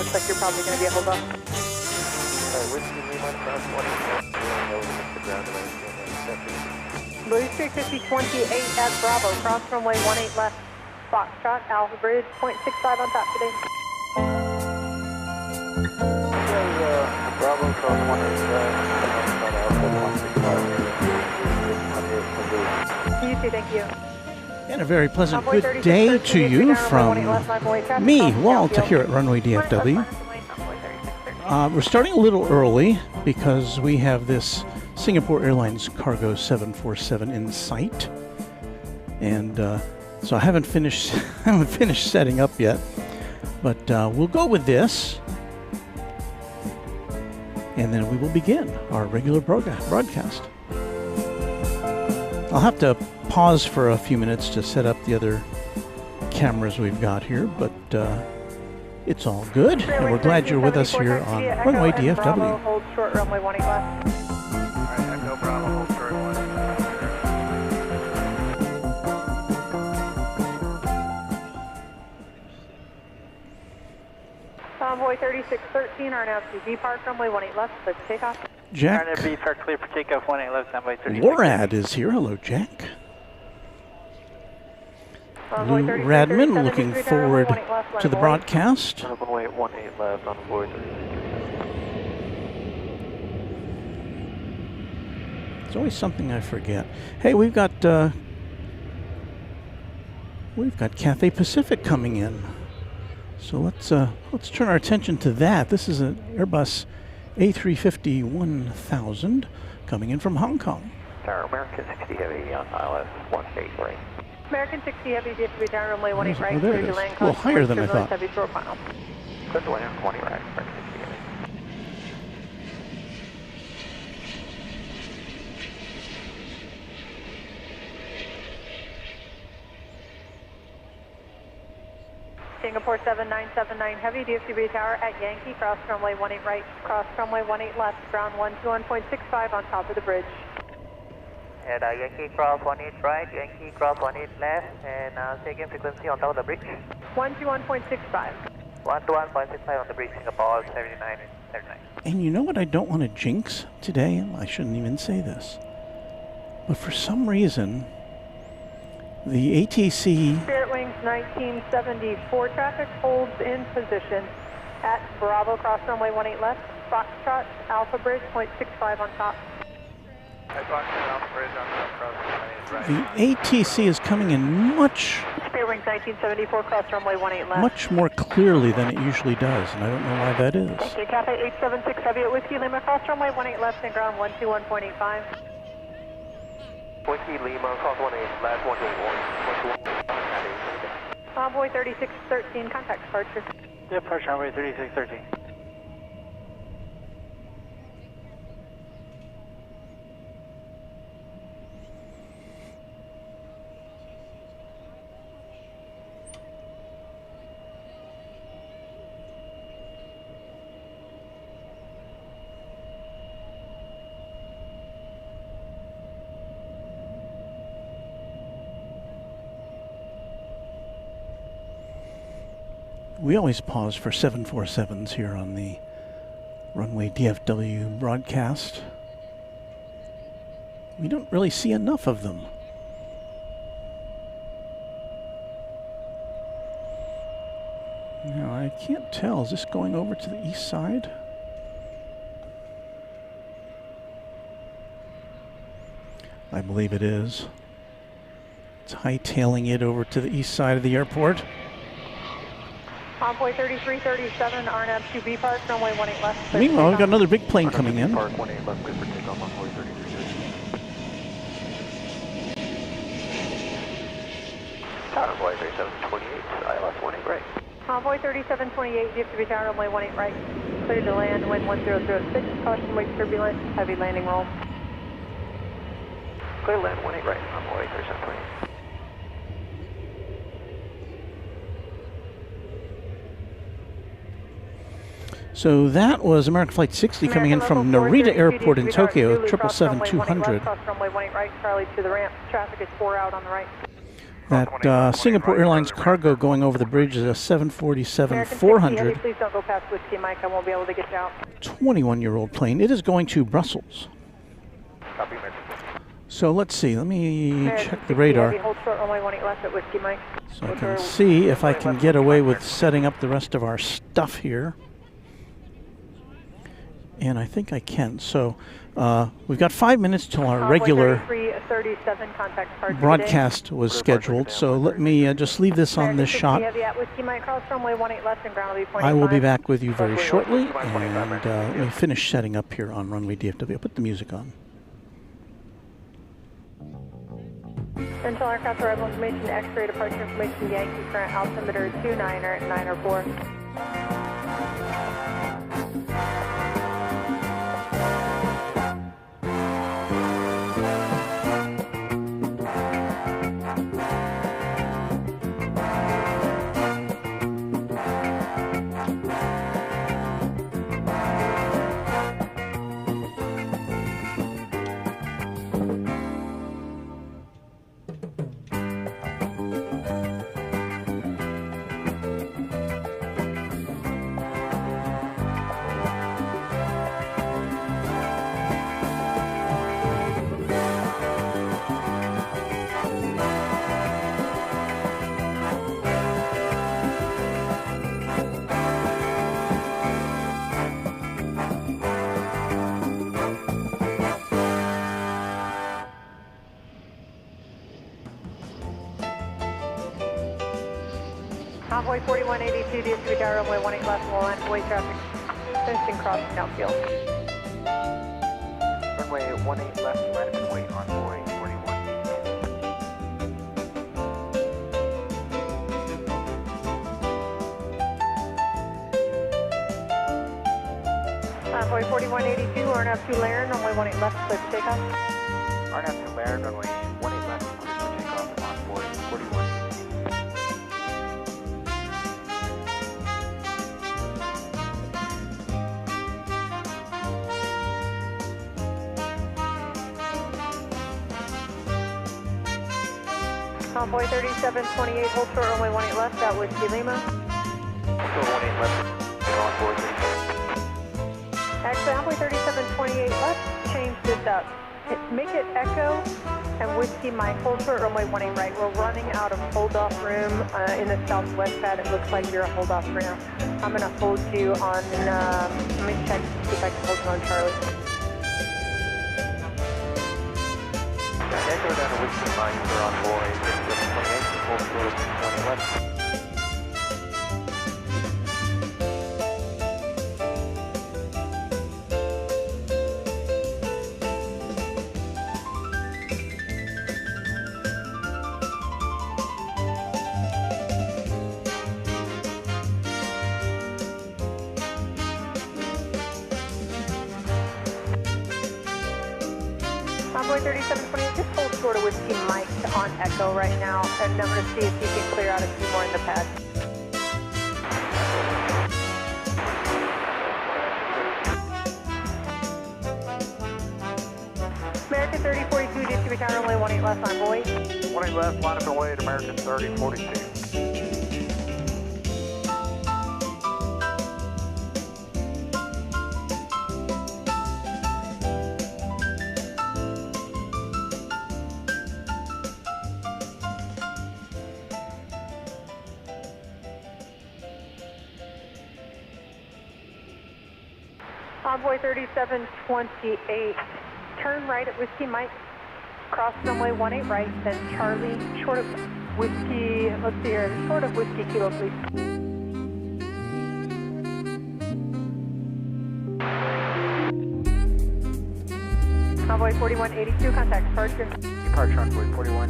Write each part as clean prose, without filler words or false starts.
looks like you're probably going to be a hold up. Whiskey Lima, cross 1 Blue Street 5028 at Bravo, cross runway 18 left, Foxtrot, Alpha Bridge, 0.65 on top today. Bravo, cross 18 left, You too, thank you. And a very pleasant good day to you from me, Walt, here at Runway DFW. We're starting a little early because we have this Singapore Airlines Cargo 747 in sight, and so I haven't finished setting up yet. But we'll go with this, and then we will begin our regular broadcast. I'll have to pause for a few minutes to set up the other cameras we've got here, but it's all good, and we're glad you're with us here on Runway DFW. Hold short runway 18 left. Alright, Echo Bravo, hold short 1. Convoy 3613 are now to B Park, runway 18 left, clear for takeoff. Jack B Park, clear for takeoff, 18 left, standby 36. Lorad is here. Hello, Jack. Lou Radman, looking forward to the broadcast. Runway 18 left on board. It's always something I forget. Hey, we've got Cathay Pacific coming in, so let's turn our attention to that. This is an Airbus A350 1000 coming in from Hong Kong. American 60 Heavy on ILS 183. American 60 Heavy, DFW down runway 18 right, Oh, there clear it to is. land. A little higher than I thought. Heavy short final. Clear to land 20 right, American 60 Heavy. Singapore 7979 Heavy, DFW Tower at Yankee, cross runway 18 right, cross runway 18 left, ground 121.65 on top of the bridge. And Yankee cross 18 right, Yankee cross 18 left, and second frequency on top of the bridge. 121.65. 121.65 on the bridge, Singapore 79. And you know what I don't want to jinx today? I shouldn't even say this. But for some reason, the ATC... Spirit Wings 1974 traffic holds in position at Bravo, cross runway 18 left, Foxtrot, Alpha Bridge, 0.65 on top. The ATC is coming in much... Spirit Wings 1974, cross runway 18 left. much more clearly than it usually does, and I don't know why that is. Thank you. Cathay 876 Heavy at Whiskey Lima, cross runway 18 left and ground 121.85. Whiskey Lima, cross 18, last 121. Convoy 3613, contact departure. Departure runway 3613. We always pause for 747s here on the Runway DFW broadcast. We don't really see enough of them. Now, I can't tell. Is this going over to the east side? I believe it is. It's hightailing it over to the east side of the airport. Convoy 3337, RNAV 2B Park, runway 18 left. Meanwhile, we've got another big plane coming in. Park 18 left, clear for takeoff on Convoy 3338. Convoy 3728, ILS 18 right. Convoy 3728, DFW Tower, runway 18 right. Clear to land, wind 1006, caution wake turbulent, heavy landing roll. Clear land 18 right, Convoy 3728. So that was American Flight 60 coming in from Narita Airport in Tokyo, 777-200. Cross runway 18 right, Charlie to the ramp. Traffic is 4 out on the right. That Singapore Airlines cargo going over the bridge is a 747-400. Please don't go past Whiskey Mike. I won't be able to get you out. 21-year-old plane. It is going to Brussels. Copy, American. So let's see. Let me check the radar. Hold short, runway 18 left at Whiskey Mike. So I can see if I can get away with setting up the rest of our stuff here. And I think I can. So we've got 5 minutes till our regular broadcast was scheduled. So let me just leave this on this shot. I will be back with you very shortly. And let me finish setting up here on Runway DFW. I'll put the music on. Central aircraft arrival information, X-ray departure information, Yankee current altimeter 29 or 904. Convoy 4182, DFW Tower, runway 18 left, will land away traffic, fencing crossing outfield. Runway 18 left, land and wait on boy 41. Convoy 4182, RNAV 2 Laren, runway 18 left, clear for takeoff. RNAV 2 Laren, runway 18 left, clear for takeoff on boy 41. Convoy 3728, hold short, runway 18 left, at Whiskey Lima. Hold 18 left, on board 37. Actually, Convoy 3728, let's change this up. Make it Echo and Whiskey Mike, hold short, runway 18 right. We're running out of hold-off room in the southwest pad. It looks like you're a hold-off room. I'm going to hold you on, let me check, see if I can hold you on Charlie. Echo down to Whiskey Mike, we're on board 3728, hold short 20 left. Convoy 3728, just hold short of Whiskey Mike on Echo right now, and I'm going to see if you can clear out a few more in the pad. American 3042, DFW Tower, runway 18 left, on boy. 18 left, line up and wait, American 3042. Convoy 3728, turn right at Whiskey Mike, cross runway 18 right, then Charlie, short of Whiskey, let's see here, short of Whiskey Kilo, please. Convoy 4182, contact departure. Departure on board 41.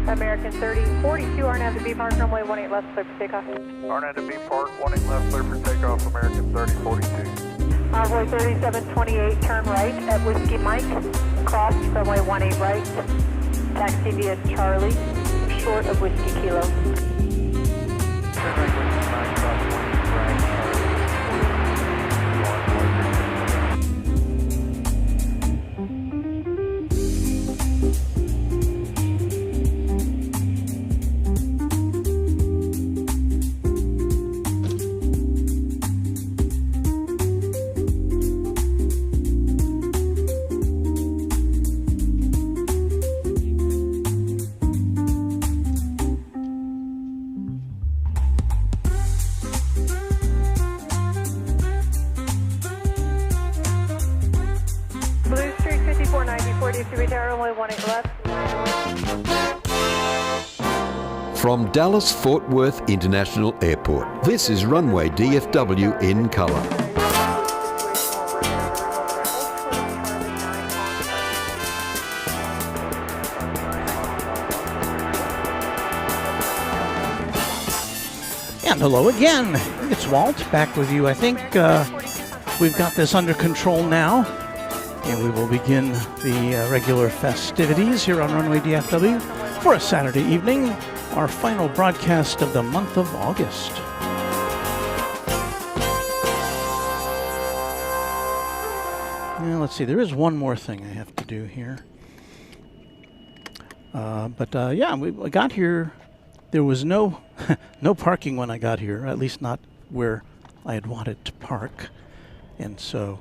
American 3042, RNAV to B Park, runway 18 left, clear for takeoff. RNAV to B Park, 18 left, clear for takeoff, American 3042. Convoy 3728, turn right at Whiskey Mike, cross runway 18 right, taxi via Charlie, short of Whiskey Kilo. Turn right, Whiskey Mike, cross 18 right, Charlie. Tower, runway 18 left. From Dallas Fort Worth International Airport, this is Runway DFW in color. And hello again. It's Walt back with you. I think we've got this under control now. And we will begin the regular festivities here on Runway DFW for a Saturday evening, our final broadcast of the month of August. Now, let's see, there is one more thing I have to do here. Yeah, we got here. There was no no parking when I got here, at least not where I had wanted to park. And so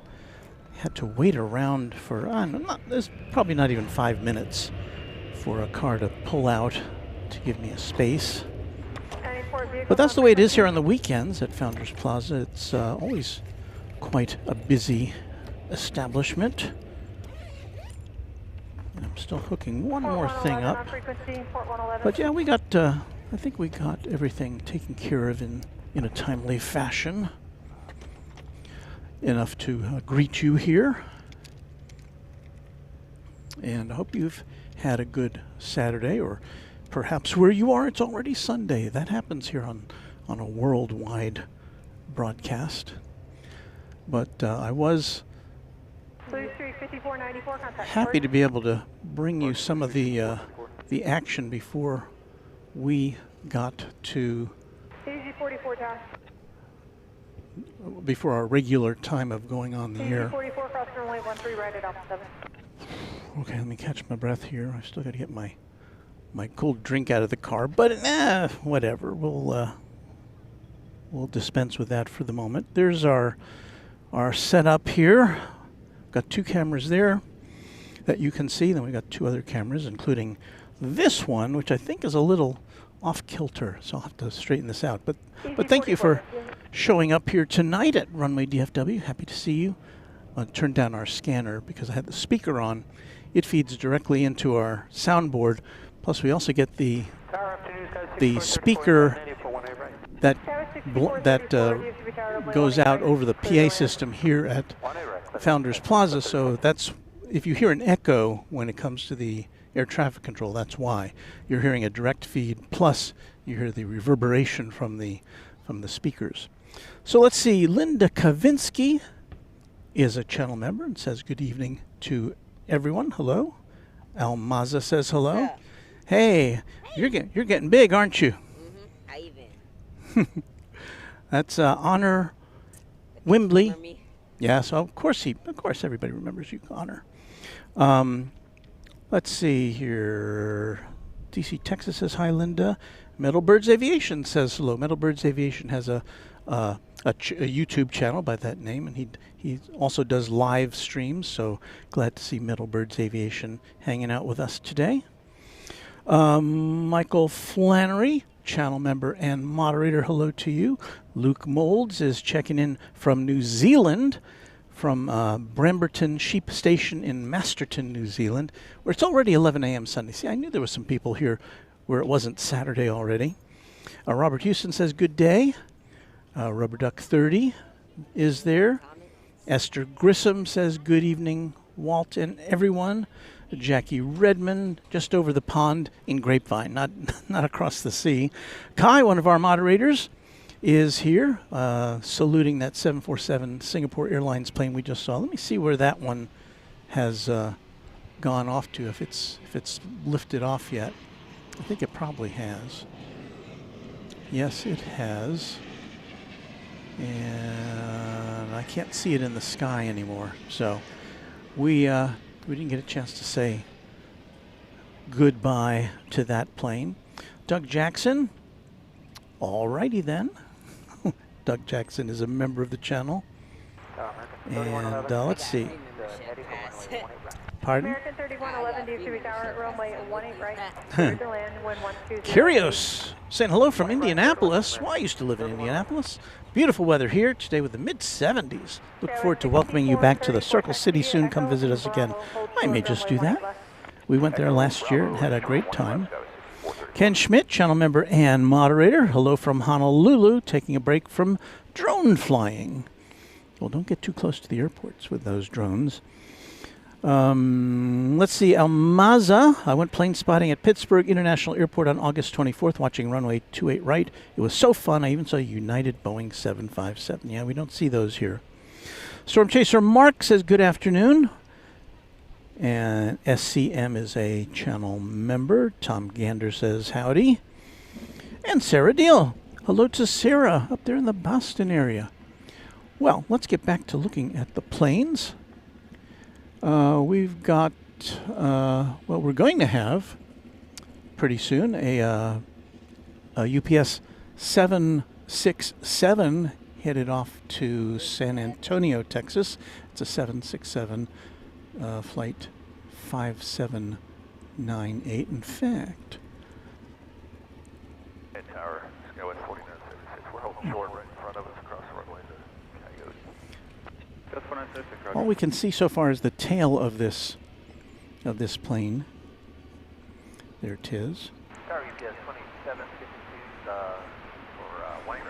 I had to wait around for, there's probably not even 5 minutes for a car to pull out to give me a space. But that's the way it is here on the weekends at Founders Plaza. It's always quite a busy establishment. And I'm still hooking one more thing up. But yeah, we got, I think we got everything taken care of in a timely fashion. Enough to greet you here. And I hope you've had a good Saturday, or perhaps where you are, it's already Sunday. That happens here on a worldwide broadcast. But I was happy to be able to bring you some of the action before we got to before our regular time of going on the air. Okay, let me catch my breath here. I still got to get my cold drink out of the car, but whatever. We'll dispense with that for the moment. There's our setup here. Got 2 cameras there that you can see. Then we got 2 other cameras, including this one, which I think is a little off kilter, so I'll have to straighten this out. But thank you for showing up here tonight at Runway DFW. Happy to see you. I'll turn down our scanner because I had the speaker on. It feeds directly into our soundboard. Plus, we also get the speaker that goes out over the PA system here at Founders Plaza. So that's, if you hear an echo when it comes to the air traffic control, that's why. You're hearing a direct feed, plus you hear the reverberation from the speakers. So let's see, Linda Kavinsky is a channel member and says good evening to everyone. Hello. Almaza says hello. Yeah. Hey, you're getting big, aren't you? Mm-hmm. How you been? That's Honor Wimbley. Yeah, so of course everybody remembers you, Honor. Let's see here. DC Texas says hi, Linda. Metalbirds Aviation says hello. Metalbirds Aviation has a YouTube channel by that name, and he also does live streams. So glad to see Metalbirds Aviation hanging out with us today. Michael Flannery, channel member and moderator, hello to you. Luke Molds is checking in from New Zealand, from Bramberton Sheep Station in Masterton, New Zealand, where it's already 11 a.m. Sunday. See, I knew there was some people here where it wasn't Saturday already. Robert Houston says good day. Rubber Duck 30 is there. Esther Grissom says good evening, Walt and everyone. Jackie Redmond, just over the pond in Grapevine, not across the sea. Kai, one of our moderators, is here, saluting that 747 Singapore Airlines plane we just saw. Let me see where that one has gone off to, if it's lifted off yet. I think it probably has. Yes, it has. And I can't see it in the sky anymore. So we didn't get a chance to say goodbye to that plane. Doug Jackson. Alrighty then. Doug Jackson is a member of the channel. And let's see. Pardon? American 3111 DFW Tower, runway 18 right. Clear to land, wind 120. Curios saying hello from Indianapolis. Well, I used to live in Indianapolis. Beautiful weather here today with the mid-70s. Look forward to welcoming you back to the Circle City soon. Come visit us again. I may just do that. We went there last year and had a great time. Ken Schmidt, channel member and moderator. Hello from Honolulu, taking a break from drone flying. Well, don't get too close to the airports with those drones. Let's see, Almaza. I went plane spotting at Pittsburgh International Airport on August 24th, watching runway 28 right. It was so fun. I even saw a United Boeing 757. Yeah, we don't see those here. Storm Chaser Mark says good afternoon. And SCM is a channel member. Tom Gander says howdy. And Sarah Deal. Hello to Sarah up there in the Boston area. Well, let's get back to looking at the planes. We've got, well, we're going to have pretty soon a UPS 767 headed off to San Antonio, Texas. It's a 767 flight 5798. In fact, Tower, Skywest 4976. We're holding short right in front of us across the runway. all we can see so far is the tail of this plane. There it is. Tower UPS 2752 for Wayne.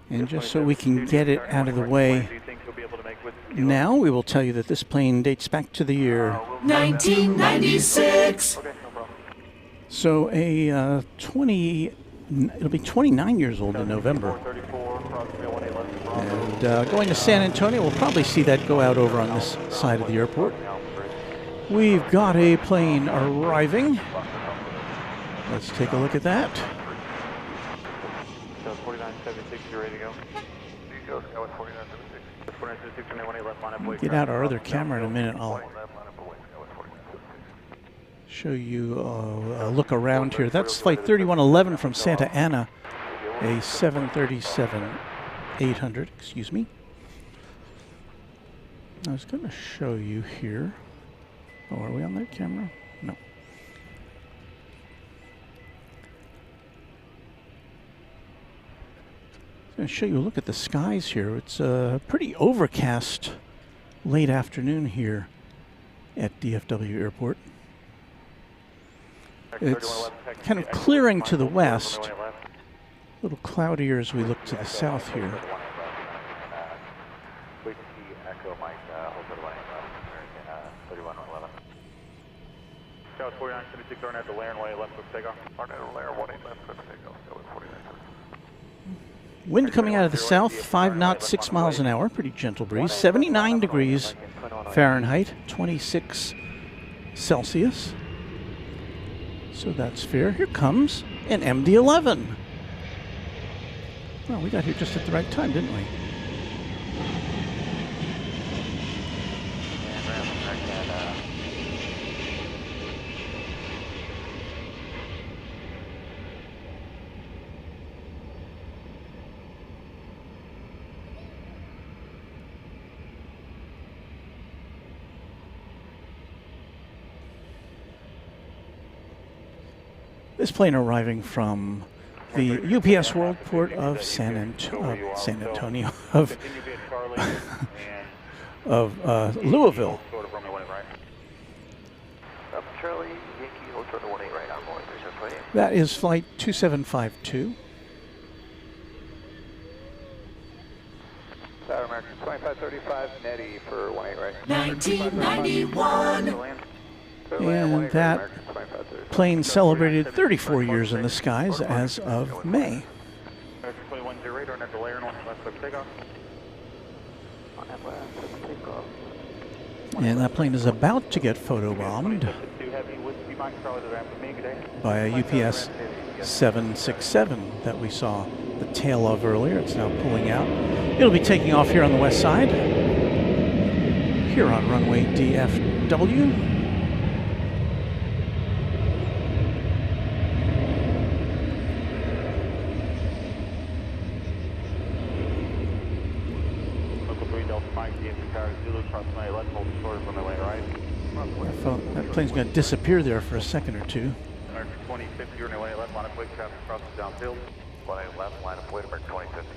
And just so we can get it out of the way, now we will tell you that this plane dates back to the year 1996. So it'll be 29 years old in November. And going to San Antonio, we'll probably see that go out over on this side of the airport. We've got a plane arriving. Let's take a look at that. 4976, you're ready to go. Skywest 4976. Get out our other camera in a minute. I'll show you a look around here. That's flight 3111 from Santa Ana, a 737-800, excuse me. I was going to show you here. Oh, are we on that camera? No. I'm going to show you a look at the skies here. It's a pretty overcast late afternoon here at DFW Airport. It's kind of clearing to the west, a little cloudier as we look to the south here. Wind coming out of the south, 5 knots, 6 miles an hour, pretty gentle breeze. 79 degrees Fahrenheit, 26 Celsius. So that's fair. Here comes an MD-11. Well, we got here just at the right time, didn't we? This plane arriving from the UPS World Port of San Antonio, of Louisville. That is flight 2752. American 2535, Nettie for 18 right. 1991. And that plane celebrated 34 years in the skies as of May. And that plane is about to get photobombed by a UPS 767 that we saw the tail of earlier. It's now pulling out. It'll be taking off here on the west side, here on runway DFW. That plane's going to disappear there for a second or two. American 2050, you're in the way, left line of weight, traffic crosses downfield. Left line of weight, American 2050.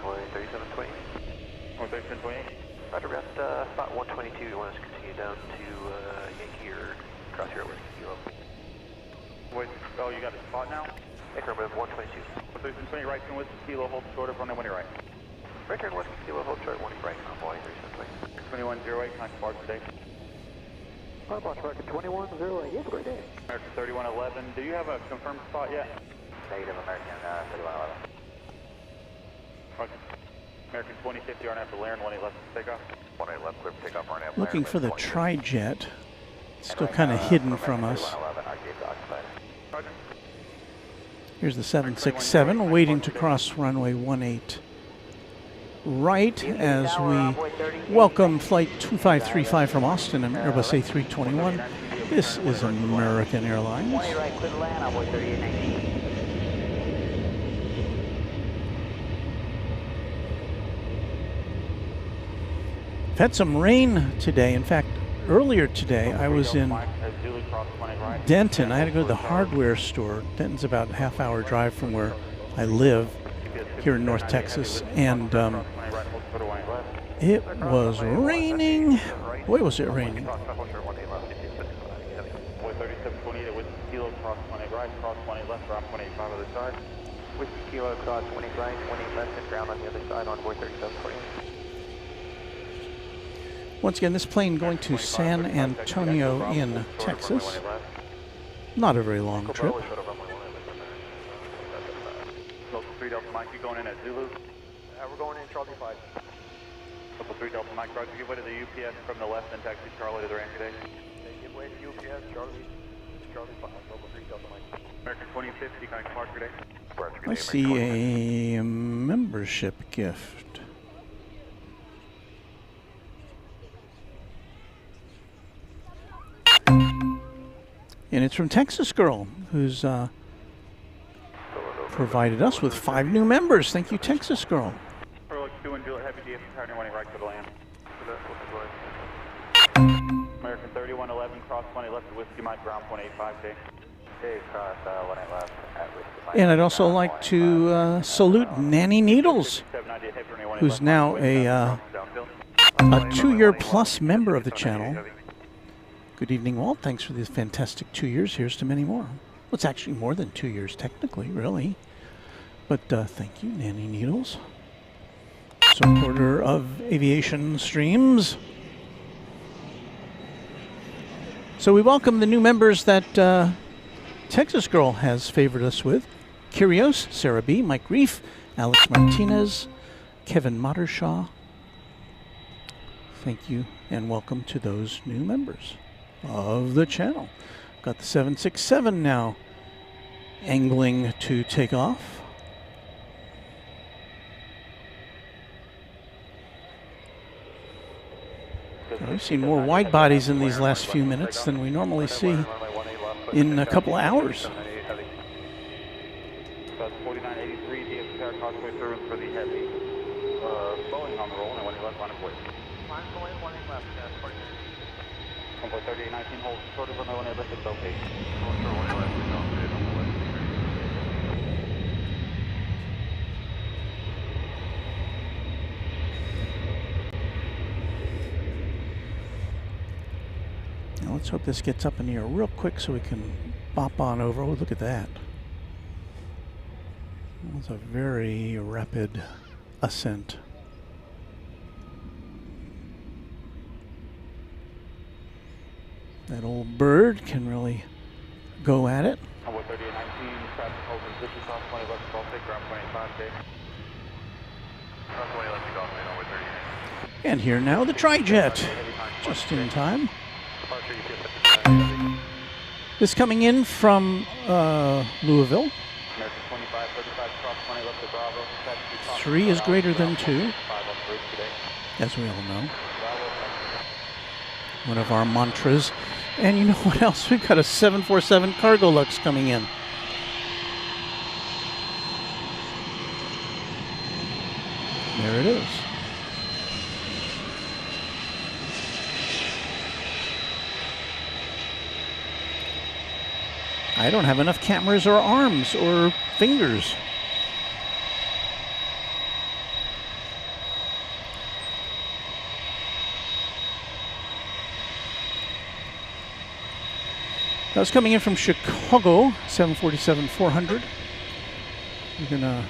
Runway 3720. Runway 3728. Roger, about spot 122. You want us to continue down to Yankee or cross here with Kilo? Wait, oh, you got a spot now? Aircraft with 122. 3720 right, turn with Kilo, hold short of runway 20 right. Right turn west Kilo, hold short 1 right, convoy 3720. 2108, can I depart today? Launch market 2108, yes, great day. American 3111, do you have a confirmed spot yet? Negative, American 3111. Roger. American 2050, RNF for Laren, 18 left takeoff. 18 left, clear for takeoff, RNF. Looking for the tri-jet. It's still kind of hidden from us. Roger. Here's the 767 waiting to cross runway 18 right as we welcome flight 2535 from Austin and Airbus A321. This is American Airlines. We've had some rain today. In fact, earlier today I was in Denton. I had to go to the hardware store. Denton's about a half-hour drive from where I live here in North Texas, and it was raining. Boy, was it raining. Boy 3728 with Kilo, cross 20 right, cross 20 left, ground 185 other side. With Kilo, cross 20 right, 20 left, and ground on the other side on board 3728. Once again, this plane going to San Antonio in Texas. Not a very long trip. Local 3 Delta Mike, you going in at Zulu? We're going in Charlie 5. Local 3 Delta Mike, Roger, give way to the UPS from the left and taxi Charlie to the ramp today. Give way to UPS, Charlie 5, local 3 Delta Mike. American 2050, can I depart today? I see a membership gift. And it's from Texas Girl, who's provided us with 5 new members. Thank you, Texas Girl. Heroic 2 and Juliet Heavy DF, turn your 20 right to the land. American 3111, cross 20 left to Whiskey Mike, ground 185, K. Okay, cross 18 left at Whiskey Mike. And I'd also like to salute Nanny Needles, who's now a 2-year plus member of the channel. Good evening, Walt. Thanks for these fantastic 2 years. Here's to many more. Well, it's actually more than 2 years, technically, really. But thank you, Nanny Needles. Supporter of aviation streams. So we welcome the new members that Texas Girl has favored us with. Kyrios, Sarah B., Mike Reef, Alex Martinez, Kevin Mottershaw. Thank you and welcome to those new members of the channel. Got the 767 now angling to take off. We've seen more wide bodies in these last few minutes than we normally see in a couple of hours. That's 4983 DFW Causeway service for the heavy. Boeing on the roll, and 1 left line of voice. Line going 1 left, 3819 holds short of runway 1 left, it's okay. Now let's hope this gets up in the air real quick so we can bop on over. Oh, look at that. That was a very rapid ascent. That old bird can really go at it. 3819, traffic holds in position, cross 20 left, call take ground 25K. Cross 20 left, take off, runway 38. And here now the tri-jet, just in time. This coming in from Louisville. 3 is greater than 2, as we all know. One of our mantras. And you know what else? We've got a 747 Cargo Lux coming in. There it is. I don't have enough cameras or arms or fingers. That's coming in from Chicago, 747-400. We're gonna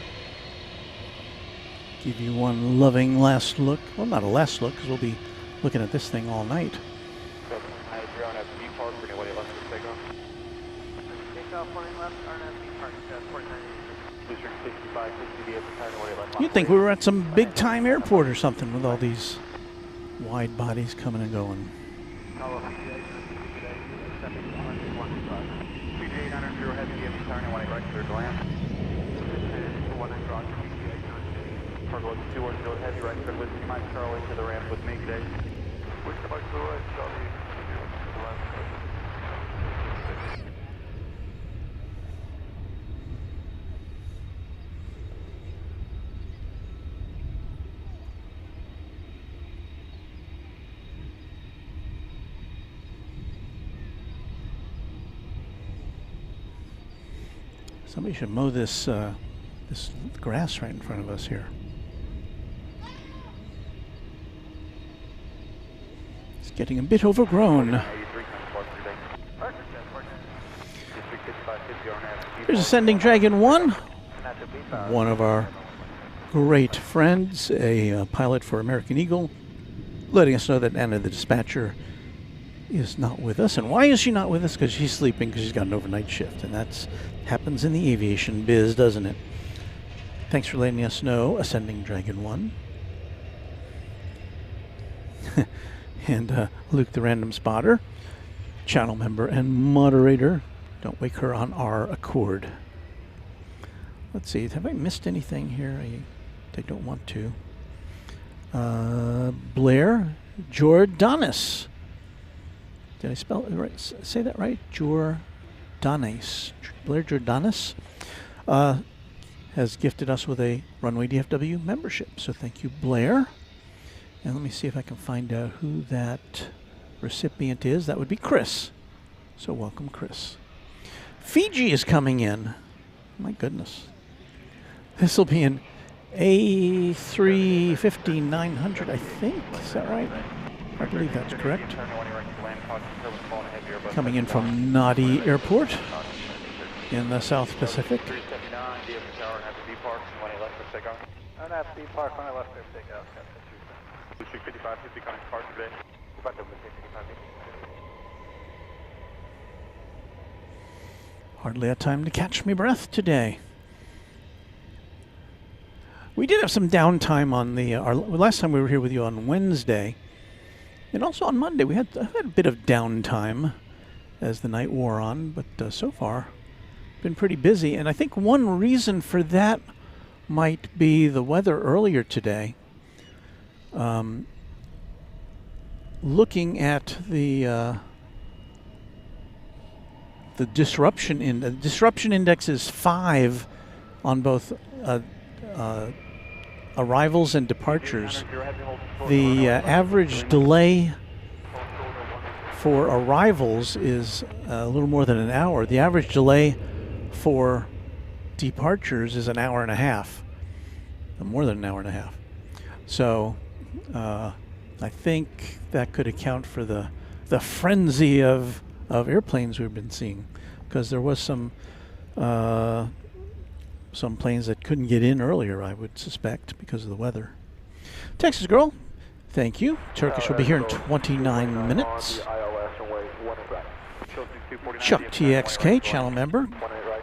give you one loving last look. Well, not a last look, because we'll be looking at this thing all night. You'd think we were at some big time airport or something with all these wide bodies coming and going. Heavy right clear with Mike Charlie to the ramp with me today. Somebody should mow this this grass right in front of us here. It's getting a bit overgrown. Here's Ascending Dragon 1, one of our great friends, a pilot for American Eagle, letting us know that Anna the dispatcher is not with us. And why is she not with us? Because she's sleeping, because she's got an overnight shift, and that's happens in the aviation biz, doesn't it? Thanks for letting us know, Ascending Dragon 1. And Luke the Random Spotter, channel member and moderator. Don't wake her on our accord. Let's see, have I missed anything here? I don't want to. Blair Jordanis. Did I spell it right? Say that right? Jordanis. Blair Jordanis has gifted us with a Runway DFW membership. So thank you, Blair. And let me see if I can find out who that recipient is. That would be Chris. So welcome, Chris. Fiji is coming in. My goodness. This will be an A350-900, I think. Is that right? I believe that's correct. Coming in from Nadi Airport in the South Pacific. Hardly had time to catch me breath today. We did have some downtime on the our last time we were here with you on Wednesday, and also on Monday. We had a bit of downtime as the night wore on, but so far been pretty busy. And I think one reason for that might be the weather earlier today. Looking at the disruption index is 5 on both arrivals and departures. The average delay for arrivals is a little more than an hour. The average delay for departures is an hour and a half, more than an hour and a half. So I think that could account for the frenzy of airplanes we've been seeing, because there was some planes that couldn't get in earlier, I would suspect, because of the weather. Texas Girl, thank you. Turkish will be here in 29 minutes. Chuck TXK, channel member,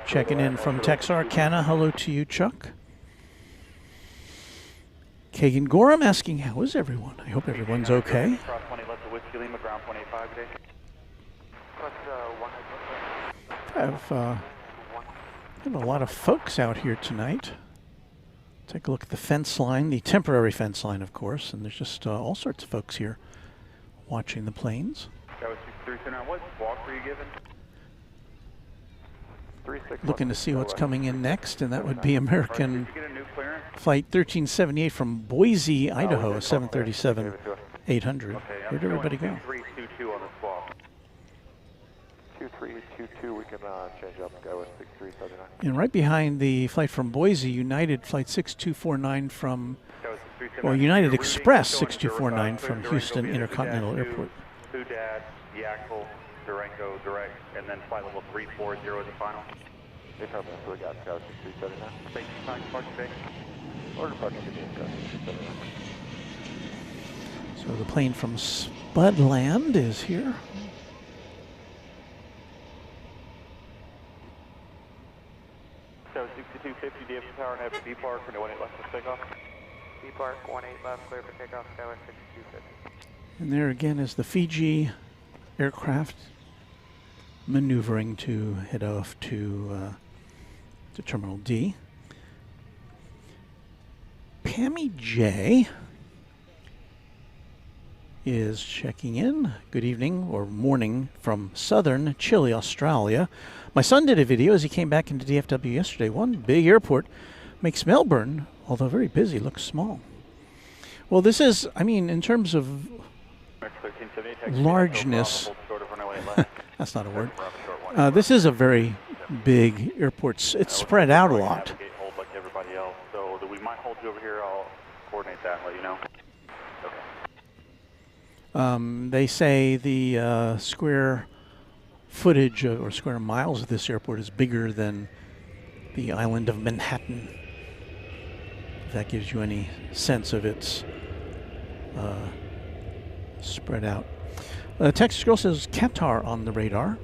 checking in from Texarkana. Hello to you, Chuck. Kagan Gorham asking, how is everyone? I hope everyone's okay. I have a lot of folks out here tonight. Take a look at the fence line, the temporary fence line, of course, and there's just all sorts of folks here watching the planes. What walk were you given? Looking to see what's coming in next, and that would be American Flight 1378 from Boise, Idaho, 737-800. Where'd everybody go? 2322 on the swap. 2322, we can change up Skywest 6379. And right behind the flight from Boise, United Flight 6249 from, or United Express 6249 from Houston Intercontinental Airport. Dad, Yackle, Durango, direct. and then flight level 340 is the final. Affirmative, so we got Scout 6379. Safety time, departure bay. Order departure to Scout 6379. So the plane from Spudland is here. So 6250 DFW Tower and have B Park for 18 left for takeoff. B Park 18 left, clear for takeoff, Skyway 6250. And there again is the Fiji aircraft maneuvering to head off to Terminal D. Pammy J is checking in. Good evening or morning from southern Chile, Australia. My son did a video as he came back into DFW yesterday. One big airport makes Melbourne, although very busy, look small. Well, this is, I mean, in terms of largeness, that's not a word. This is a very big airport. It's spread out a lot. Like everybody else, so we might hold you over here. I'll coordinate that and let you know. Okay. They say the square footage or square miles of this airport is bigger than the island of Manhattan. If that gives you any sense of its spread out. Texas Girl says Qatar on the radar.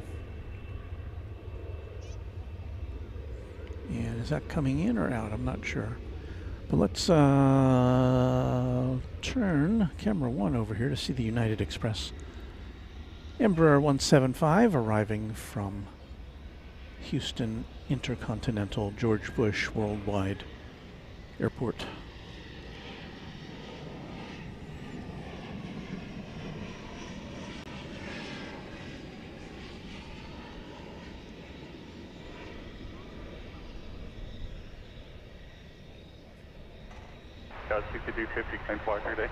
And is that coming in or out? I'm not sure. But let's turn camera 1 over here to see the United Express. Embraer 175 arriving from Houston Intercontinental George Bush Worldwide Airport. Scout 6250, claim flight today.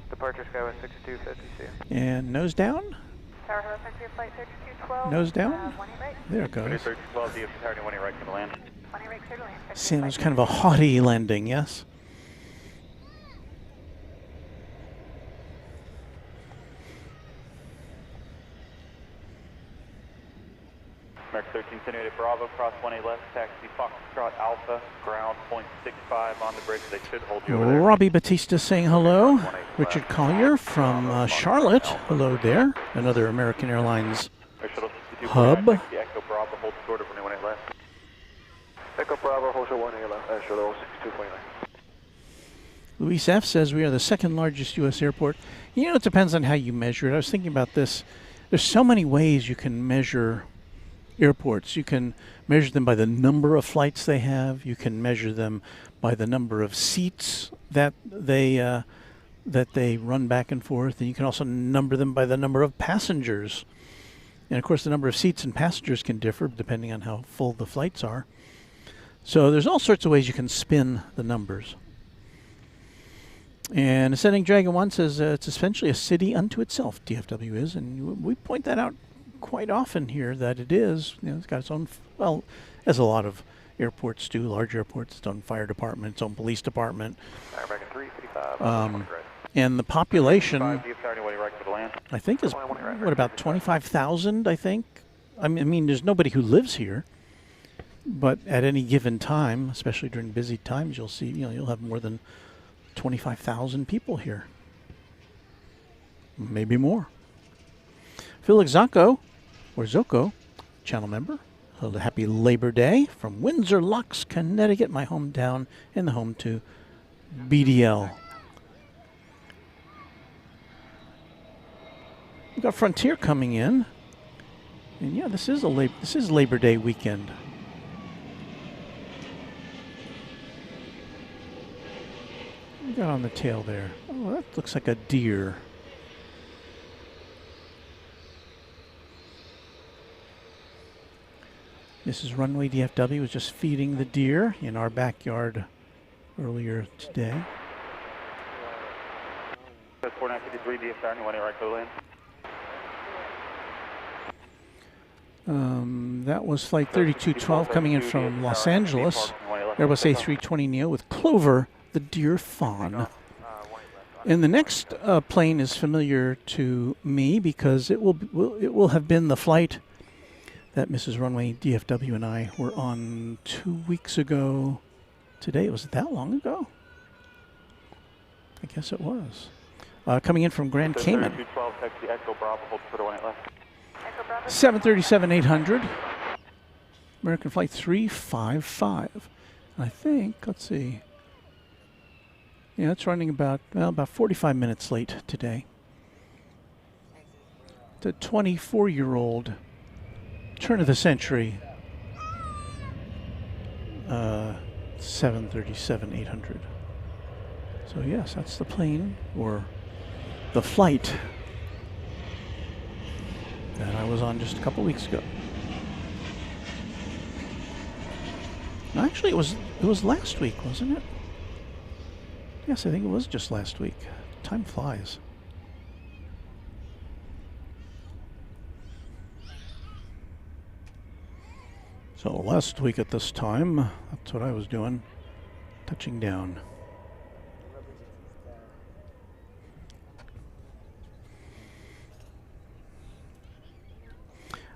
Departure Skyway 6250, see you. And nose down. Tower Hello Center, flight 3212. Nose down. 1 right. There it goes. 3212 DFW Tower, 20 right for the land. 20 right, clear to land. Sam was kind of a haughty landing, yes? American 13 Continuated Bravo, cross 18 left, taxi Foxtrot Alpha, ground 0.65 on the bridge. They should hold you over there. Robbie Batista saying hello. Richard Collier from Charlotte. Hello there. Another American Airlines hub. Echo Bravo, hold short of 18 left. Echo Bravo, hold short 18 left, short 6229. Luis F. says we are the second largest U.S. airport. You know, it depends on how you measure it. I was thinking about this. There's so many ways you can measure airports. You can measure them by the number of flights they have. You can measure them by the number of seats that they run back and forth. And you can also number them by the number of passengers. And of course, the number of seats and passengers can differ depending on how full the flights are. So there's all sorts of ways you can spin the numbers. And Ascending Dragon 1 says it's essentially a city unto itself, DFW is. And we point that out quite often here, that it is. You know, it's got its own, well, as a lot of airports do, large airports, its own fire department, its own police department. American 355. And the population, I 5 right for the land. think, is, what, about 25,000, I think? I mean, there's nobody who lives here. But at any given time, especially during busy times, you'll see, you'll have more than 25,000 people here. Maybe more. Felix Zocco, or Zocco, channel member. Happy Labor Day from Windsor Locks, Connecticut, my hometown and the home to BDL. We've got Frontier coming in. And yeah, this is Labor Day weekend. What we got on the tail there? Oh, that looks like a deer. This is Runway DFW, was just feeding the deer in our backyard earlier today. That's 4953 DFW, 20 right for the land. That was flight 3212 coming in from Los Angeles. Airbus A320neo with Clover, the deer fawn. And the next plane is familiar to me because it will have been the flight that Mrs. Runway DFW and I were on 2 weeks ago. Today, was it that long ago? I guess it was. Coming in from Grand Cayman. 3212, taxi Echo Bravo, hold for the 18 left. 737-800. American Flight 355. And I think, let's see. Yeah, it's running about 45 minutes late today. The 24-year-old turn of the century 737-800. So yes, that's the plane or the flight that I was on just a couple weeks ago. No, actually, it was last week, wasn't it? Yes, I think it was just last week. Time flies. So last week at this time, that's what I was doing, touching down.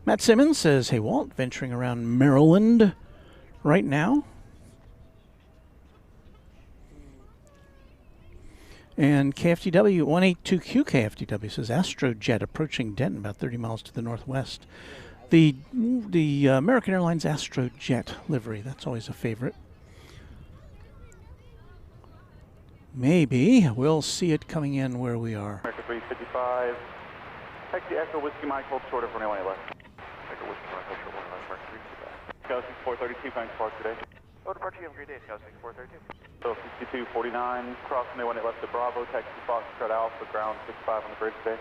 Matt Simmons says, hey Walt, venturing around Maryland right now. And KFTW 182Q KFTW says, Astrojet approaching Denton about 30 miles to the northwest. The American Airlines Astrojet livery, that's always a favorite. Maybe we'll see it coming in where we are. America 355, taxi Echo Whiskey Mike, hold short of runway left. Echo Whiskey Mike, hold short 1 left, Mark 355. Galaxy 432, bank park today. Oh, departure, you have a great day, Galaxy 432. So 6249, cross runway 18 left to Bravo, taxi Foxtrot Alpha, ground 65 on the bridge today.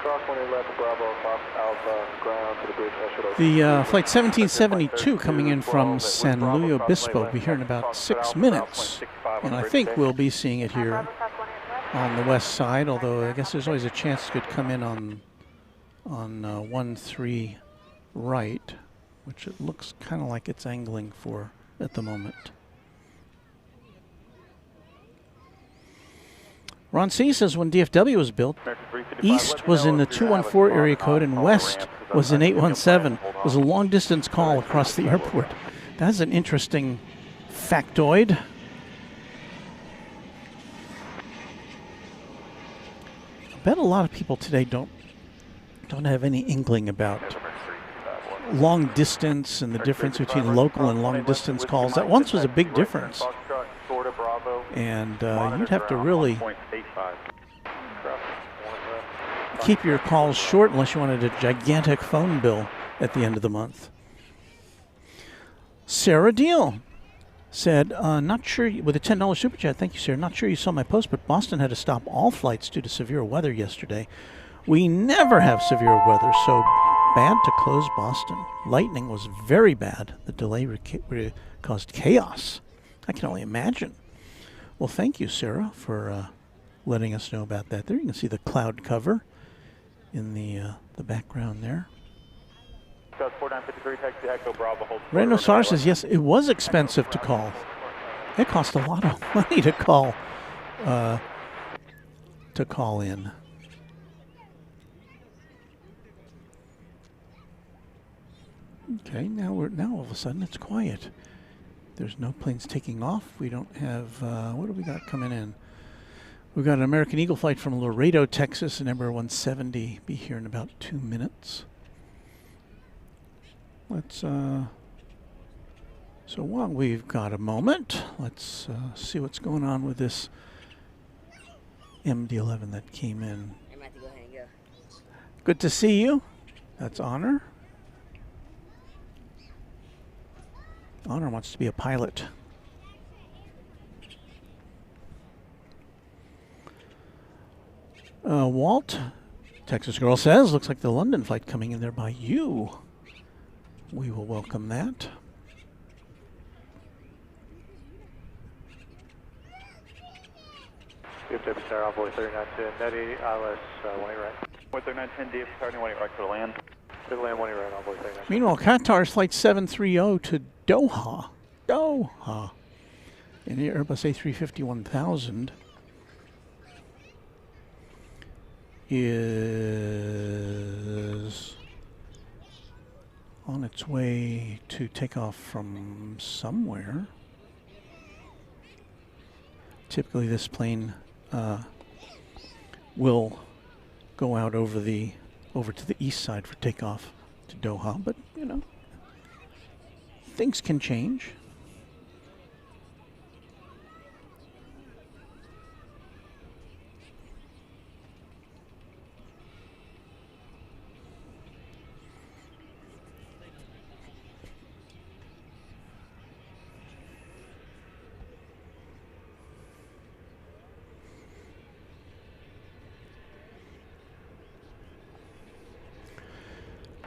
Cross 18 left to Bravo, Fox Alpha, ground to the bridge. The flight 1772 coming in from San Luis Obispo will be here in about 6 minutes. And I think we'll be seeing it here on the west side, although I guess there's always a chance it could come in on 1-3 right, which it looks kind of like it's angling for at the moment. Ron C. says when DFW was built, east was in the 214 area code and west was in 817. It was a long-distance call across the airport. That's an interesting factoid. I bet a lot of people today don't have any inkling about long distance and the difference between local and long distance calls. That once was a big difference. And you'd have to really keep your calls short unless you wanted a gigantic phone bill at the end of the month. Sarah Deal said, not sure, with a $10 super chat, thank you, Sarah. Not sure you saw my post, but Boston had to stop all flights due to severe weather yesterday. We never have severe weather, so bad to close Boston. Lightning was very bad. The delay caused chaos. I can only imagine. Well, thank you, Sarah, for letting us know about that. There you can see the cloud cover in the background there. Randall Sar says, yes, it was expensive to call. It cost a lot of money to call in. Okay, now all of a sudden it's quiet. There's no planes taking off. We don't have, what do we got coming in? We've got an American Eagle flight from Laredo, Texas, and number 170. Be here in about 2 minutes. Let's, so while we've got a moment, let's see what's going on with this MD-11 that came in. I'm about to go ahead and go. Good to see you. That's Honor. Honor wants to be a pilot. Walt, Texas Girl says, looks like the London flight coming in there by you. We will welcome that. DFW Tower, Envoy 3910, Nettie, ILS 18 right. 3910, DFW Tower, 18 right to land. Good land 18 right, Envoy 39. Meanwhile, Qatar's flight 730 to Doha. In the Airbus A350-1000 is on its way to take off from somewhere. Typically this plane will go out over to the east side for takeoff to Doha, but you know, things can change.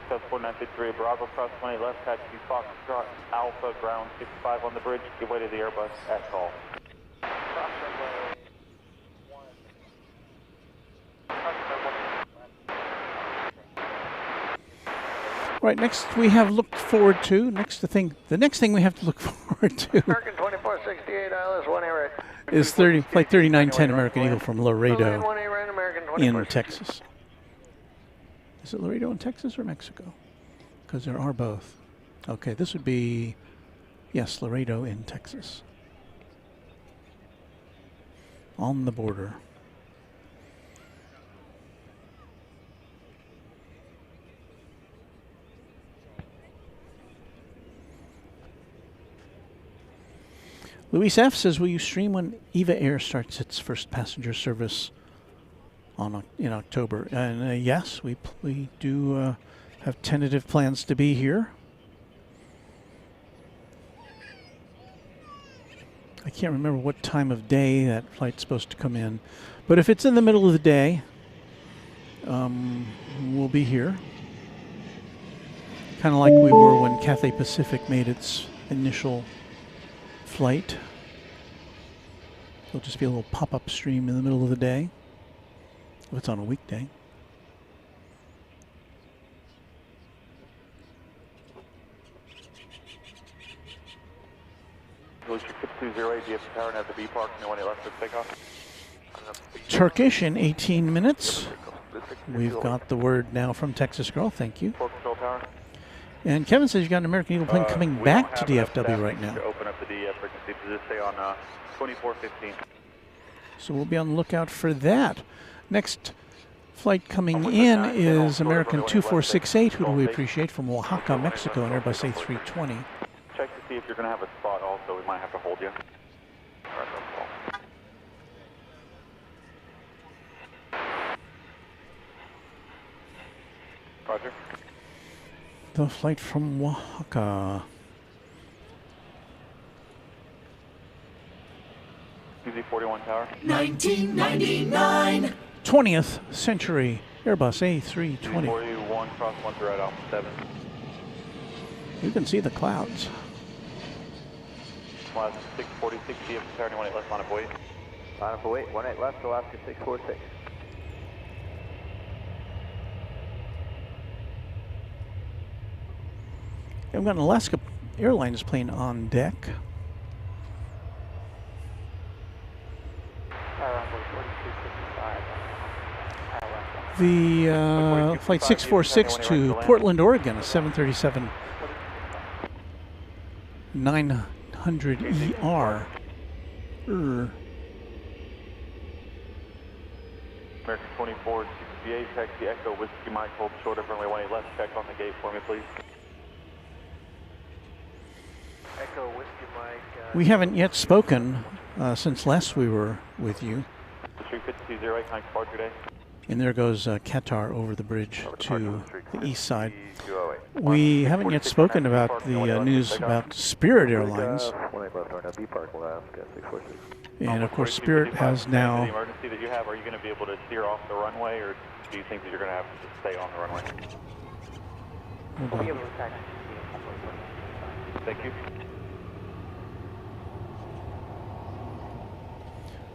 South 4953 Bravo, cross 20 left, taxi Foxtrot Alpha, ground 65 on the bridge. Give way to the Airbus at call. Right, next we have looked forward to, the next thing we have to look forward to American 2468 ILS 1A right. is Flight 3910 American Eagle from Laredo 1A right, American in 2468. Texas. Is it Laredo in Texas or Mexico? Because there are both. Okay, this would be, yes, Laredo in Texas. On the border. Luis F. says, will you stream when Eva Air starts its first passenger service in October? And yes, we do have tentative plans to be here. I can't remember what time of day that flight's supposed to come in, but if it's in the middle of the day, we'll be here. Kind of like we were when Cathay Pacific made its initial flight. There'll just be a little pop-up stream in the middle of the day, if it's on a weekday. Turkish in 18 minutes. We've got the word now from Texas Girl. Thank you. And Kevin says you got an American Eagle plane coming back to DFW right now. Open up the DF frequency, just stay on 2415. So we'll be on the lookout for that. Next flight coming in is American 2468, who do we appreciate, from Oaxaca, Mexico, an Airbus A320. Check to see if you're going to have a spot also. We might have to hold you. Roger. The flight from Oaxaca. UZ41 Tower. 1999. 20th century Airbus A320. 41 cross 1 through right Alpha 7. You can see the clouds. Alaska 646, DF Tower, 18 left, line up wait. Line up wait, 18 left, Alaska 646. I've got an Alaska Airlines plane on deck. The flight 646 to Portland, Oregon, a 737 900 ER. American 24, 68, taxi Echo, Whiskey Mike, hold short of runway 18 left, check on the gate for me, please. Echo, Whiskey Mike. We haven't yet spoken since last we were with you. 35208, nice departure day. And there goes Qatar over the bridge to the east side. We haven't yet spoken about the news about Spirit Airlines. And of course, Spirit has now. The emergency that you have, are you going to be able to steer off the runway, or do you think that you're going to have to just stay on the runway? Hold on. Thank you.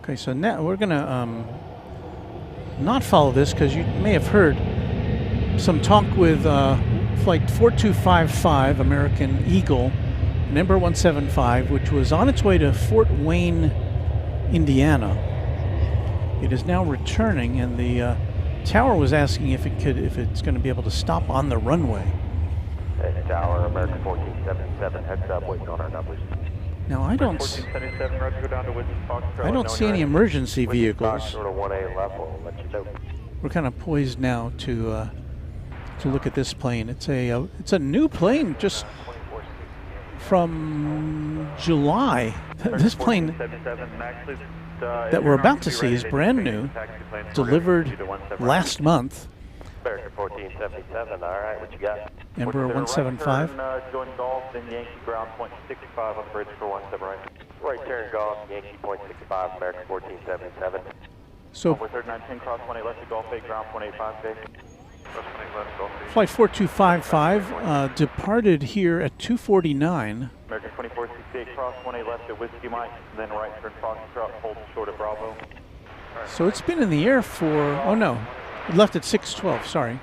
Okay, so now we're gonna not follow this because you may have heard some talk with Flight 4255 American Eagle, number 175, which was on its way to Fort Wayne, Indiana. It is now returning, and the tower was asking if it's going to be able to stop on the runway. Hey, Tower, American 1477, heads up, waiting on our numbers. Now I don't see any emergency vehicles. Sort of 1A left, we'll let you know. We're kind of poised now to look at this plane. It's a new plane, just from July. This plane that we're about to see is brand new, delivered last month. American 1477, all right, what you got? Emperor 175. Join Golf in Yankee ground point 65 on the bridge for 17 right. Right turn Golf, Yankee point 65, American 1477. So With 3910 cross 18 left to Golf 8 ground point 85 okay. flight 4255 departed here at 2:49. American 2468 cross 18 left to Whiskey Mike, then right turn Foxtrot, hold short of Bravo. So it's been in the air for, oh no, it left at 6:12, sorry.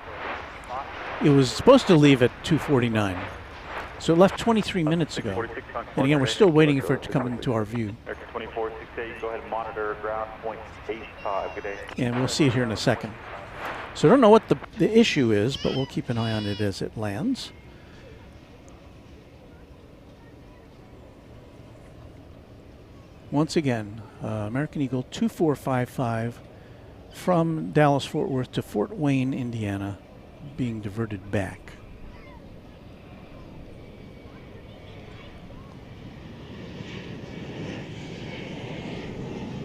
It was supposed to leave at 2:49. So it left 23 minutes ago. And again, we're still waiting for it to come into our view. American 2468, go ahead and monitor ground point 85, good day. And we'll see it here in a second. So I don't know what the issue is, but we'll keep an eye on it as it lands. Once again, American Eagle 2455 from Dallas-Fort Worth to Fort Wayne, Indiana, being diverted back.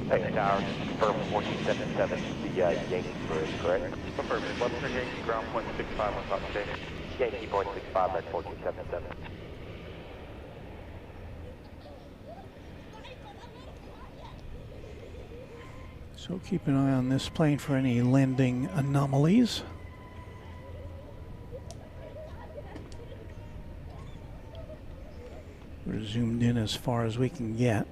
Hey, Tower, confirm 1477, the Yankee bridge, correct? Confirm, left turn Yankee ground point 65 on top today. Yankee point 65, that's 1477. So keep an eye on this plane for any landing anomalies. We're zoomed in as far as we can get.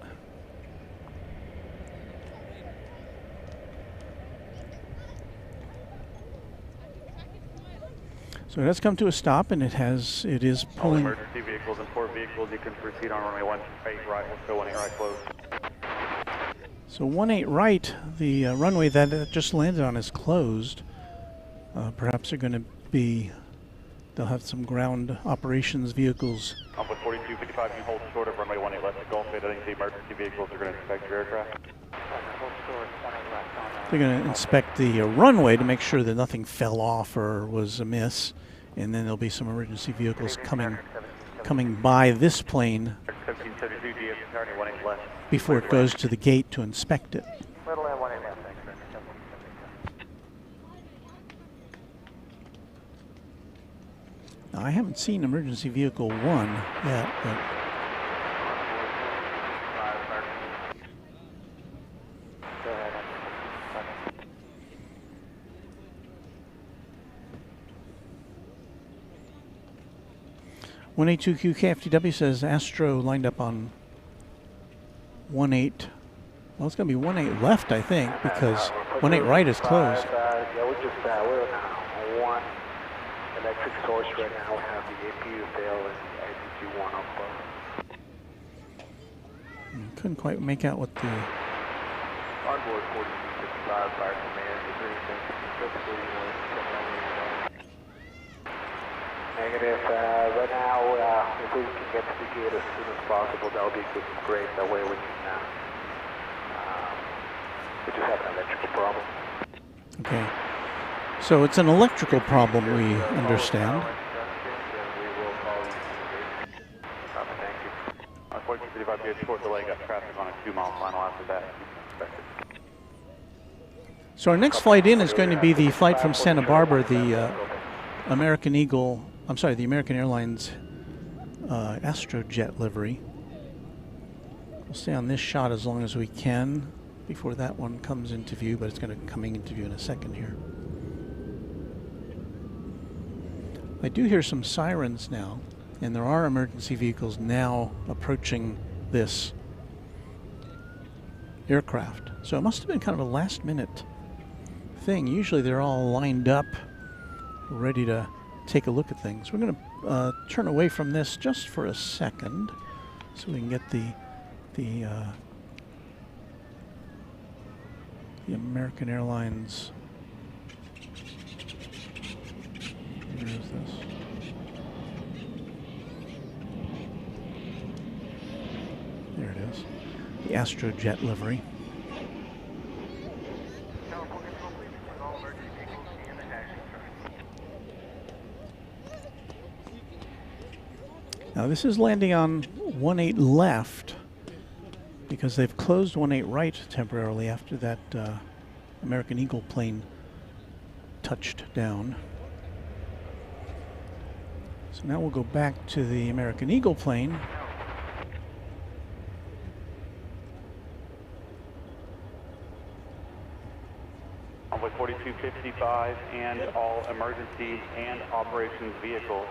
So it has come to a stop, and it is All pulling. emergency vehicles and port vehicles, you can proceed on runway 18 right, we'll show 18 right close. So 18 right, the runway that it just landed on is closed. Perhaps they're going to be, they'll have some ground operations vehicles. With 4255, you hold short of runway 18 left to Gulf 8. I think the emergency vehicles are going to inspect your aircraft. They're going to inspect the runway to make sure that nothing fell off or was amiss. And then there'll be some emergency vehicles coming by this plane 1772 DFW 18 left. before it goes to the gate to inspect it. Little and 18 left, thanks, sir. Now, I haven't seen emergency vehicle 1 yet, but 182Q KFTW says Astro lined up on 18. Well, it's going to be 18 left, I think, because 18 right is closed. Yeah, we're on one electric source right now. We have the APU fail and IDG 1 up. Couldn't quite make out what the. Onboard 4255, fire command, is there anything specifically you want to check on? Negative. Right now, if we can get to the gate as soon as possible, that would be great. That way we can, we just have an electrical problem. Okay. So it's an electrical problem, we understand. Thank you. Unfortunately, if I be a short delay, got traffic on a 2-mile final after that. So our next flight in is going to be the flight from Santa Barbara, the American Eagle, I'm sorry, the American Airlines Astrojet livery. We'll stay on this shot as long as we can before that one comes into view, but it's going to be coming into view in a second here. I do hear some sirens now, and there are emergency vehicles now approaching this aircraft. So it must have been kind of a last-minute thing. Usually they're all lined up, ready to take a look at things. We're going to turn away from this just for a second so we can get the American Airlines. Where is this? has the Astrojet livery. Now this is landing on 18 left because they've closed 18 right temporarily after that American Eagle plane touched down. So now we'll go back to the American Eagle plane. Runway 4255 and all emergency and operations vehicles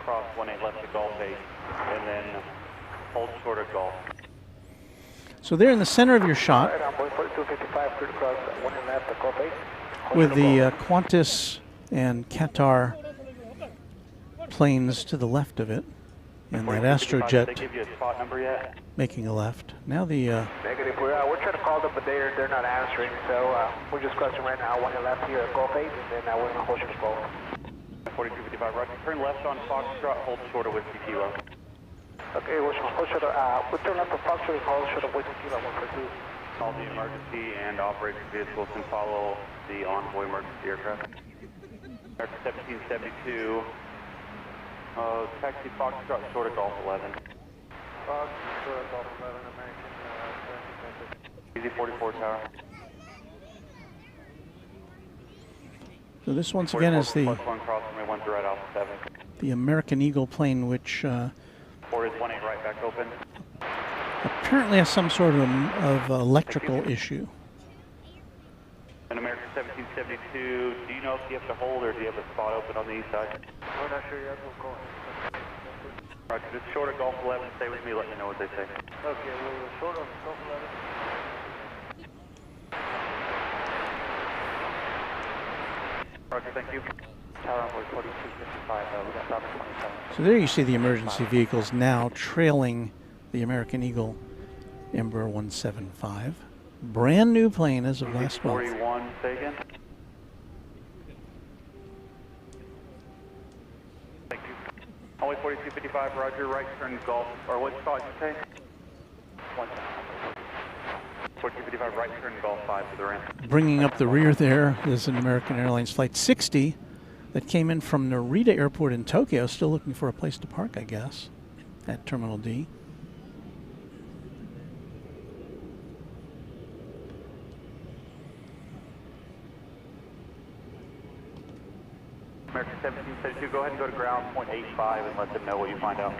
cross 18 left to Gulf 8 and then hold short of Gulf. So they're in the center of your shot with the Qantas and Qatar planes to the left of it, and that Astrojet making a left. Now the Negative. We're trying to call them, but they're not answering. So we're just crossing right now. 18 left here at Gulf 8, and then we're going to hold short of Gulf. 4255, right. Turn left on Foxtrot, hold short of Whiskey Kilo. Okay, we'll hold short of, we'll turn left on Foxtrot, hold short of Whiskey Kilo 142. All the emergency and operations vehicles can follow the envoy emergency aircraft. American 1772, taxi Foxtrot, short of Gulf 11. Foxtrot, Gulf 11, American, Easy 44 tower. so this once again is the right the American Eagle plane, which 4 is 18 right back open. apparently has some sort of electrical issue. An American 1772, do you know if you have to hold or do you have a spot open on the east side? We're not sure yet. We'll call him. Roger, just short of Gulf 11, stay with me, let me know what they say. Okay, we're short of Gulf 11. Roger, thank you. Tower on board 4255, we got Falcon 27. So there you see the emergency vehicles now trailing the American Eagle Embraer 175. Brand new plane as of last month. 41, say again. Thank you. Only 4255, roger, right turn Gulf, or what spot did you say? 4255, right turn Gulf 5 to the ramp. Bringing up the rear there is an American Airlines Flight 60 that came in from Narita Airport in Tokyo, still looking for a place to park, I guess, at Terminal D. American 1772, go ahead and go to ground, point 85 and let them know what you find out.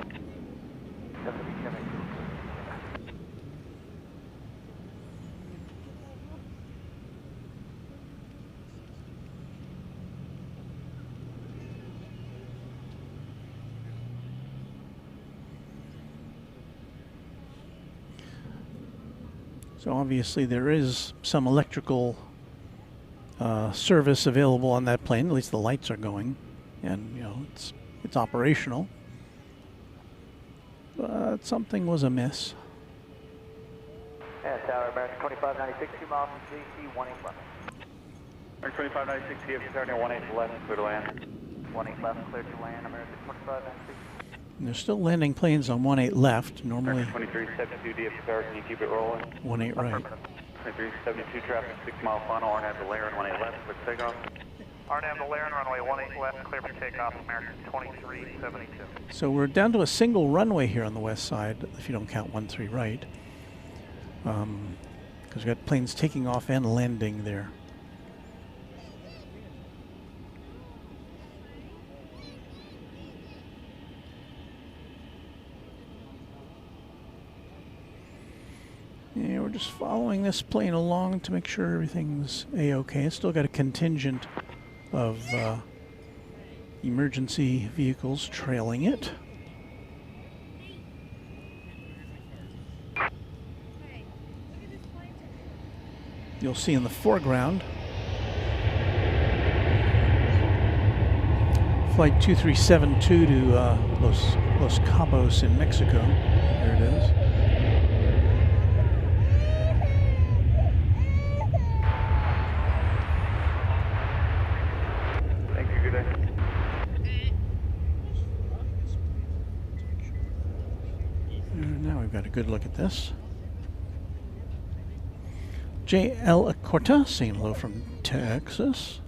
So obviously there is some electrical service available on that plane. At least the lights are going, and you know it's operational. But something was amiss. Yeah, Tower, American 2596, 2 miles from JC, 18 left. American 2596, you have turn 18 left, clear to land. 18 left, clear to land, American 2596. And they're still landing planes on 18 left. Normally American 2372, DFW, can you keep it rolling? 18 right. 2372 traffic, 6 mile final, RNAV to Lair and 18 left, quick takeoff. RNAV to Lair and runway 18 left, clear for takeoff, American 2372. So we're down to a single runway here on the west side, if you don't count 13 right. Because we've got planes taking off and landing there. Yeah, we're just following this plane along to make sure everything's A-okay. It's still got a contingent of emergency vehicles trailing it. You'll see in the foreground Flight 2372 to Los Cabos in Mexico. There it is. Thank you, good day. Now we've got a good look at this. J.L. Acorta saying hello from Texas.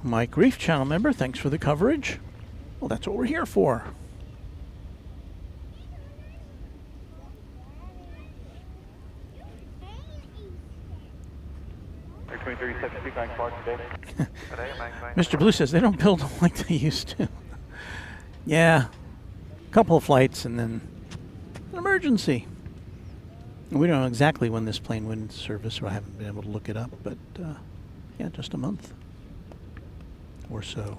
Mike Reef, channel member, thanks for the coverage. Well, that's what we're here for. Mr. Blue says they don't build them like they used to. Yeah, a couple of flights and then an emergency. We don't know exactly when this plane went into service, so I haven't been able to look it up, but yeah, just a month or so.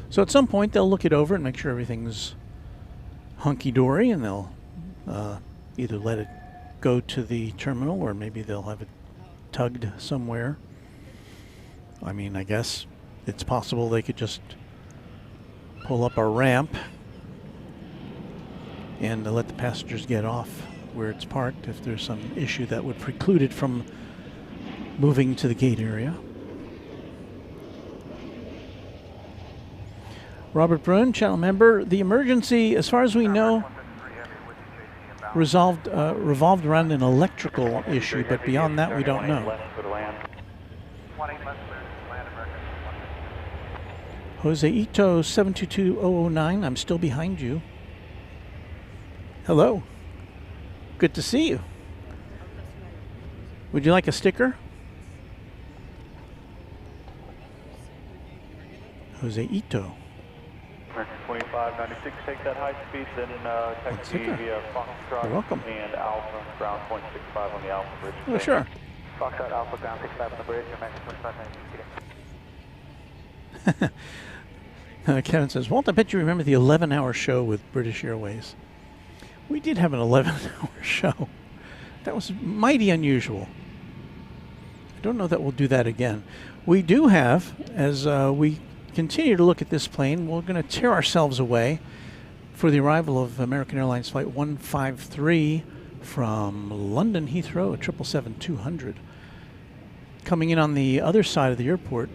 So at some point they'll look it over and make sure everything's hunky-dory, and they'll either let it go to the terminal or maybe they'll have it tugged somewhere. I mean, I guess it's possible they could just pull up a ramp and let the passengers get off where it's parked if there's some issue that would preclude it from moving to the gate area. Robert Bruin, channel member, the emergency, as far as we know, revolved around an electrical issue, but beyond that we don't know. Jose Ito 722009, I'm still behind you. Hello. Good to see you. Would you like a sticker? Jose Ito. 2596, take that high speed, then taxi via Foxtrot. You're welcome. And Alpha, ground point 65 on the Alpha bridge. Oh, sure. Foxtrot Alpha, ground 65 on the bridge, your max 2590. Kevin says, Walt, I bet you remember the 11-hour show with British Airways. We did have an 11-hour show. That was mighty unusual. I don't know that we'll do that again. We do have, as we continue to look at this plane, we're going to tear ourselves away for the arrival of American Airlines Flight 153 from London Heathrow at 777-200. Coming in on the other side of the airport,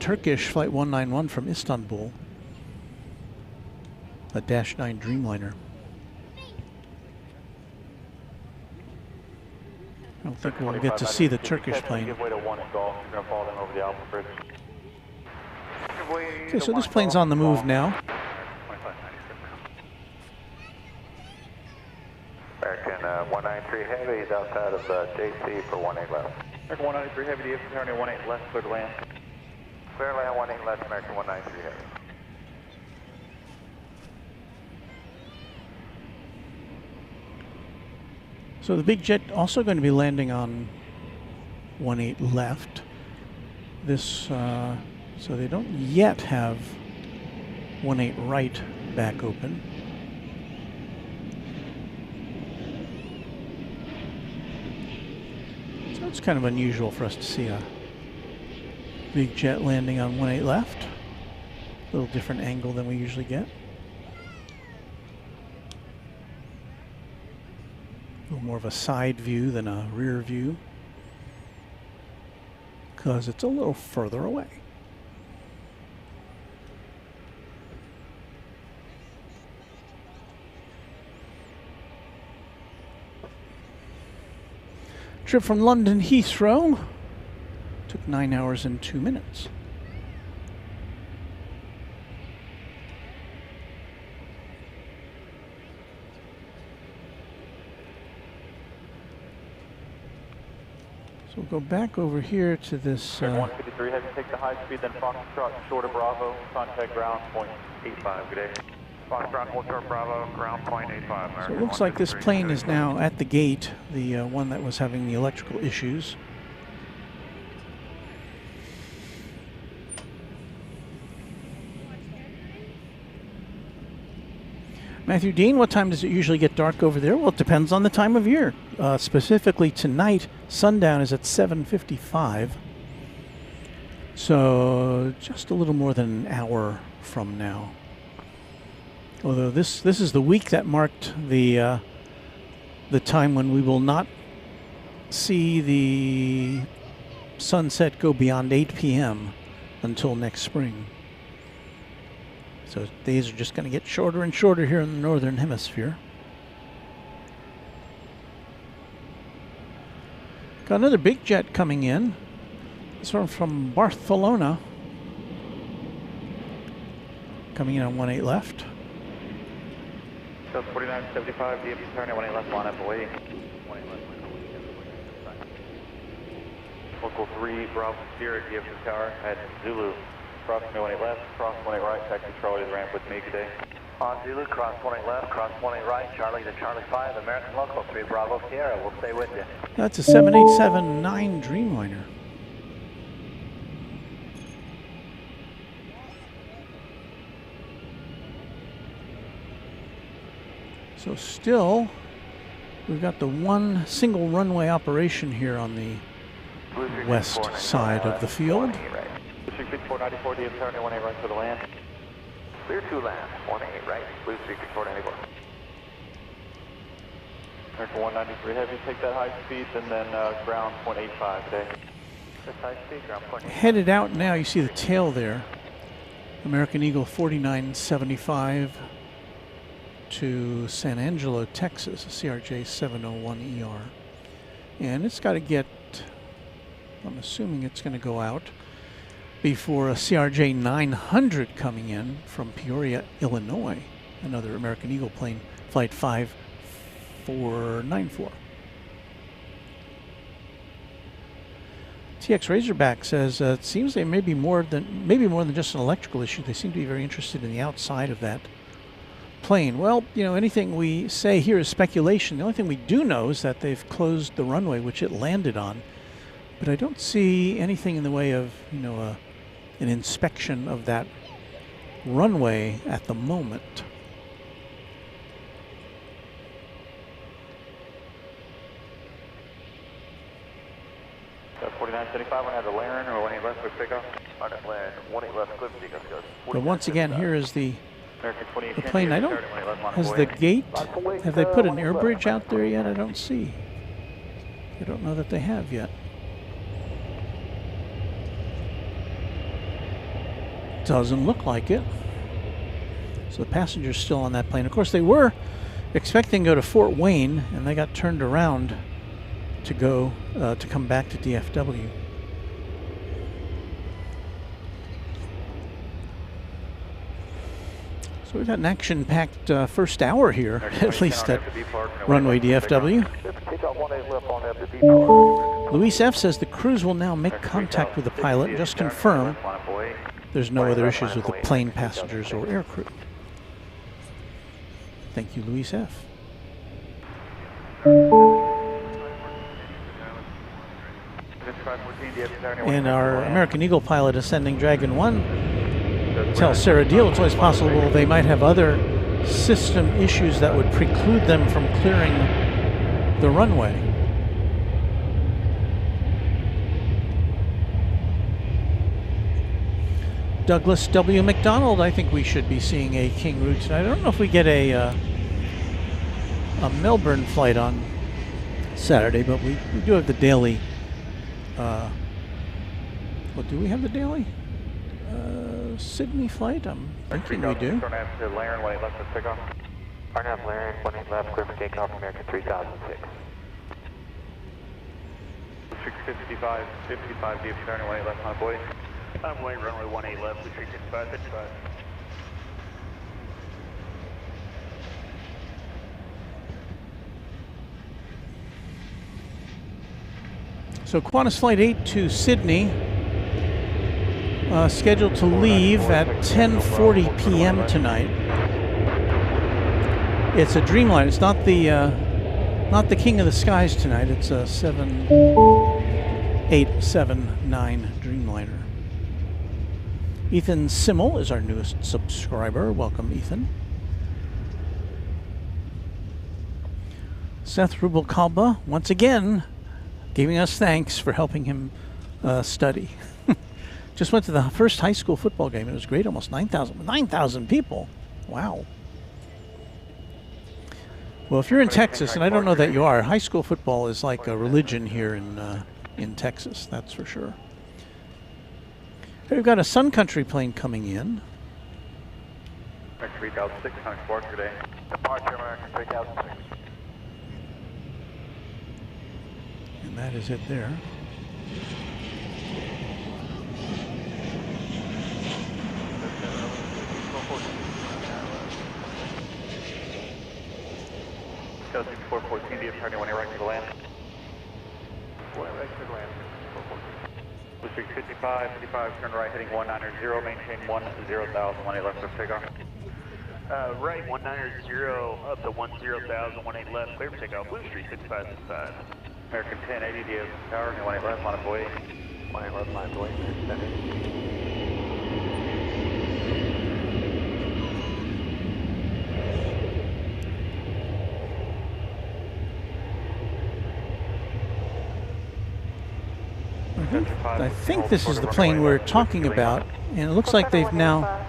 Turkish Flight 191 from Istanbul, a Dash 9 Dreamliner. I don't think we'll get to see the Turkish plane. Give way to one at Gulf. You're going to fall down over the Alpha bridge. Okay, so this plane's on the move now. American 193 Heavy is outside of JC for 18 left. American 193 Heavy, DFW 18 left, clear to land. Clear land 18 left, American 193 Heavy. So the big jet also going to be landing on 18 left. This, so they don't yet have 18 right back open. So it's kind of unusual for us to see a big jet landing on 18 left. A little different angle than we usually get. A little more of a side view than a rear view, because it's a little further away. Trip from London Heathrow took 9 hours and 2 minutes. So we'll go back over here to this. 153, have you take the high speed, then Foxtrot, short of Bravo, contact ground point 85. Good day. Foxtrot, Hotel Bravo, ground point 85. So it looks like this plane is now at the gate, the one that was having the electrical issues. Matthew Dean, what time does it usually get dark over there? Well, it depends on the time of year. Specifically tonight, sundown is at 7:55. So just a little more than an hour from now. Although this is the week that marked the time when we will not see the sunset go beyond 8 p.m. until next spring. So days are just going to get shorter and shorter here in the northern hemisphere. Got another big jet coming in. This one from Barcelona. Coming in on 18 left. So 4975, DFW turn at 18 left, line up away. Local 3, Bravo Sierra, DFW Tower at Zulu. Cross 18 left, cross 18 right, taxi Charlie to the ramp with me, good day. On Zulu, cross 18 left, cross 18 right, Charlie to Charlie 5, American Local 3, Bravo Sierra, we'll stay with you. That's a 7879 Dreamliner. So still, we've got the one single runway operation here on the west side of the field. 494, DFW turn at 18 right for the land. Clear 2 land, 18 right, Blue Street 494. American 193 heavy, take that high speed and then ground 0.85 today. This high speed, ground 0.85. Headed out now, you see the tail there. American Eagle 4975 to San Angelo, Texas, a CRJ 701ER. And it's got to get, I'm assuming it's going to go out before a CRJ 900 coming in from Peoria, Illinois. Another American Eagle plane, flight 5494. TX Razorback says it seems they may be more than just an electrical issue. They seem to be very interested in the outside of that plane. Well, you know, anything we say here is speculation. The only thing we do know is that they've closed the runway which it landed on. But I don't see anything in the way of, you know, an inspection of that runway at the moment. So 4975, we'll have the Laren or 18 left, quick pickup. On that land, 18 left, quick pickup goes. But once again, here is the plane. I don't, has the gate, have they put an air bridge out there yet? I don't see. I don't know that they have yet. Doesn't look like it. So the passenger's still on that plane. Of course, they were expecting to go to Fort Wayne, and they got turned around to go to come back to DFW. So we've got an action-packed first hour here, at least at Runway DFW. Luis F. says the crews will now make contact with the pilot and just confirm there's no other issues with the plane passengers or aircrew. Thank you, Luis F. And our American Eagle pilot ascending Dragon 1 tells Sarah Deal it's always possible they might have other system issues that would preclude them from clearing the runway. Douglas W. McDonald, I think we should be seeing a King route tonight. I don't know if we get a Melbourne flight on Saturday, but we do have the daily. What do we have the daily? Sydney flight? I'm thinking we do. Laren, 18 left, quick pickup. Arnab Laren, 18 left, clear for takeoff, American 3006. 655, 55, DFW turn, 18 left, on boy. I'm waiting, runway 18 left, 365, 55. So Qantas Flight 8 to Sydney, scheduled to leave at 10:40 p.m. tonight. It's a Dreamliner. It's not the King of the Skies tonight. It's a 7879 Dreamliner. Ethan Simmel is our newest subscriber. Welcome, Ethan. Seth Rubalcaba, once again, giving us thanks for helping him study. Just went to the first high school football game. It was great. Almost 9,000 people. Wow. Well, if you're in Texas, and I don't know that you are, high school football is like a religion here in Texas. That's for sure. We've got a Sun Country plane coming in. 3006, Hunter Spark today. Departure American 3006. And that is it there. Delta 414, DFW 21 right to the land. Right to land. 414. Blue Streak 55, 55, turn right heading 190, maintain 10,000, 18 left for takeoff. Right 190 up to 10,000, 18 left, clear for takeoff. Blue Streak 5565. American 1080, DF Tower, 18 left, line of way. 18 left, line of way, American 1080. I think this is the plane we're talking about, and it looks like they've now...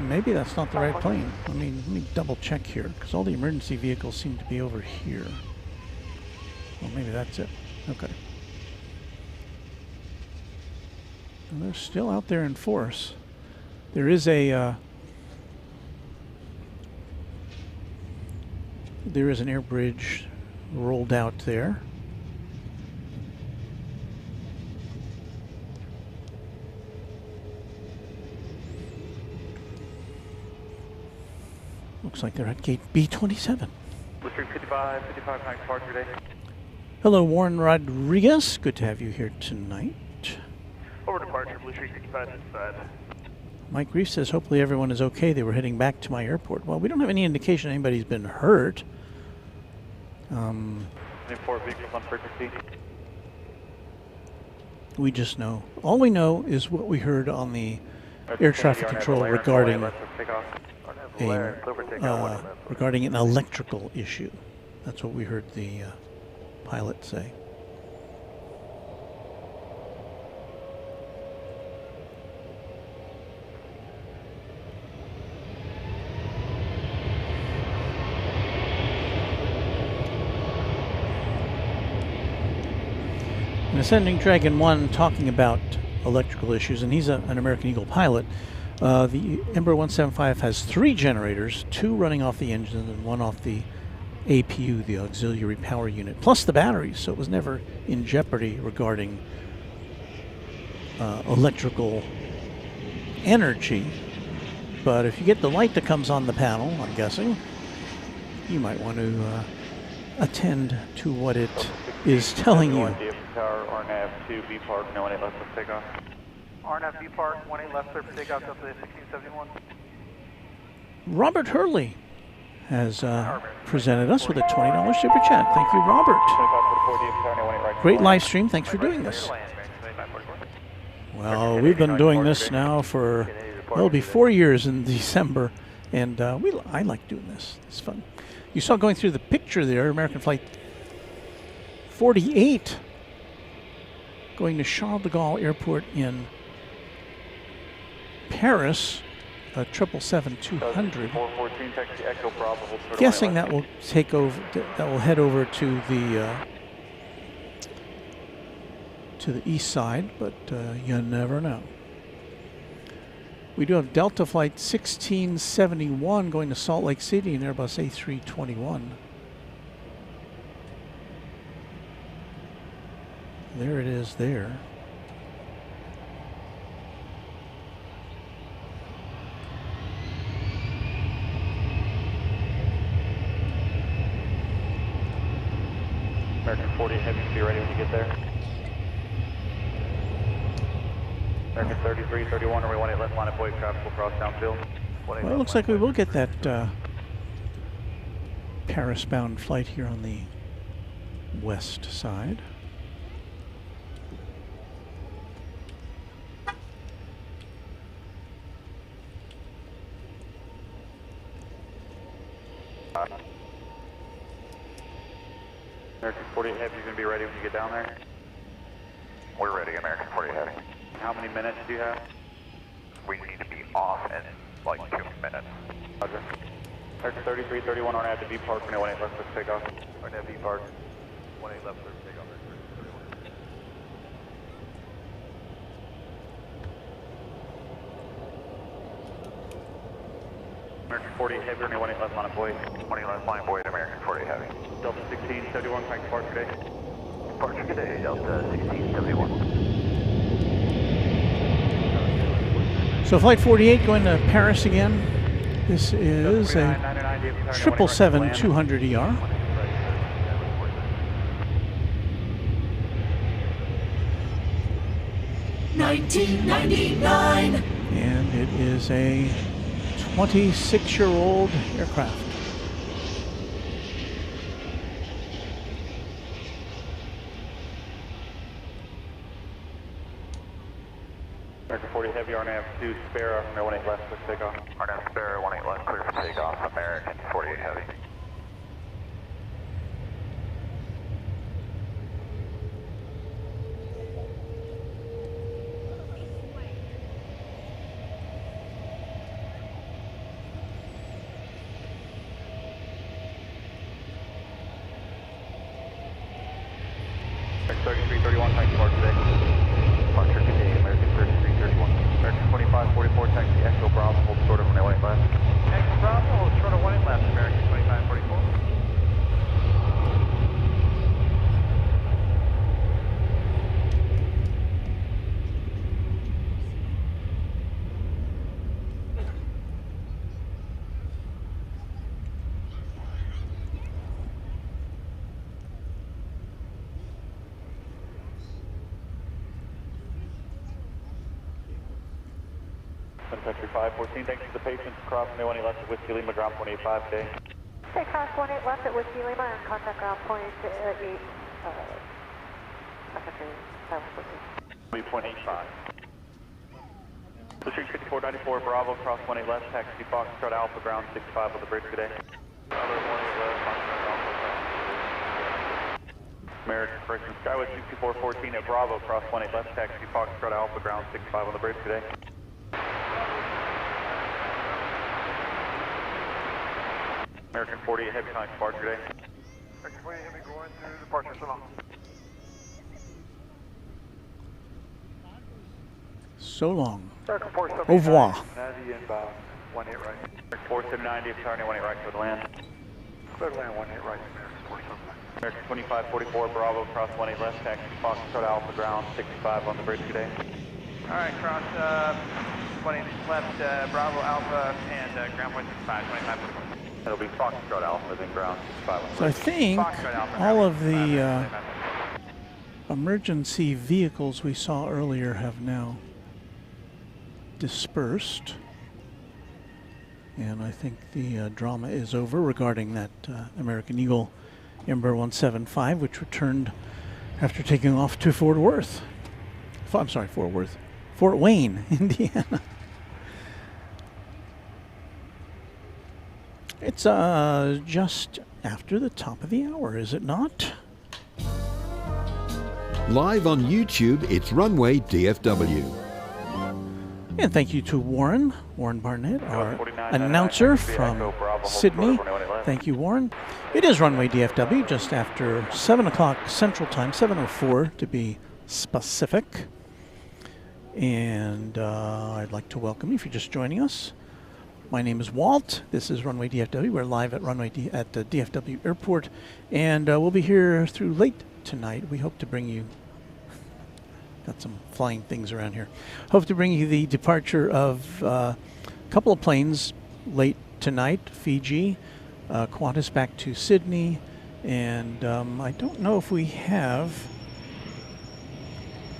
Maybe that's not the right plane. Let me double check here, because all the emergency vehicles seem to be over here. Well, maybe that's it. Okay. And they're still out there in force. There is a... there is an air bridge rolled out there. Looks like they're at gate B27. Blue Streak 55, 55, Hunter Spark today. Hello, Warren Rodriguez. Good to have you here tonight. Over departure, Blue Streak 5565. Mike Reef says hopefully everyone is okay. They were heading back to my airport. Well, we don't have any indication anybody's been hurt. Any 4 vehicles on frequency? We just know. All we know is what we heard on the air traffic control regarding regarding an electrical issue. That's what we heard the pilot say. And Ascending Dragon 1 talking about electrical issues, and he's an American Eagle pilot. The Embraer 175 has 3 generators, 2 running off the engine and 1 off the APU, the auxiliary power unit, plus the batteries, so it was never in jeopardy regarding electrical energy. But if you get the light that comes on the panel, I'm guessing, you might want to attend to what it is telling you. Tower, RNAV 2, B Park, no 18 left for takeoff. RNAV B Park, 18 left, clear for takeoff, up to 1671. Robert Hurley has presented us with a $20 super chat. Thank you, Robert. Great live stream. Thanks for doing this. Well, we've been doing this now for, well, it'll be 4 years in December, and I like doing this. It's fun. You saw going through the picture there, American Flight 48 going to Charles de Gaulle Airport in Paris, a 777-200. Guessing that will take over. That will head over to the east side, but you never know. We do have Delta Flight 1671 going to Salt Lake City in Airbus A321. There it is there. American 40 Heavy, be ready when you get there. American 33, 31, or we want 18 left line of way, traffic will cross downfield. Well, it looks like we will get that Paris-bound flight here on the west side. American 40 Heavy, you going to be ready when you get down there? We're ready, American 40 Heavy. How many minutes do you have? We need to be off in like 2 minutes. Roger. American 33, 31 on at the B Park, no 18 left for takeoff. On at B Park, 18 left for takeoff. American 48 Heavy, runway 18 left, line of Boyd. 20 left, line Boyd, American 48 Heavy. Delta 1671, correct departure today. Departure today, Delta 1671. So Flight 48 going to Paris again. This is a 777-200 ER. 1999. And it is a 26-year-old aircraft. American 40 Heavy, RNAV 2 spare, runway 18 left, clear for takeoff. RNAV spare, 18 left, clear for takeoff, American 48 Heavy. American 3331, taxi departure today. Departure today, American 3331. American 2544, taxi Echo Bravo, hold short of runway 18 left. Echo Bravo, hold short of 18 left, American 2544. Country 514, thanks to the patients. Cross runway 18 left at Whiskey Lima, ground point 85 today. Okay, cross 18 left at Whiskey Lima and contact ground point 8, Point 85. District 5494 Bravo, cross 18 left, taxi Foxtrot Alpha, ground 65 on the bridge today. American correction, Skyway 6414 at Bravo, cross 18 left, taxi Foxtrot Alpha, ground 65 on the bridge today. American 48 Heavy, time departure today. American 48 Heavy going through departure, so long. So long. American 479. Au revoir. Nazi inbound, 18 right. American 479, turn 18 right for the land. Clear to land, 18 right, American 479. American 2544 Bravo, cross 18 left, taxi Foxtrot Alpha, ground 65 on the bridge today. Alright, cross 20 left, Bravo Alpha, and ground point 65, 2544. It'll be Foxtrot Alpha, then ground 65 on the So I bridge. think all of the emergency vehicles we saw earlier have now dispersed. And I think the drama is over regarding that American Eagle Embraer 175, which returned after taking off to Fort Worth. I'm sorry, Fort Wayne, Indiana. It's just after the top of the hour, is it not? Live on YouTube, it's Runway DFW. And thank you to Warren Barnett, our announcer from Sydney. Thank you, Warren. It is Runway DFW, just after 7 o'clock Central Time, 7:04 to be specific. And I'd like to welcome you if you're just joining us. My name is Walt. This is Runway DFW. We're live at at the DFW Airport, and we'll be here through late tonight. We hope to bring you, got some flying things around here, hope to bring you the departure of a couple of planes late tonight. Fiji, Qantas back to Sydney, and I don't know if we have,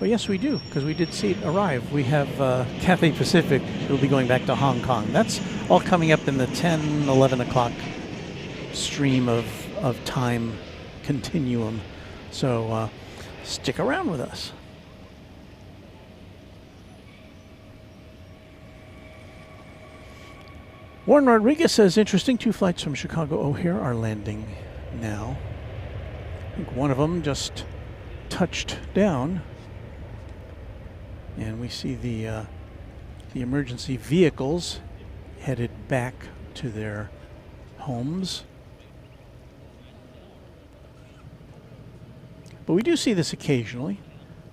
well, yes, we do, because we did see it arrive. We have Cathay Pacific. It'll be going back to Hong Kong. That's all coming up in the 10, 11 o'clock stream of time continuum. So stick around with us. Warren Rodriguez says, interesting, 2 flights from Chicago O'Hare are landing now. I think one of them just touched down. And we see the emergency vehicles headed back to their homes. But we do see this occasionally.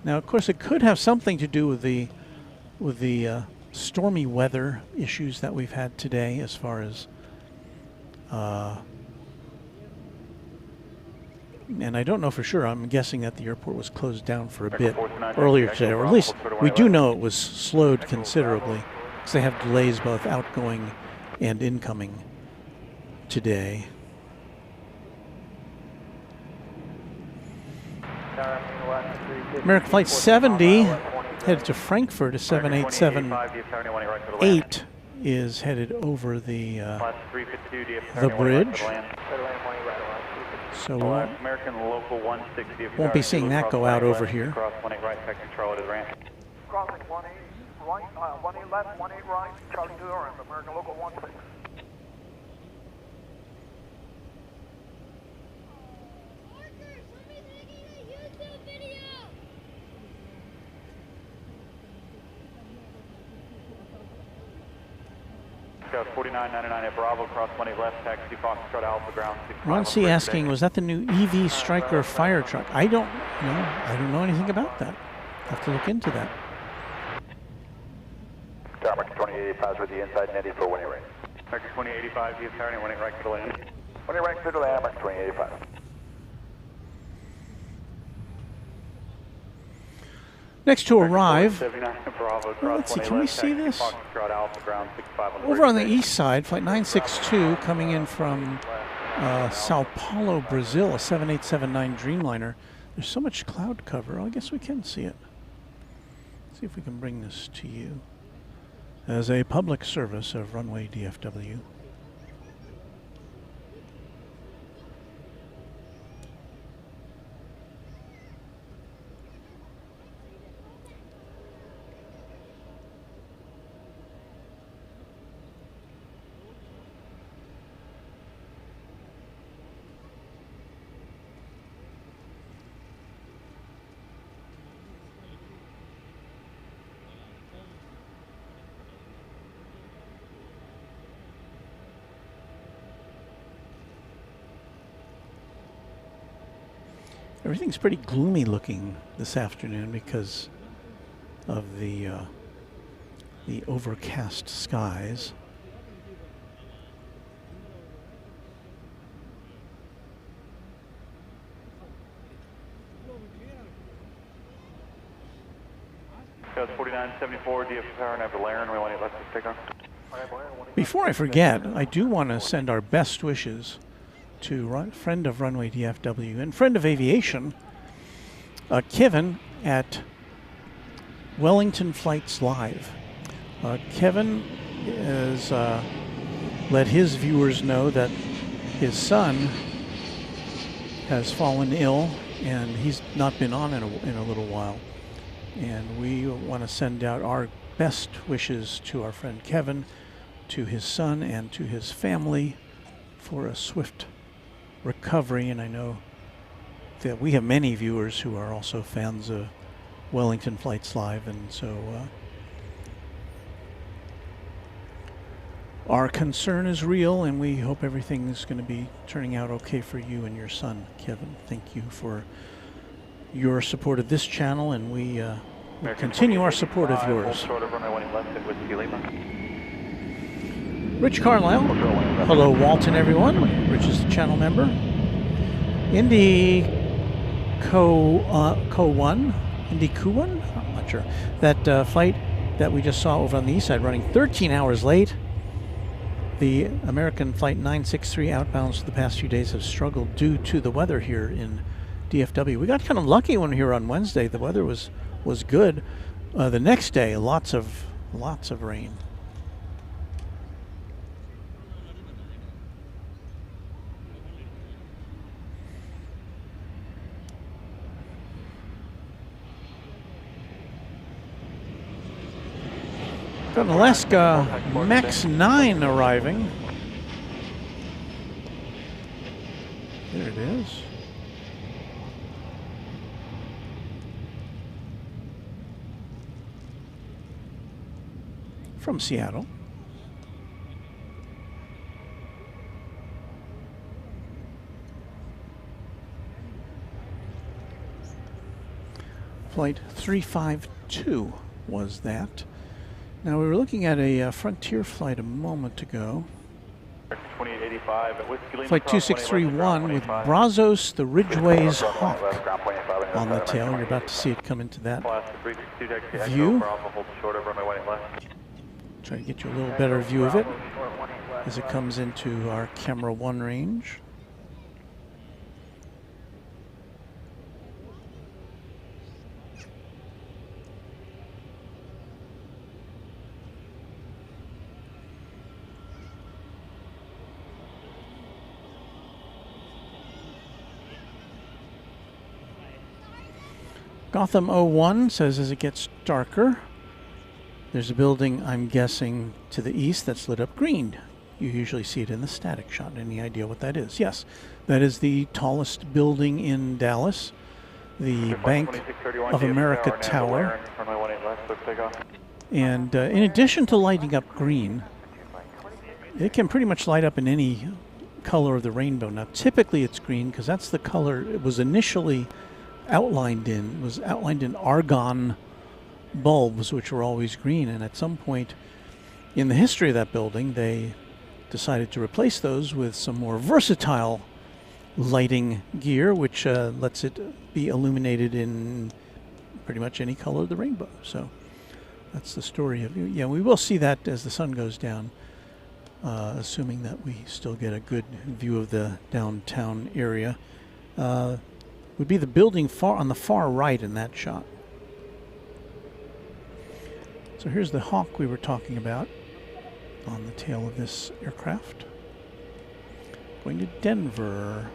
Now, of course, it could have something to do with the stormy weather issues that we've had today as far as and I don't know for sure. I'm guessing that the airport was closed down for a bit earlier today, or at least we do know it was slowed considerably because they have delays both outgoing and incoming today. American Flight 70 headed to Frankfurt. A 7878 is headed over the bridge. So American Local 160 won't be seeing that go out over here. Cross 18 right, taxi control to the ramp. Crossing 18 right, 18 left, 18 right, Charlie 2 RM, American Local 16. Got 4999 at Bravo, cross 18 left, taxi Foxtrot Alpha, ground 65. Ron C. asking, was that the new EV Striker fire truck? I don't know. I don't know anything about that. Have to look into that. American 2085 with the inside netty for 18 right. American 2085, he's turning 18 right to land. 18 right to the land, American 2085. Next to arrive, Bravo, let's see, can we see this? Over on the east side, Flight 962 coming in from Sao Paulo, Brazil, a 7879 Dreamliner. There's so much cloud cover, I guess we can see it. Let's see if we can bring this to you as a public service of Runway DFW. Everything's pretty gloomy looking this afternoon because of the overcast skies. Code 4974, DF Power, Never Laren, we want you left to stick on. Before I forget, I do want to send our best wishes to friend of Runway DFW and friend of aviation, Kevin at Wellington Flights Live. Kevin has let his viewers know that his son has fallen ill and he's not been on in a little while. And we want to send out our best wishes to our friend Kevin, to his son, and to his family for a swift recovery. And I know that we have many viewers who are also fans of Wellington Flights Live, and so our concern is real, and we hope everything is going to be turning out okay for you and your son, Kevin. Thank you for your support of this channel, and we will continue our support of yours. Rich Carlisle. Hello, Walton, everyone. Rich is the channel member. Indy Co-1, Indy Q1? I'm not sure. That flight that we just saw over on the east side running 13 hours late. The American Flight 963 outbounds for the past few days have struggled due to the weather here in DFW. We got kind of lucky when we were here on Wednesday. The weather was good. The next day, lots of rain. Got an Alaska Max 9 arriving. There it is. From Seattle. Flight 352 was that. Now, we were looking at a Frontier flight a moment ago. 2885 at Whiskey Lima. Flight 2631 with Brazos, the Ridgeway's Hawk on the tail. You're about to see it come into that view. Try to get you a little better view of it as it comes into our camera 1 range. Gotham 01 says as it gets darker, there's a building, I'm guessing, to the east that's lit up green. You usually see it in the static shot. Any idea what that is? Yes, that is the tallest building in Dallas, the Bank of America Tower. And in addition to lighting up green, it can pretty much light up in any color of the rainbow. Now, typically it's green because that's the color it was initially outlined in. It was outlined in argon bulbs, which were always green, and at some point in the history of that building they decided to replace those with some more versatile lighting gear, which lets it be illuminated in pretty much any color of the rainbow. So that's the story of, yeah, we will see that as the sun goes down, assuming that we still get a good view of the downtown area. Would be the building on the far right in that shot. So here's the Hawk we were talking about on the tail of this aircraft. Going to Denver.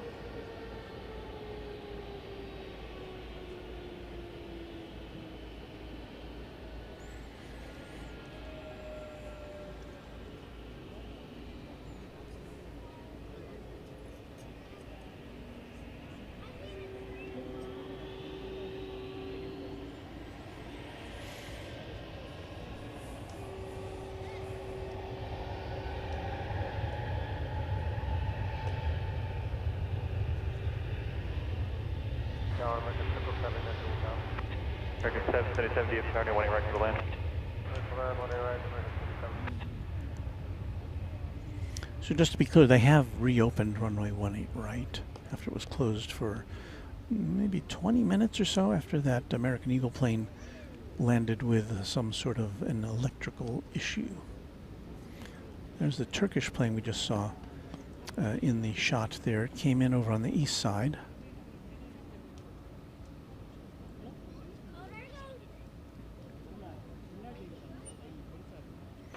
American 777 DFW, running right to the land. So just to be clear, they have reopened runway 18 right after it was closed for maybe 20 minutes or so after that American Eagle plane landed with some sort of an electrical issue. There's the Turkish plane we just saw in the shot there. It came in over on the east side.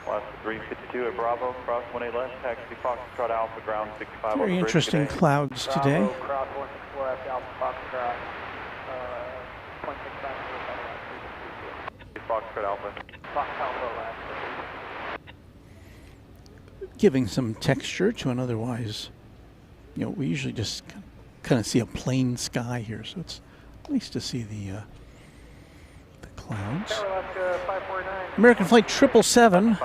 Last 352 at Bravo, cross 18 left, taxi Foxtrot Alpha, ground 65. Very interesting clouds today. Bravo, cross 16 left, Alpha Foxtrot, 165. Foxtrot Alpha. Fox Alpha left. Giving some texture to an otherwise, we usually just kind of see a plain sky here, so it's nice to see the clouds. American Flight 777.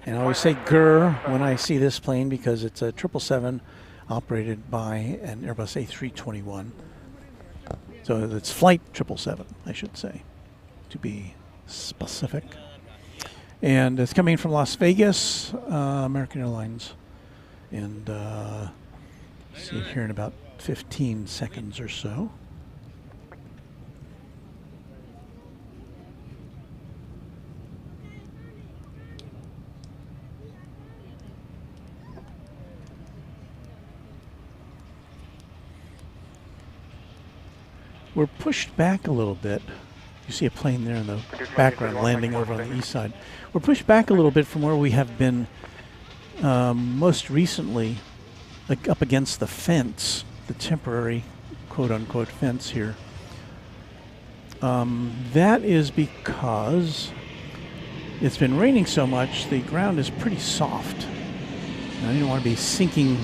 And I always say grr when I see this plane because it's a 777 operated by an Airbus A321. So it's Flight 777, I should say, to be specific. And it's coming from Las Vegas, American Airlines. And see it here in about 15 seconds or so. We're pushed back a little bit. You see a plane there in the background landing over on the east side. We're pushed back a little bit from where we have been most recently, like up against the fence, the temporary quote-unquote fence here. That is because it's been raining so much, the ground is pretty soft. And I didn't want to be sinking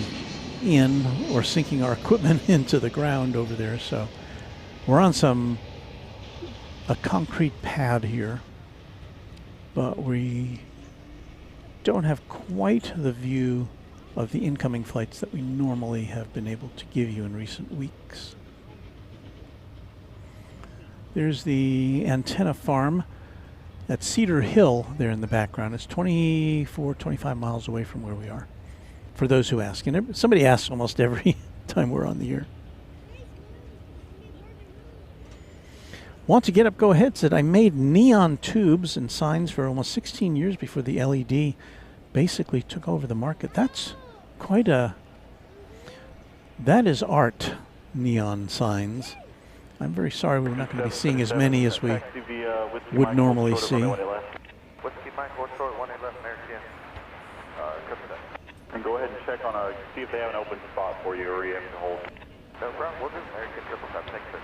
in or sinking our equipment into the ground over there, so we're on a concrete pad here, but we don't have quite the view of the incoming flights that we normally have been able to give you in recent weeks. There's the antenna farm at Cedar Hill there in the background. It's 24, 25 miles away from where we are, for those who ask. And somebody asks almost every time we're on the air. Want to get up, go ahead, said I made neon tubes and signs for almost 16 years before the LED basically took over the market. That's quite a... That is art, neon signs. I'm very sorry we're not going to be seeing as many as we would normally see. Whiskey Mike, 1 short, 1 left, American. Copy that. And go ahead and check on see if they have an open spot for you or you have to hold. No problem, we'll do American 755, thanks, sir.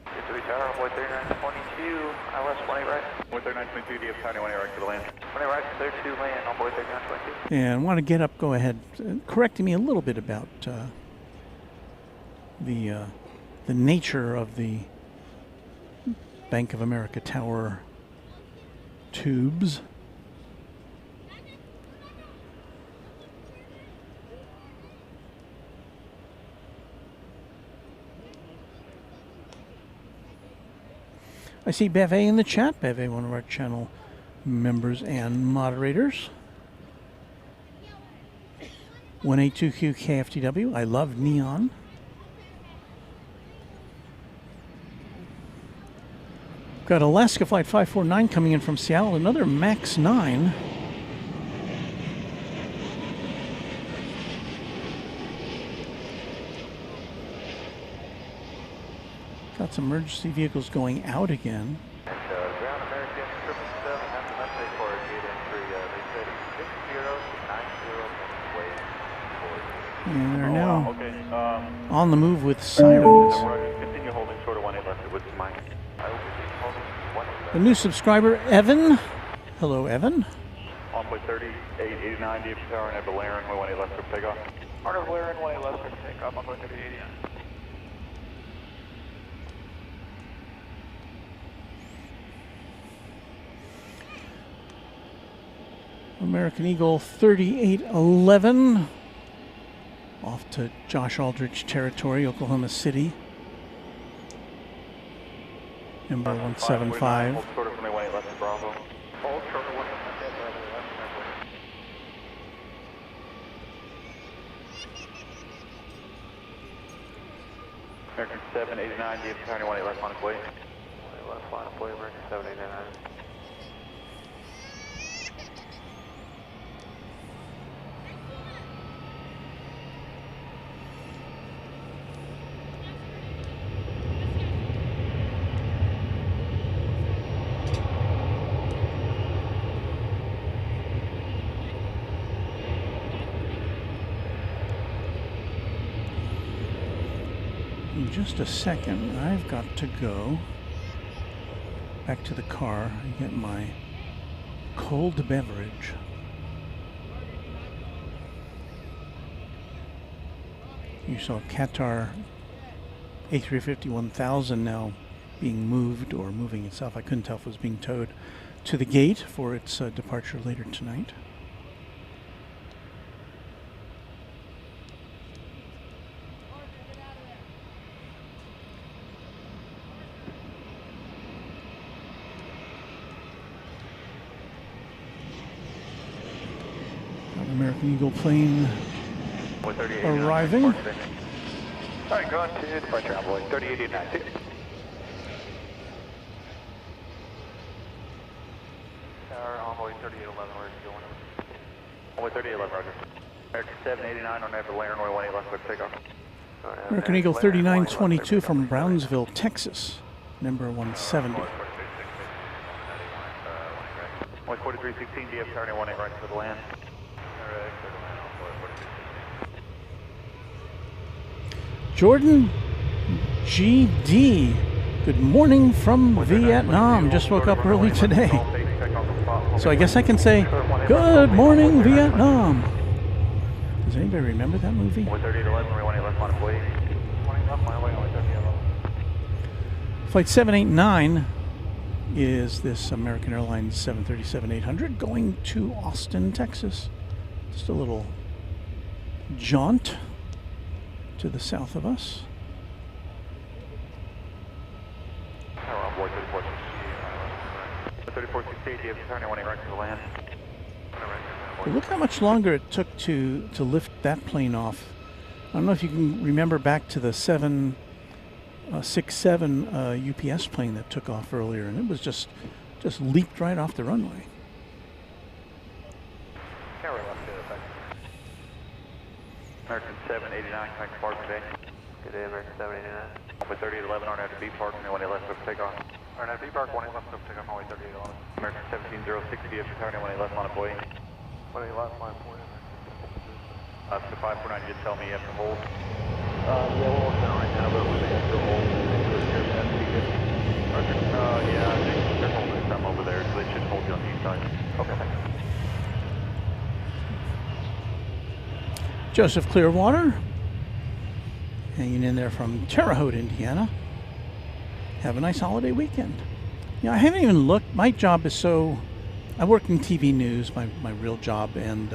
Get to be tower, Runway 3922, ILS 18 right. Runway 3922, DF County 18 right to the land. 20 right, clear to land, Runway 3922. And want to get up, go ahead, correcting me a little bit about the nature of the Bank of America Tower tubes. I see Beve in the chat. Beve, one of our channel members and moderators. 182Q KFTW. I love neon. Got Alaska Flight 549 coming in from Seattle. Another MAX 9. Got some emergency vehicles going out again. And ground American 777, that's an update for gate entry. They said 60 to 90 way And they're now Okay. on the move with sirens. Continue holding short of 18 left with Mike. I will be holding 1 left. A new subscriber, Evan. Hello, Evan. Runway 3889, DF Tower, and Valerian, runway 18 left for takeoff. Arnold Valerian, 1 left for takeoff, Runway 3889. American Eagle 3811. Off to Josh Aldrich territory, Oklahoma City. Number 175. Hold short of runway 18 left for Bravo. Hold short of 1 left, American 789, DF County 18 left on its way. left line of play, American 789. In just a second, I've got to go back to the car and get my cold beverage. You saw Qatar A350-1000 now being moved or moving itself. I couldn't tell if it was being towed to the gate for its departure later tonight. American Eagle plane arriving. All right, going to departure envoy 3889. Tower envoy 3811, where are you going? Envoy 3811, roger. American 789 on Valerian, runway 18 left for takeoff. American Eagle 3922 from Brownsville, Texas, number 170. Runway 4316, DF Tower 18 right for the land. Jordan GD, good morning from Vietnam. Just woke up early today. So I guess I can say, good morning, Vietnam. Does anybody remember that movie? Flight 789 is this American Airlines 737-800 going to Austin, Texas. Just a little jaunt to the south of us. 3468, DFW 18 right to the land. Well, look how much longer it took to lift that plane off. I don't know if you can remember back to the 767 UPS plane that took off earlier, and it was just leaped right off the runway. Tower left to effect. American 789, thanks for parking today. Good day, American 789. With 3811, RNAV to B Park, runway 18 left, takeoff. RNAV B Park, 18 left, takeoff, runway 3811. American 1706, DFW 18 left, on a boy. 18 left, line point. Up to 549, you just tell me you have to hold. Yeah, we're working on it right now, but we may have to hold. Yeah, I think they're holding some over there, so they should hold you on the east side. Okay, thanks. Joseph Clearwater, hanging in there from Terre Haute, Indiana. Have a nice holiday weekend. Yeah, I haven't even looked. My job is so... I work in TV news, my real job, and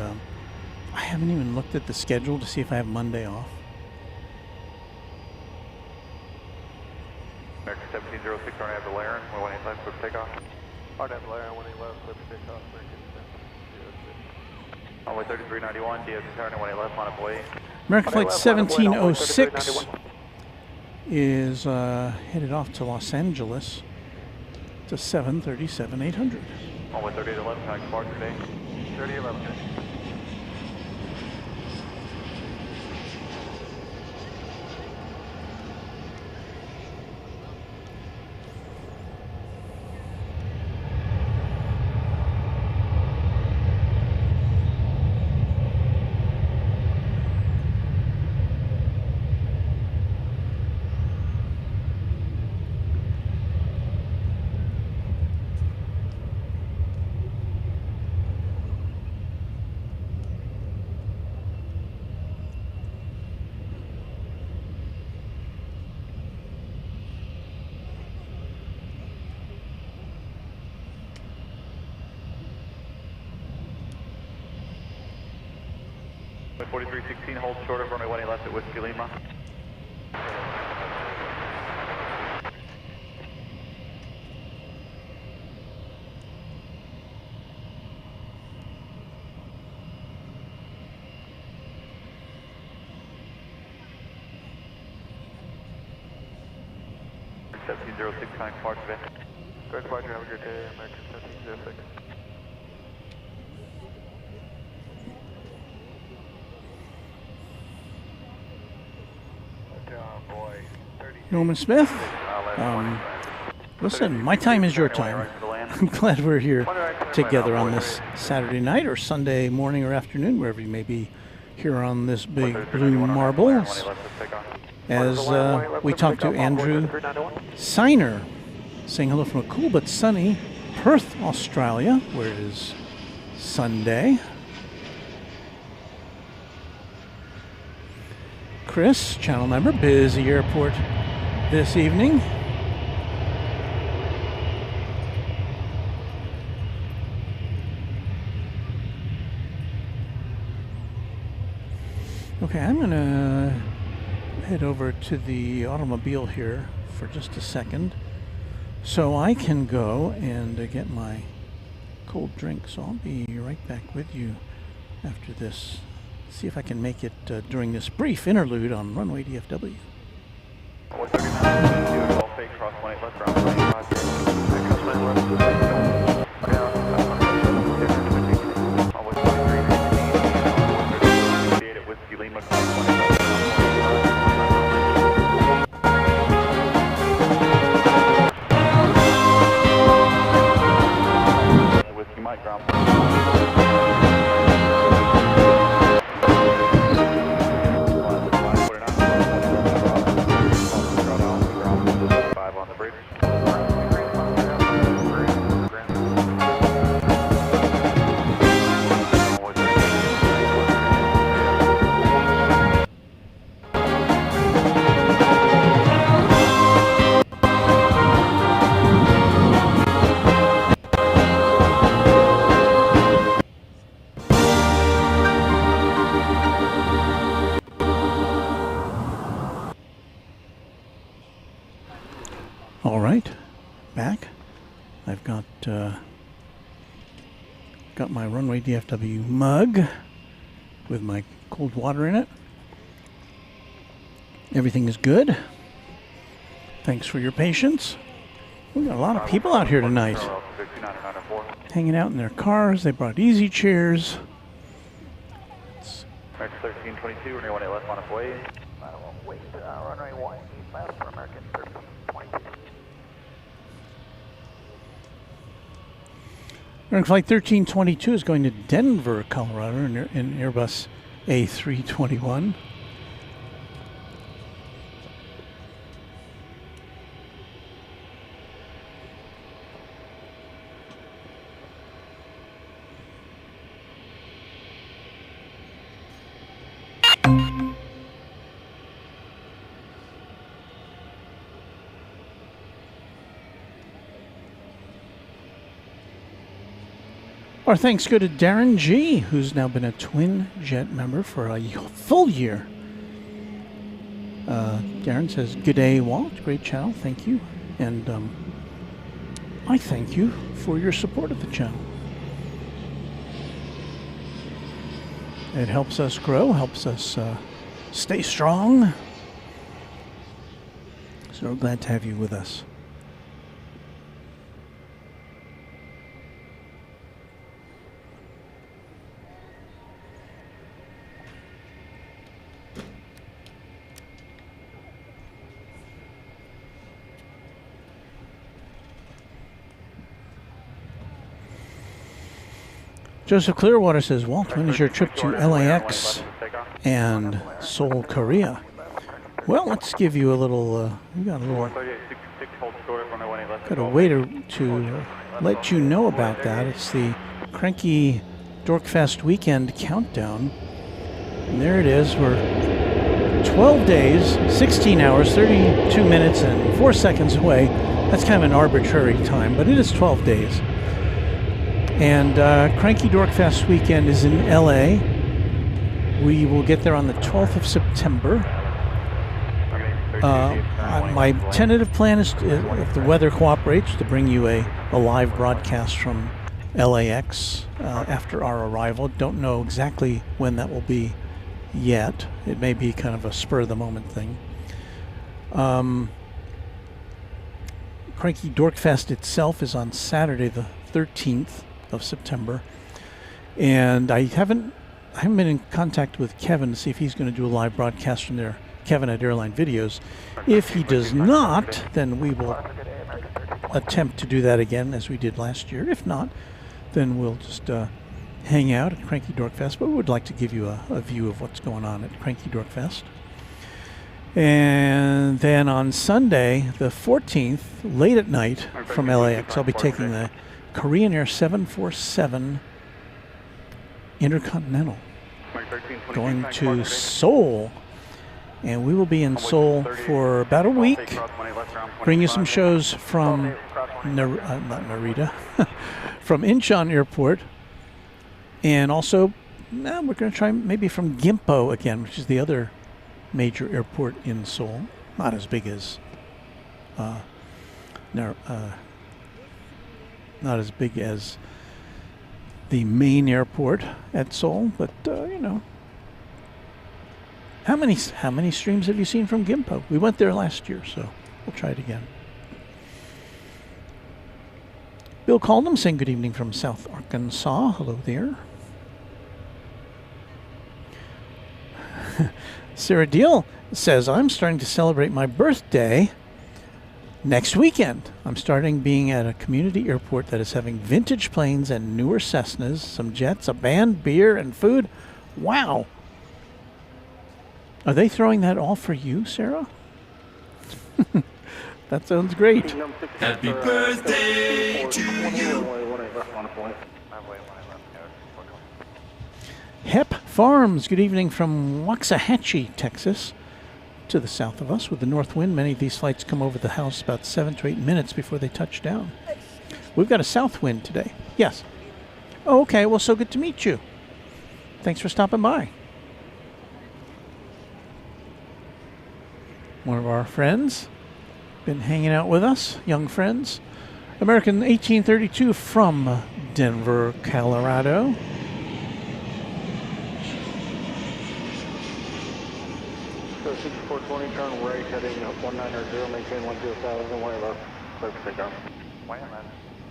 I haven't even looked at the schedule to see if I have Monday off. American 1706, RNAV to Laren, runway 18 left, takeoff. RNAV Laren, 18 left, flip takeoff, American 1706. Runway 3391, DFW 18 left, on a boy. American Flight 1706 is headed off to Los Angeles to 737-800. Runway 3811, thanks for parking today. 3811. Runway 4316, hold short of runway 18 left at Whiskey Lima. American 1706, thanks for parking today. Good departure, have a good day, American 1706. Norman Smith, listen, my time is your time. I'm glad we're here together on this Saturday night or Sunday morning or afternoon, wherever you may be here on this big blue marble. As we talk to Andrew Signer, saying hello from a cool but sunny Perth, Australia, where it is Sunday. Chris, channel member, busy airport this evening. Okay, I'm going to head over to the automobile here for just a second so I can go and get my cold drink. So I'll be right back with you after this. See if I can make it during this brief interlude on Runway DFW. I've got my Runway DFW mug with my cold water in it. Everything is good. Thanks for your patience. We've got a lot of people out here tonight, hanging out in their cars. They brought easy chairs. American 1322, runway 18 left, line up way. Wait, runway 18 left for American 1322. American Flight 1322 is going to Denver, Colorado in Airbus A321. Our thanks go to Darren G., who's now been a Twin Jet member for a full year. Darren says, "Good day, Walt. Great channel. Thank you." And I thank you for your support of the channel. It helps us grow, helps us stay strong. So glad to have you with us. Joseph Clearwater says, "Walt, when is your trip to LAX and Seoul, Korea?" Well, let's give you a little, we got a way to let you know about that. It's the Cranky Dorkfest Weekend Countdown. And there it is. We're 12 days, 16 hours, 32 minutes, and 4 seconds away. That's kind of an arbitrary time, but it is 12 days. And Cranky Dorkfest weekend is in LA. We will get there on the 12th of September. My tentative plan is, if the weather cooperates, to bring you a live broadcast from LAX after our arrival. Don't know exactly when that will be yet. It may be kind of a spur-of-the-moment thing. Cranky Dorkfest itself is on Saturday the 13th of September, and I haven't been in contact with Kevin to see if he's going to do a live broadcast from there. Kevin at Airline Videos. If he does not, then we will attempt to do that again as we did last year. If not, then we'll just hang out at Cranky Dorkfest, but we would like to give you a view of what's going on at Cranky Dorkfest. And then on Sunday the 14th, late at night from LAX, I'll be taking the Korean Air 747 Intercontinental going to Seoul, and we will be in Seoul for about a week. Bring you some shows from not Narita, from Incheon Airport, and also we're going to try maybe from Gimpo again, which is the other major airport in Seoul. Not as big as not as big as the main airport at Seoul, but you know. How many streams have you seen from Gimpo? We went there last year, so we'll try it again. Bill Caldham saying good evening from South Arkansas. Hello there. Sarah Deal says, "I'm starting to celebrate my birthday next weekend. I'm starting being at a community airport that is having vintage planes and newer Cessnas, some jets, a band, beer, and food. Wow. Are they throwing that all for you, Sarah?" That sounds great. Happy birthday to you. Hep Farms, good evening from Waxahachie, Texas, to the south of us. With the north wind, many of these flights come over the house about 7 to 8 minutes before they touch down. We've got a south wind today. Yes. Oh, okay. Well, so good to meet you. Thanks for stopping by. One of our friends been hanging out with us, young friends. American 1832 from Denver, Colorado. So 6420, turn right, heading 190, maintain 10,000, way left, clear for takeoff. Way left,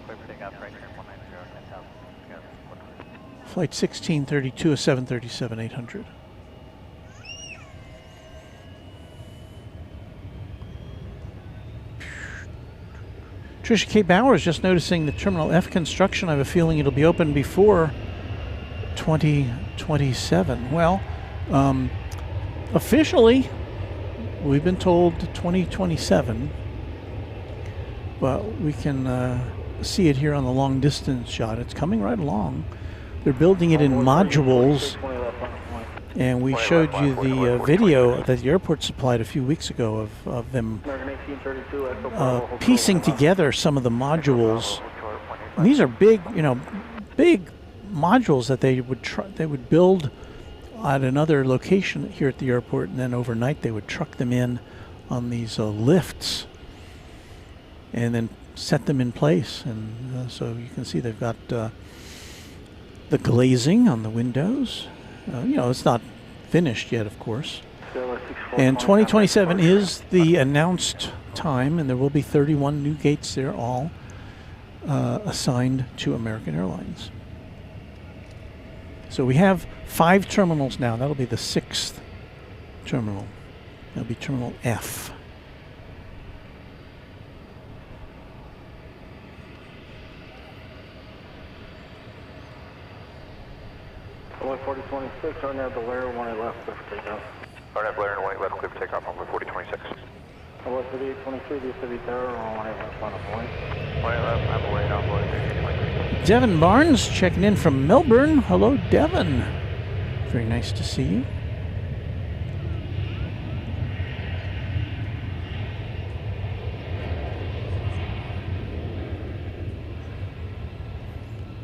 clear for takeoff, right turn 190, 10,000. Flight 1632, a 737-800. Tricia K. Bowers just noticing the Terminal F construction. I have a feeling it'll be open before 2027. Well, officially, we've been told 2027, but we can see it here on the long distance shot. It's coming right along. They're building it in modules, and we showed you the video that the airport supplied a few weeks ago of them piecing together some of the modules. And these are big, big modules that they would build at another location here at the airport, and then overnight they would truck them in on these lifts and then set them in place. And so you can see they've got the glazing on the windows. It's not finished yet, of course. And 2027 is the announced time, and there will be 31 new gates there, all assigned to American Airlines. So we have 5 terminals now. That'll be the 6th terminal. That'll be Terminal F. Runway 4026, on that Blair, 18 left, clear for takeoff. On that Blair, 18 left, clear for takeoff, runway 4026. Runway 3823, DFW Tower, 18 left, on the point. 18 left, I'm away, on board 3823. Devin Barnes checking in from Melbourne. Hello, Devin. Very nice to see you.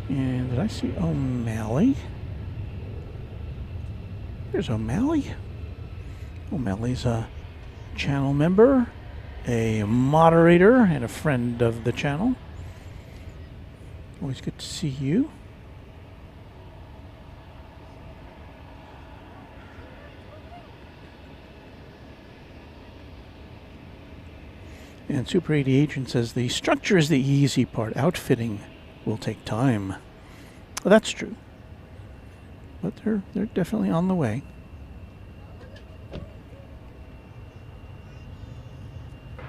And did I see O'Malley? There's O'Malley. O'Malley's a channel member, a moderator, and a friend of the channel. Always good to see you. And Super 80 Agent says the structure is the easy part. Outfitting will take time. Well, that's true. But they're definitely on the way.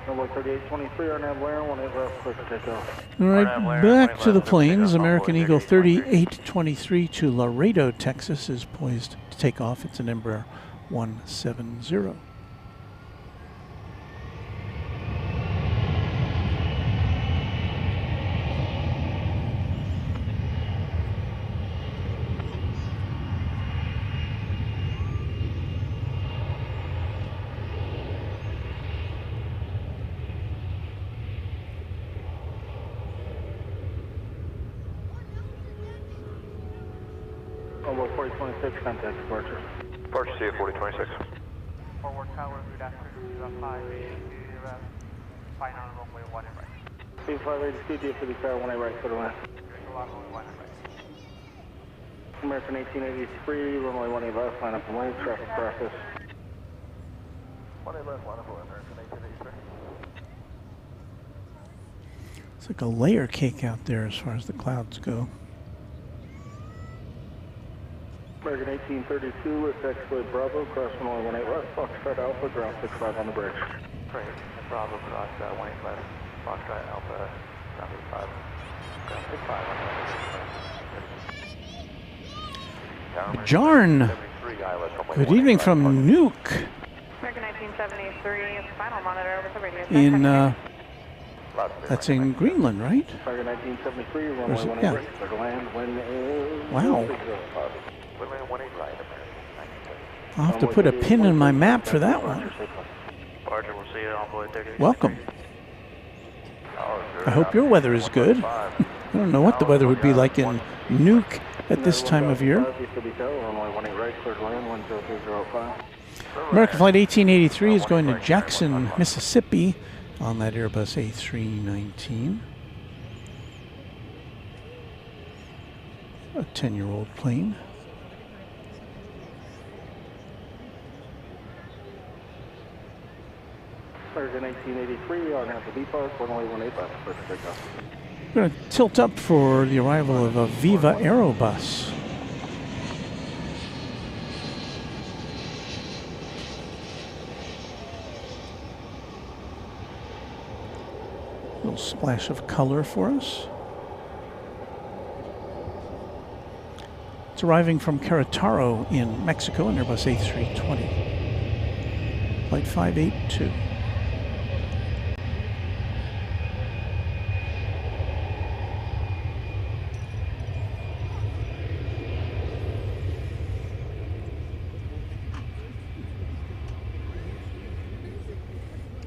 Runway 3823, on that Blair, 18 left, clear for takeoff. All right, back to the planes. American Eagle 3823 to Laredo, Texas is poised to take off. It's an Embraer 170. Runway 4026, contact departure. Departure CA 4026. Forward tower, good afternoon, 582 left, final runway 18 right. Speed 580, DFW Tower, 18 right, clear to land. Runway 18 right. American 1883, runway 18 left, line up and wing, traffic process. 18 left, line up and American 1883. It's like a layer cake out there as far as the clouds go. American 1832 with Exploit Bravo, cross runway 18 left, Foxtrot Alpha, ground 65 on the bridge. Great, Bravo cross 18 left, Foxtrot Alpha, ground 65. Ground 65 on the Jarn, good evening from Nuke. American 1973, final monitor over the radio. In, that's in Greenland, right? American 1973, runway 18 yeah. right, clear to land, wind is... Wow. 18 right, I'll have to put a pin in my map for that one. Departure, we'll see you on board 30. Welcome. I hope your weather is good. I don't know what the weather would be like in Nuke at this time of year. American Flight 1883 is going to Jackson, Mississippi on that Airbus A319. a 10-year-old plane. American 1883 on half the B Park, runway 18 left, first takeoff. We're going to tilt up for the arrival of a Viva Aerobus. Little splash of color for us. It's arriving from Querétaro in Mexico, an Airbus A320. Flight 582.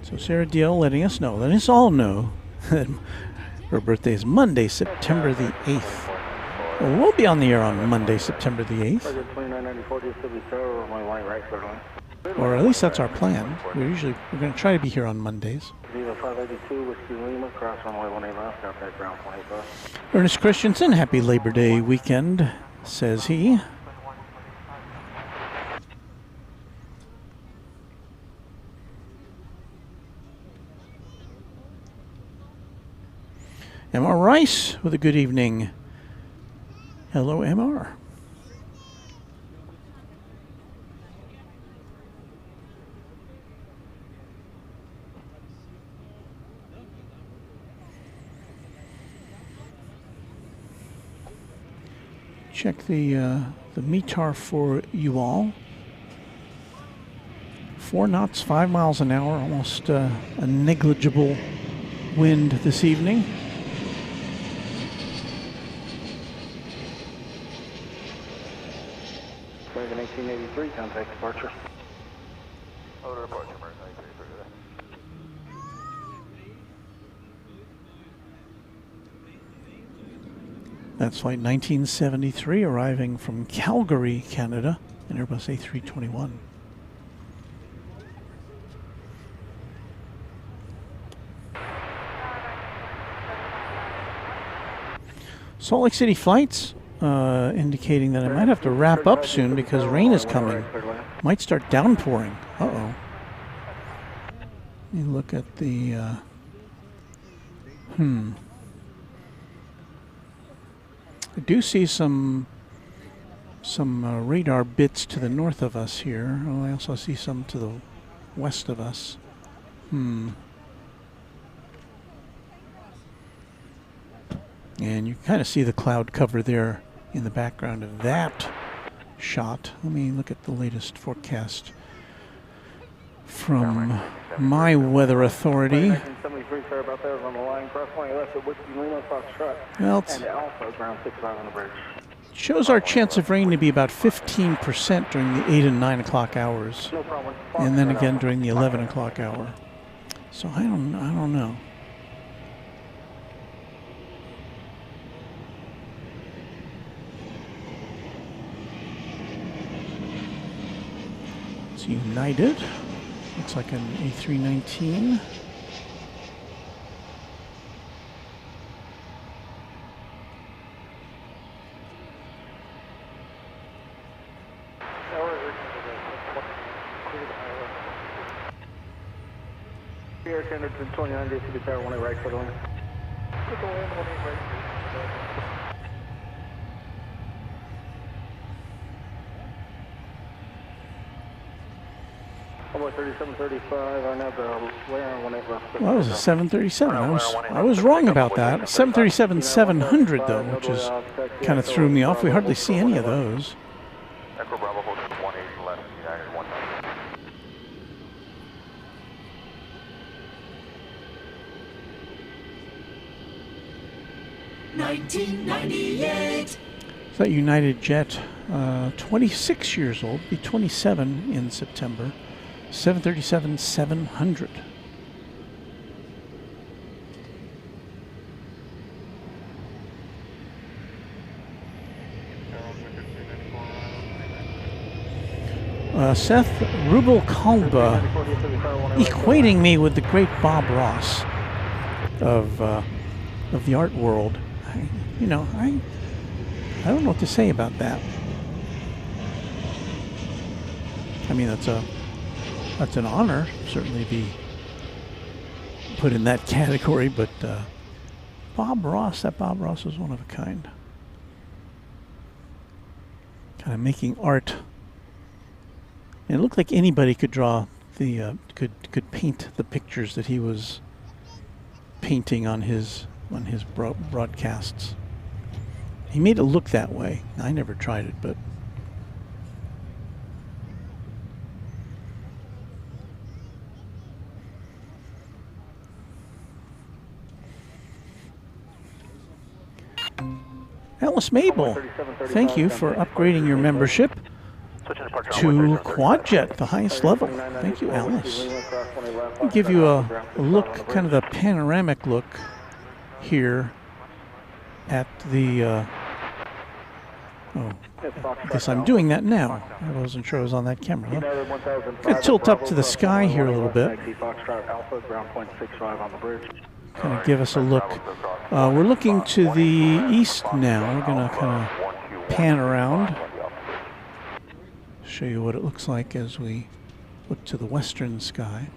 So Sarah Deal letting us all know that her birthday is Monday, September the 8th. Well, we'll be on the air on Monday, September the 8th. Or at least that's our plan. We're going to try to be here on Mondays. Ernest Christensen, happy Labor Day weekend, says he. MR Rice with a good evening. Hello, MR. Check the METAR for you all. 4 knots, 5 miles an hour, almost a negligible wind this evening. American 1883, contact departure. Order departure, American 1883. That's flight 1973 arriving from Calgary, Canada, an Airbus A321. Salt Lake City flights indicating that I might have to wrap up soon because rain is coming. Might start downpouring. Uh-oh. Let me look at the... I do see some radar bits to the north of us here. Oh, I also see some to the west of us. And you kind of see the cloud cover there in the background of that shot. Let me look at the latest forecast from my weather authority. Well, it shows our chance of rain to be about 15% during the 8 and 9 o'clock hours, and then again during the 11 o'clock hour. So I don't know. It's United. Looks like an A319. Air Standard 29 DFW Tower 1 right for the line. About 3735, I know the layer on 18 left. Well, that was a 737. I was wrong about that. 737-700 though, which is kind of threw me off. We hardly see any of those. Echo Bravo 18 left, United 1. 1998. So that United jet, 26 years old, be 27 in September. 737-700. Seth Rubalcaba equating me with the great Bob Ross of the art world. I don't know what to say about that. I mean, that's an honor, certainly be put in that category, but Bob Ross was one of a kind. Kind of making art. And it looked like anybody could draw the could paint the pictures that he was painting on his broadcasts. He made it look that way. I never tried it, but Alice Mabel, thank you for upgrading your membership to Quadjet, the highest level. Thank you, Alice. I'll give you a look, kind of a panoramic look here at the, oh, I guess I'm doing that now. I wasn't sure I was on that camera. I'm going to tilt up to the sky here a little bit. Kind of give us a look. We're looking to the east now. We're going to kind of pan around. Show you what it looks like as we look to the western sky.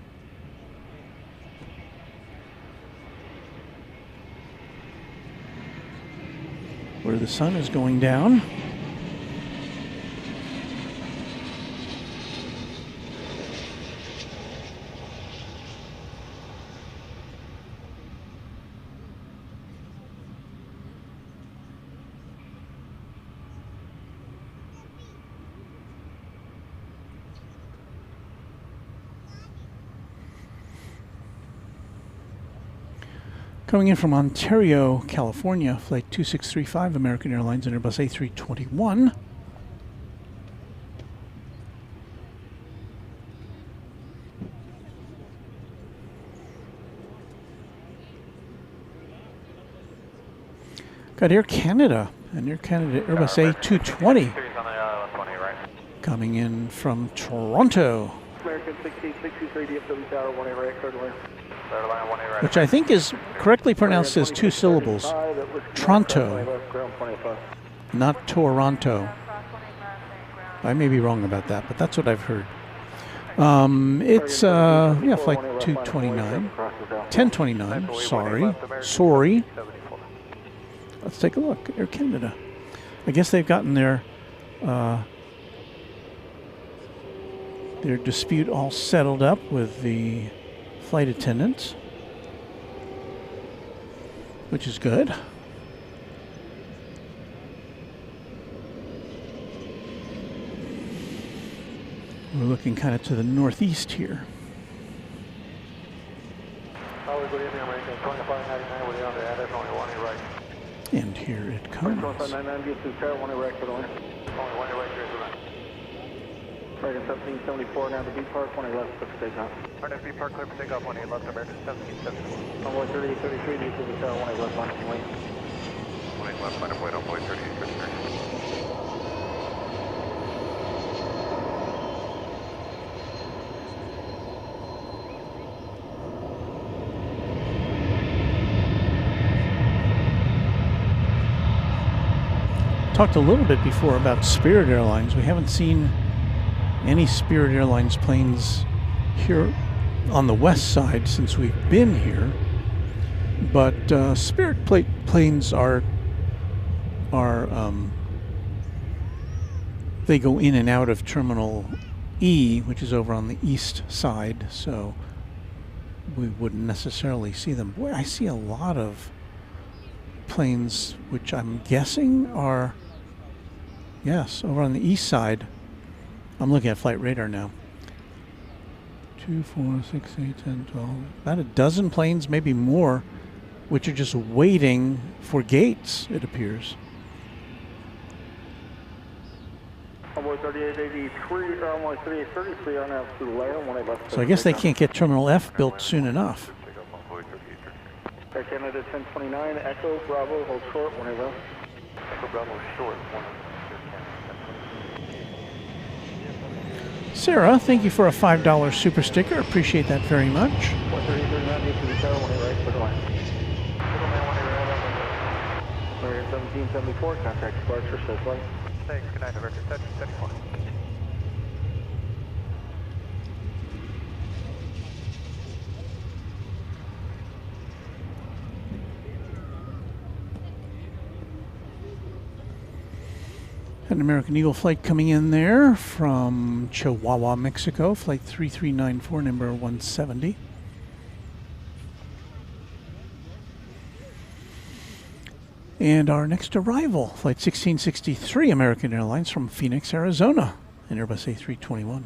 Where the sun is going down. Coming in from Ontario, California, Flight 2635, American Airlines, and Airbus A321. Got Air Canada, and Air Canada Airbus A220 coming in from Toronto. American 1663 DFW Tower 1A right, clear to land. Which I think is correctly pronounced as two syllables. Toronto, not Toronto. I may be wrong about that, but that's what I've heard. It's, yeah, flight 229. 1029, sorry. Let's take a look. Air Canada. I guess they've gotten their dispute all settled up with the flight attendants, which is good. We're looking kind of to the northeast here. And here it comes. American 1774 now to B Park 1A left, clear for takeoff. American B Park, clear for takeoff, 1A left, American 1774. Envoy 3833, DFW Tower 1A left, line of wing. 1A left, line of wing, envoy 3833. Talked a little bit before about Spirit Airlines. We haven't seen any Spirit Airlines planes here on the west side since we've been here, but Spirit planes are they go in and out of Terminal E, which is over on the east side, so we wouldn't necessarily see them. Boy, I see a lot of planes which I'm guessing are, yes, over on the east side. I'm looking at flight radar now. 2, 4, 6, 8, 10, 12. About a dozen planes, maybe more, which are just waiting for gates, it appears. Envoy 3883, runway 3833 on out to the layer, 1A left. So I guess they can't get Terminal F built soon enough. Air Canada 1029, Echo, Bravo, hold short, 1A left. Echo Bravo short, 1. Sarah, thank you for a $5 super sticker. Appreciate that very much. 13839, DFW Tower 1A right, clear to land. American 1774, contact departure, says flight. Thanks, good night, American 1774. An American Eagle flight coming in there from Chihuahua, Mexico, flight 3394, number 170. And our next arrival, flight 1663, American Airlines from Phoenix, Arizona, an Airbus A321.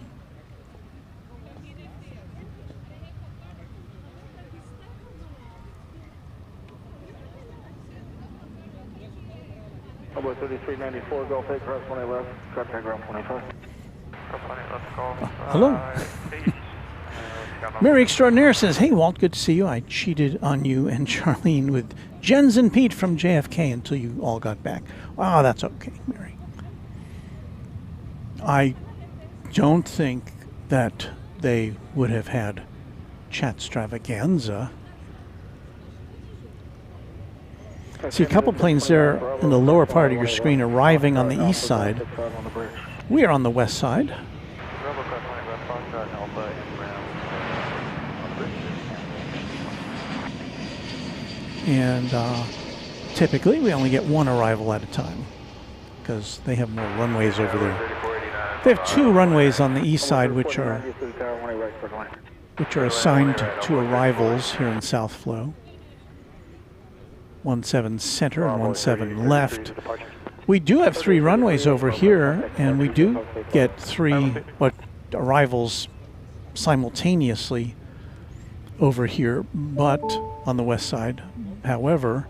Number 3394, Gulf 8, cross 20 left, contact ground 25. Hello. Mary Extraordinaire says, hey, Walt, good to see you. I cheated on you and Charlene with Jens and Pete from JFK until you all got back. Oh, that's okay, Mary. I don't think that they would have had Chatstravaganza. See a couple planes there in the lower part of your screen arriving on the east side. We are on the west side. And typically we only get one arrival at a time because they have more runways over there. They have two runways on the east side which are assigned to arrivals here in South Flow. 17 center and 17 left. We do have three runways over here, and we do get three arrivals simultaneously over here, but on the west side. However,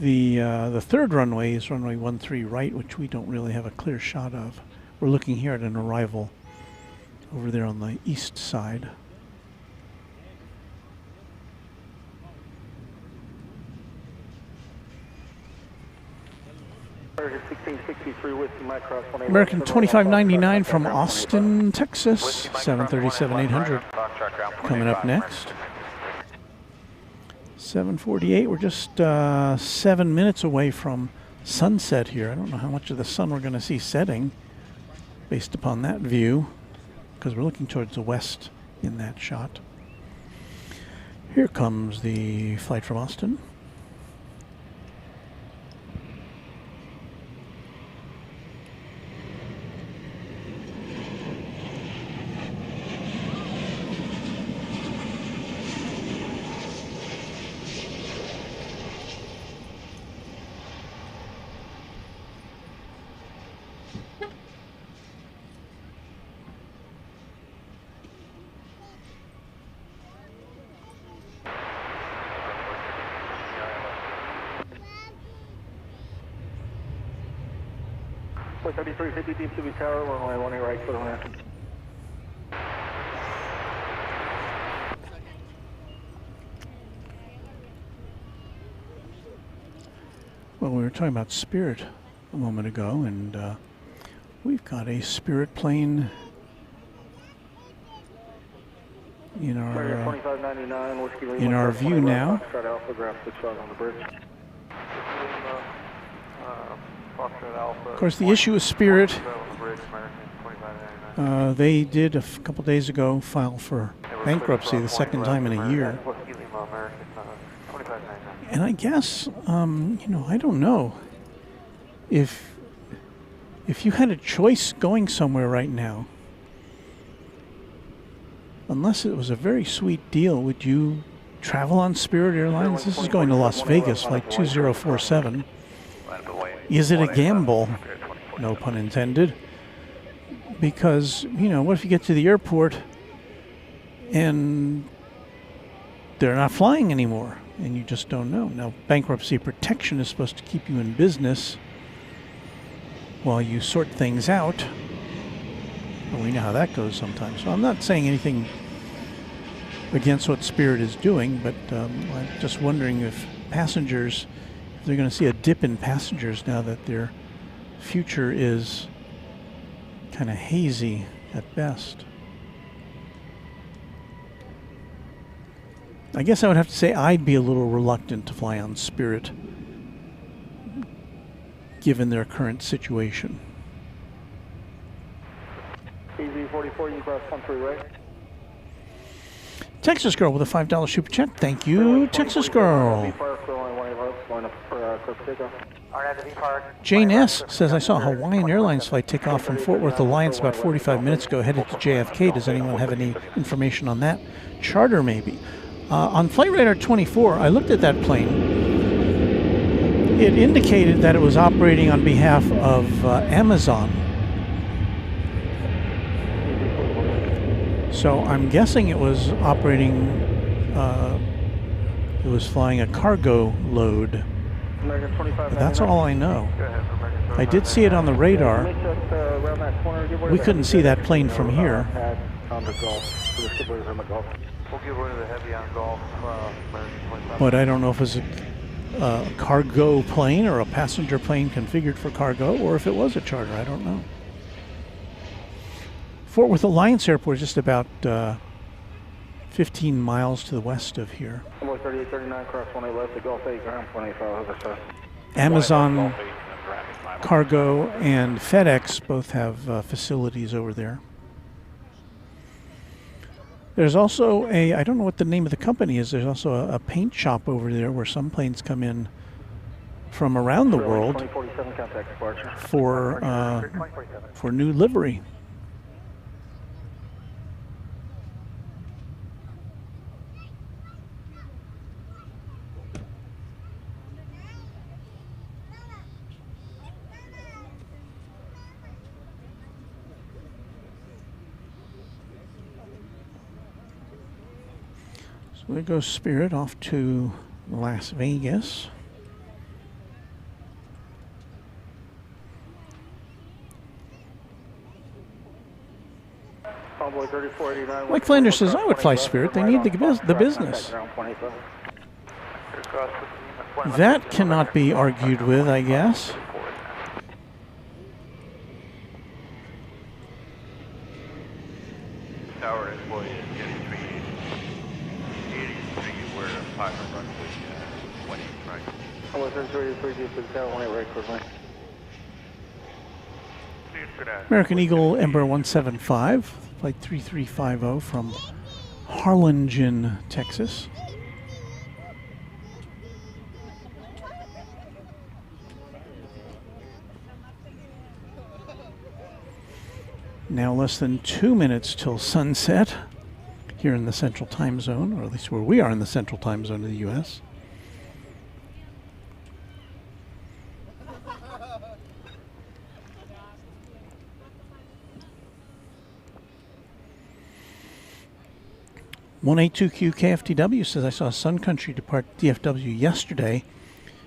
the third runway is runway 13 right, which we don't really have a clear shot of. We're looking here at an arrival over there on the east side. American 2599 from Austin, Texas, 737-800 coming up next. 7:48, we're just 7 minutes away from sunset here. I don't know how much of the sun we're going to see setting based upon that view because we're looking towards the west in that shot. Here comes the flight from Austin. Flight 3350 DFW Tower, runway 18 right, clear to land. Well, we were talking about Spirit a moment ago, and we've got a Spirit plane in our view now. Of course, the issue with Spirit, they did a couple days ago file for bankruptcy the second time in a year. And I guess, you know, I don't know if you had a choice going somewhere right now, unless it was a very sweet deal, would you travel on Spirit Airlines? This is going to Las Vegas, flight 2047. Is it a gamble? No pun intended. Because, you know, what if you get to the airport and they're not flying anymore and you just don't know? Now, bankruptcy protection is supposed to keep you in business while you sort things out. Well, we know how that goes sometimes. So I'm not saying anything against what Spirit is doing, but I'm just wondering if passengers, if they're going to see a dip in passengers now that their future is kind of hazy at best. I guess I would have to say I'd be a little reluctant to fly on Spirit, given their current situation. EZ44, you cross 13 right. Texas Girl with a $5 super chat. Thank you, Texas Girl. Jane S. says, I saw a Hawaiian Airlines flight take off from Fort Worth Alliance about 45 minutes ago, headed to JFK. Does anyone have any information on that? Charter, maybe. On Flight Radar 24, I looked at that plane. It indicated that it was operating on behalf of Amazon. So I'm guessing it was operating, it was flying a cargo load. But that's all I know. I did see it on the radar. We couldn't see that plane from here. But I don't know if it was a cargo plane or a passenger plane configured for cargo, or if it was a charter. I don't know. Fort Worth Alliance Airport is just about 15 miles to the west of here. Amazon Cargo and FedEx both have facilities over there. There's also I don't know what the name of the company is, there's also a paint shop over there where some planes come in from around the world for new livery. So there goes Spirit off to Las Vegas. Mike Flanders says, I would fly Spirit. They need the business. That cannot be argued with, I guess. Tower employee is getting 383. We're a partner run with 20, right? I was in 333 to the tower, 1 right quickly. American Eagle Ember 175, flight 3350 from Harlingen, Texas. Now less than 2 minutes till sunset here in the Central Time Zone, or at least where we are in the Central Time Zone of the U.S. (182Q KFTW) says, I saw Sun Country depart DFW yesterday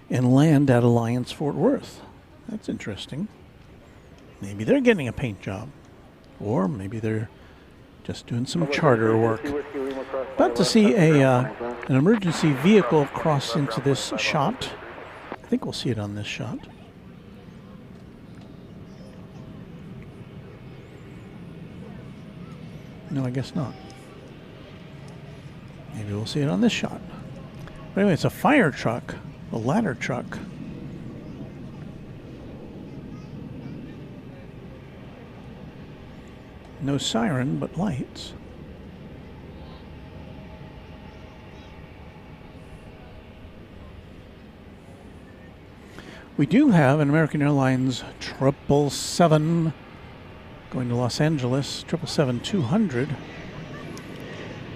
and land at Alliance Fort Worth. That's interesting. Maybe they're getting a paint job. Or maybe they're just doing some charter work. About to see an emergency vehicle cross into this shot. I think we'll see it on this shot. No, I guess not. Maybe we'll see it on this shot. But anyway, it's a fire truck, a ladder truck. No siren, but lights. We do have an American Airlines 777 going to Los Angeles, 777-200.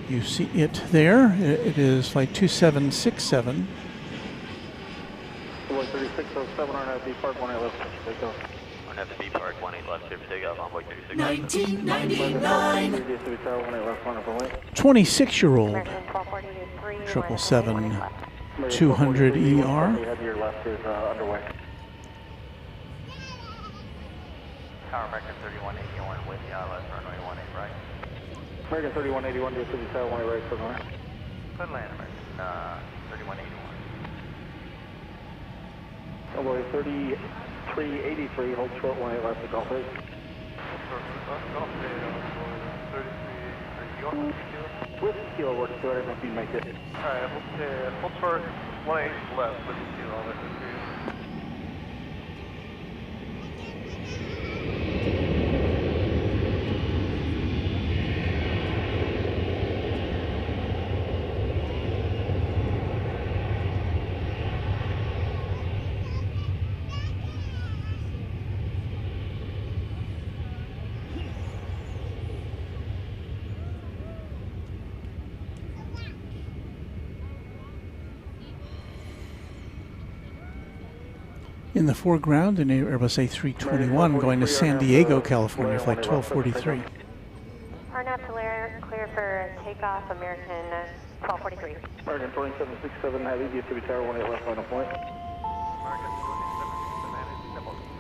You see it there. It is flight 2767. 3607 on that B Park 18 left. Go. On that B Park 18 left, here for takeoff, envoy 36. 1999. 26-year-old 777-200 ER. Your left is underway. Tower American 3181 with the left runway 18 right. American 3181 to the tower 18 right, quick line. Good land, American 3181. Envoy 3383, hold short 18 left to Gulf 8. Gulf 8, 3383, you want to Whiskey Kilo works good, I think you make it. Alright, full short, 18 left, Whiskey Kilo, I'll let you. In the foreground, an Airbus A321 going to San Diego, California, flight 1243. RNAV clear for takeoff, American 1243. American 2767 Heavy, DFW Tower 18 left final point.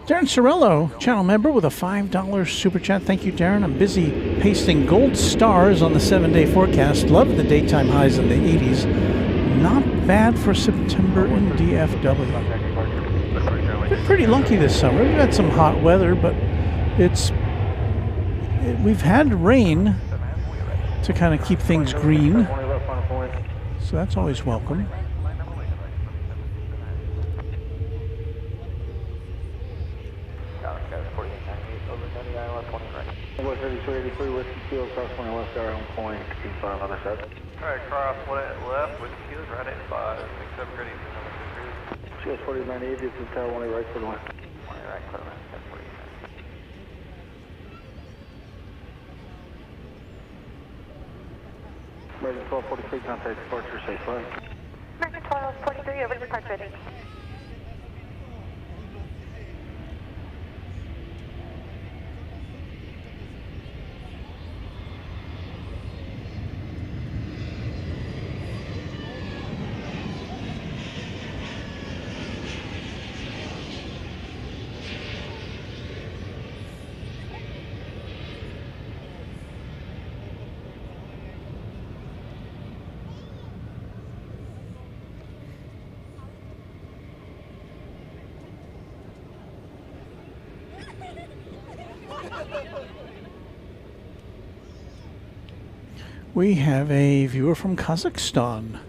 Darren Sorello, channel member with a $5 super chat. Thank you, Darren. I'm busy pasting gold stars on the 7-day forecast. Love the daytime highs in the 80s. Not bad for September in DFW. Been pretty lucky this summer. We've had some hot weather, but we've had rain to kind of keep things green. So that's always welcome. Whiskey Kilo, cross 1 left, hour home point, 15 other side. Alright, cross 1 left, Whiskey Kilo, right at 5, 67 ready. CS 4098, this is Tower 1 right for the line. 1 right, clear line, 1049. American 1243, contact departure, safe flight. American 1243, over to departure ready. We have a viewer from Kazakhstan,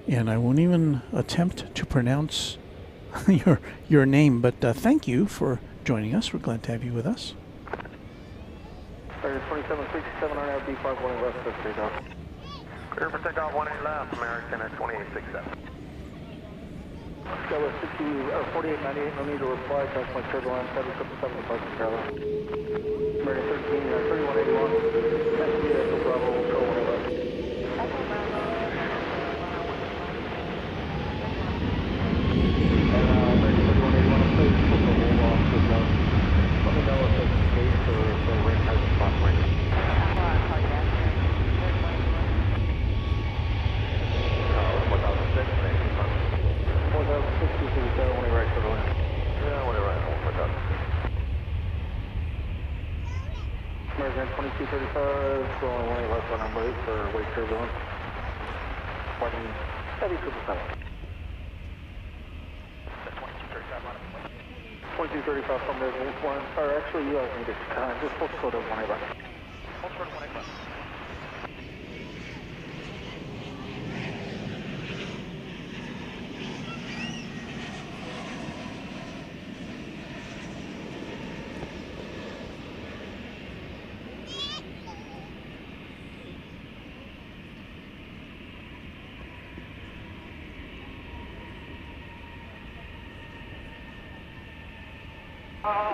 and I won't even attempt to pronounce your name, but thank you for joining us. We're glad to have you with us. 2767 on LB 51 left, for takeoff. Clear for takeoff, 18 left, American at 2867. Go with 4898, no need to reply, touch my turbulence, 777 departure, Charlie. American 3181, next to you, Bravo, control 1 left. American 3181, please, we'll hold off to the zone. Let me know if it's the case or if the ring has a spot ring. American 2235, going 1 left on number 8 for wake turbulence. Pointing heavy to the center. 2235 from there, 1, or actually you guys need it. Just full short of 1 left. Full short of 1 left.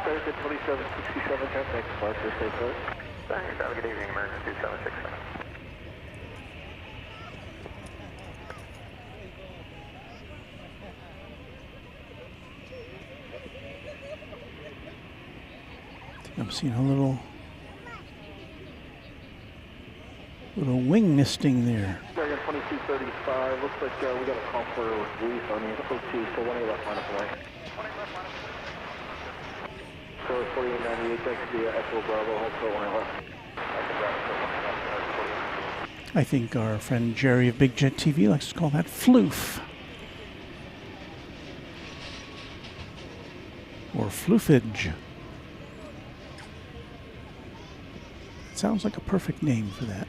American 2767, contact departure, safe flight. Thanks, have a good evening, American 2767. I'm seeing a little wing nesting there. American 2235, looks like we got a call for release on the O2, so 1 left line of flight. 4898, that's the Echo Bravo, Hotel 1 left. I think our friend Jerry of Big Jet TV likes to call that floof. Or floofage. It sounds like a perfect name for that.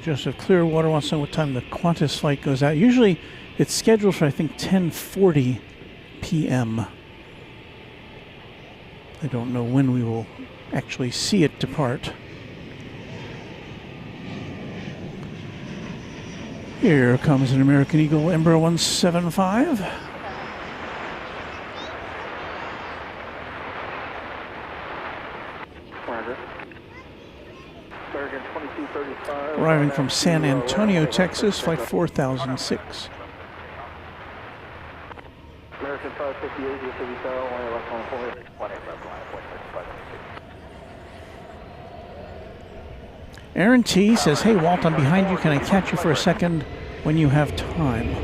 Joseph Clearwater wants to know what time the Qantas flight goes out. Usually it's scheduled for, I think, 10:40 p.m. I don't know when we will actually see it depart. Here comes an American Eagle Embraer 175. Arriving from San Antonio, Texas, flight 4006. American 558, DFW Tower, 18 left on 48. 18 left line, 45. Aaron T says, "Hey Walt, I'm behind you. Can I catch you for a second when you have time?"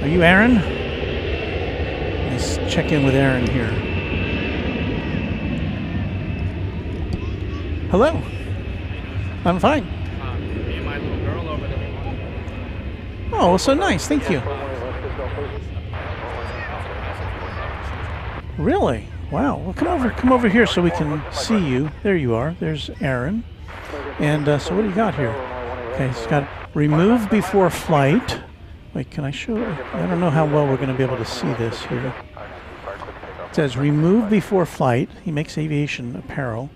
Are you Aaron? Let's check in with Aaron here. Hello. I'm fine. Me and my little girl over there. Oh, well, so nice. Thank you. Really? Wow. Well, come over here so we can see you. There you are. There's Aaron. And so what do you got here? Okay, it's got remove before flight. Wait, can I show it? I don't know how well we're going to be able to see this here. It says remove before flight. He makes aviation apparel.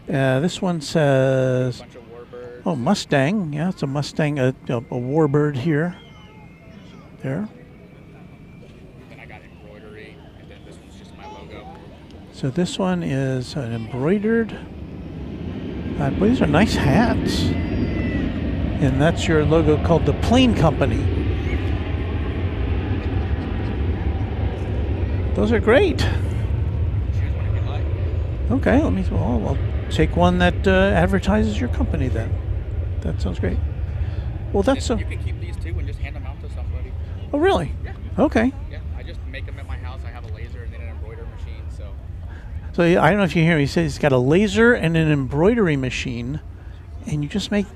This one says, oh, Mustang. Yeah, it's a Mustang, a Warbird here. There. Then I got embroidery, and then this one's just my logo. So this one is an embroidered. Boy, these are nice hats. And that's your logo called the Plane Company. Those are great. Choose one if you like. Okay, I'll take one that advertises your company then. That sounds great. Well, that's so. You can keep these too and just hand them out to somebody. Oh, really? Yeah. Okay. Yeah, I just make them at my house. I have a laser and then an embroidery machine, so. So I don't know if you hear me. He says he's got a laser and an embroidery machine, and you just make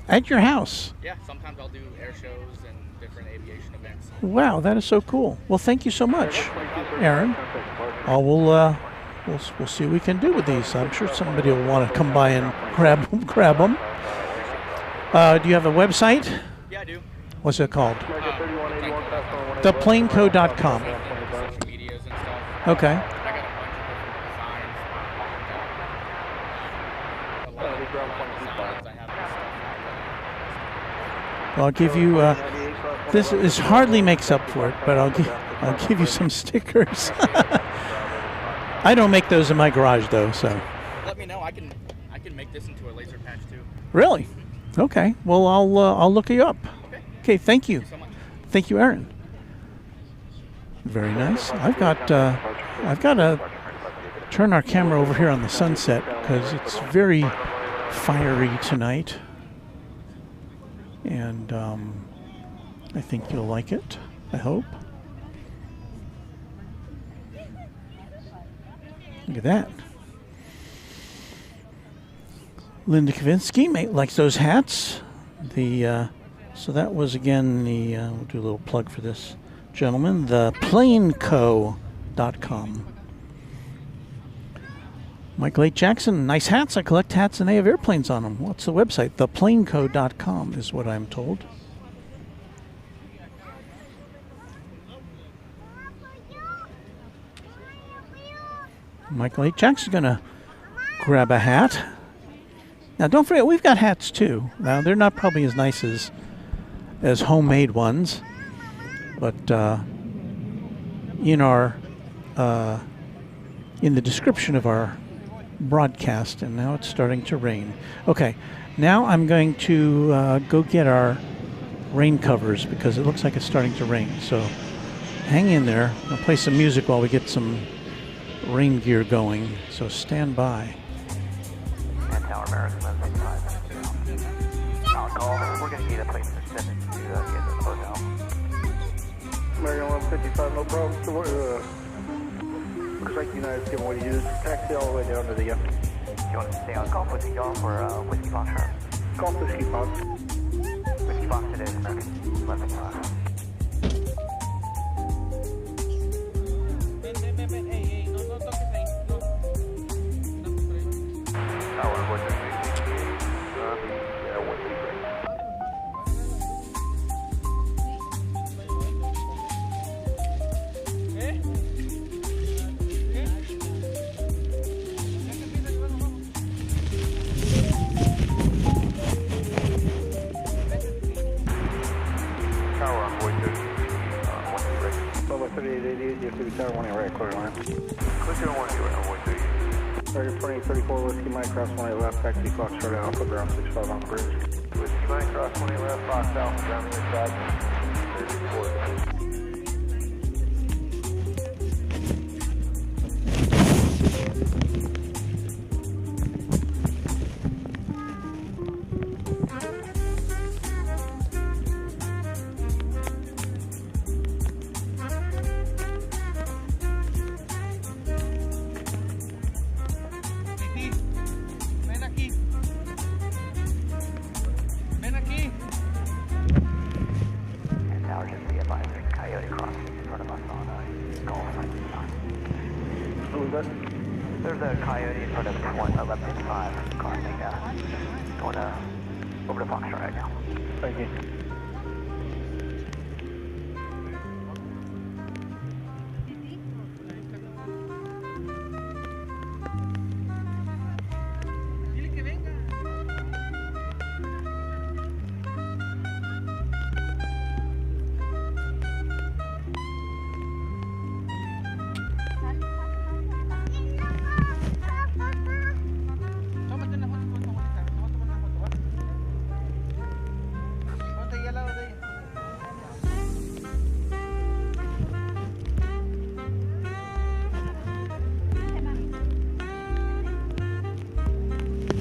at your house. Yeah, sometimes I'll do air shows and different aviation events. Wow, that is so cool. Well, thank you so much, Aaron. We'll see what we can do with these. I'm sure somebody will want to come by and grab them. Do you have a website? Yeah, I do. What's it called? Theplanecode.com. Social medias and stuff. Okay. I got a bunch of different designs. I'll give you. This hardly makes up for it, but I'll give you some stickers. I don't make those in my garage though, so. Let me know. I can make this into a laser patch too. Really? Okay. Well, I'll look you up. Okay. Thank you. Thank you so much. Thank you, Aaron. Very nice. I've got to turn our camera over here on the sunset because it's very fiery tonight, and I think you'll like it. I hope. Look at that. Linda Kavinsky likes those hats. So that was again we'll do a little plug for this gentleman, theplanecode.com. Michael H. Jackson, nice hats. I collect hats and they have airplanes on them. What's the website? Theplanecode.com is what I'm told. Michael H. Jackson's going to grab a hat. Now, don't forget, we've got hats, too. Now, they're not probably as nice as homemade ones, but in the description of our broadcast, and now it's starting to rain. Okay, now I'm going to go get our rain covers because it looks like it's starting to rain. So hang in there. I'll play some music while we get some rain gear going, so stand by. And Tower American 155. I'll call. We're going to need a place to send it to get to the hotel. American 155, no problem. So looks like United's giving what you use. Taxi all the way down to the. Do you want to stay on Golf Whiskey Golf or Whiskey Fox Sharp? Golf Whiskey Fox. Whiskey Fox today, American 155. Tower 18 right, clear line. Clear Tower 18 right, runway 30. 34 Whiskey Mike, cross 18 left, taxi Fox Charlie Alpha, ground 65 on the bridge. Whiskey Mike, cross 20 left, Fox Alpha, ground the side. 34. There's a coyote in front of 1155 car, I think, going over to Foxtrot right now. Thank you.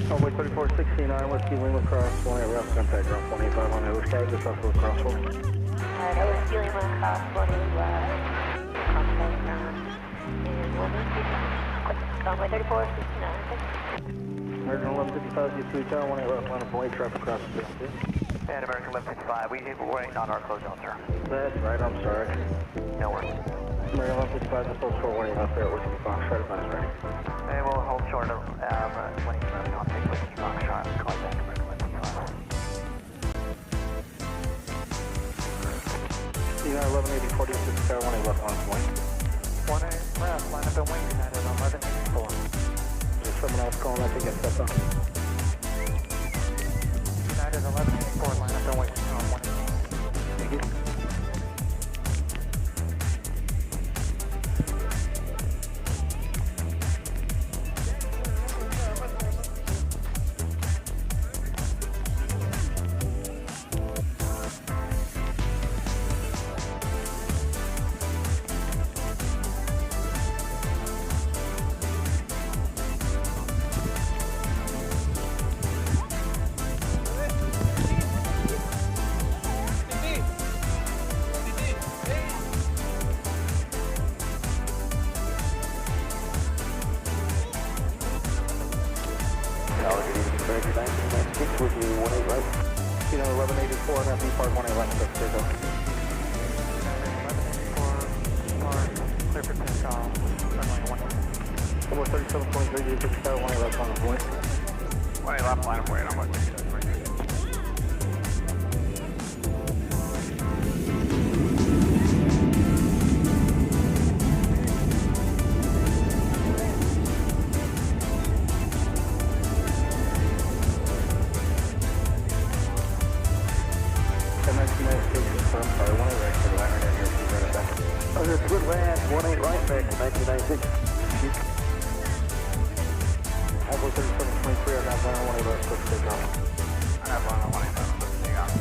Runway 3469, Whiskey Lima cross, 18 left, contact ground 25 on the other side, just off the crosswalk. Alright, I was feeling my cross, 18 left, contact ground, and 180, runway 3469, American 1155, you 2 Tower, 18 left, line up away, traffic cross the field. And American 1155, we're waiting on our close zone, sir. That's right, I'm sorry. No worries. American 1155, just hold short 18 left there, Whiskey Fox, right about us ready. And we'll hold short of when you contact Whiskey Foxtrot, call back American 1155. United 1180, 46 Tower, 18 left, line up away. 18 left, line up and wing, United 1184. There's someone else calling, I think it's stepped on. United 1184, line up and wing, 18. Thank you. With you, 18 right. You know, 1184, and FE Park 18 left, so clear go. 1184, clear for takeoff, runway 18. Number 3723, you 6 Tower, 18 left on the point. 18 left, line of way, I'm with you. Good land, 18 right back to 1996. Apple 3723, I got line 18 left, let's take off. I have line of 18 left, let's take off.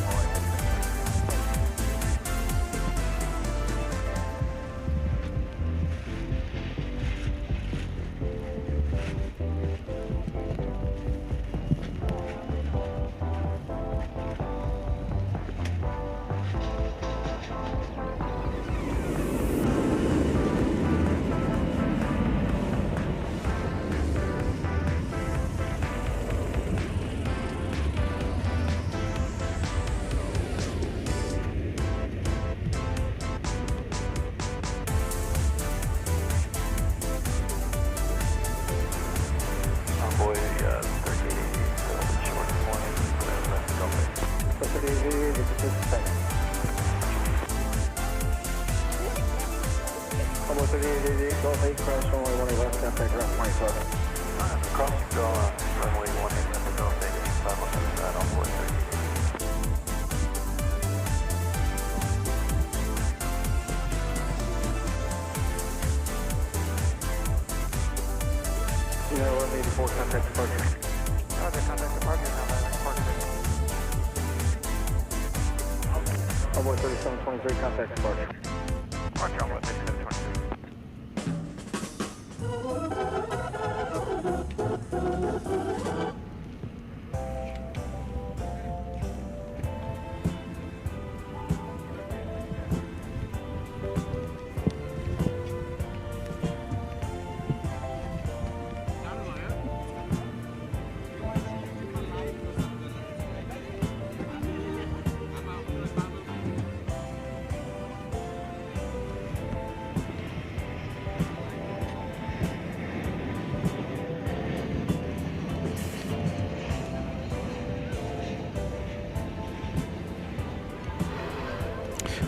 Almost 3888, Golf 8, cross runway 18 left, contact ground 25. Cross runway 18 left, Golf 8, 5 on the side, on board 30. 4, contact departure. Roger, contact departure, now Envoy 3723, contact departure. Roger, Envoy 3723.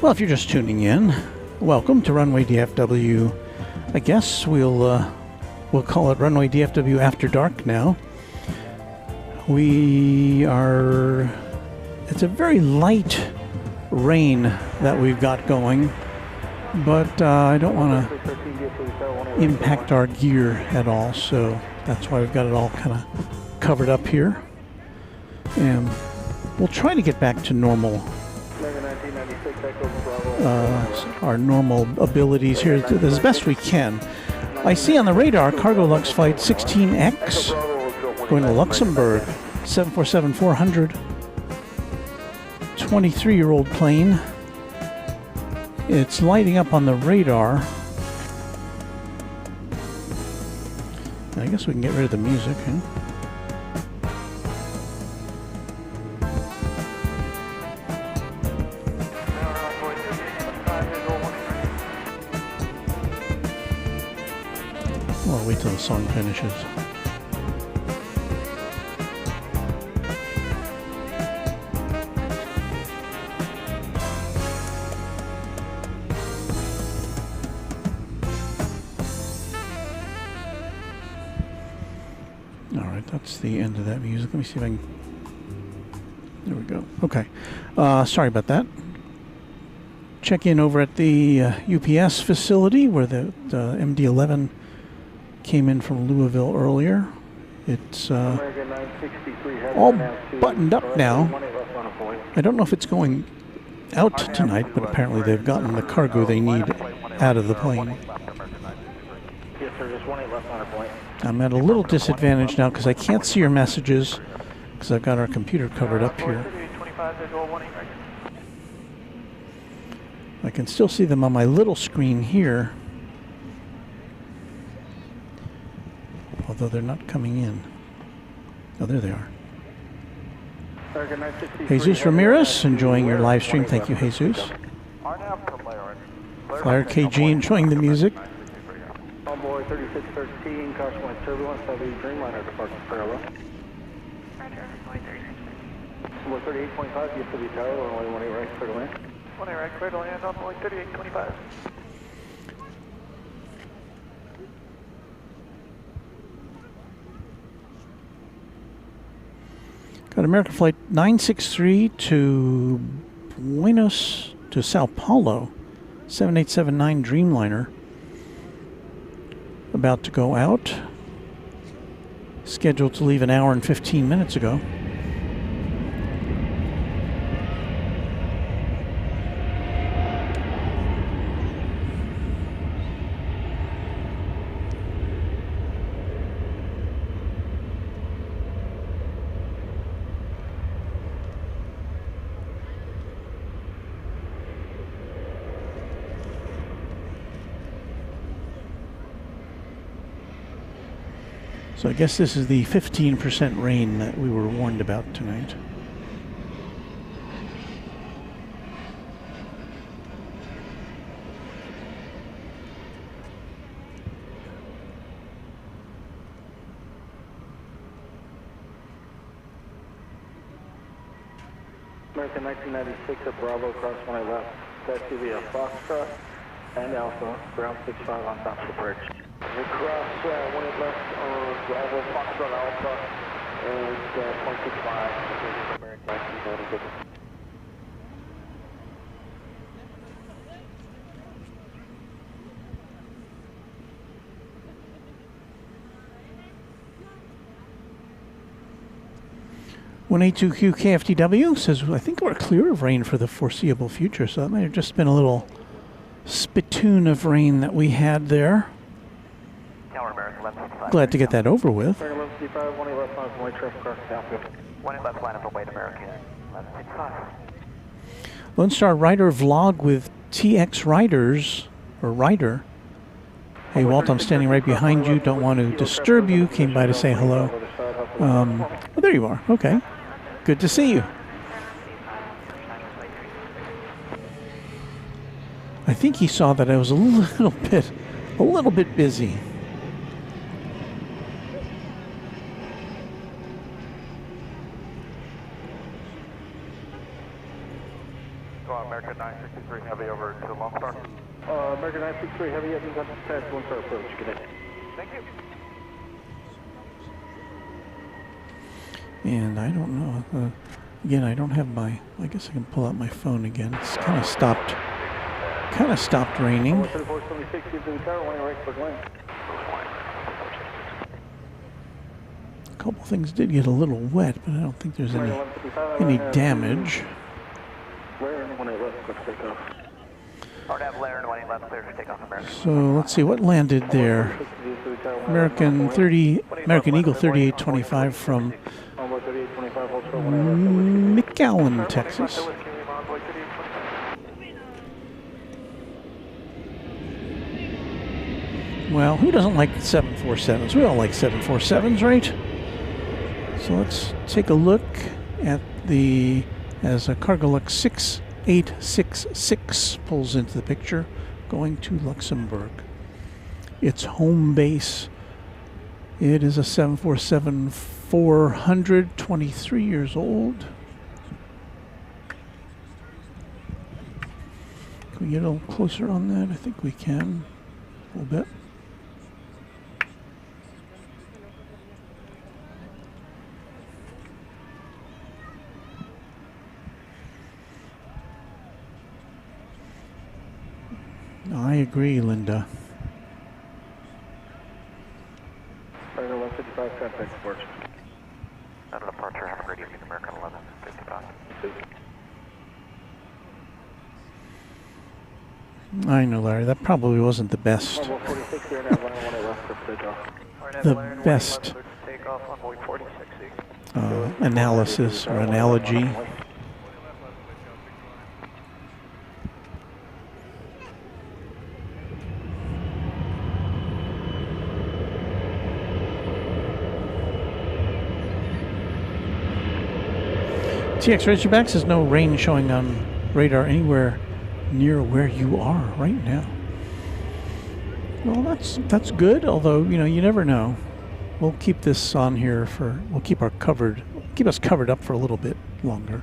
Well, if you're just tuning in, welcome to Runway DFW. I guess we'll call it Runway DFW After Dark now. It's a very light rain that we've got going, but I don't want to impact our gear at all, so that's why we've got it all kind of covered up here. And we'll try to get back to normal. Our normal abilities here as best we can. I see on the radar Cargo Lux Flight 16X going to Luxembourg, 747-400, 23-year-old plane. It's lighting up on the radar. I guess we can get rid of the music, huh? Well, I'll wait till the song finishes. All right, that's the end of that music. Let me see if I can... There we go. Okay. Sorry about that. Check in over at the UPS facility where the MD-11 came in from Louisville earlier. It's all buttoned up now. I don't know if it's going out tonight, but apparently they've gotten the cargo they need out of the plane. Yes, sir, just 18 left on our point. I'm at a little disadvantage now because I can't see your messages because I've got our computer covered up here. I can still see them on my little screen here, although they're not coming in. Oh, there they are. Jesus Ramirez, enjoying your live stream. Thank you, Jesus. Flyer KG, enjoying the music. Envoy 3613, caution light turbulence, heavy Dreamliner departure parallel. Envoy 3825, DFW Tower, runway 18 right, clear to land. 18 right, clear to land, Envoy 3825. Got American Flight 963 to Sao Paulo, 7879 Dreamliner. About to go out. Scheduled to leave an hour and 15 minutes ago. So I guess this is the 15% rain that we were warned about tonight. American 1996 at Bravo, cross 18 left. That's to be a Foxtrot and Alpha, ground 65 on top of the bridge. We cross 18 left on Bravo, Foxtrot Alpha, and 0.65. American 1996. 182Q KFTW says, I think we're clear of rain for the foreseeable future, so that might have just been a little spittoon of rain that we had there. Tower American 1155. Glad to get that over with. 1155, 18 left line from white traffic across downfield. 1 left line from Wade American 1165. Lone Star Rider vlog with TX Riders, or Rider. Hey Walt, I'm standing right behind you. Don't want to disturb you. Came by to say hello. Well, there you are. Okay. Good to see you. I think he saw that I was a little bit busy. American 963 Heavy over to Lone Star. American 963 Heavy, I think that's past Lone Star approach. Good day. Thank you. And I don't know. Again, I don't have my. I guess I can pull out my phone again. It's kind of stopped. Kind of stopped raining. A couple things did get a little wet, but I don't think there's any damage. So let's see what landed there. American Eagle 3825 from McAllen, Texas. Well, who doesn't like 747s? We all like 747s, right? So let's take a look at as a Cargolux 6866 pulls into the picture, going to Luxembourg. Its home base. It is a 747-400, 23 years old. Can we get a little closer on that? I think we can. A little bit. I agree, Linda. Right, 1155, contact departure. Out of departure, have a great evening, American 1155. I know, Larry, that probably wasn't the best. The best analysis or analogy. TX Razorback says no rain showing on radar anywhere near where you are right now. Well, that's good. Although you never know. We'll keep this on here we'll keep us covered up for a little bit longer.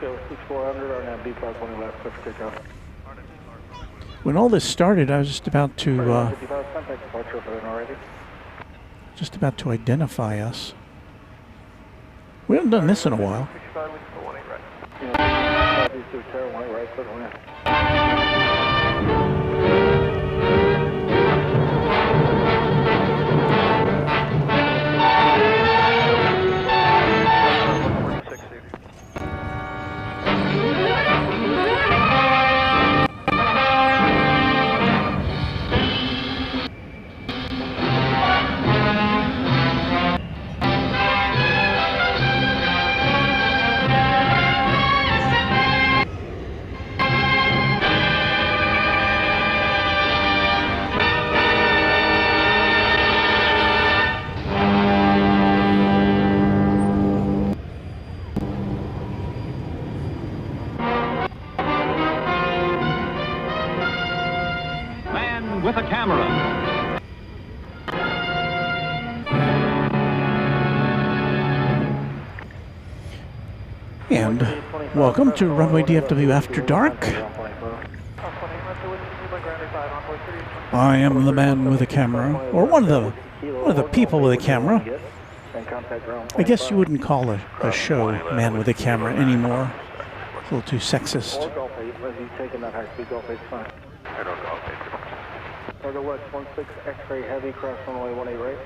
Go 6400 or now B-Park 20 left, clear for takeoff. When all this started, I was just about to contact departure for an already. Just about to identify us. We haven't done this in a while. With a camera. And welcome to Runway DFW After Dark. I am the man with a camera, or one of the people with a camera. I guess you wouldn't call a show Man with a Camera anymore. It's a little too sexist. Cargo Lux 16 X-ray heavy, cross runway 18 right.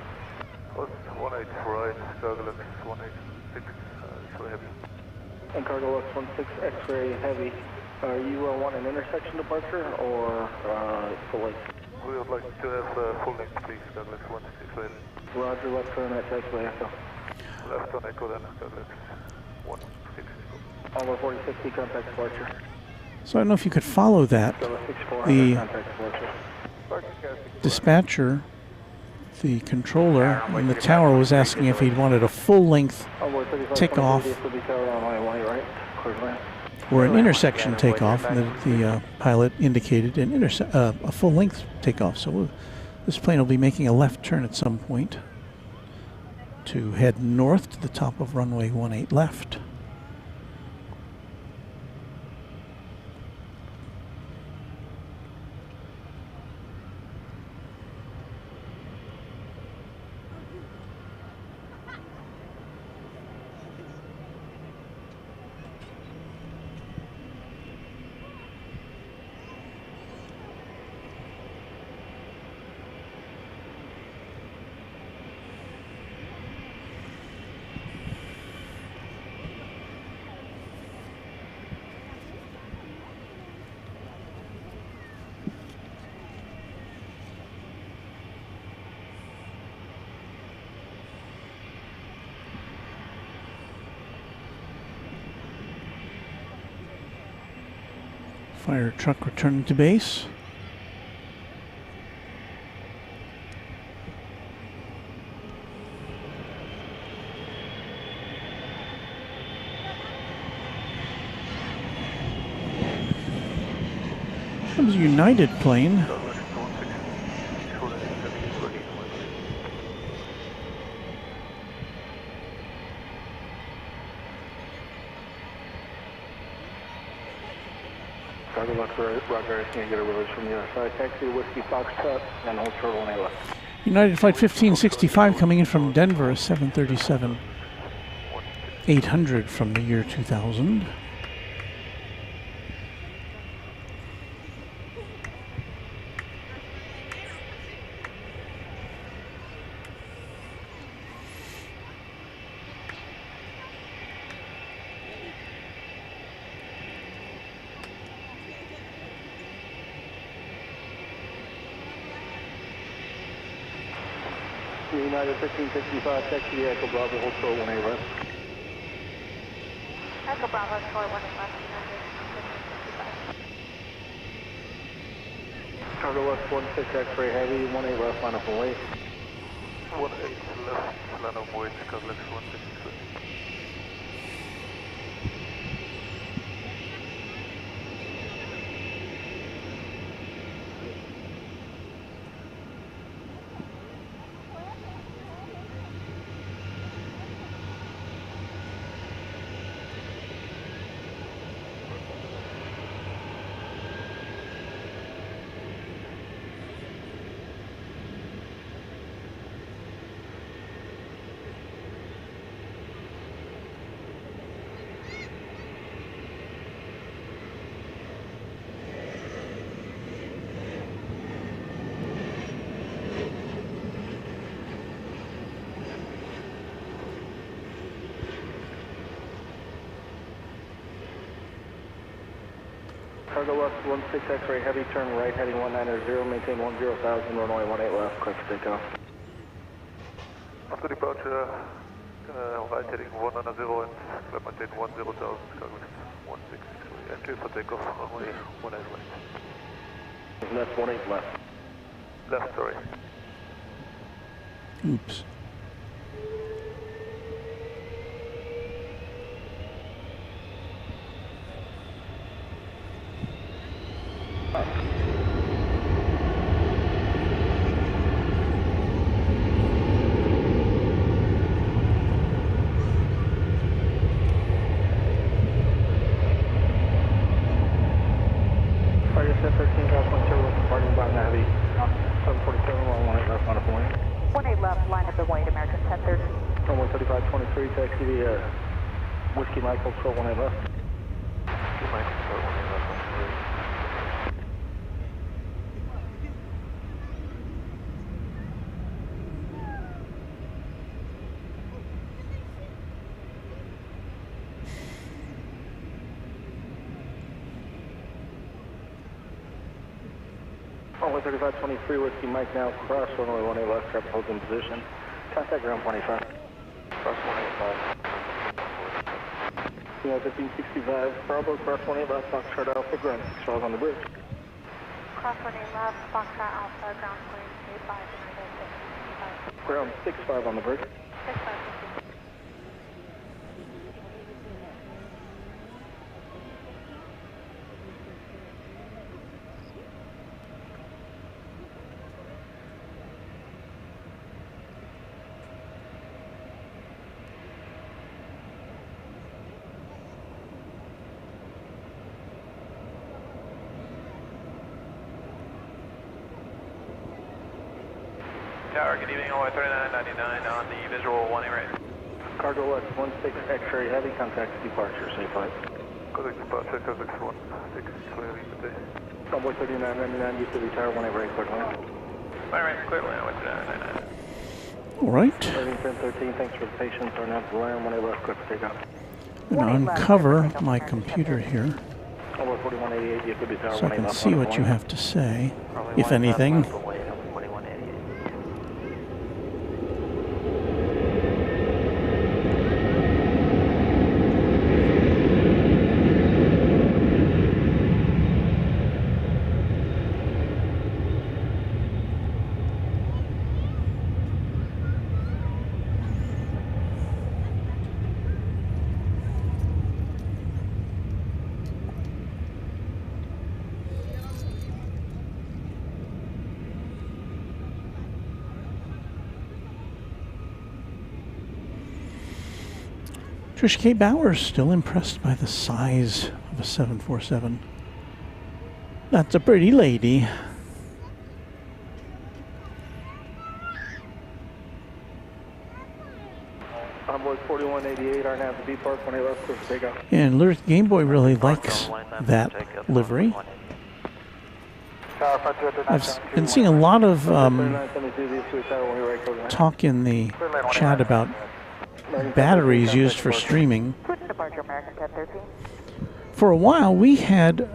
18 right, Cargo Lux 186, so heavy. And Cargo Lux 16 X-ray heavy, you want an intersection departure or full length? We would like to have full length, please, Cargo Lux 166 right. Roger, left turn at taxiway Echo. Left on Echo then, Cargo Lux 166. Over 4060, contact departure. So I don't know if you could follow that. The dispatcher, the controller in the tower was asking if he'd wanted a full-length takeoff or an intersection takeoff, and the pilot indicated a full-length takeoff. So this plane will be making a left turn at some point to head north to the top of runway 18 left. Fire truck returning to base. Comes a United plane. Cargo Lux, Roger, I can't get a release from the other side. Taxi to Whiskey Foxtrot and hold short 18 left. United Flight 1565 coming in from Denver, 737-800 from the year 2000. United 1565, taxi to Echo Bravo, hold short 18 left. Echo Bravo, short 18 left, United 1565. Cargo Lux 16 X-ray heavy, 18 left, line up and wait. 18 left, line up wait, Cargo Lux 166. Cargo Lux 16 X-ray heavy, turn right heading 190, maintain 10,000, runway 18 left, clear for takeoff. After departure, right heading 190 and maintain 10,000, Cargo Lux 166, and clear for takeoff, runway 18 left. Left 18 left. Left, sorry. Oops. Fire set 13, California, departing by Navy, 747, long 18 left, line up and wait. 18 left, line up and wait, American 1030. Runway 3523, taxi to Whiskey Mike, hold short 18 left. Whiskey Mike, short 18 left, 138. Runway 3523, Whiskey Mike now, cross runway 18 left, trap holds in position. Contact ground 25. Cross 185. Yeah, 1565, Bravo, cross 18 left, Foxtrot Alpha, ground 65 on the bridge. Cross 18 left, Foxtrot Alpha, ground 25, Ground 65 on the bridge. 65. Tower, good evening, runway 3999 on the visual 1A right. Cargo West 16 X-ray, heavy contact departure, safe flight. Contact departure, Kazakh 16, clearly today. Runway 3999, used to be Tower 1A right, clear land. 1A right, clear land, runway 3999. All right. 13, thanks for the patience. Our nav to land, 1A left, quick for takeoff. I'm going to uncover my computer here Runway 4188, used to be Tower 1A so I left. can see what you have to say, if anything. Trish K. Bowers still impressed by the size of a 747. That's a pretty lady. Envoy 4188, our nav to B Park, 1A left, quick for takeoff. And Lyric Game Boy really likes that livery. I've been seeing a lot of talk in the chat about batteries used for streaming. For a while, we had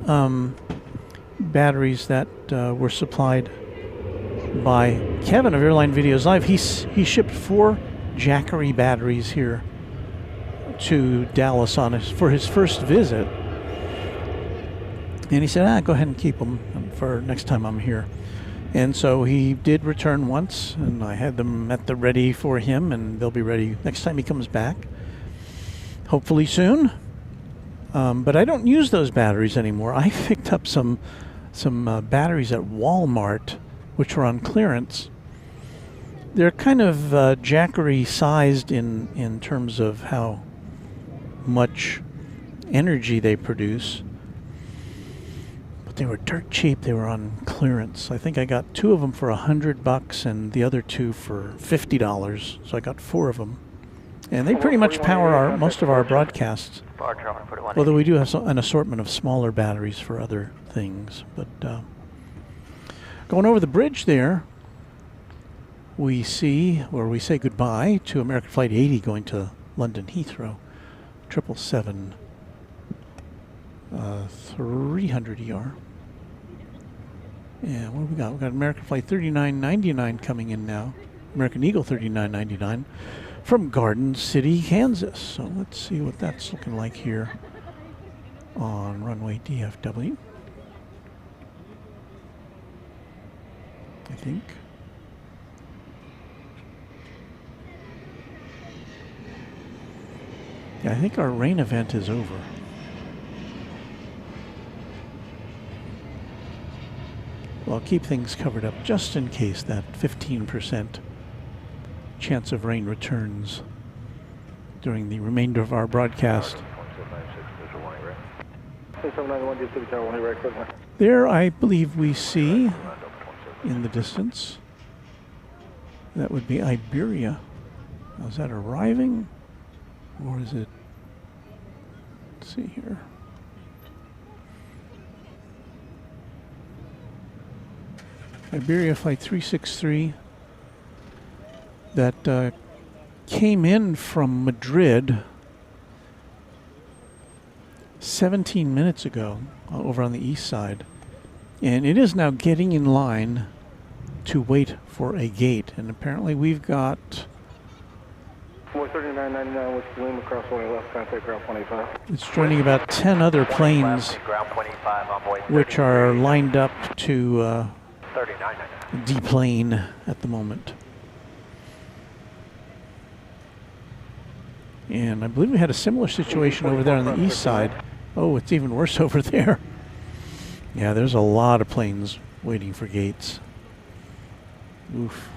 batteries that were supplied by Kevin of Airline Videos Live. He shipped 4 Jackery batteries here to Dallas for his first visit. And he said, go ahead and keep them for next time I'm here. And so he did return once, and I had them at the ready for him, and they'll be ready next time he comes back, hopefully soon. But I don't use those batteries anymore. I picked up some batteries at Walmart, which were on clearance. They're kind of Jackery sized in terms of how much energy they produce. But they were dirt cheap. They were on clearance. I think I got 2 of them for $100 and the other 2 for $50. So I got 4 of them. And they pretty much power most of our broadcasts. Although we do have an assortment of smaller batteries for other things. But going over the bridge there, we see, or we say goodbye to American Flight 80 going to London Heathrow, 777 300 ER. And what do we got? We've got American Flight 3999 coming in now, American Eagle 3999 from Garden City, Kansas. So let's see what that's looking like here on runway DFW. I think. Yeah, I think our rain event is over. Well, I'll keep things covered up just in case that 15% chance of rain returns during the remainder of our broadcast. There, I believe we see in the distance, that would be Iberia. Now, is that arriving? Or is it, let's see here. Iberia Flight 363 that came in from Madrid 17 minutes ago over on the east side. And it is now getting in line to wait for a gate. And apparently we've got... 3999 Whiskey Lima, cross 1 left, contact ground 25. It's joining about 10 other planes which are lined up to deplane at the moment. And I believe we had a similar situation over there on the east side. Oh, it's even worse over there. Yeah, there's a lot of planes waiting for gates. Oof.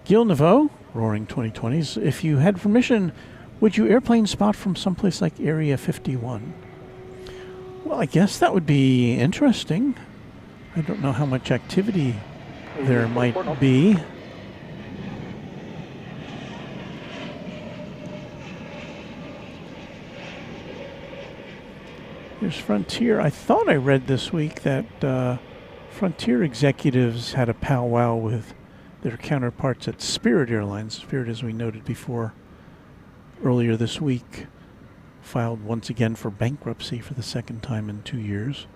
Gil Naveau, Roaring 2020s. If you had permission, would you airplane spot from someplace like Area 51? Well, I guess that would be interesting. I don't know how much activity there might be. Here's Frontier. I thought I read this week that Frontier executives had a powwow with their counterparts at Spirit Airlines. Spirit, as we noted before, earlier this week, filed once again for bankruptcy for the second time in 2 years.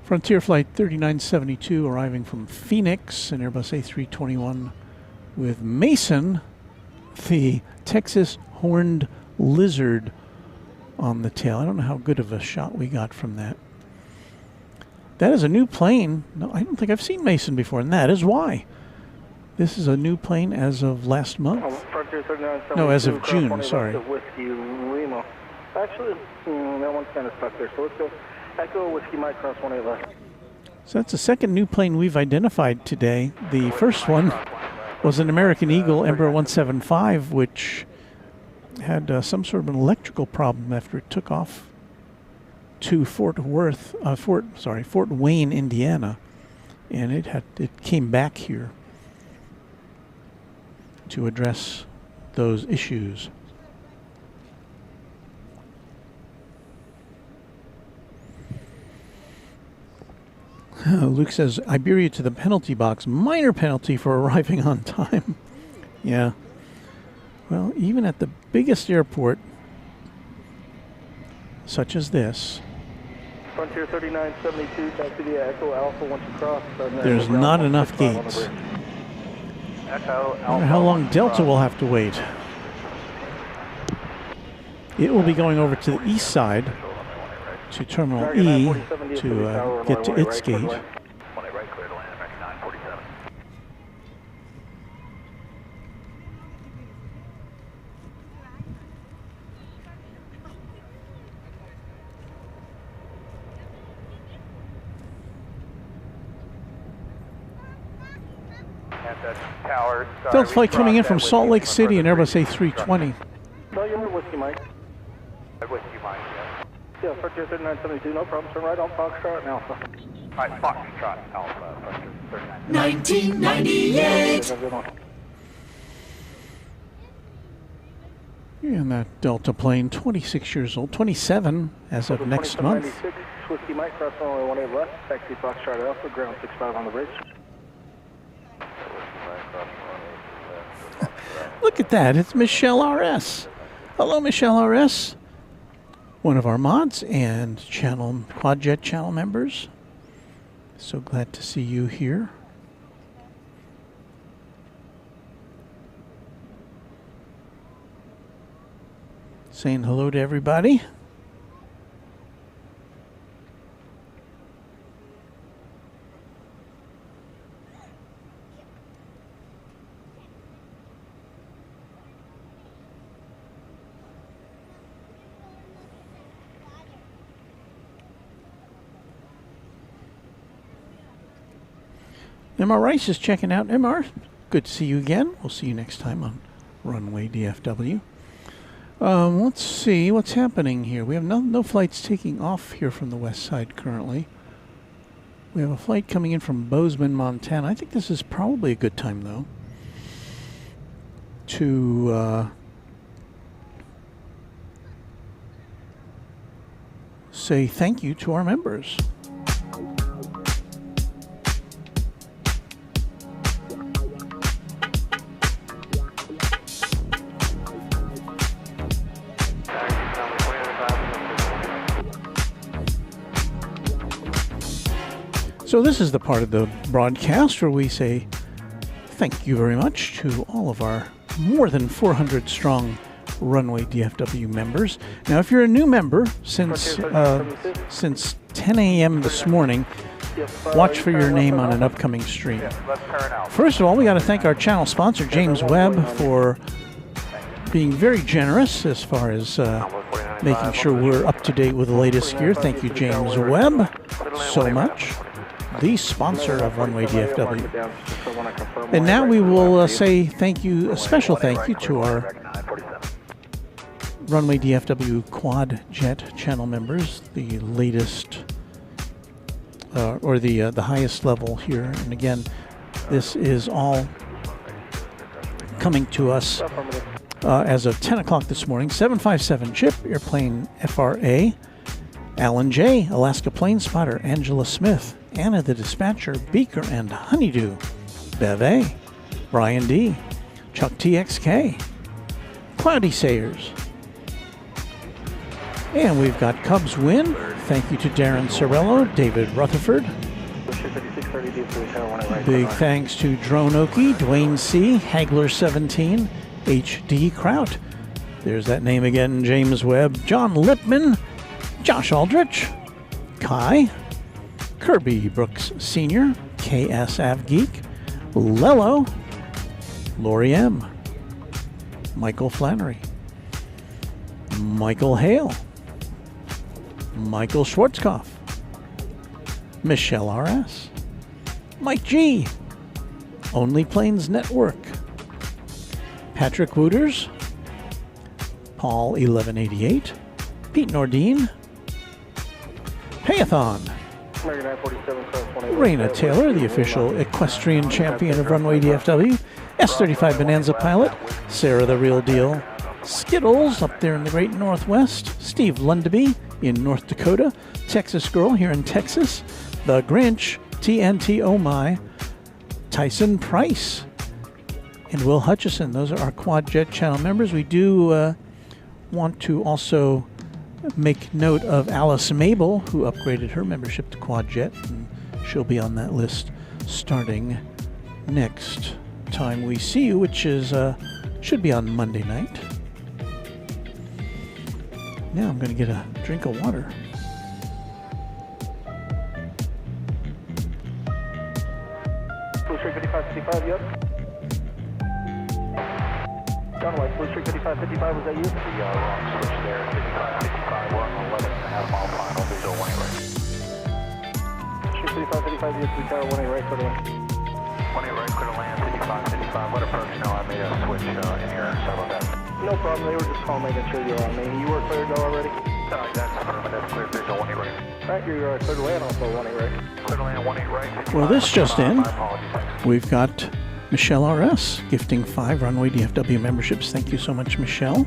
Frontier Flight 3972 arriving from Phoenix, an Airbus A321 with Mason, the Texas horned lizard, on the tail. I don't know how good of a shot we got from that. That is a new plane. No, I don't think I've seen Mason before, and that is why. This is a new plane as of last month. No, as of June, sorry. Whiskey Lima. Actually, that one's kind of stuck there, so let's go Echo Whiskey Mike cross 18 left. So that's the second new plane we've identified today. The first one was an American Eagle Embraer 175, which had some sort of an electrical problem after it took off to Fort Wayne, Indiana, and it came back here to address those issues. Luke says, Iberia to the penalty box. Minor penalty for arriving on time. Yeah. Well, even at the biggest airport, such as this, Frontier 3972, taxi via Echo Alpha once you cross. There's not enough gates. I wonder how long Delta will have to wait. It will be going over to the east side to Terminal E to get to its gate. Delta flight coming in from Salt Lake City, an Airbus A320. No, you're Whiskey Mike. Whiskey Mike, yeah. Yeah, Frontier 3972, no problem. Turn right on Foxtrot and Alpha. All right, Foxtrot, Alpha, Frontier 1998. And that Delta plane, 26 years old, 27 as of next month. Whiskey Mike, cross runway 18 left, taxi Foxtrot Alpha, ground 65 on the bridge. Look at that, it's Michelle RS. Hello, Michelle RS. One of our mods and Quadjet channel members. So glad to see you here. Saying hello to everybody. MR Rice is checking out. MR, good to see you again. We'll see you next time on Runway DFW. Let's see what's happening here. We have no flights taking off here from the west side currently. We have a flight coming in from Bozeman, Montana. I think this is probably a good time, though, to say thank you to our members. So this is the part of the broadcast where we say thank you very much to all of our more than 400 strong Runway DFW members. Now, if you're a new member since 10 a.m. this morning, watch for your name on an upcoming stream. First of all, we got to thank our channel sponsor, James Webb, for being very generous as far as making sure we're up to date with the latest gear. Thank you, James Webb, so much. The sponsor of Runway DFW. And now we will say thank you, a special thank you to our Runway DFW Quad Jet channel members, the latest or the highest level here. And again, this is all coming to us as of 10 o'clock this morning. 757 Chip, Airplane FRA, Alan J, Alaska Plane Spotter, Angela Smith, Anna the Dispatcher, Beaker and Honeydew, Bev A, Brian D, Chuck TXK, Cloudy Sayers, and we've got Cubs Win. Thank you to Darren Sorello, David Rutherford. Big thanks to Drone Oki, Dwayne C, Hagler 17, HD Kraut. There's that name again, James Webb, John Lipman, Josh Aldrich, Kai, Kirby Brooks Sr., KS Avgeek, Lello, Lori M, Michael Flannery, Michael Hale, Michael Schwarzkopf, Michelle RS, Mike G, Only Planes Network, Patrick Wooters, Paul 1188, Pete Nordine, Payathon, Raina Taylor, the official equestrian champion of Runway DFW, S35 Bonanza pilot, Sarah the Real Deal, Skittles up there in the Great Northwest, Steve Lundaby in North Dakota, Texas Girl here in Texas, The Grinch, TNT Oh My, Tyson Price, and Will Hutchison. Those are our Quad Jet channel members. We do want to also make note of Alice Mabel, who upgraded her membership to Quad Jet, and she'll be on that list starting next time we see you, which is should be on Monday night. Now I'm going to get a drink of water. Blue Street 5555, yep. John White, Blue Street 5555, was that you? The wrong switch there, 5555, we're on 11.5 mile final, visual 1 right. Street 5555, yes, we tower 1 right, clear to land. 1 right, clear to land, 5555, let approach now, I made a switch in here, sorry about that. No problem, they were just calling, making sure you're on me. You were clear to go already? That's affirmative, clear visual 1 right. Alright, you're clear to land, also 1 right. Clear to land, 1 right. Well, this just in, we've got Michelle RS gifting 5 Runway DFW memberships. Thank you so much, Michelle.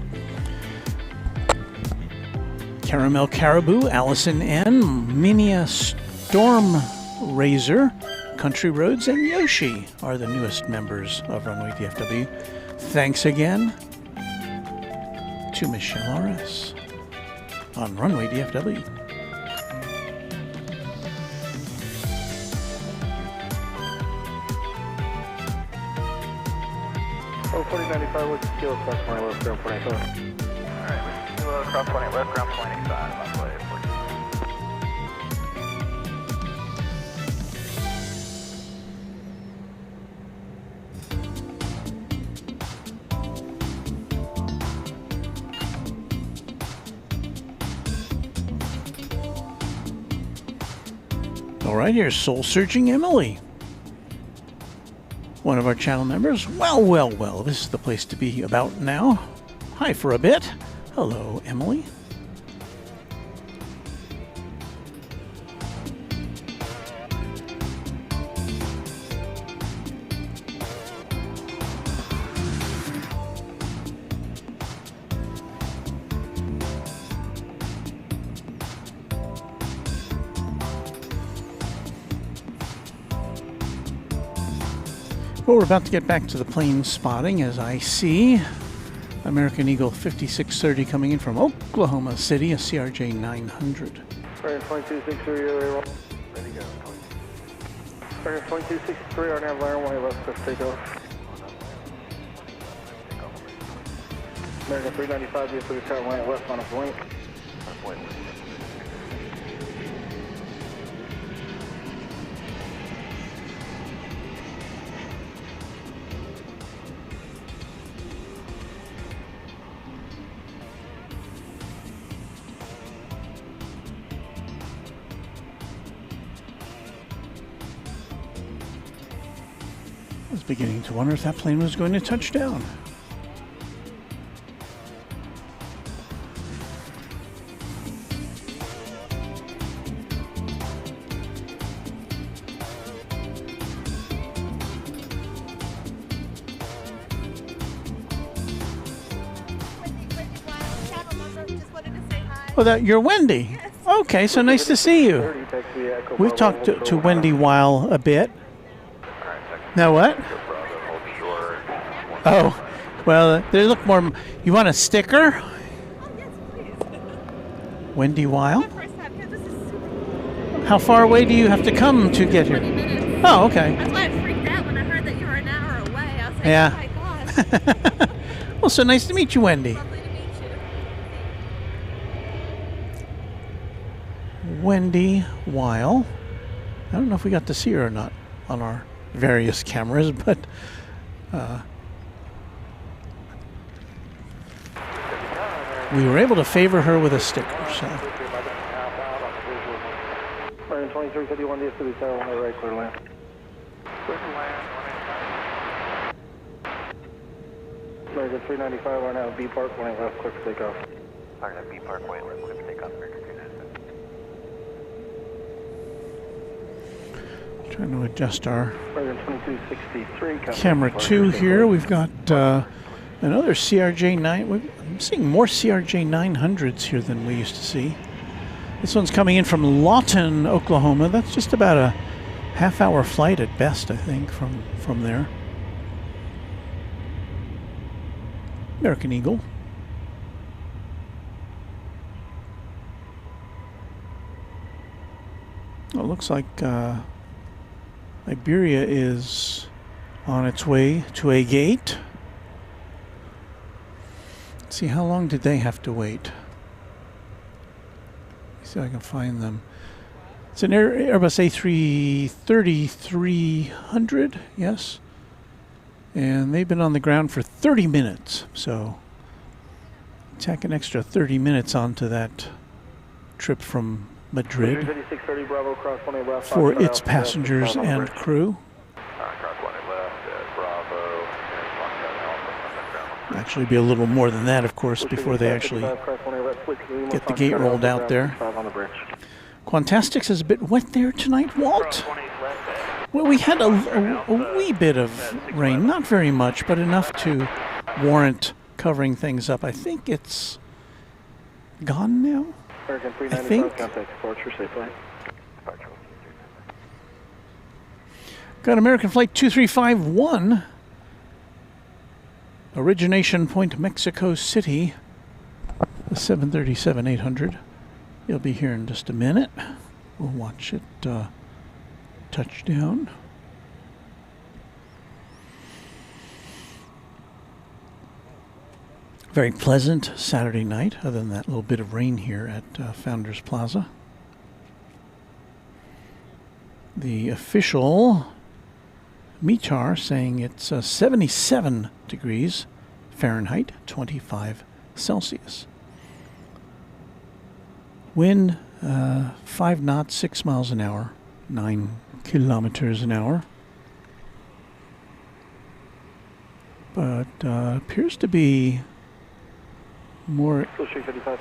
Caramel Caribou, Allison N, Minia Storm Razor, Country Roads, and Yoshi are the newest members of Runway DFW. Thanks again to Michelle RS on Runway DFW. Oh, 4095, what's the kilo cross 20 left, ground 25? Alright, kilo cross 20 left, ground 25, on the way, 40. All right, here's Soul Searching Emily, one of our channel members. Well, well, well, this is the place to be about now. Hi for a bit. Hello, Emily. Well, we're about to get back to the plane spotting as I see American Eagle 5630 coming in from Oklahoma City, a CRJ 900. Right, 2260, ready to go. American 2263, our nav line 18 left, let's take off. American 395, DFW Tower 18 left on a blink. I was beginning to wonder if that plane was going to touch down. Oh, you're Wendy. Yes. Okay, so nice to see you. We've talked to Wendy Weil a bit. Now what? Oh, well, they look more. You want a sticker? Wendy Weil? How far away do you have to come to get here? Oh, okay. That's why I freaked out when I heard that you were an hour away. I was like, yeah. Oh my gosh. Well, so nice to meet you, Wendy. Lovely to meet you. Wendy Weil. I don't know if we got to see her or not on our various cameras, but we were able to favor her with a sticker. So. 2351 DFW Tower 18 right, clear land. American 395, our now B Park 18 left, clear for takeoff. Our now B Park 18 left, clear for takeoff, American 395. Trying to adjust our American 2263. camera 2 here. We've got another CRJ-9. I'm seeing more CRJ-900s here than we used to see. This one's coming in from Lawton, Oklahoma. That's just about a half-hour flight at best, I think, from there. American Eagle. Oh, it looks like Iberia is on its way to a gate. Let's see, how long did they have to wait? See if I can find them. It's an Airbus A330-300, yes. And they've been on the ground for 30 minutes. So tack an extra 30 minutes onto that trip from Madrid for its passengers and crew. Actually be a little more than that, of course, before they actually get the gate rolled out there. Quantastics is a bit wet there tonight, Walt. Well, we had a wee bit of rain, not very much, but enough to warrant covering things up. I think it's gone now. I think. Got American Flight 2351. Origination point Mexico City, the 737-800. You'll be here in just a minute. We'll watch it touch down. Very pleasant Saturday night, other than that little bit of rain here at Founders Plaza. The official METAR saying it's 77 degrees Fahrenheit, 25 Celsius. Wind 5 knots, 6 miles an hour, 9 kilometers an hour. But appears to be more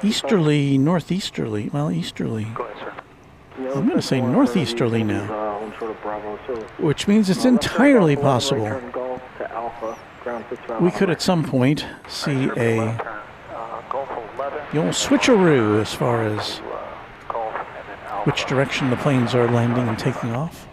easterly, northeasterly. Well, easterly. Go ahead, sir. I'm going to say northeasterly now, which means it's entirely possible we could at some point see the old switcheroo as far as which direction the planes are landing and taking off.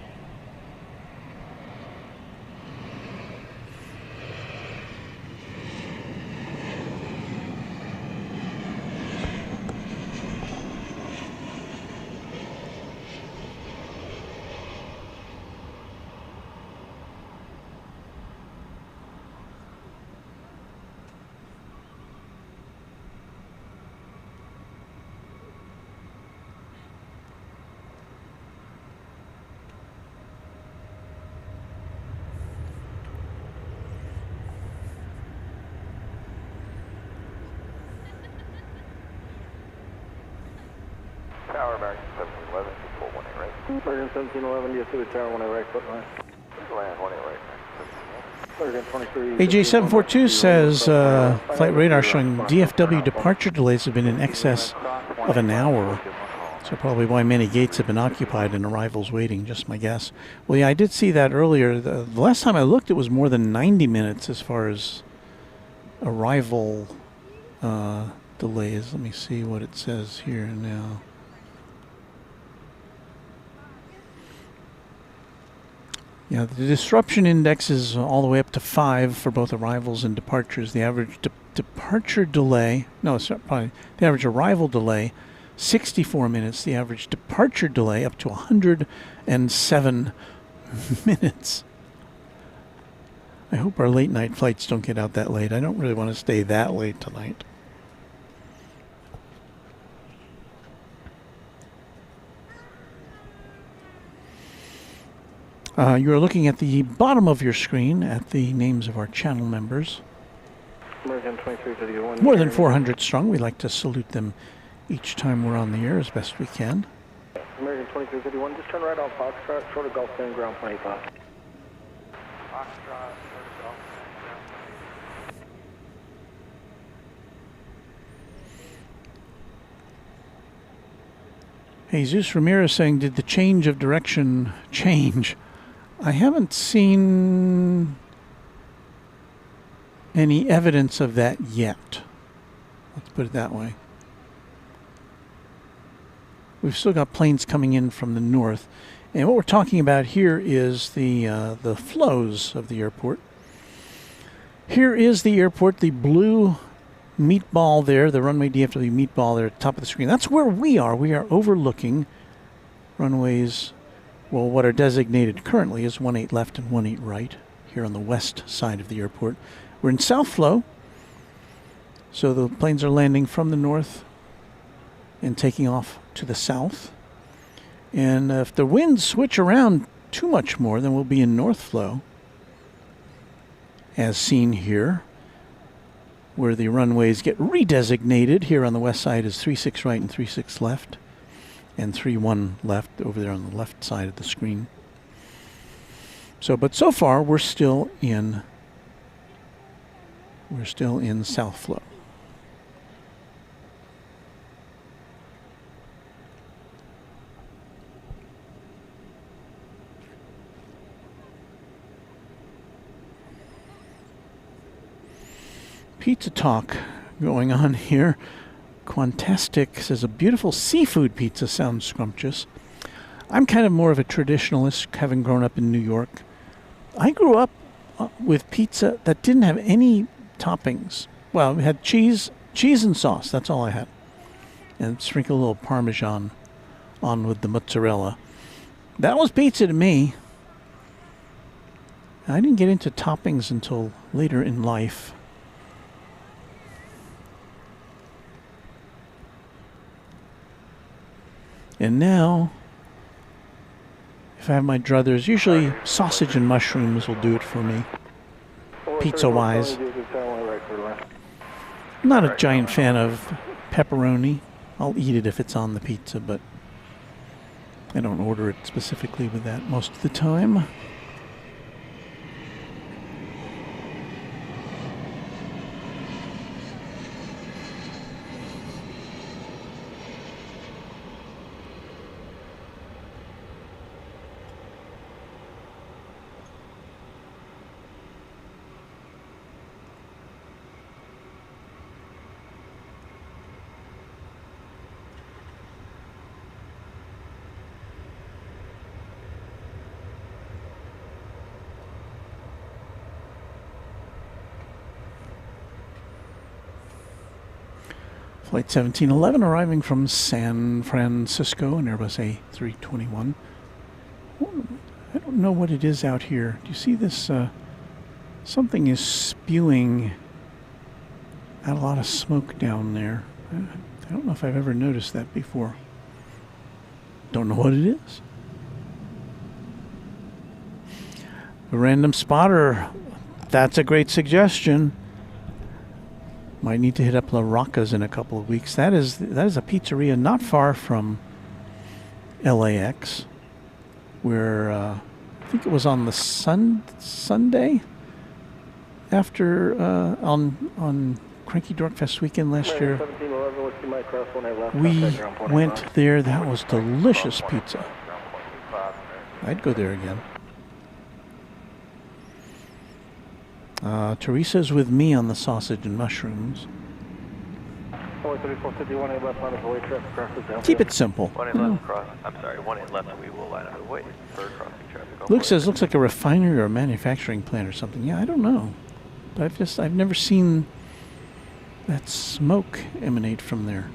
American 1711, 2418 right. American 1711, DFW Tower 18 right, foot line. Land 18 right. AJ742 says flight radar showing DFW departure delays have been in excess of an hour. So probably why many gates have been occupied and arrivals waiting, just my guess. Well, yeah, I did see that earlier. The last time I looked, it was more than 90 minutes as far as arrival delays. Let me see what it says here now. Yeah, the disruption index is all the way up to 5 for both arrivals and departures. The average departure delay, no, it's not probably the average arrival delay, 64 minutes. The average departure delay up to 107 minutes. I hope our late night flights don't get out that late. I don't really want to stay that late tonight. You're looking at the bottom of your screen at the names of our channel members. American 2331. More than 400 strong. We like to salute them each time we're on the air as best we can. American 2351, just turn right off Foxtrot, short of Gulf Bend, ground 25. Foxtrot, short of Gulf Bend, Jesus Ramirez saying, did the change of direction change? I haven't seen any evidence of that yet. Let's put it that way. We've still got planes coming in from the north. And what we're talking about here is the flows of the airport. Here is the airport, the blue meatball there, the runway DFW meatball there at the top of the screen. That's where we are. We are overlooking runways, well, what are designated currently as 18 left and 18 right here on the west side of the airport. We're in south flow, so the planes are landing from the north and taking off to the south. And if the winds switch around too much more, then we'll be in north flow, as seen here, where the runways get redesignated. Here on the west side is 36 right and 36 left, and 31 left over there on the left side of the screen. So, but so far we're still in south flow. Pizza talk going on here. Quantastic says a beautiful seafood pizza sounds scrumptious. I'm kind of more of a traditionalist, having grown up in New York. I grew up with pizza that didn't have any toppings. Well, we had cheese and sauce. That's all I had. And sprinkle a little Parmesan on with the mozzarella. That was pizza to me. I didn't get into toppings until later in life. And now, if I have my druthers, usually sausage and mushrooms will do it for me, pizza-wise. I'm not a giant fan of pepperoni. I'll eat it if it's on the pizza, but I don't order it specifically with that most of the time. Flight 1711 arriving from San Francisco, an Airbus A321. I don't know what it is out here. Do you see this? Something is spewing out a lot of smoke down there. I don't know if I've ever noticed that before. Don't know what it is. A random spotter. That's a great suggestion. Might need to hit up La Rocca's in a couple of weeks. That is a pizzeria not far from LAX, where I think it was on the Sunday after on Cranky Dork Fest weekend last year. We went there. That was delicious pizza. I'd go there again. Teresa's with me on the sausage and mushrooms. Keep it simple. 1 8 left cross. I'm sorry, 1 8 left. We will line up and wait for crossing traffic. Luke says looks like a refinery or a manufacturing plant or something. Yeah, I don't know. But I've never seen that smoke emanate from there.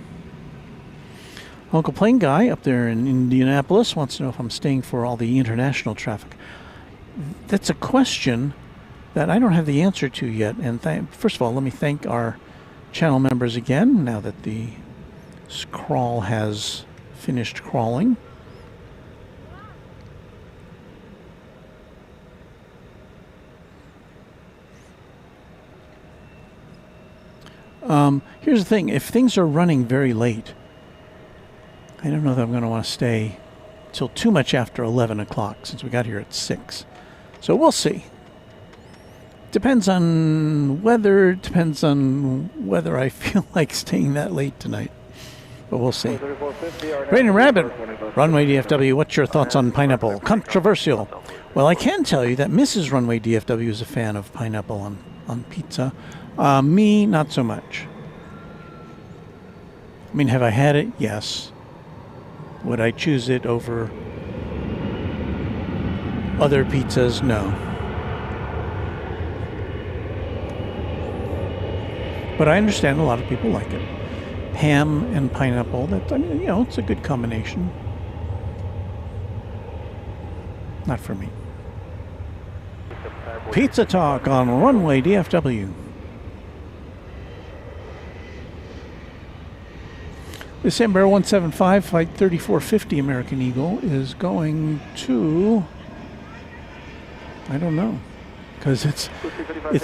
Uncle Plane Guy up there in Indianapolis wants to know if I'm staying for all the international traffic. That's a question that I don't have the answer to yet. And first of all, let me thank our channel members again, now that the crawl has finished crawling. Here's the thing. If things are running very late, I don't know that I'm going to want to stay till too much after 11 o'clock since we got here at 6. So we'll see. Depends on weather. Depends on whether I feel like staying that late tonight. But we'll see. Rain and Rabbit, Runway DFW, what's your thoughts on pineapple? Controversial. Well, I can tell you that Mrs. Runway DFW is a fan of pineapple on pizza. Me, not so much. I mean, have I had it? Yes. Would I choose it over other pizzas? No. But I understand a lot of people like it. Ham and pineapple, it's a good combination. Not for me. Pizza Talk on Runway DFW. This Embraer 175 Flight 3450 American Eagle is going to, I don't know, because its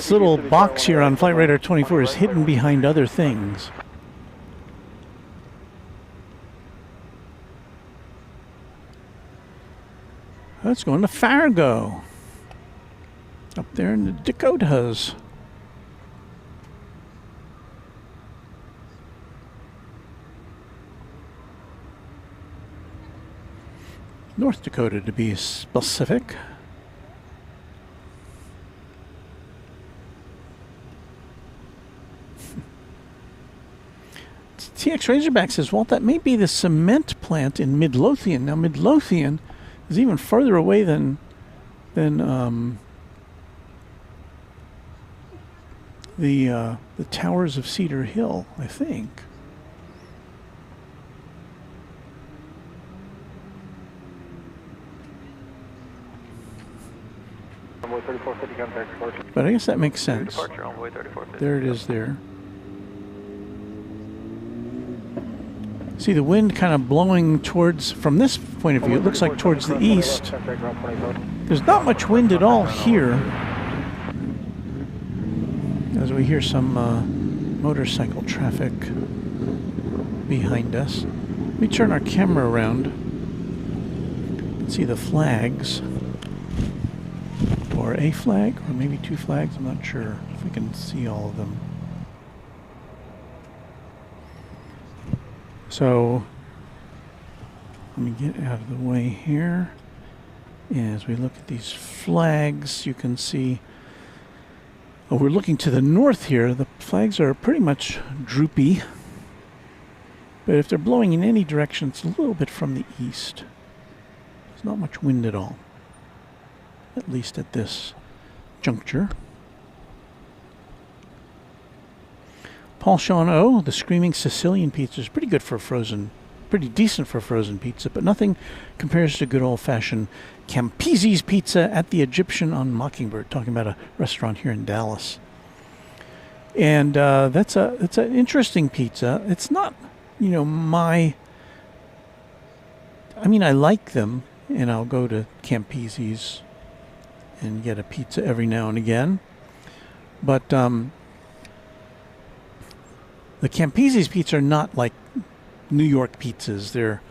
little box here on Flight Radar 24 is hidden behind other things. That's going to Fargo, up there in the Dakotas. North Dakota, to be specific. TX Razorback says, Walt, that may be the cement plant in Midlothian. Now, Midlothian is even further away than the towers of Cedar Hill, I think. But I guess that makes sense. There it is there. See the wind kind of blowing towards, from this point of view, it looks like towards the east. There's not much wind at all here, as we hear some motorcycle traffic behind us. Let me turn our camera around and see the flags. Or a flag, or maybe two flags, I'm not sure if we can see all of them. So, let me get out of the way here. As we look at these flags, you can see, we're looking to the north here. The flags are pretty much droopy. But if they're blowing in any direction, it's a little bit from the east. There's not much wind at all. At least at this juncture. Paul Sean O, the Screaming Sicilian Pizza is pretty good for frozen, pretty decent for frozen pizza, but nothing compares to good old-fashioned Campisi's Pizza at the Egyptian on Mockingbird, talking about a restaurant here in Dallas. And that's an interesting pizza. It's not, I like them, and I'll go to Campisi's and get a pizza every now and again. But the Campisi's pizza are not like New York pizzas. They're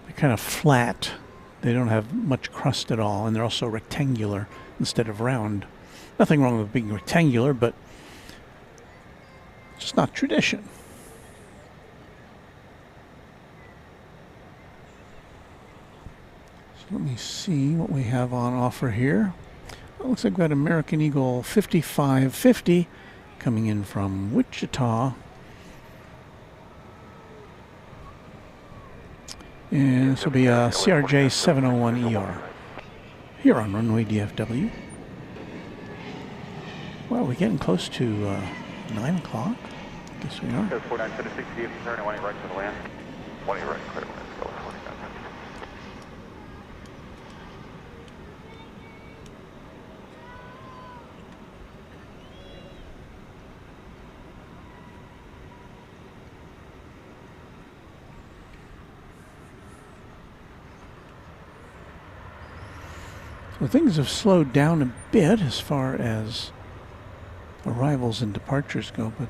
They're kind of flat. They don't have much crust at all, and they're also rectangular instead of round. Nothing wrong with being rectangular, but it's just not tradition. So let me see what we have on offer here. It looks like we've got American Eagle 5550 coming in from Wichita. And this will be a CRJ 701ER here on Runway DFW. Well, we're getting close to 9 o'clock. I guess we are. 4976, turn 1 right to the land. 1 right, clear land, go 49. So things have slowed down a bit as far as arrivals and departures go, but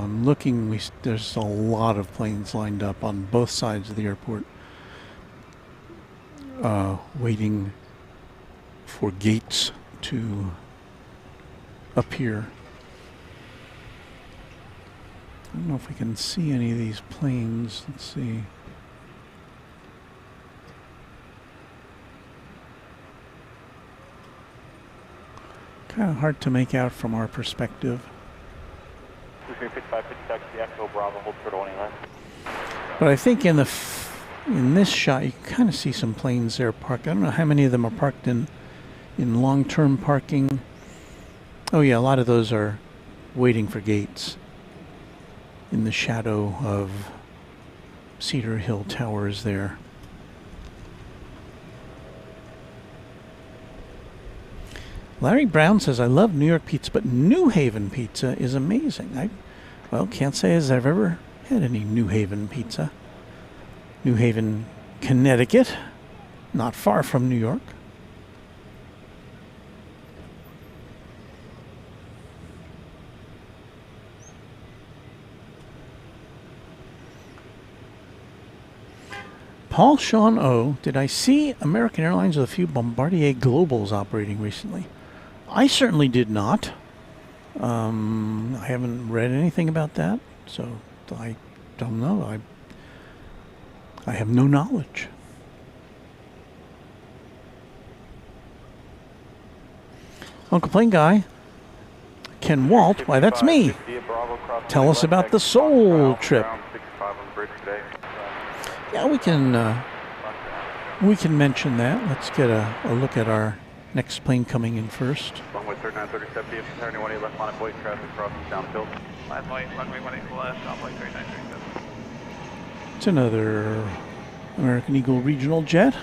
looking, there's a lot of planes lined up on both sides of the airport, waiting for gates to appear. I don't know if we can see any of these planes. Let's see. Kind of hard to make out from our perspective. 55, 56, Echo Bravo, hold for 20 left. But I think in this shot, you can kind of see some planes there parked. I don't know how many of them are parked in long-term parking. Oh yeah, a lot of those are waiting for gates in the shadow of Cedar Hill Towers there. Larry Brown says, I love New York pizza, but New Haven pizza is amazing. Well, can't say as I've ever had any New Haven pizza. New Haven, Connecticut, not far from New York. Paul Sean O, did I see American Airlines with a few Bombardier Globals operating recently? I certainly did not. I haven't read anything about that, so I don't know. I have no knowledge. Uncle Plane Guy, Ken Walt, why that's me. Tell us about the Seoul trip. Yeah, we can mention that. Let's get a look at our next plane coming in first. Runway 3937, turn 1 left line of voice traffic crosses downfield. Runway 18 left, runway 3937. It's another American Eagle regional jet.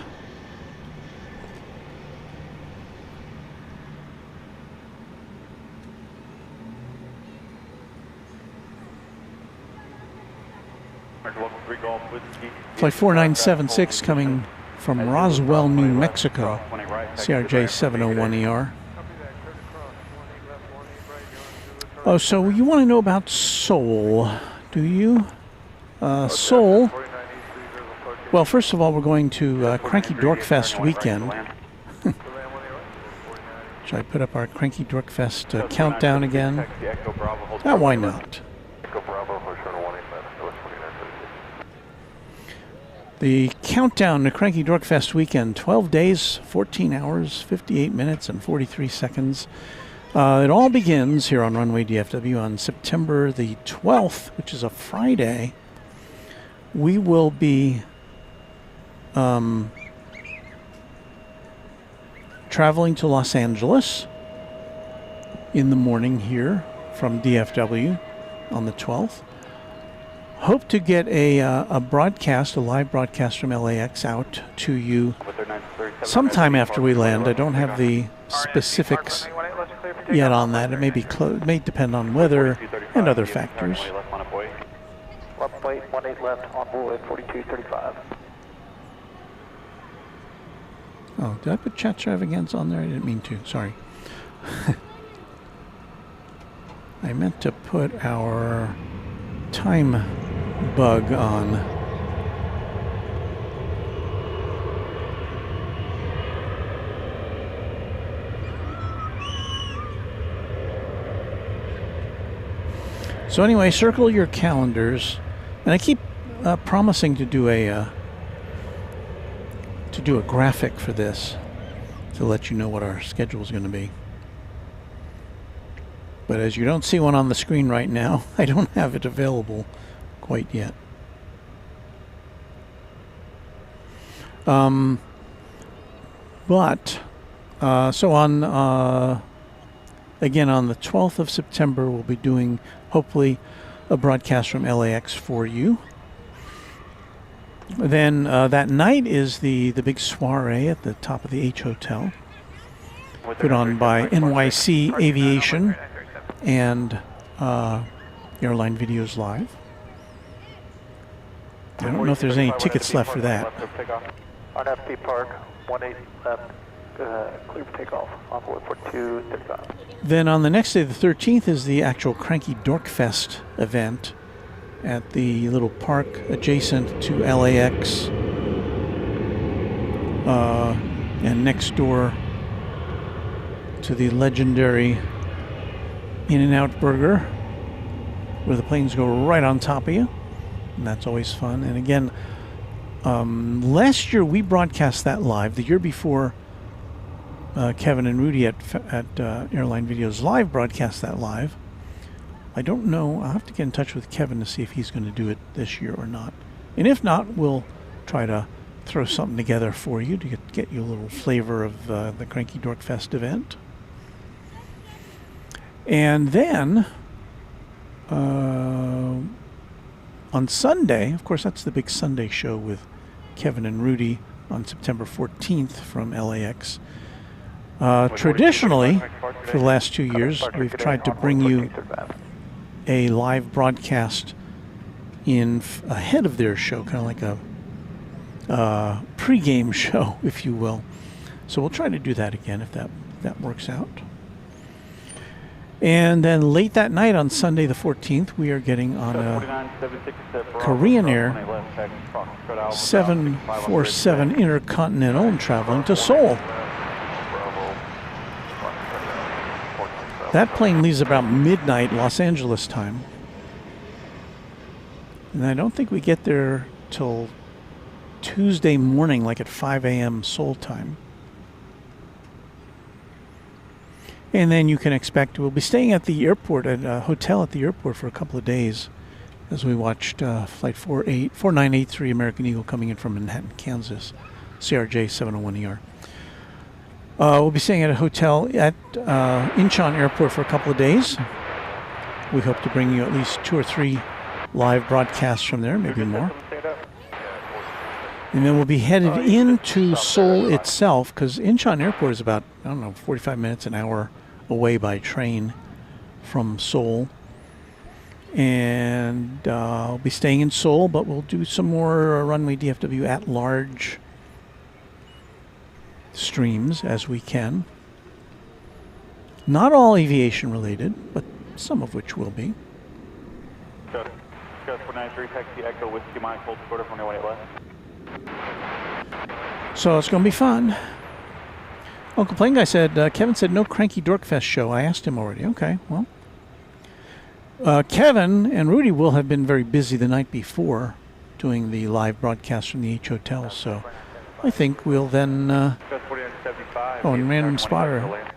Flight 4976 coming from Roswell, New Mexico, CRJ 701ER. Oh, so you want to know about Seoul, do you? Seoul, well, first of all, we're going to Cranky Dork Fest weekend. Should I put up our Cranky Dork Fest countdown again? Why not? The countdown to Cranky Dork Fest weekend, 12 days, 14 hours, 58 minutes, and 43 seconds. It all begins here on Runway DFW on September the 12th, which is a Friday. We will be traveling to Los Angeles in the morning here from DFW on the 12th. Hope to get a broadcast, a live broadcast from LAX out to you sometime after we land. I don't have the specifics yet on that. It may be it may depend on weather and other factors. Runway 18 left, on board 4235. Oh, did I put chat extravaganza on there? I didn't mean to. Sorry. I meant to put our time bug on. So anyway, circle your calendars, and I keep promising to do a graphic for this to let you know what our schedule is going to be. But as you don't see one on the screen right now, I don't have it available quite yet. So on again on the 12th of September, we'll be doing hopefully a broadcast from LAX for you. Then that night is the big soiree at the top of the H Hotel, put on by NYC Aviation and Airline Videos Live. I don't know if there's any tickets left for that. On FP Park, 18 left, clear for takeoff, envoy for 235. Then on the next day, the 13th, is the actual Cranky Dork Fest event at the little park adjacent to LAX and next door to the legendary In-N-Out Burger, where the planes go right on top of you, and that's always fun. And again, last year we broadcast that live. The year before, Kevin and Rudy at Airline Videos Live broadcast that live. I don't know. I'll have to get in touch with Kevin to see if he's going to do it this year or not. And if not, we'll try to throw something together for you to get you a little flavor of the Cranky Dork Fest event. And then on Sunday, of course, that's the big Sunday show with Kevin and Rudy on September 14th from LAX. Traditionally, for the last 2 years, we've tried to bring you a live broadcast in ahead of their show, kind of like a pre-game show, if you will. So we'll try to do that again if that works out. And then late that night on Sunday the 14th, we are getting on a Korean Air 747 Intercontinental and traveling to Seoul. That plane leaves about midnight Los Angeles time. And I don't think we get there till Tuesday morning, like at 5 a.m. Seoul time. And then you can expect we'll be staying at the airport, at a hotel at the airport for a couple of days as we watched Flight 4983 American Eagle coming in from Manhattan, Kansas, CRJ 701ER. We'll be staying at a hotel at Incheon Airport for a couple of days. We hope to bring you at least 2 or 3 live broadcasts from there, maybe more. And then we'll be headed into Seoul itself, because Incheon Airport is about, 45 minutes, an hour away by train from Seoul. And I'll be staying in Seoul, but we'll do some more Runway DFW at-large streams as we can. Not all aviation related, but some of which will be. Gus 493, taxi Echo Whiskey Mike, hold quarter 418 left. So it's going to be fun. Uncle Plane Guy said, Kevin said no Cranky Dork Fest show. I asked him already. Okay, well. Kevin and Rudy will have been very busy the night before doing the live broadcast from the H Hotel, so I think we'll then... and Random Spotter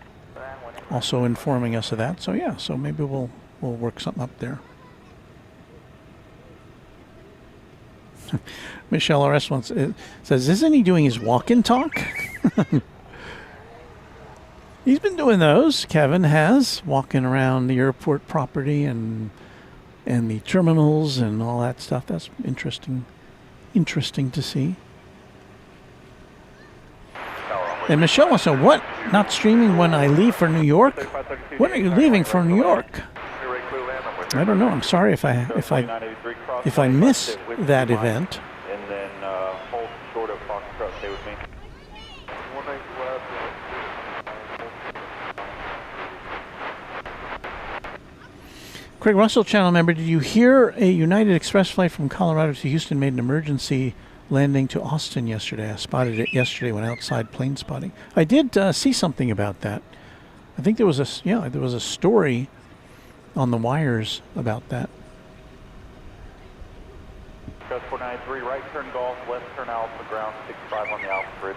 also informing us of that. So yeah, so maybe we'll work something up there. Michelle RS once says, isn't he doing his walk and talk? He's been doing those. Kevin has, walking around the airport property and the terminals and all that stuff. That's interesting to see. And Michelle wants to know, what? Not streaming when I leave for New York? When are you leaving for New York? I don't know. I'm sorry if I miss that event. And then hold short of Foxtrot, stay with me. Craig Russell, channel member, did you hear a United Express flight from Colorado to Houston made an emergency landing to Austin yesterday? I spotted it yesterday when outside plane spotting. I did see something about that. I think there was a story on the wires about that. Ghost 493, right turn Golf, left turn Alpha, ground 65 on the Alpha bridge.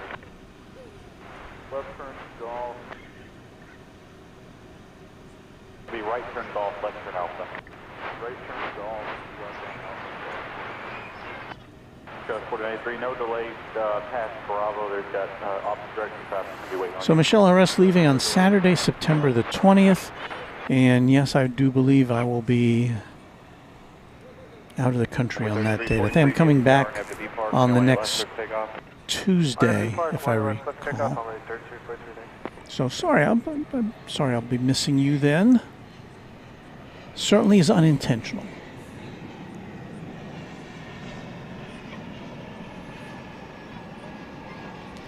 Left turn Golf. Be right turn Golf, left turn Alpha. Right turn Golf, left turn Alpha. Ghost 493, no delays past Bravo. There's got opposite direction traffic to be waiting on. So Michelle RS leaving on Saturday, September the 20th. And yes, I do believe I will be out of the country on that date. I think I'm coming back on the next Tuesday, if I recall. So sorry, I'm sorry I'll be missing you then. Certainly is unintentional.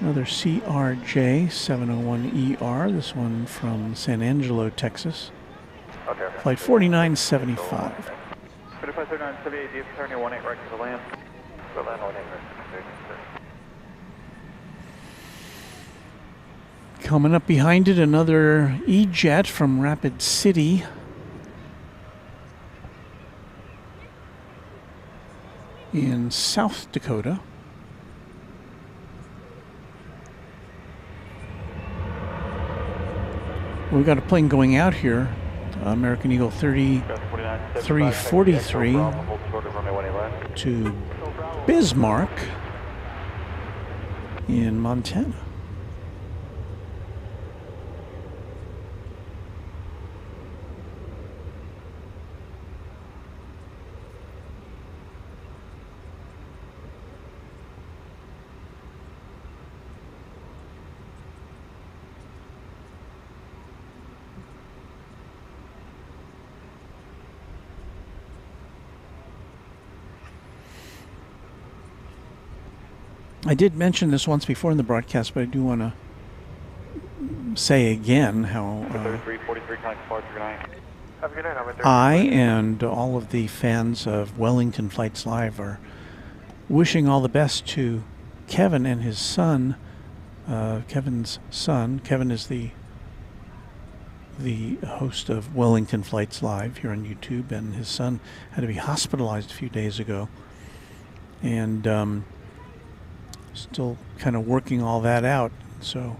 Another CRJ 701ER, this one from San Angelo, Texas. Okay. Flight 4975. 353978, DFW 18 right to the land. The land 18 Coming up behind it, another E-Jet from Rapid City. In South Dakota. We've got a plane going out here, American Eagle 3343 to Bismarck in Montana. I did mention this once before in the broadcast, but I do want to say again how I and all of the fans of Wellington Flights Live are wishing all the best to Kevin and his son. Kevin's son. Kevin is the host of Wellington Flights Live here on YouTube, and his son had to be hospitalized a few days ago. And still kind of working all that out. So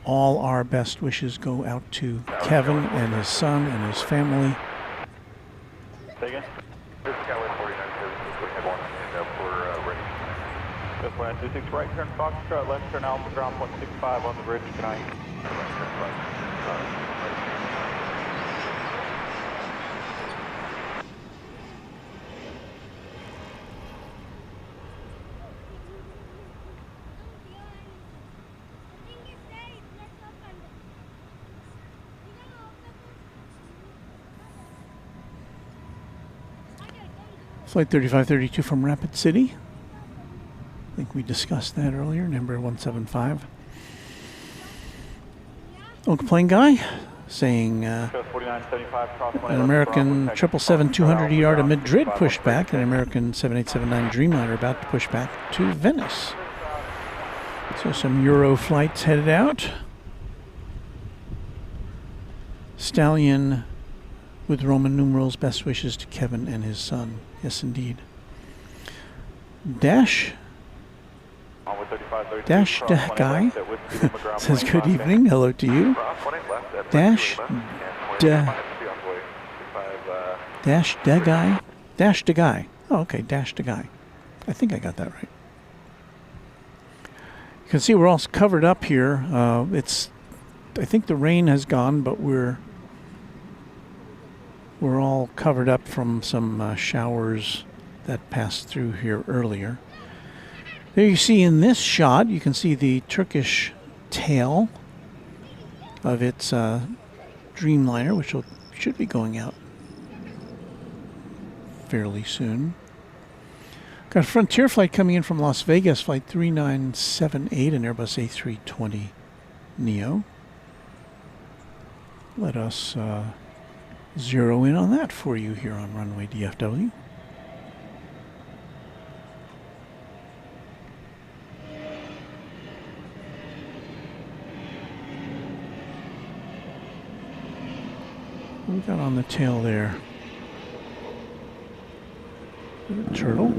all our best wishes go out to Kevin and his son and his family. Say again? This is Cowboy 4976, head 1, and we're ready. Just 126, right turn Foxtrot, left turn Alpha, ground 165 on the bridge, good night. Right turn Flight 3532 from Rapid City. I think we discussed that earlier, number 175. Uncle Plane Guy saying an American 777-200ER to Madrid pushed back, an American 7879 Dreamliner about to push back to Venice. So some Euro flights headed out. Stallion with Roman numerals, best wishes to Kevin and his son. Yes, indeed. Dash Guy says good evening. Hello to you. Dash Guy. Oh, okay, Dash Guy. I think I got that right. You can see we're all covered up here. I think the rain has gone, but we're all covered up from some showers that passed through here earlier. There you see in this shot, you can see the Turkish tail of its Dreamliner, which should be going out fairly soon. Got a Frontier flight coming in from Las Vegas, flight 3978, an Airbus A320 Neo. Let us zero in on that for you here on Runway DFW. we got on the tail there? Turtle.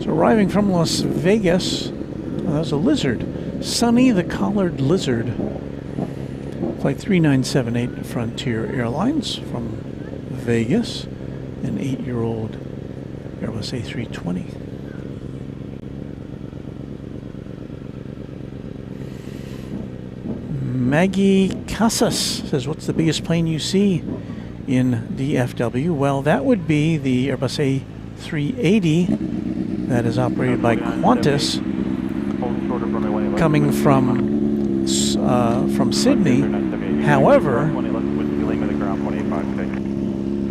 So arriving from Las Vegas, there's a lizard. Sunny the collared lizard. Flight 3978 Frontier Airlines from Vegas. An 8-year-old Airbus A320. Maggie Casas says, what's the biggest plane you see in DFW? Well, that would be the Airbus A380 that is operated by Qantas, coming from Sydney. However,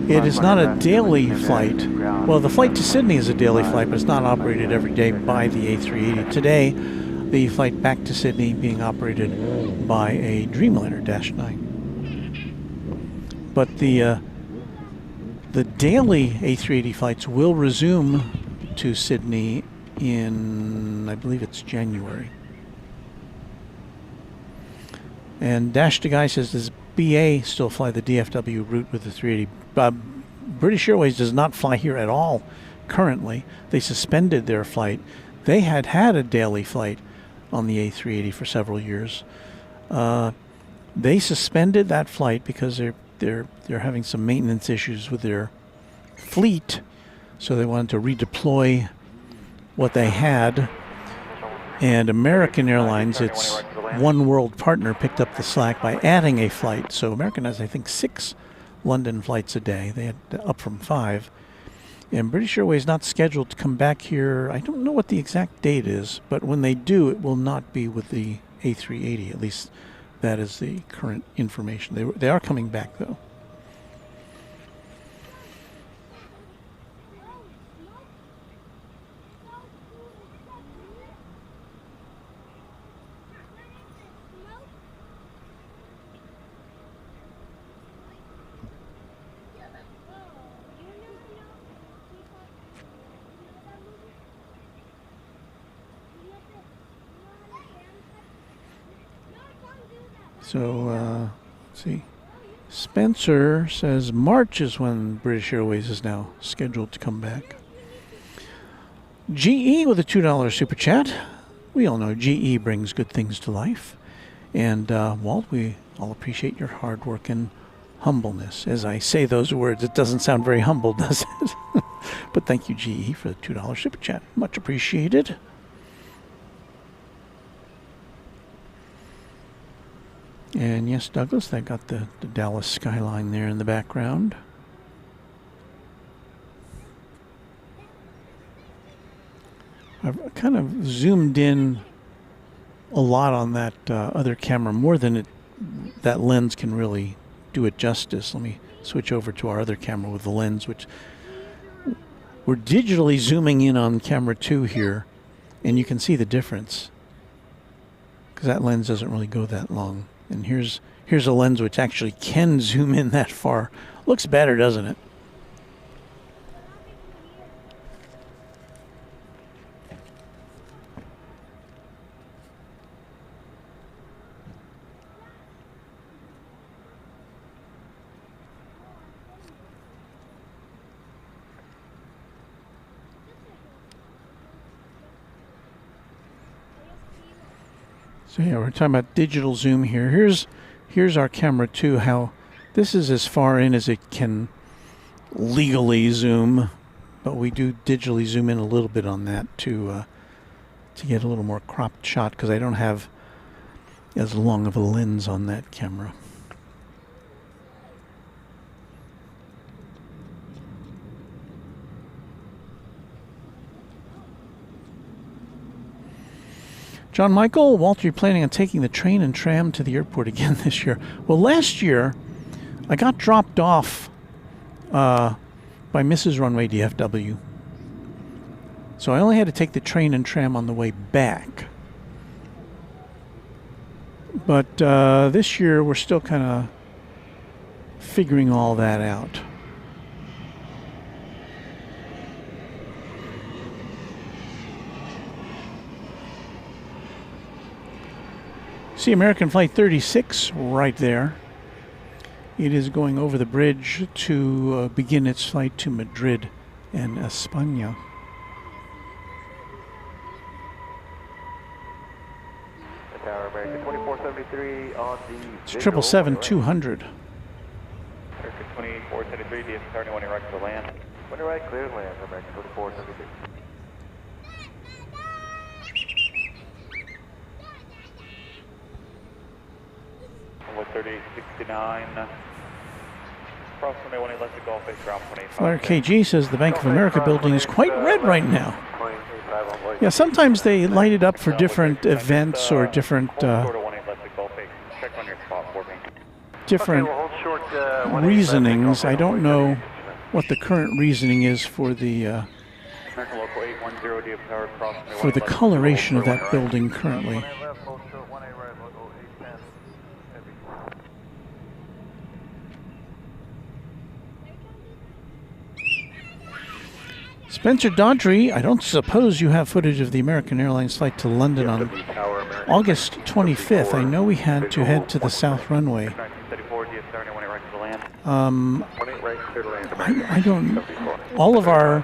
it is not a daily flight. Well, the flight to Sydney is a daily flight, but it's not operated every day by the A380. Today, the flight back to Sydney being operated by a Dreamliner -9. But the daily A380 flights will resume to Sydney in, I believe it's January. And Dash to Guy says, does BA still fly the DFW route with the 380? British Airways does not fly here at all currently. They suspended their flight. They had a daily flight on the A380 for several years. They suspended that flight because they're having some maintenance issues with their fleet, so they wanted to redeploy what they had. And American Airlines, its One World partner, picked up the slack by adding a flight. So American has, I think, 6 London flights a day. They had up from 5. And British Airways not scheduled to come back here. I don't know what the exact date is, but when they do, it will not be with the A380. At least that is the current information. They are coming back, though. So, let's see. Spencer says March is when British Airways is now scheduled to come back. GE with a $2 super chat. We all know GE brings good things to life. And, Walt, we all appreciate your hard work and humbleness. As I say those words, it doesn't sound very humble, does it? But thank you, GE, for the $2 super chat. Much appreciated. And yes, Douglas, that got the Dallas skyline there in the background. I've kind of zoomed in a lot on that other camera, more than that lens can really do it justice. Let me switch over to our other camera with the lens, which we're digitally zooming in on camera 2 here, and you can see the difference because that lens doesn't really go that long. And here's a lens which actually can zoom in that far. Looks better, doesn't it? So yeah, we're talking about digital zoom here. Here's our camera 2, how this is as far in as it can legally zoom, but we do digitally zoom in a little bit on that to get a little more cropped shot because I don't have as long of a lens on that camera. John Michael, Walter, you're planning on taking the train and tram to the airport again this year. Well, last year, I got dropped off by Mrs. Runway DFW. So I only had to take the train and tram on the way back. But this year, we're still kind of figuring all that out. See American Flight 36 right there. It is going over the bridge to begin its flight to Madrid and España. Tower American 2473 on the It's 777-200. American 2473, DFW 21 right to land. 20 right, clear to land, American 2473. With 3869. Cross runway 18 left to Gulf Base, ground 25. Flyer KG says the Bank of America building is quite red right now. Yeah, sometimes they light it up for different events or different reasonings. I don't know what the current reasoning is for the coloration of that building currently. Spencer Daughtry, I don't suppose you have footage of the American Airlines flight to London on August 25th. I know we had to head to the south runway. I don't. All of our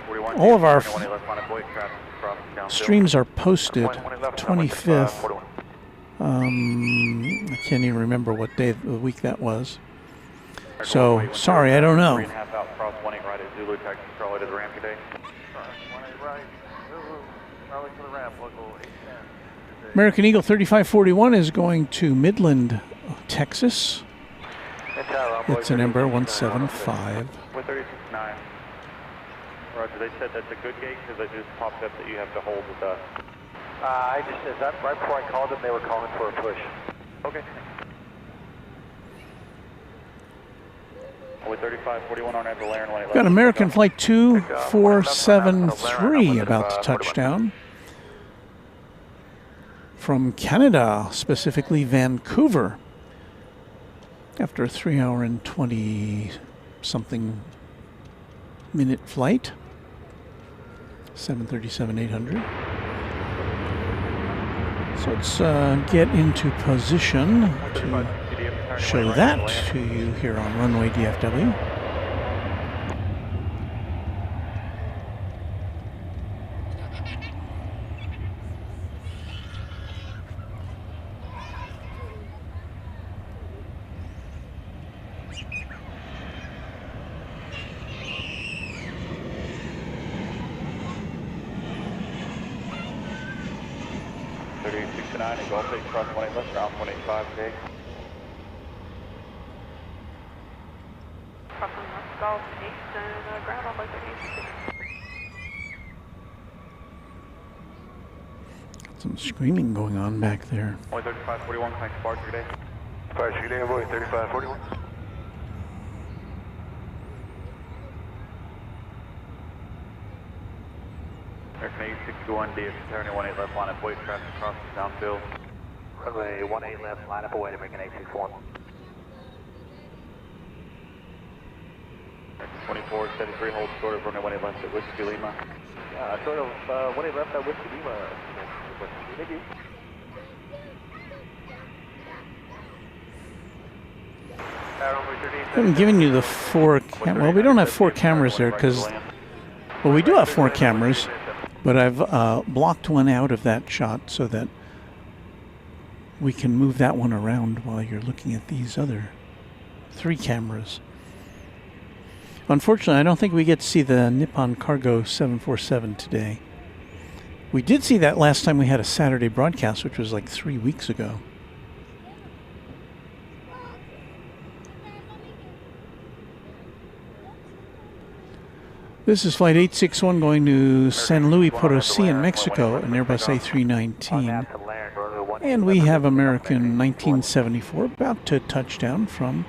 streams are posted 25th. I can't even remember what day of the week that was. So sorry, I don't know. American Eagle 3541 is going to Midland, Texas. It's an Embraer 175. 136.9. Roger, they said that's a good gate because it just popped up that you have to hold with us. I just said that right before I called them, they were calling for a push. Okay. With 3541 on the Lair and Got American Flight 2473 about to touch down from Canada, specifically Vancouver, after a 3-hour and 20-something minute flight. 737-800. So let's get into position to show that to you here on Runway DFW. Gulf Base, cross 18 left, ground 185, okay. Crossing left Gulf 8 and ground on 36. Some screaming going on back there. 3541, thanks, departure today. Departure today, boy, 3541. American 861, DFW 18 left, line up, wait, traffic crossing downfield. Runway 18 left, line up, await, American 861. 2473, hold short of runway 18 left at Whiskey Lima. Short of 18 left at Whiskey Lima. Thank you. I haven't given you the well, we don't have 4 cameras there because, well, we do have 4 cameras, but I've blocked one out of that shot so that we can move that one around while you're looking at these other 3 cameras. Unfortunately, I don't think we get to see the Nippon Cargo 747 today. We did see that last time we had a Saturday broadcast, which was like 3 weeks ago. This is Flight 861 going to San Luis Potosí in Mexico, an Airbus A319. And we have American 1974 about to touch down from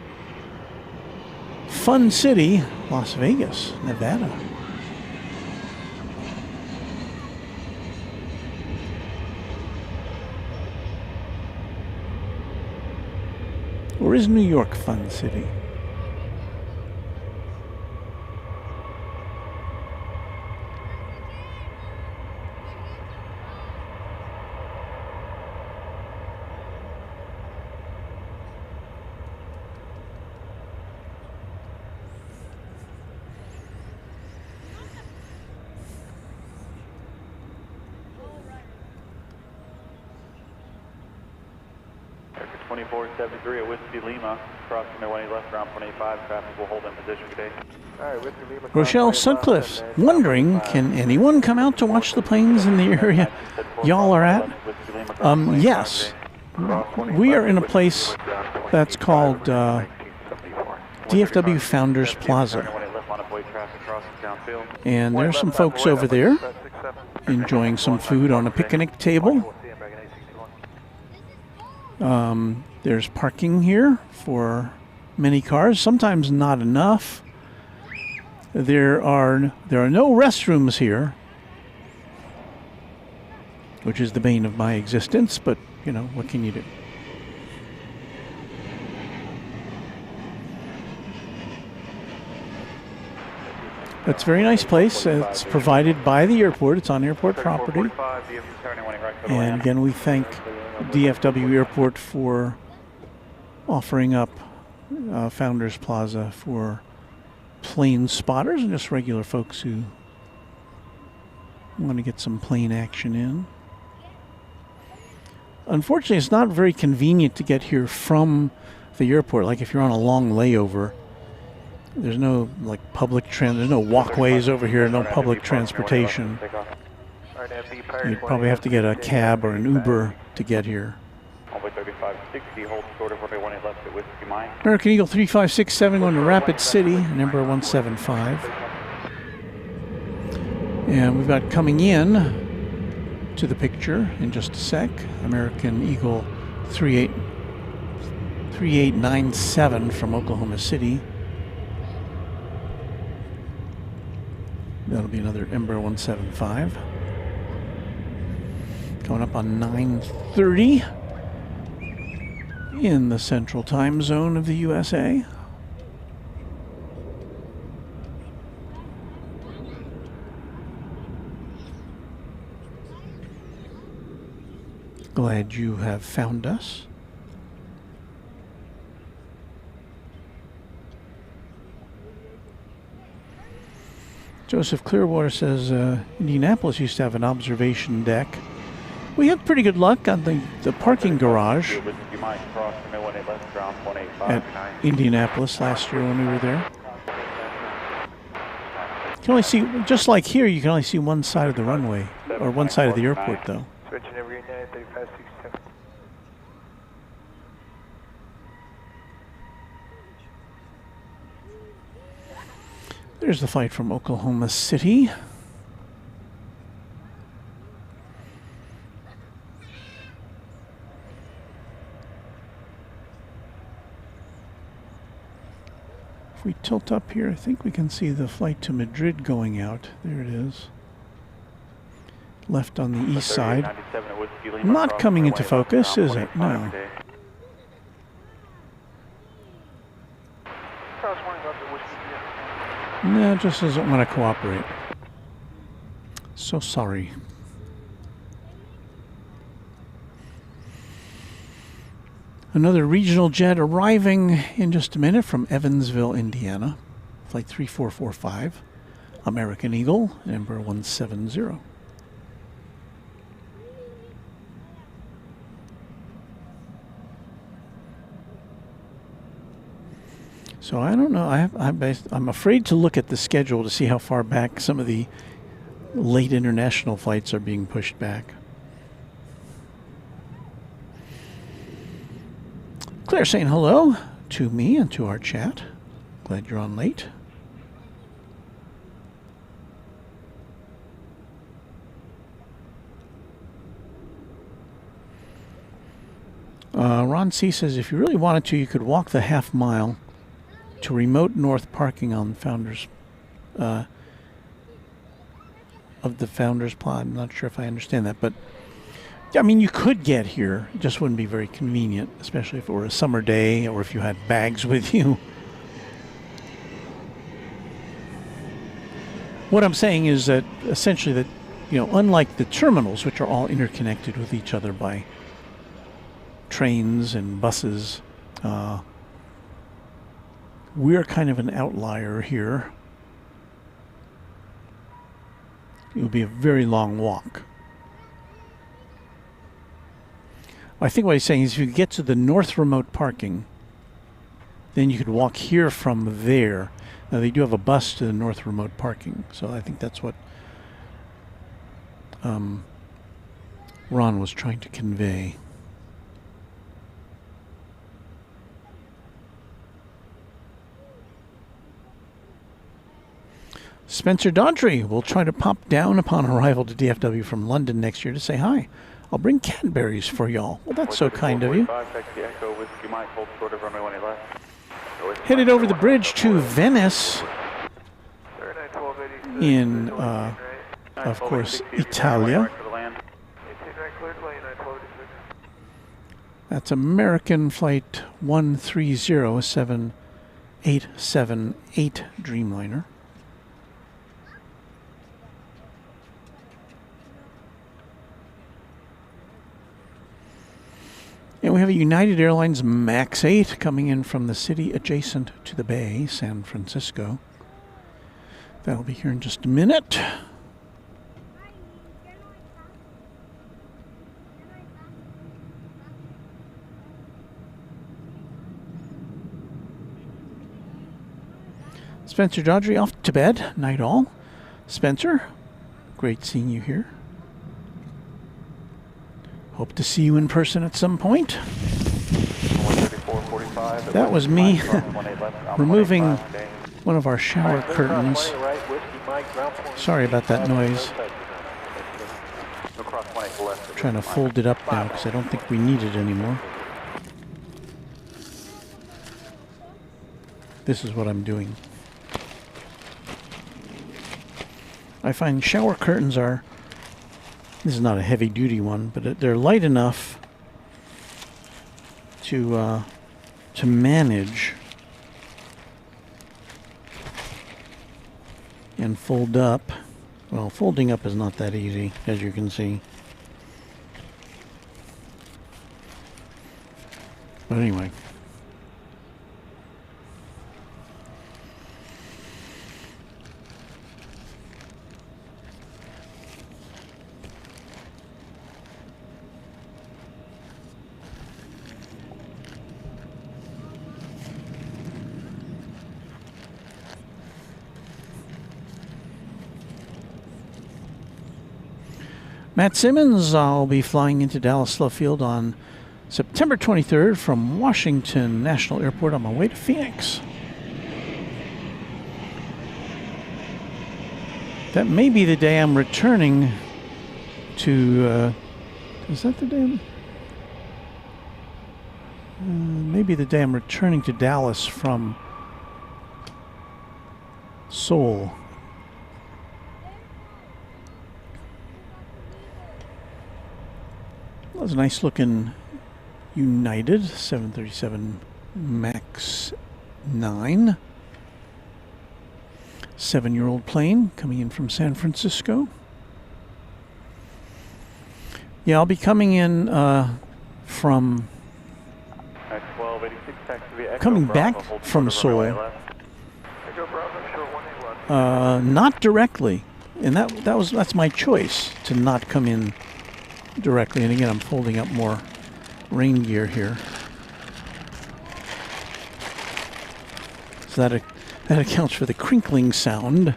Fun City, Las Vegas, Nevada. Or is New York Fun City? 2473 at Whiskey Lima, crossing the 18 left, ground 25, traffic will hold in position. Good day. Alright, Whiskey Lima. Rochelle Sutcliffe wondering, can anyone come out to watch the planes in the area y'all are at? Yes. We are in a place that's called DFW Founders Plaza. And there's some folks over there enjoying some food on a picnic table. There's parking here for many cars, sometimes not enough. There are no restrooms here, which is the bane of my existence, but you know, what can you do? It's a very nice place. It's provided by the airport. It's on airport property. And again, we thank DFW Airport for offering up Founders Plaza for plane spotters and just regular folks who want to get some plane action in. Unfortunately, it's not very convenient to get here from the airport. Like if you're on a long layover, there's no like there's no walkways over here, no public transportation. You'd probably have to get a cab or an Uber to get here. American Eagle 3567 going to Rapid City, number 175. And we've got coming in to the picture in just a sec, American Eagle 3897 from Oklahoma City. That'll be another Embraer 175. Coming up on 9:30 in the central time zone of the USA. Glad you have found us. Joseph Clearwater says Indianapolis used to have an observation deck. We had pretty good luck on the parking garage at Indianapolis last year when we were there. You can only see, just like here, you can only see one side of the runway, or one side of the airport, though. There's the flight from Oklahoma City. If we tilt up here, I think we can see the flight to Madrid going out. There it is. Left on the east side. Not coming into focus, is it? No. No, it just doesn't want to cooperate. So sorry. Another regional jet arriving in just a minute from Evansville, Indiana. Flight 3445, American Eagle, number 170. So I don't know. I'm afraid to look at the schedule to see how far back some of the late international flights are being pushed back. Claire saying hello to me and to our chat. Glad you're on late. Ron C. says if you really wanted to, you could walk the half mile to remote north parking on Founders of the Founders Plot. I'm not sure if I understand that, but I mean, you could get here. It just wouldn't be very convenient, especially if it were a summer day or if you had bags with you. What I'm saying is that essentially that, you know, unlike the terminals, which are all interconnected with each other by trains and buses, we're kind of an outlier here. It would be a very long walk. I think what he's saying is if you get to the north remote parking, then you could walk here from there. Now, they do have a bus to the north remote parking, so I think that's what Ron was trying to convey. Spencer Daughtry will try to pop down upon arrival to DFW from London next year to say hi. I'll bring Cadbury's for y'all. Well, that's so kind of you. Headed over the bridge to Venice in, of course, Italia. That's American Flight 130788 Dreamliner. And we have a United Airlines MAX 8 coming in from the city adjacent to the bay, San Francisco. That'll be here in just a minute. Spencer Daughtry off to bed. Night all. Spencer, great seeing you here. Hope to see you in person at some point. That was me removing one of our shower curtains. Sorry about that noise. I'm trying to fold it up now because I don't think we need it anymore. This is what I'm doing. I find shower curtains are... This is not a heavy-duty one, but they're light enough to manage and fold up. Well, folding up is not that easy, as you can see. But anyway. Matt Simmons, I'll be flying into Dallas Love Field on September 23rd from Washington National Airport on my way to Phoenix. That may be the day I'm returning to, is that the day? Maybe the day I'm returning to Dallas from Seoul. That was a nice looking United 737 MAX 9. 7-year-old plane coming in from San Francisco. Yeah, I'll be coming in from... coming back from Seoul. Not directly. And that's my choice, to not come in directly. And again, I'm folding up more rain gear here. So that accounts for the crinkling sound.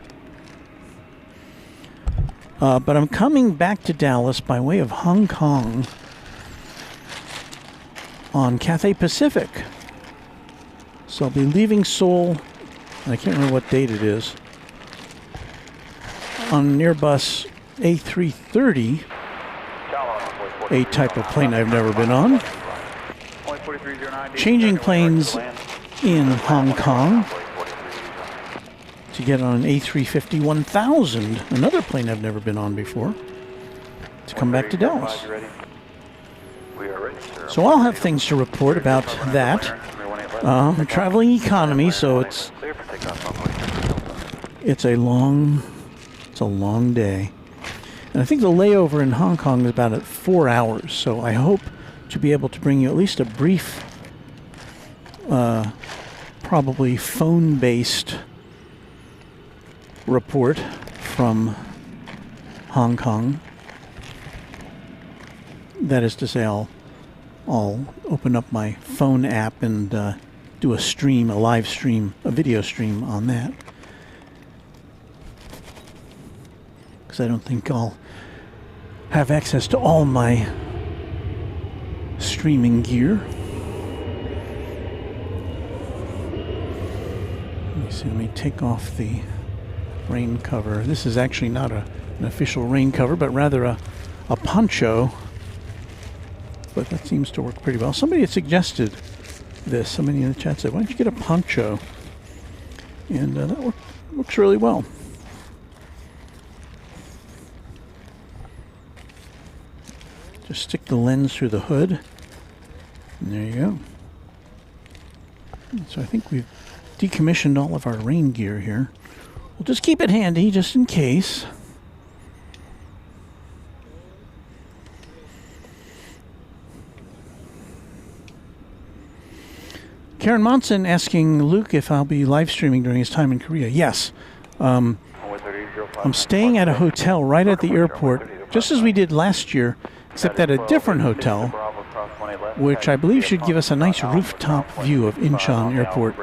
But I'm coming back to Dallas by way of Hong Kong on Cathay Pacific. So I'll be leaving Seoul, and I can't remember what date it is, on Airbus A330, a type of plane I've never been on. Changing planes in Hong Kong to get on an A350-1000, another plane I've never been on before, to come back to Dallas. So I'll have things to report about that. Traveling economy, so it's a long day. And I think the layover in Hong Kong is about at 4 hours, so I hope to be able to bring you at least a brief, probably phone-based report from Hong Kong. That is to say, I'll I'll open up my phone app and do a stream, a live stream, a video stream on that. Because I don't think I'll have access to all my streaming gear. Let me take off the rain cover. This is actually not an official rain cover, but rather a poncho. But that seems to work pretty well. Somebody had suggested this. Somebody in the chat said, why don't you get a poncho? And that works really well. Just stick the lens through the hood. And there you go. So I think we've decommissioned all of our rain gear here. We'll just keep it handy just in case. Karen Monson asking Luke if I'll be live streaming during his time in Korea. Yes. I'm staying at a hotel right at the airport, just as we did last year, except at a different hotel, which I believe should give us a nice rooftop view of Incheon Airport.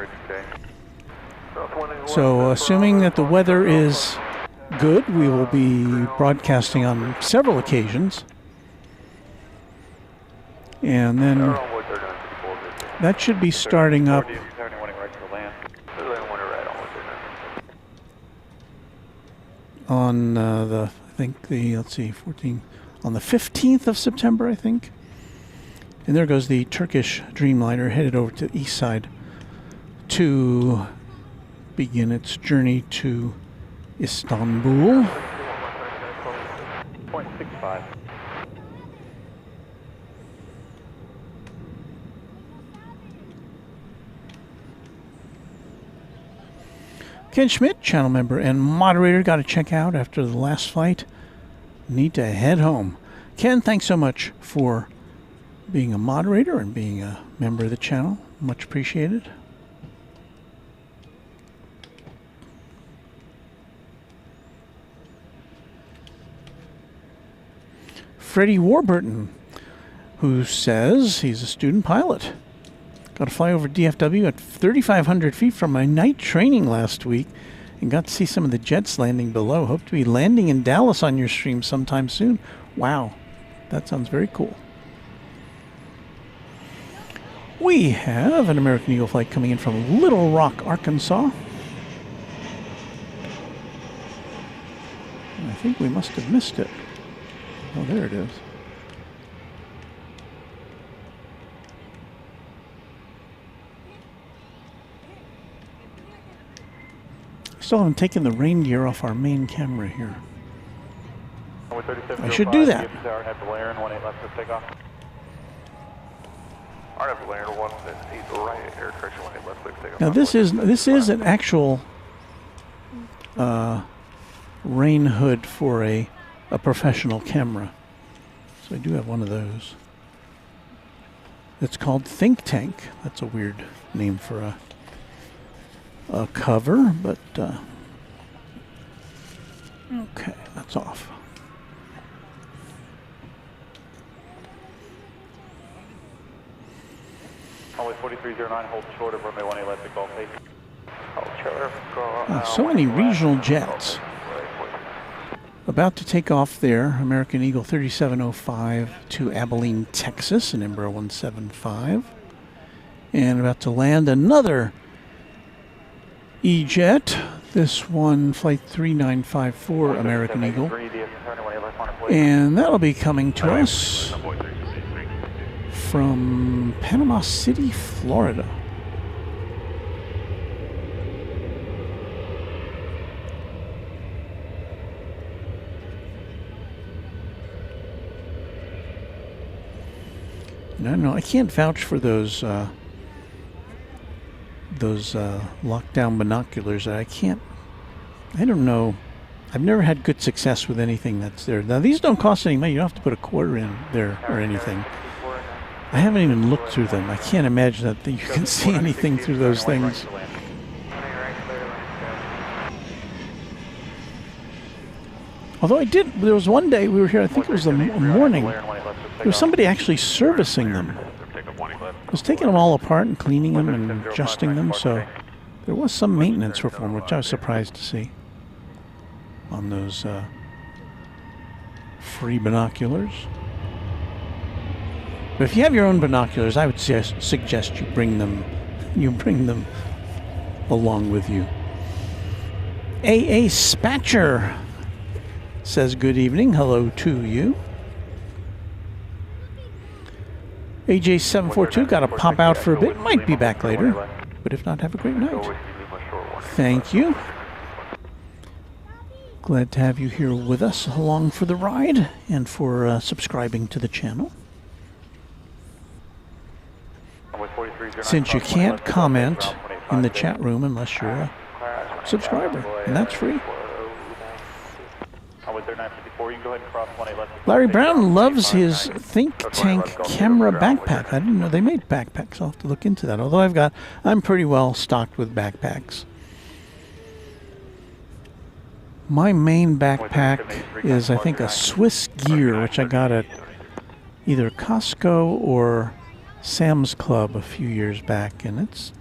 So assuming that the weather is good, we will be broadcasting on several occasions. And then that should be starting up on let's see, 14, on the 15th of September, I think. And there goes the Turkish Dreamliner headed over to the east side to begin its journey to Istanbul. 0.65. Ken Schmidt, channel member and moderator, got to check out after the last flight. Need to head home. Ken, thanks so much for being a moderator and being a member of the channel. Much appreciated. Freddie Warburton, who says he's a student pilot. Got to fly over DFW at 3,500 feet from my night training last week and got to see some of the jets landing below. Hope to be landing in Dallas on your stream sometime soon. Wow, that sounds very cool. We have an American Eagle flight coming in from Little Rock, Arkansas. I think we must have missed it. Oh, there it is. Still haven't taken the rain gear off our main camera here. I should do that. Now this is an actual rain hood for a professional camera. So I do have one of those. It's called Think Tank. That's a weird name for a cover, but okay, that's off. Only 4309, hold short of runway 18 left to Gulf 8. So many regional jets. About to take off there, American Eagle 3705 to Abilene, Texas, in Embraer 175. And about to land another E-Jet, this one flight 3954 American Eagle. And that'll be coming to us from Panama City, Florida. No, I can't vouch for those lockdown binoculars. I don't know. I've never had good success with anything that's there. Now, these don't cost any money. You don't have to put a quarter in there or anything. I haven't even looked through them. I can't imagine that you can see anything through those things. Although there was one day we were here, I think it was the morning, there was somebody actually servicing them. I was taking them all apart and cleaning them and adjusting them, so there was some maintenance performed, which I was surprised to see on those free binoculars. But if you have your own binoculars, I would suggest you bring them along with you. A Spatcher says good evening. Hello to you. AJ742 got to pop out for a bit. Might be back later. But if not, have a great night. Thank you. Glad to have you here with us along for the ride and for subscribing to the channel. Since you can't comment in the chat room unless you're a subscriber, and that's free. Larry Brown loves his Think Tank camera backpack. I didn't know they made backpacks. I'll have to look into that. Although I'm pretty well stocked with backpacks. My main backpack is, I think, a Swiss Gear, which I got at either Costco or Sam's Club a few years back, and it's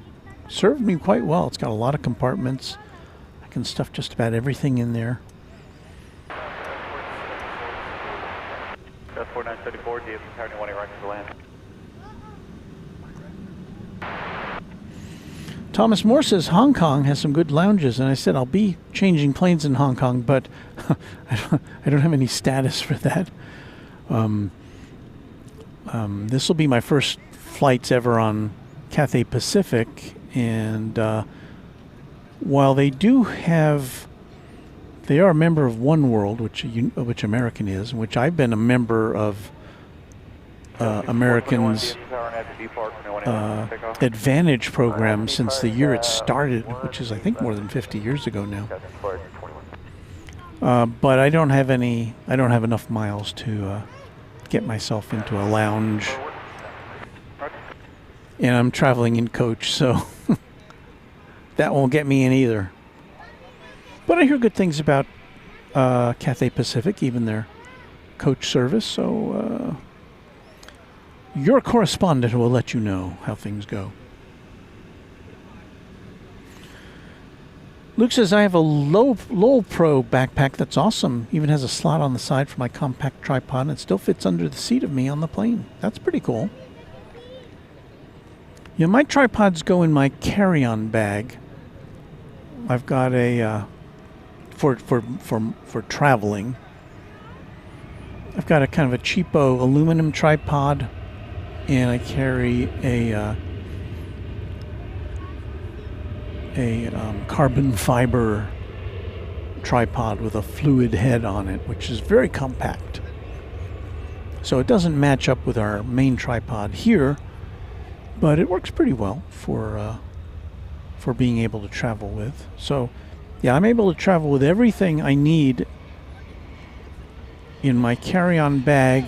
served me quite well. It's got a lot of compartments. I can stuff just about everything in there. That's 4934, DS Tower 1 right to the land. Thomas Moore says Hong Kong has some good lounges, and I said I'll be changing planes in Hong Kong, but I don't have any status for that. This will be my first flights ever on Cathay Pacific, and while they are a member of One World, which American is, which I've been a member of American's Advantage program since the year it started, which is I think more than 50 years ago now. But I don't have enough miles to get myself into a lounge, and I'm traveling in coach, so that won't get me in either. But I hear good things about Cathay Pacific, even their coach service, so your correspondent will let you know how things go. Luke says, I have a low Pro backpack that's awesome. Even has a slot on the side for my compact tripod, and it still fits under the seat of me on the plane. That's pretty cool. You know, my tripods go in my carry-on bag. I've got a for traveling. I've got a kind of a cheapo aluminum tripod, and I carry a carbon fiber tripod with a fluid head on it, which is very compact. So it doesn't match up with our main tripod here, but it works pretty well for being able to travel with. So yeah, I'm able to travel with everything I need in my carry-on bag,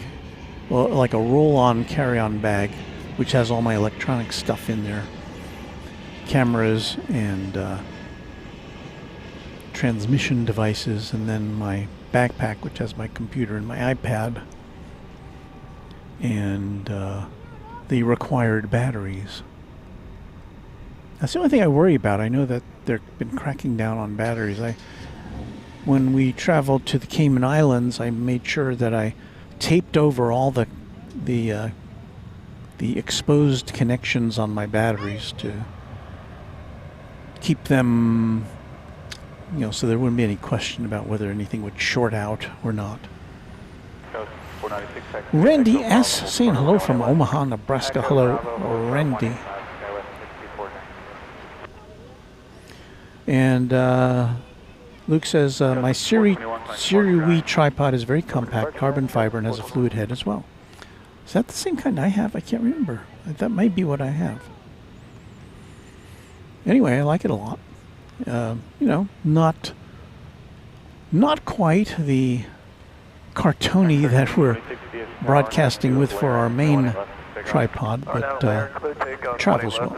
well, like a roll-on carry-on bag, which has all my electronic stuff in there. Cameras and transmission devices, and then my backpack, which has my computer and my iPad and the required batteries. That's the only thing I worry about. I know that they've been cracking down on batteries. When we traveled to the Cayman Islands, I made sure that I taped over all the exposed connections on my batteries to keep them, so there wouldn't be any question about whether anything would short out or not. Randy S. saying hello from Omaha, Nebraska. Hello, Randy. And Luke says, my Siri Wii tripod is very compact, carbon fiber, and has a fluid head as well. Is that the same kind I have? I can't remember. That might be what I have. Anyway, I like it a lot. Not quite the cartoni that we're broadcasting with for our main tripod, but travels well.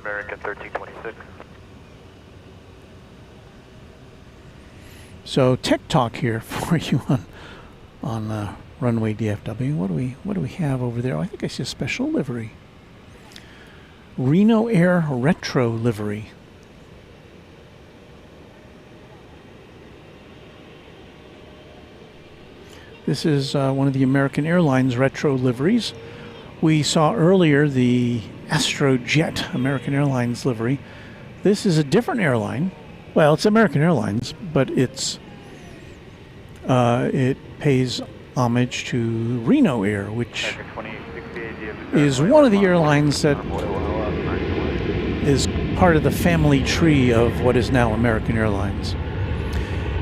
So Tech Talk here for you on Runway DFW. What do we have over there? Oh, I think I see a special livery. Reno Air Retro livery. This is one of the American Airlines retro liveries. We saw earlier the Astrojet American Airlines livery. This is a different airline. Well, it's American Airlines, but it pays homage to Reno Air, which is one of the airlines that is part of the family tree of what is now American Airlines.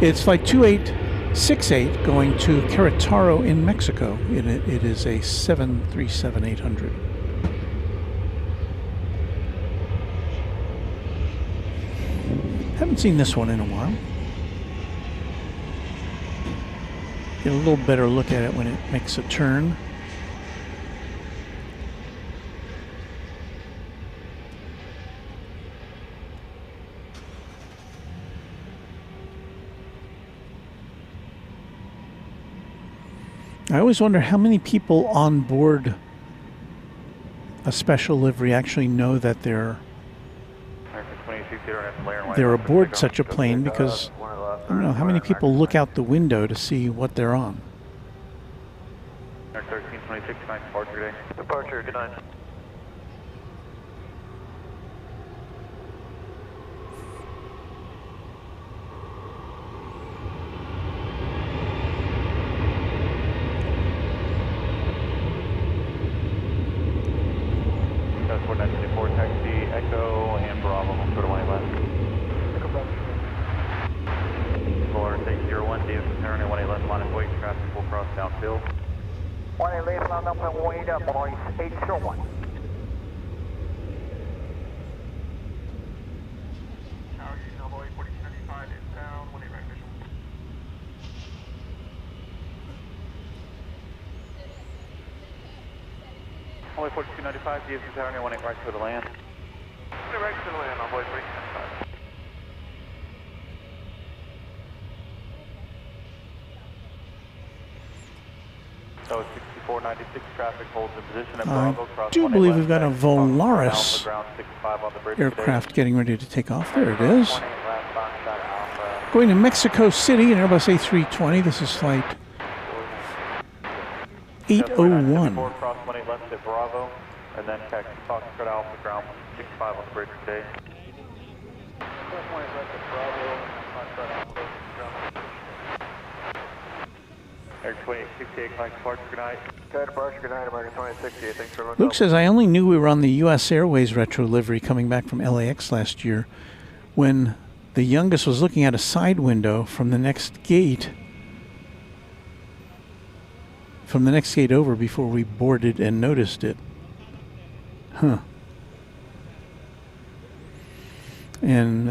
It's flight 2868 going to Querétaro in Mexico. It is a 737-800. Haven't seen this one in a while. Get a little better look at it when it makes a turn. I always wonder how many people on board a special livery actually know that they're aboard such a plane, because I don't know how many people look out the window to see what they're on. 1326, departure day. Departure, good night. That's 4924, taxi Echo and Bravo, go to 1 left. Florida, take 01, DFW Saturday, 1 left, line of weight, traffic will cross downfield. 1 left, line up and wait up, boys, 801. Only 4295, DFW Saturday, 1 right to the land. Right to the land, envoy 4295. So 6496 traffic holds in position at Bravo. I do believe we've got a Volaris aircraft getting ready to take off. There it is. Going to Mexico City, an Airbus A320. This is flight 801. Cross 18 left at Bravo, and then taxi Foxtrot Alpha, ground 65 on the bridge today. Cross 1 left at Bravo, Foxtrot Alpha, ground. Air 2868, flight departure, good night. Good departure, good night, American 2068, thanks for Luke says, I only knew we were on the U.S. Airways retro livery coming back from LAX last year when the youngest was looking at a side window from the next gate over before we boarded and noticed it. Huh. And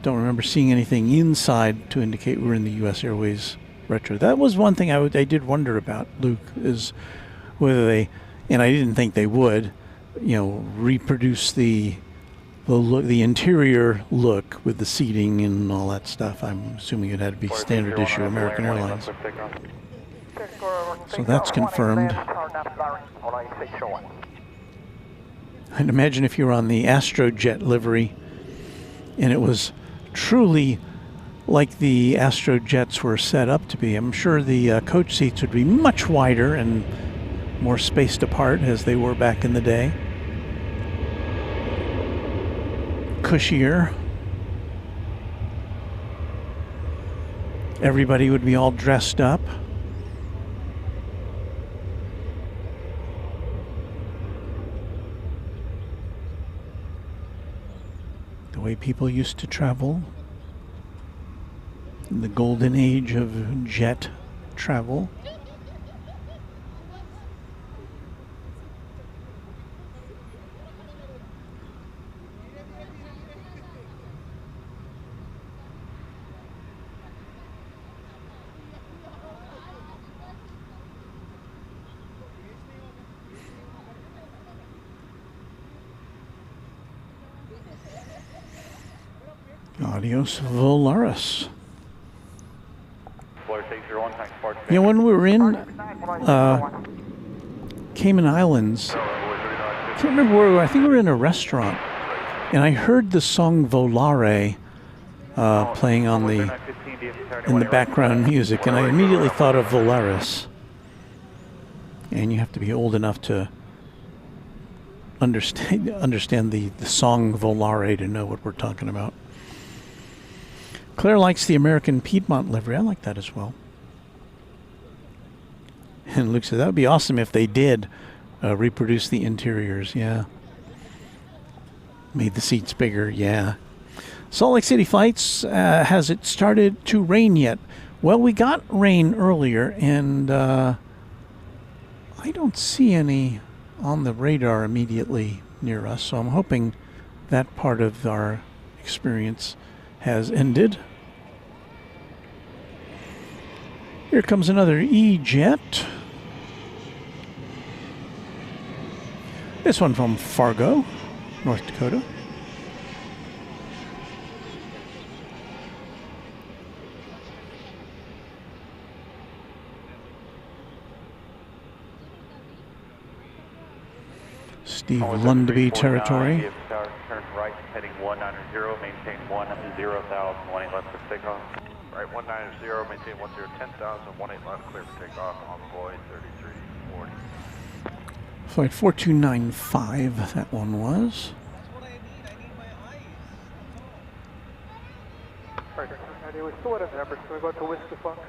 don't remember seeing anything inside to indicate we're in the U.S. Airways retro. That was one thing I did wonder about, Luke, is whether they, and I didn't think they would, reproduce the look, the interior look with the seating and all that stuff. I'm assuming it had to be standard issue American Airlines. So that's confirmed. I'd imagine if you were on the Astrojet livery and it was truly like the Astrojets were set up to be, I'm sure the coach seats would be much wider and more spaced apart as they were back in the day. Cushier. Everybody would be all dressed up. The way people used to travel. The golden age of jet travel. Adios, Volaris. Florida 601, You know, when we were in Cayman Islands, I can't remember where we were. I think we were in a restaurant, and I heard the song Volare playing on in the background music, and I immediately thought of Volaris. And you have to be old enough to understand the song Volare to know what we're talking about. Claire likes the American Piedmont livery. I like that as well. And Luke said that would be awesome if they did reproduce the interiors. Yeah. Made the seats bigger. Yeah. Salt Lake City flights, has it started to rain yet? Well, we got rain earlier, and I don't see any on the radar immediately near us, so I'm hoping that part of our experience has ended. Here comes another E-Jet. This one from Fargo, North Dakota. Steve Lundby territory. Turn right, heading 190, maintain 10,000, left for takeoff. Right, 190, maintain 10,000, 18 left, clear for takeoff, envoy 3340. Flight 4295, that one was. Right, we're still at Everest. Can we go to Whiskey Fox?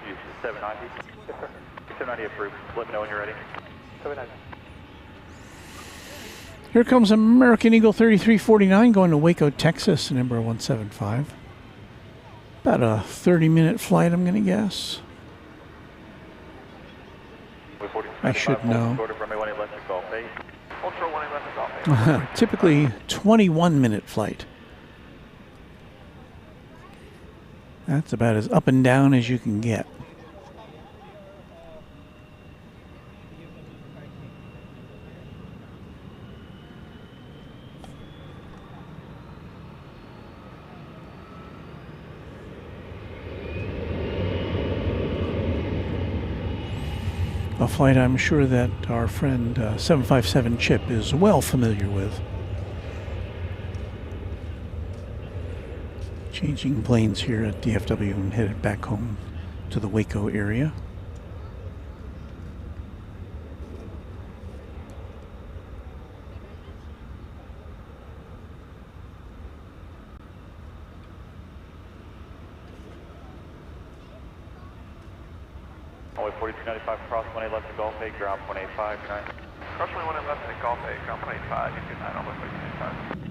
Use 790. Yes, sir. 790 approved. Let me know when you're ready. 790. Here comes American Eagle 3349 going to Waco, Texas, number 175. About a 30-minute flight, I'm going to guess. I should know. Typically 21-minute flight. That's about as up and down as you can get. A flight I'm sure that our friend 757 Chip is well familiar with. Changing planes here at DFW and headed back home to the Waco area. Only 4295 cross 18 left to Gulf 8, ground 185, good night. Cross 18 left to Gulf 8, ground 185, good night, on 4295.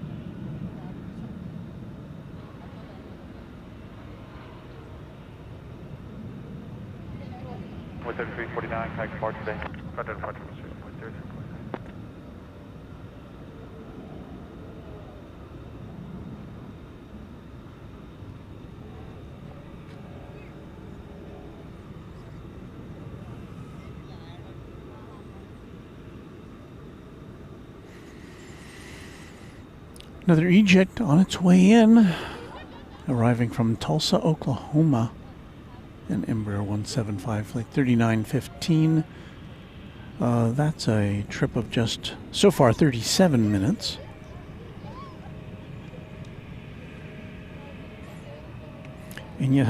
With 3349, can I depart today? Roger, departure, Mr. 3349. Another E-Jet on its way in, arriving from Tulsa, Oklahoma. An Embraer 175, flight 3915. That's a trip of just, so far, 37 minutes. And yet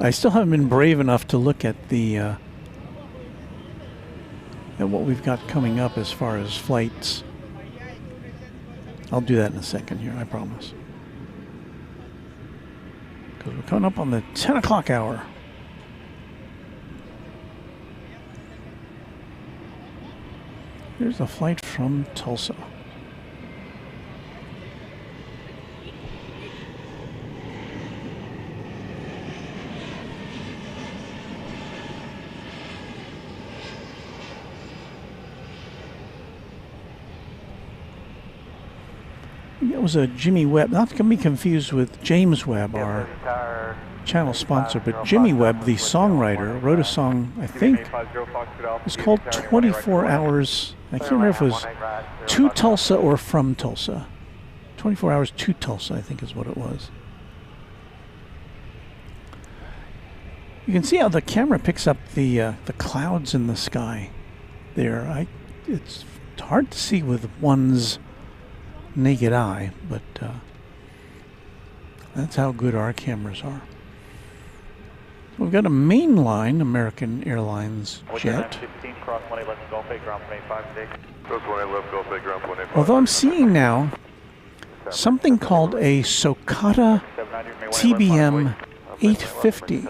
I still haven't been brave enough to look at the at what we've got coming up as far as flights. I'll do that in a second here, I promise. Because we're coming up on the 10 o'clock hour. Here's a flight from Tulsa. It was a Jimmy Webb, not to be confused with James Webb, our channel sponsor, but Jimmy Webb, the songwriter, wrote a song, I think, it's called 24 Hours, I can't remember if it was to Tulsa or from Tulsa. 24 Hours to Tulsa, I think is what it was. You can see how the camera picks up the clouds in the sky there. It's hard to see with one's naked eye, but that's how good our cameras are. We've got a mainline American Airlines jet. Although I'm seeing now something called a Socata TBM 850,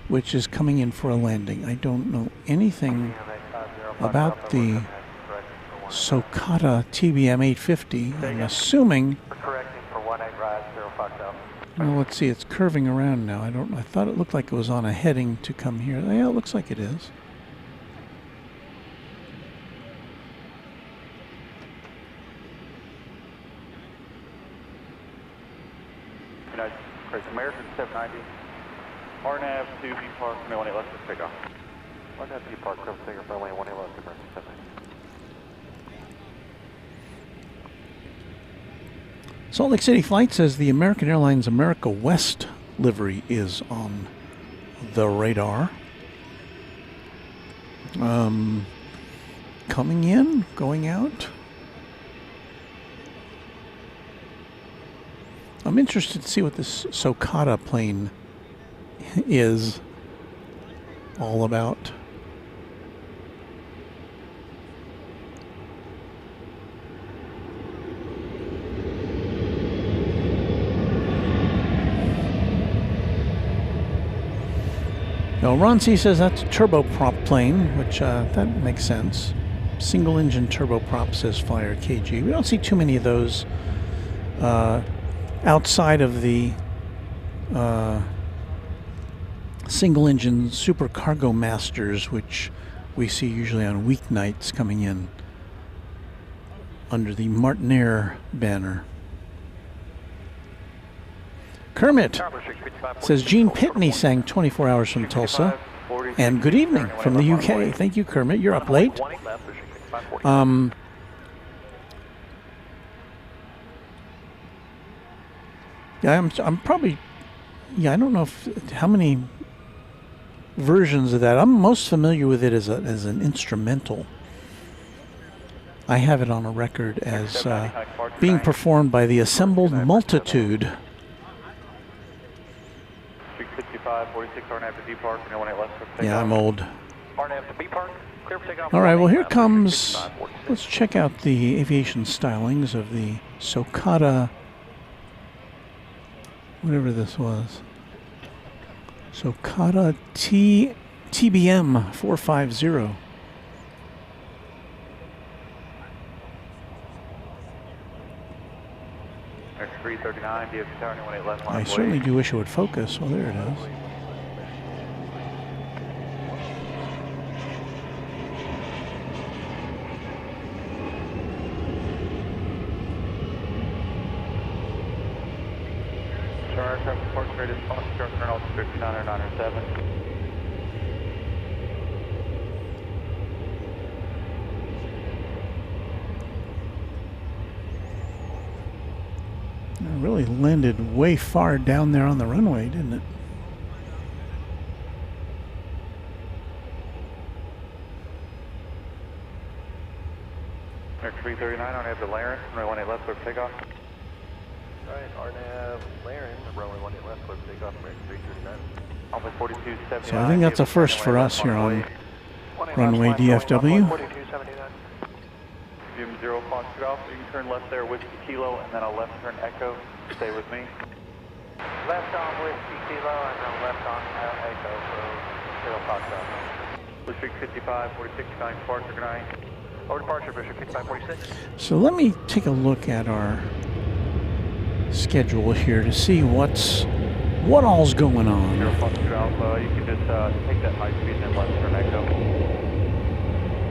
which is coming in for a landing. I don't know anything about the Socata TBM 850. I'm assuming. Well, let's see. It's curving around now. I thought it looked like it was on a heading to come here. Yeah, it looks like it is. American 790. RNAV to B Park, runway 18 left for takeoff. RNAV B Park, critical takeoff, runway 18 left, American 790. Salt Lake City Flight says the American Airlines America West livery is on the radar. Coming in, going out. I'm interested to see what this Socata plane is all about. Now, Ron C says that's a turboprop plane, which that makes sense. Single engine turboprop, says Flyer KG. We don't see too many of those outside of the single engine super cargo masters, which we see usually on weeknights coming in under the Martinair banner. Kermit says Gene Pitney sang 24 Hours from Tulsa. And good evening from the UK. Thank you, Kermit. You're up late. Yeah, I'm probably, I don't know how many versions of that. I'm most familiar with it as an instrumental. I have it on a record as being performed by the Assembled Multitude. 46 RNAV to B Park, 18 left for takeoff. Yeah, I'm old. RNAV to B Park, clear for takeoff. All right, well, here comes, let's check out the aviation stylings of the Socata, whatever this was. Socata TBM 450. X339, DFW Tower, 18 left. I certainly do wish it would focus. Well, there it is. Charge, report rated Foxtrot, Colonel 5997. It really landed way far down there on the runway, didn't it? X339, RNAV to Laren, runway 18 left, clear for takeoff. Alright, RNAV Laren, runway 18 left, clear for takeoff, X339. Alpha 4279. So I think that's a first for us here on Runway DFW. 4279. Jim 0 Foxtrot Golf, you can turn left there, Whiskey Kilo, and then a left turn Echo. Stay with me. Left on Whiskey Kilo and then left on Echo for 0 Foxtrot. District 55, 46, calling departure, 9. Over departure, Bishop 5546. So let me take a look at our schedule here to see what all's going on. 0 Foxtrot Alpha, you can just take that high speed and then left turn Echo.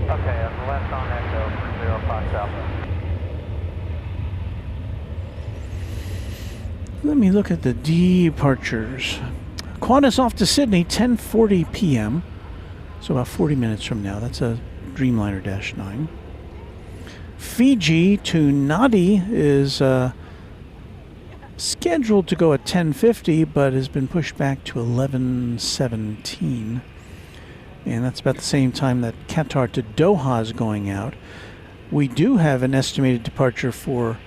Okay, I'm left on Echo for 0 Fox Alpha. Let me look at the departures. Qantas off to Sydney, 10:40 p.m. So about 40 minutes from now. That's a Dreamliner Dash 9. Fiji to Nadi is scheduled to go at 10:50, but has been pushed back to 11:17. And that's about the same time that Qatar to Doha is going out. We do have an estimated departure for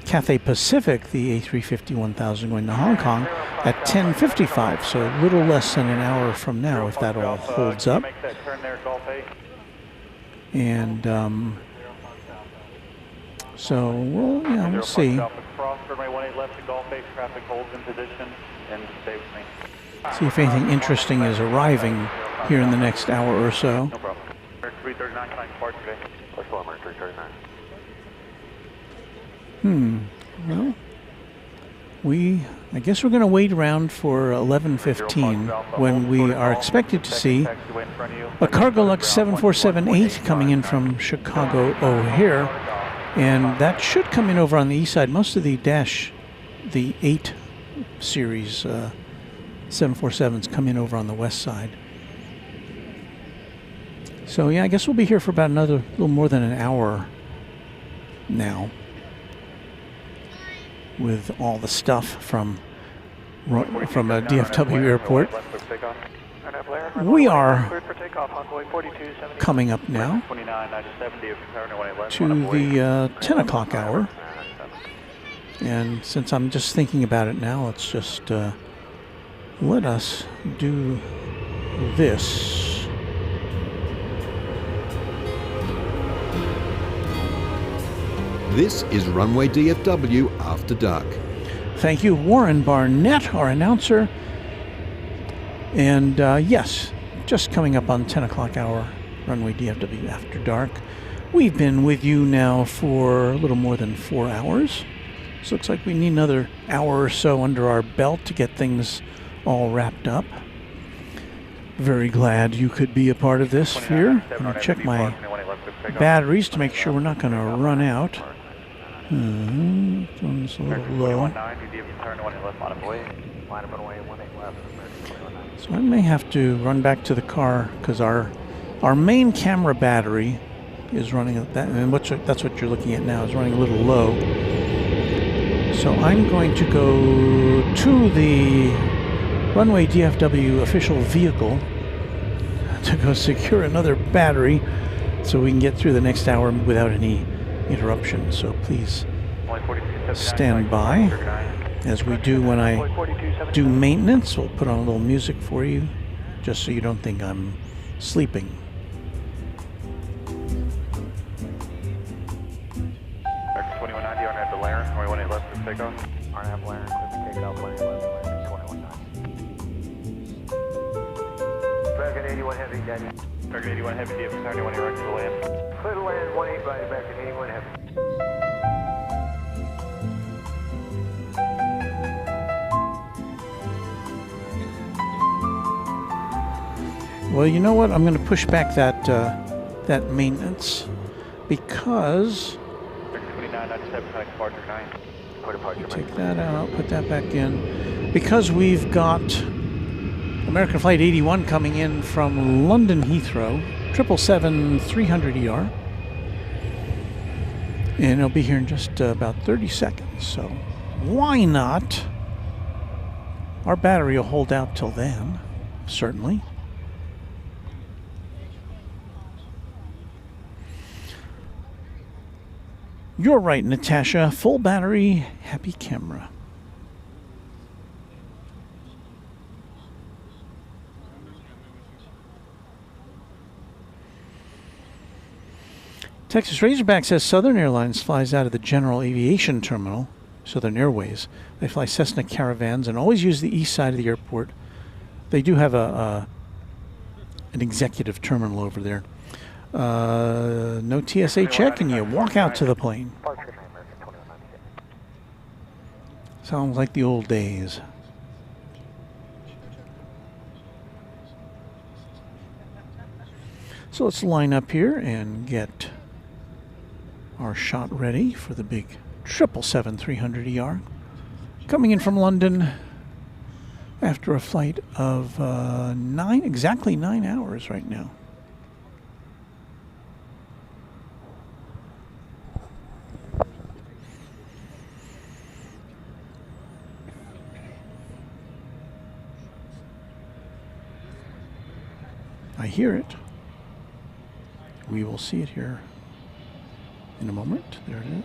Cathay Pacific, the A350-1000 going to Hong Kong, at 10:55, so a little less than an hour from now, if that all holds up. And so, well, yeah, we'll see. See if anything interesting is arriving here in the next hour or so. Well, I guess we're going to wait around for 11:15 when we are expected to see a Cargolux 747-8 coming in from Chicago O'Hare, and that should come in over on the east side. Most of the 8 series 747s come in over on the west side. So yeah, I guess we'll be here for about another little more than an hour now with all the stuff from DFW Airport. We are coming up now to the 10 o'clock hour. And since I'm just thinking about it now, let's just let us do this. This is Runway DFW After Dark. Thank you, Warren Barnett, our announcer. And yes, just coming up on 10 o'clock hour, Runway DFW After Dark. We've been with you now for a little more than 4 hours. So it looks like we need another hour or so under our belt to get things all wrapped up. Very glad you could be a part of this here. I'm going to check my batteries to make sure we're not going to run out. It's a little low. So I may have to run back to the car because our main camera battery is running at that, and that's what you're looking at now, is running a little low. So I'm going to go to the Runway DFW official vehicle to go secure another battery so we can get through the next hour without any interruption. So please stand by as we do when I do maintenance. We'll put on a little music for you just so you don't think I'm sleeping. X2190 on at the Laren, 21 left for takeoff. RNAV Laren, takeoff, Laren left, 2190. American 81 Heavy, Daddy. American 81 Heavy, DFW 71 direct to the land. Clear to land, 18 by American 81 Heavy. Well, you know what? I'm going to push back that maintenance because take that out, put that back in, because we've got American Flight 81 coming in from London Heathrow, 777-300ER, and it'll be here in just about 30 seconds. So why not? Our battery will hold out till then, certainly. You're right, Natasha. Full battery, happy camera. Texas Razorback says Southern Airlines flies out of the General Aviation Terminal, Southern Airways. They fly Cessna Caravans and always use the east side of the airport. They do have an executive terminal over there. No TSA check and you walk out to the plane. Sounds like the old days. So let's line up here and get our shot ready for the big 777-300ER coming in from London after a flight of exactly 9 hours right now. I hear it. We will see it here in a moment. There it is.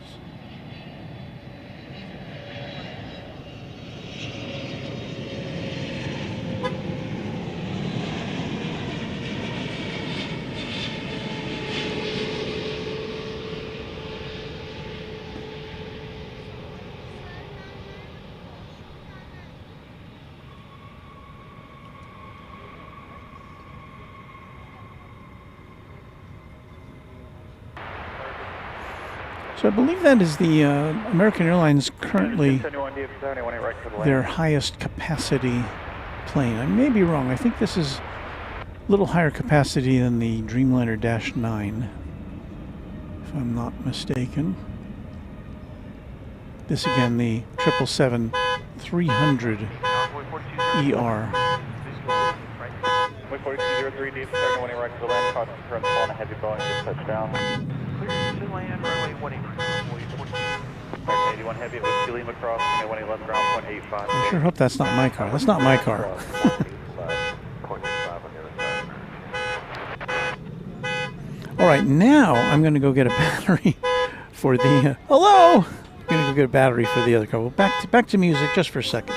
So I believe that is the American Airlines currently their highest capacity plane. I may be wrong. I think this is a little higher capacity than the Dreamliner Dash 9, if I'm not mistaken. This again, the 777-300 ER. 4203 DFW right to the land, cross current on a heavy Boeing, just touchdown. Clear to land, runway 81 heavy with Lima cross, runway 18 left ground, 0.85. I sure hope that's not my car. That's not my car. All right, now I'm going to go get a battery for the... hello! I'm going to go get a battery for the other car. Well, back to music just for a second.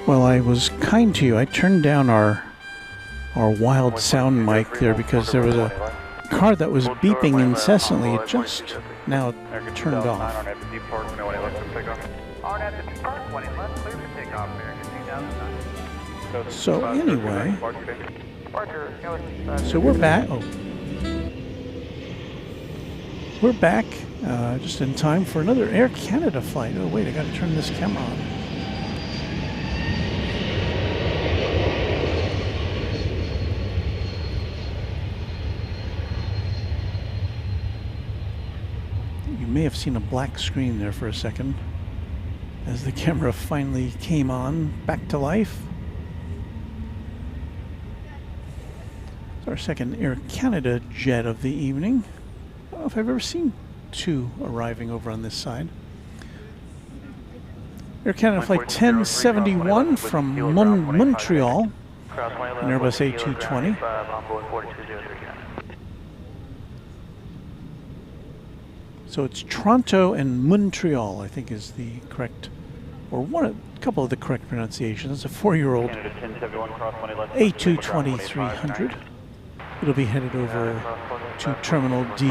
Well, I was kind to you. I turned down our wild sound mic there because there was a car that was beeping incessantly. It just now turned off. So anyway, so we're back. Oh, we're back just in time for another Air Canada flight. Oh wait, I got to turn this camera on. May have seen a black screen there for a second as the camera finally came on back to life. It's our second Air Canada jet of the evening. I don't know if I've ever seen two arriving over on this side. Air Canada Flight 1071 from Montreal, an Airbus A220. So it's Toronto and Montreal, I think is the correct or a couple of the correct pronunciations. It's a 4-year-old A220-300. It'll be headed over to Terminal D.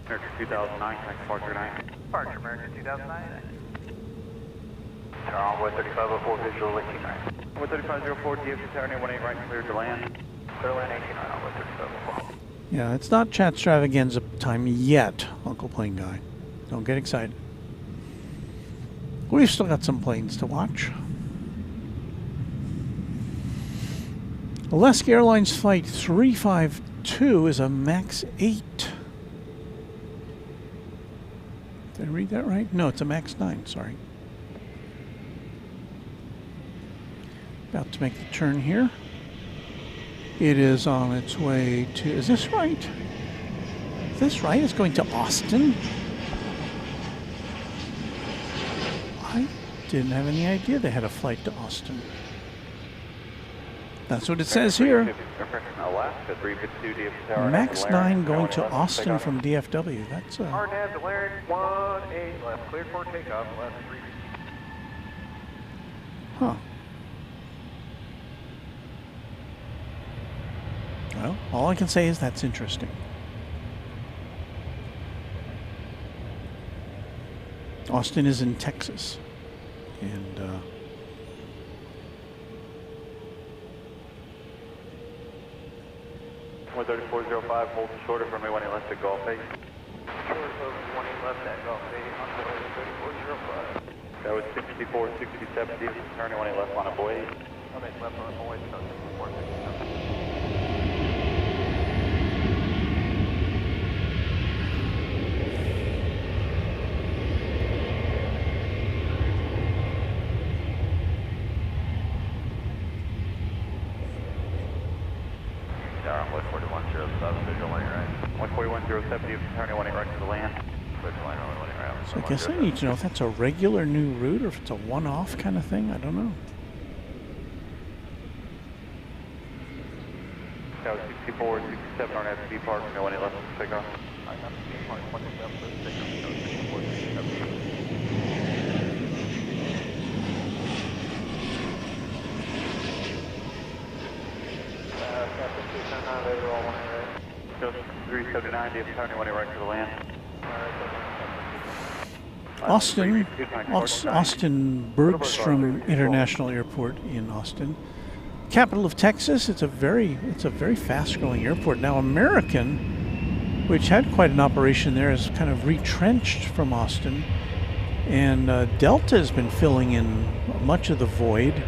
American 2009, departure 9. Departure American 2009. Envoy 3504, visual 189. Envoy 3504, DFW Saturday 18 right, cleared to land. Clear land 89, Envoy 3504. Yeah, it's not chat extravaganza time yet, Uncle Plane Guy. Don't get excited. We've still got some planes to watch. Alaska Airlines Flight 352 is a MAX 8. Did I read that right? No, it's a MAX 9, sorry. About to make the turn here. It is on its way to, is this right? Is this right? It's going to Austin? I didn't have any idea they had a flight to Austin. That's what it says here. MAX 9 going to Austin from DFW. That's a... Hard nav to Larry, 18 left, cleared for takeoff, left 3. Huh. Well, all I can say is that's interesting. Austin is in Texas. And, 13405, hold shorter from me when he left at Gulf 8. Short of 20 left at Gulf 8, on the way to 3405. That was 6467, turning when he left on a Boy 8. I'll make left on a Boy 8, so 6467. Yeah, 14107, visual line right. 14107, turning when he right to the land. Visual line right. so I guess I need to know if that's a regular new route or if it's a one-off kind of thing. I don't know. That was 64, 67 on SB Park, when he left to pick up. I got the Park 27 for the pickup, so 64, 67. So 379, turning when he right to the land. Austin Bergstrom International Airport in Austin, capital of Texas. It's a very fast-growing airport now. American, which had quite an operation there, is kind of retrenched from Austin, and Delta has been filling in much of the void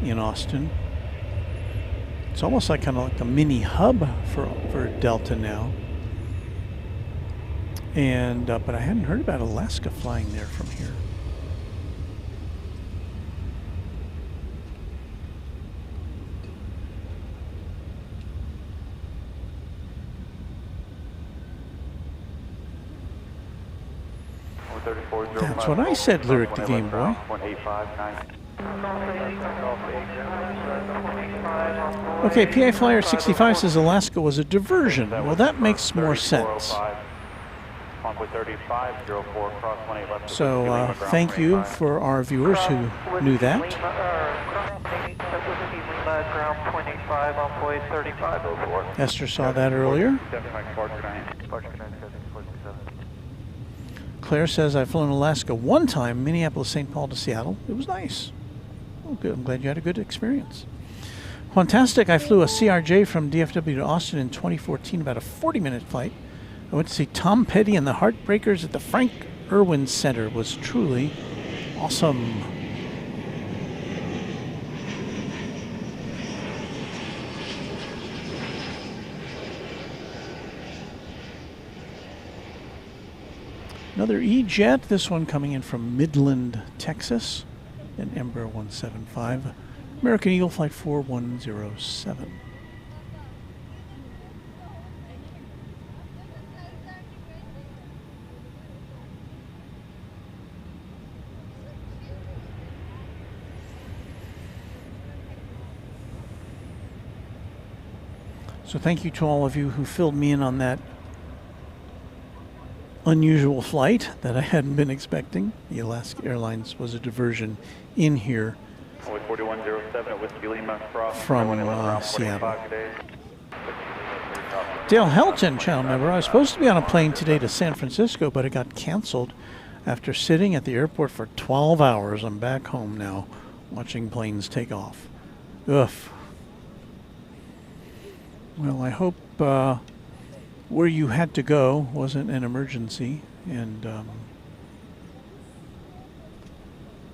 in Austin. It's almost like kind of like a mini hub for Delta now. And but I hadn't heard about Alaska flying there from here. That's what I said, Lyric the Game Boy. Okay, PA Flyer 65 says Alaska was a diversion. Well, that makes more sense. So thank you for our viewers who knew that. Esther saw that earlier. Claire says, I've flown Alaska one time, Minneapolis, St. Paul to Seattle. It was nice. Oh, good. I'm glad you had a good experience. Fantastic. I flew a CRJ from DFW to Austin in 2014, about a 40-minute flight. I went to see Tom Petty and the Heartbreakers at the Frank Irwin Center. It was truly awesome. Another E-Jet, this one coming in from Midland, Texas, an Embraer 175, American Eagle Flight 4107. So thank you to all of you who filled me in on that unusual flight that I hadn't been expecting. The Alaska Airlines was a diversion in here 4107 at Whiskey Lima Cross from Seattle. Dale Helton, channel member. I was supposed to be on a plane today to San Francisco, but it got canceled after sitting at the airport for 12 hours. I'm back home now, watching planes take off. Ugh. Well, I hope where you had to go wasn't an emergency, and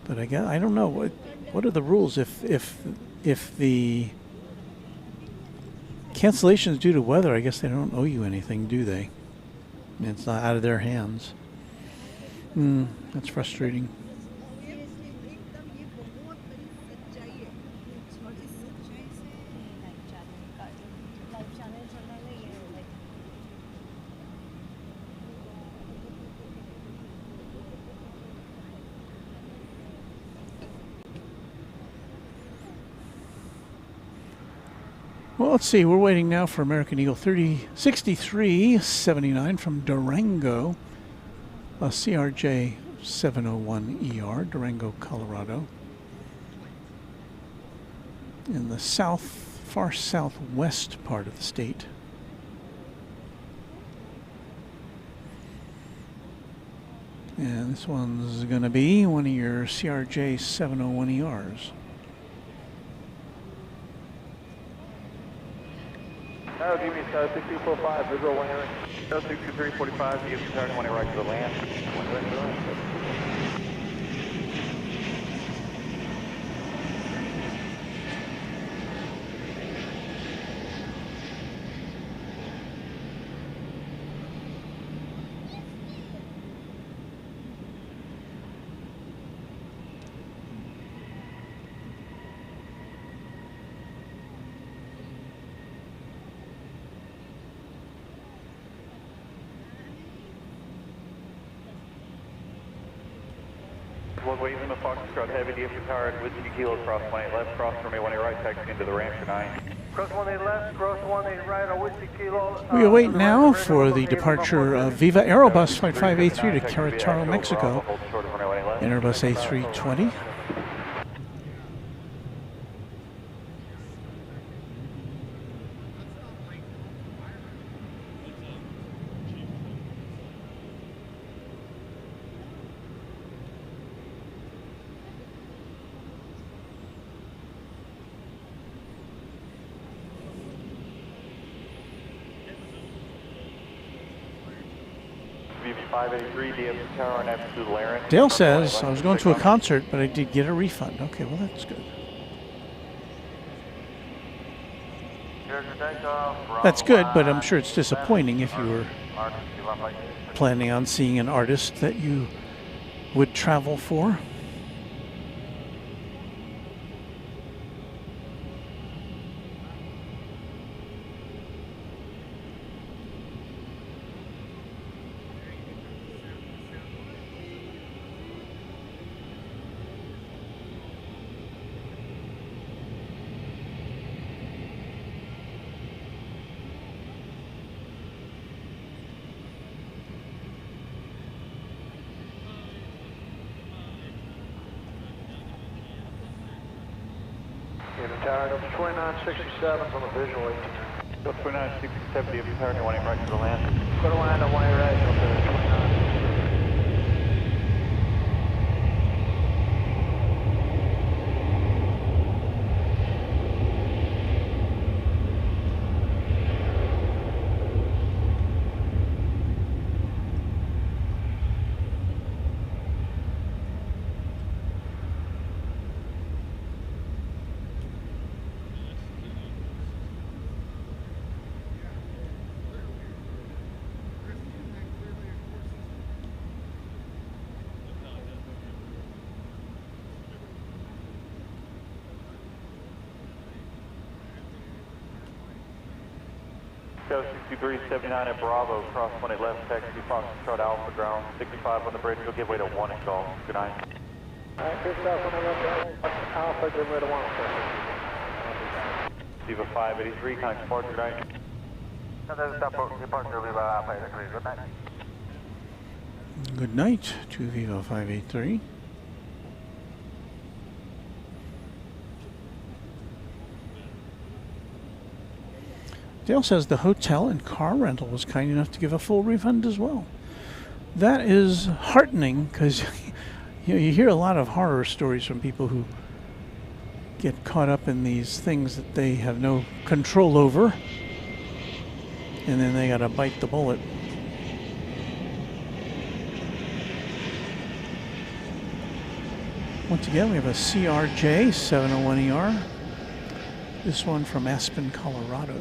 but I don't know what are the rules if the cancellation's due to weather. I guess they don't owe you anything, do they? It's not out of their hands. That's frustrating. Well, let's see. We're waiting now for American Eagle 6379 from Durango, a CRJ 701ER, Durango, Colorado, in the far southwest part of the state. And this one's going to be one of your CRJ 701ERs. No, give me 6245, visual 1 area. 62345, you can turn 20 right to the land. 20 right to the land. One-way in the Foxtrot, heavy DFW tower at Whiskey Kilo, cross 18 left, cross runway 18 right, taxi into the Rancher 9. Cross 18 left, cross 18 right on Whiskey Kilo. We await now for the departure of Viva Aerobus Flight 583 to Querétaro, Mexico, Airbus A320. Dale says, I was going to a concert, but I did get a refund. Okay, well, that's good. That's good, but I'm sure it's disappointing if you were planning on seeing an artist that you would travel for. Tower number 2967 on the visual 18. 2967, DFW tower, 18 right to the land. Go to land on 18 right, up to 29. Go 6379 at Bravo, cross 20 left, taxi Foxtrot Alpha, ground 65 on the bridge, you'll give way to 1 and call. Good night. Alright, good stuff on the left, Alpha, give way to 1. Viva 583, kind of departure, good night. Departure, Viva 583, good night. Good night to Vivo 583. Dale says the hotel and car rental was kind enough to give a full refund as well. That is heartening because you hear a lot of horror stories from people who get caught up in these things that they have no control over, and then they gotta bite the bullet. Once again, we have a CRJ 701ER. This one from Aspen, Colorado.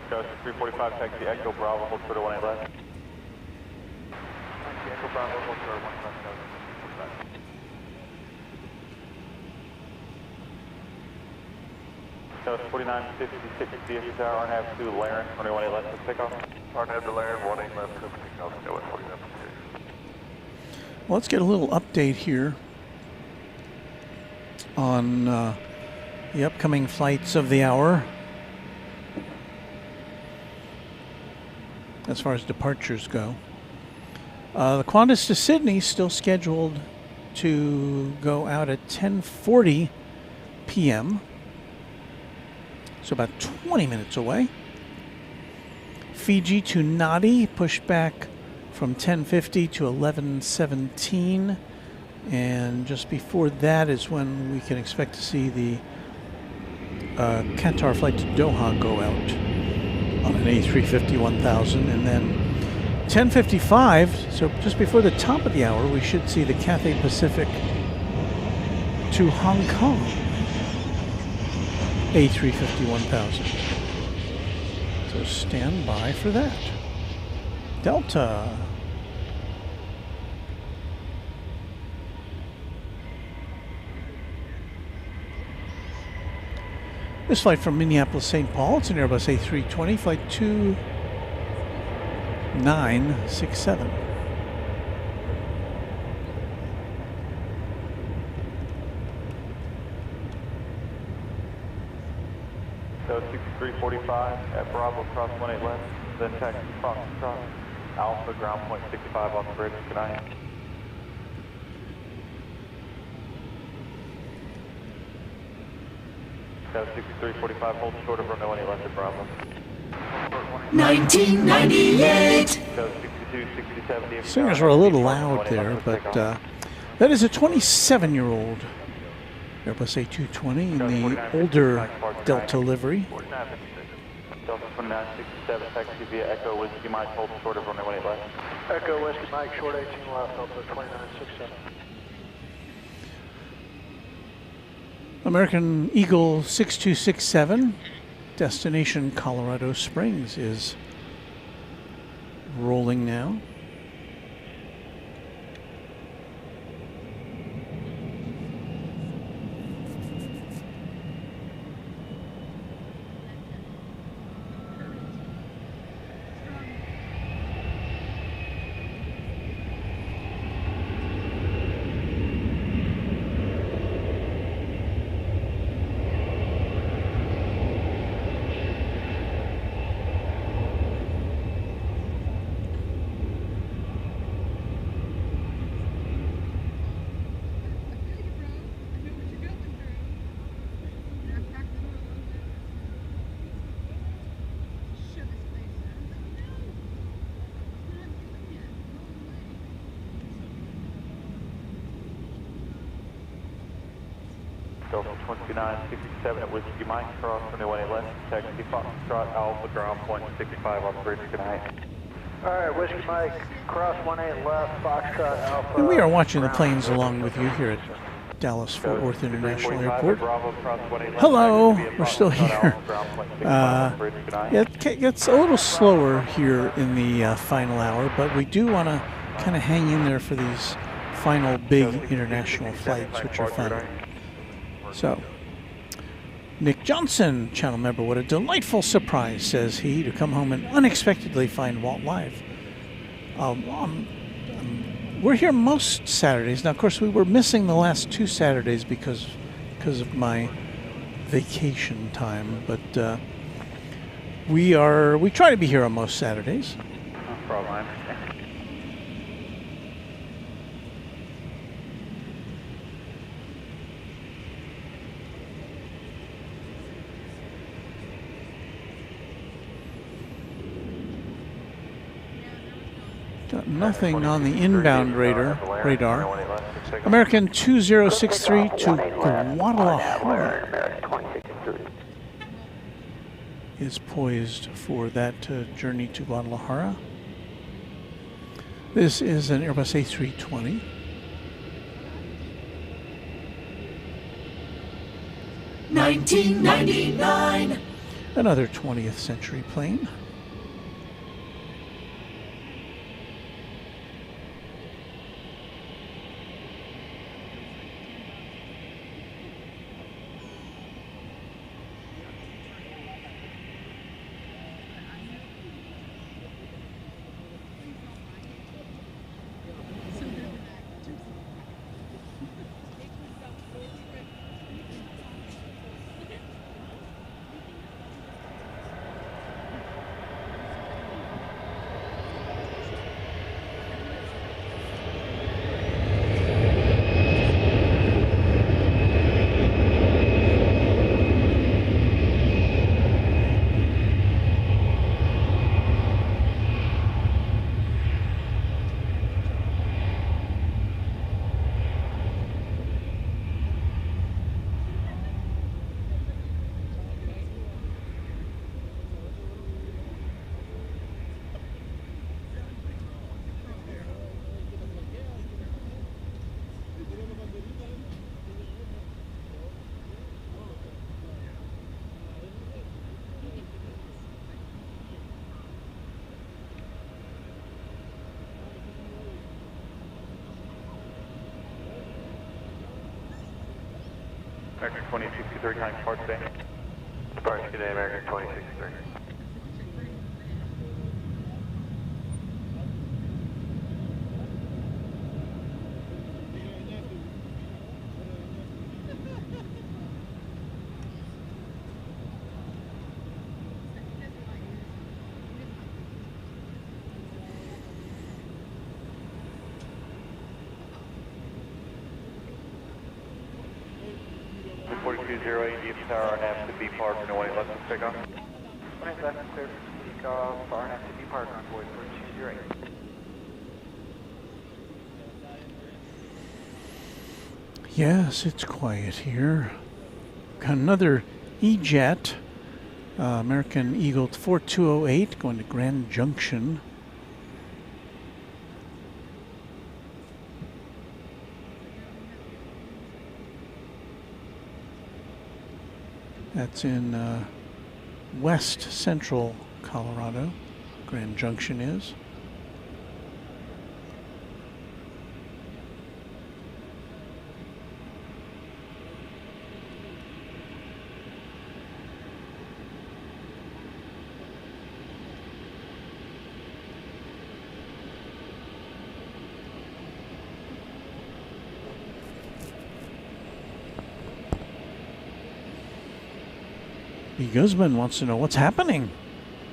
Coast 345, taxi Echo Bravo, hold short of 18 left. Taxi Echo Bravo, hold short of 18 left. Coast 4956, DFW Tower, RNAV to Laren, 21 left, let's pick off. RNAV to Laren, 18 left, 17 off, go at 4956. Well, let's get a little update here on the upcoming flights of the hour. As far as departures go. The Qantas to Sydney still scheduled to go out at 10:40 p.m. So about 20 minutes away. Fiji to Nadi pushed back from 10:50 to 11:17. And just before that is when we can expect to see the Qatar flight to Doha go out on an A350 1000, and then 10:55, so just before the top of the hour, we should see the Cathay Pacific to Hong Kong A350 1000. So stand by for that. Delta. This flight from Minneapolis, St. Paul, it's an Airbus A320, flight 2967. So 6345 at Bravo, cross 18 left, then taxi Foxtrot, Alpha, ground point 65 on the bridge, good night. So 6345, hold short of runway 18 left at Bravo. 1998. So 6260. Singers were a little loud there, but that is a 27-year-old Airbus A220 in the older Delta livery. Delta 2967, taxi via Echo Whiskey Mike, hold short of runway 18 left. Echo Whiskey Mike, short 18 left, Delta 2967. American Eagle 6267, destination Colorado Springs, is rolling now. Delta 2967 at Whiskey Mike, cross runway 18 left, taxi Foxtrot, Alpha, ground point 65 on the bridge, good night. Alright, Whiskey Mike, cross 18 left, Foxtrot, Alpha. And we are watching the planes along with you here at Dallas-Fort Worth International Airport. Hello, we're still here. It gets a little slower here in the final hour, but we do want to kind of hang in there for these final big international flights, which are fun. So, Nick Johnson, channel member, what a delightful surprise, says he, to come home and unexpectedly find Walt live. We're here most Saturdays. Now, of course, we were missing the last 2 Saturdays because of my vacation time, but we try to be here on most Saturdays. No problem, I understand. Got nothing on the inbound radar. American 2063 to Guadalajara is poised for that journey to Guadalajara. This is an Airbus A320. $19.99. Another 20th century plane. American 2063 times Park Day. Park today, American 2063. Tower RNAV to B Park, no way less than takeoff. 27, clear for takeoff, RNAV to B Park, envoy 4208. Yes, it's quiet here. Got another E-Jet, American Eagle 4208, going to Grand Junction. That's in west central Colorado, Grand Junction is. B. Guzman wants to know what's happening.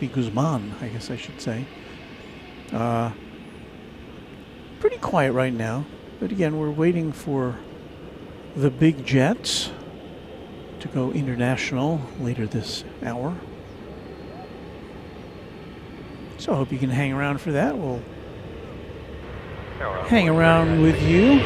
B. Guzman, I guess I should say. Pretty quiet right now, but again, we're waiting for the big jets to go international later this hour. So I hope you can hang around for that. We'll hang around with you.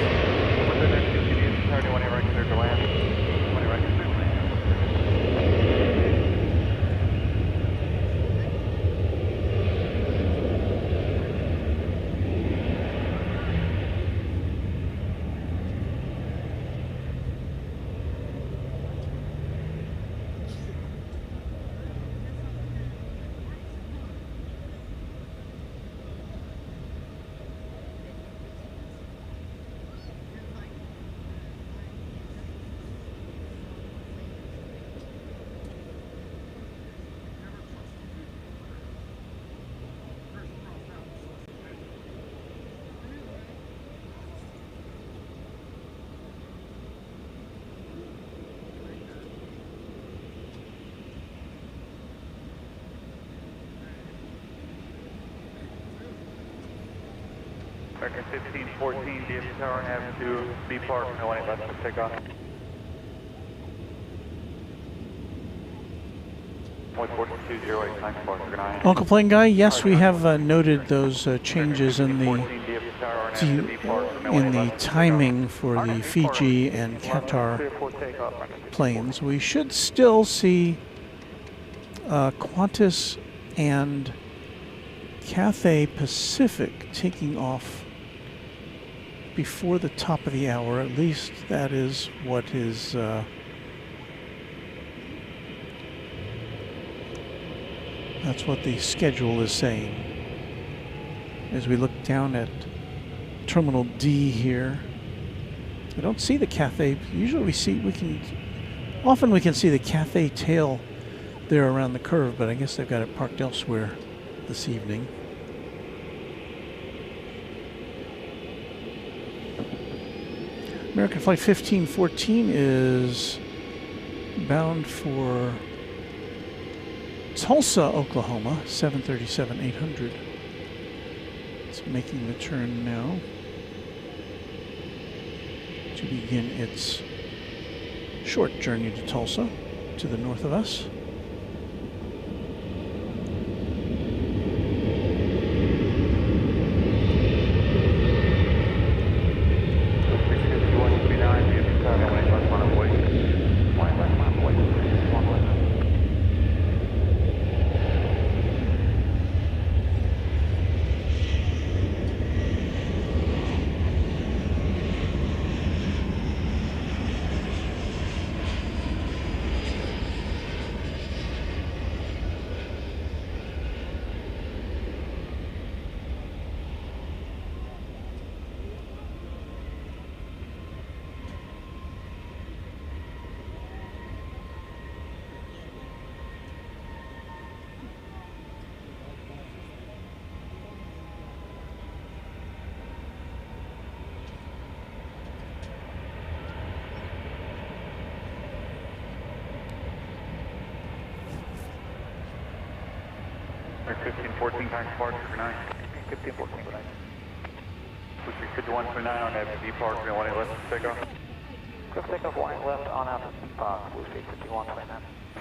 American 1514, DFW Tower, have to be parked, no 18 left to take off. 4208, time park, good night. Uncle Plane Guy, yes, we have noted those changes in the timing for the Fiji and Qatar planes. We should still see Qantas and Cathay Pacific taking off before the top of the hour. At least that is what is that's what the schedule is saying. As we look down at Terminal D here, I don't see the Cathay. Usually often we can see the Cathay tail there around the curve, but I guess they've got it parked elsewhere this evening. American Flight 1514 is bound for Tulsa, Oklahoma, 737-800. It's making the turn now to begin its short journey to Tulsa, to the north of us. American 1514, time park, good night. 1514, good night. Push 5129 on FB Park, 18 left to take off. Cliff takeoff 18 left on out to Park, Blue Street 5129.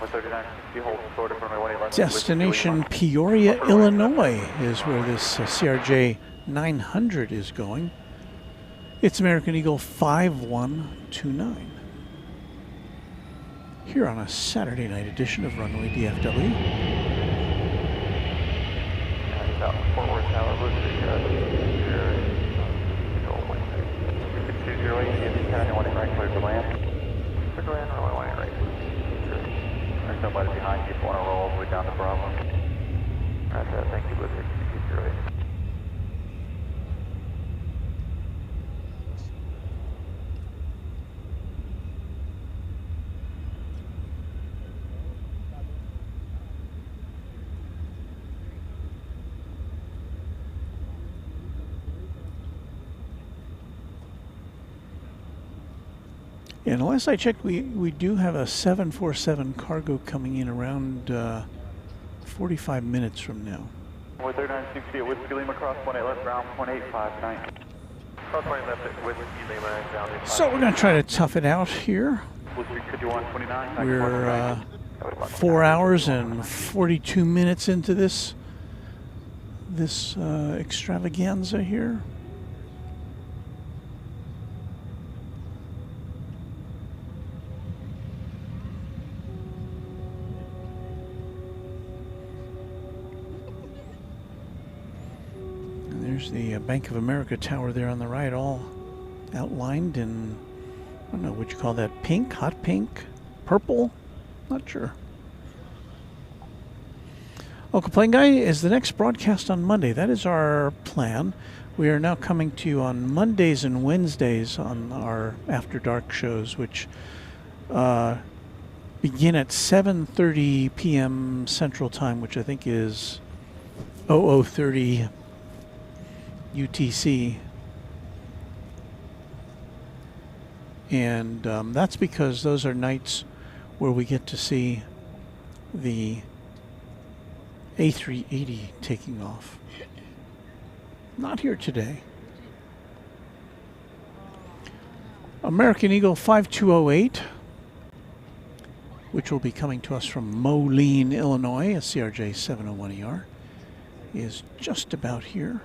139, you hold shorter from 18 left. Destination Peoria, Illinois is where this CRJ 900 is going. It's American Eagle 5129. Here on a Saturday night edition of Runway DFW. Fort Worth Tower, Blue Street, 208, DFW, right, clear for land. Clear for land, runway right. There's nobody behind you if you want to roll all the way down to Bravo. That's it, thank you, Blue Street, 208. And last I checked, we do have a 747 cargo coming in around 45 minutes from now. 3960 at Whiskey Lima, cross 18 left, ground 1859. Cross 18 left at Whiskey Lima, ground 85. So we're going to try to tough it out here. Whiskey 5129. We're 4 hours and 42 minutes into this extravaganza here. There's the Bank of America tower there on the right, all outlined in, I don't know, would you call that pink, hot pink, purple? Not sure. Uncle Plane Guy, is the next broadcast on Monday. That is our plan. We are now coming to you on Mondays and Wednesdays on our After Dark shows, which begin at 7:30 p.m. Central Time, which I think is 00:30 UTC, and that's because those are nights where we get to see the A380 taking off. Not here today. American Eagle 5208, which will be coming to us from Moline, Illinois, a CRJ 701ER, is just about here.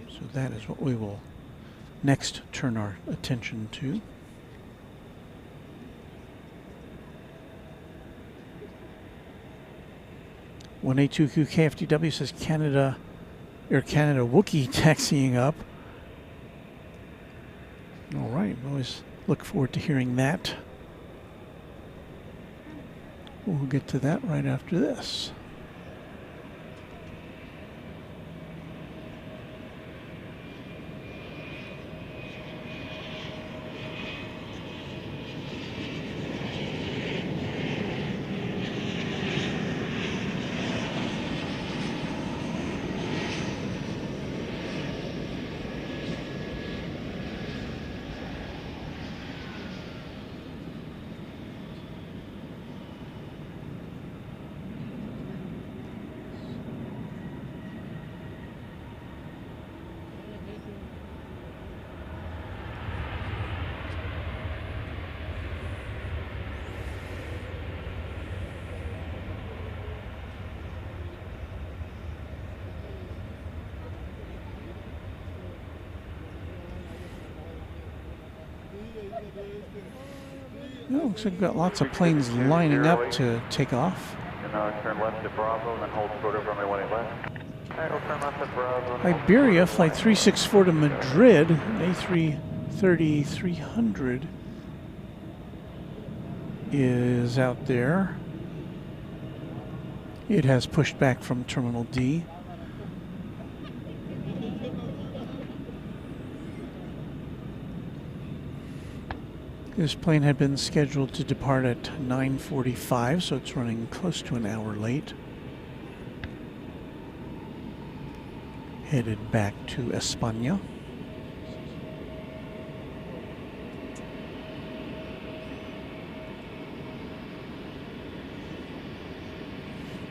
So that is what we will next turn our attention to. (182Q KFDW) says Canada, Air Canada Wookiee taxiing up. All right, we always look forward to hearing that. We'll get to that right after this. Oh, looks like we've got lots of planes lining up to take off. Turn left at Bravo and then hold short of runway 18 left. Alright, we'll turn left at Bravo. Iberia, flight 364 to Madrid, A330-300 is out there. It has pushed back from Terminal D. This plane had been scheduled to depart at 9:45, so it's running close to an hour late. Headed back to España.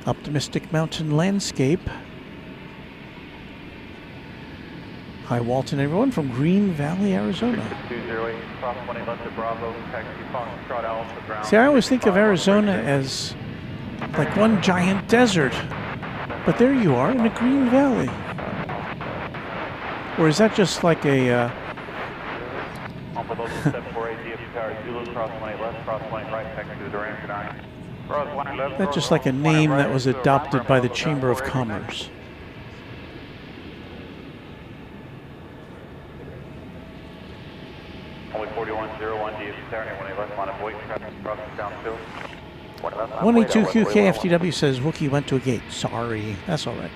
Optimistic mountain landscape. Hi, Walton, everyone from Green Valley, Arizona. 208, cross 20 left at Bravo, taxi Foxtrot Alpha ground. See, I always think of Arizona as like one giant desert, but there you are in a green valley. Or is that just like a... That's just like a name that was adopted by the Chamber of Commerce. Only 4101 DFW Saturday, when he left line of weight, traffic crossing downfield. 182Q KFDW says Wookiee went to a gate. Sorry, that's all right.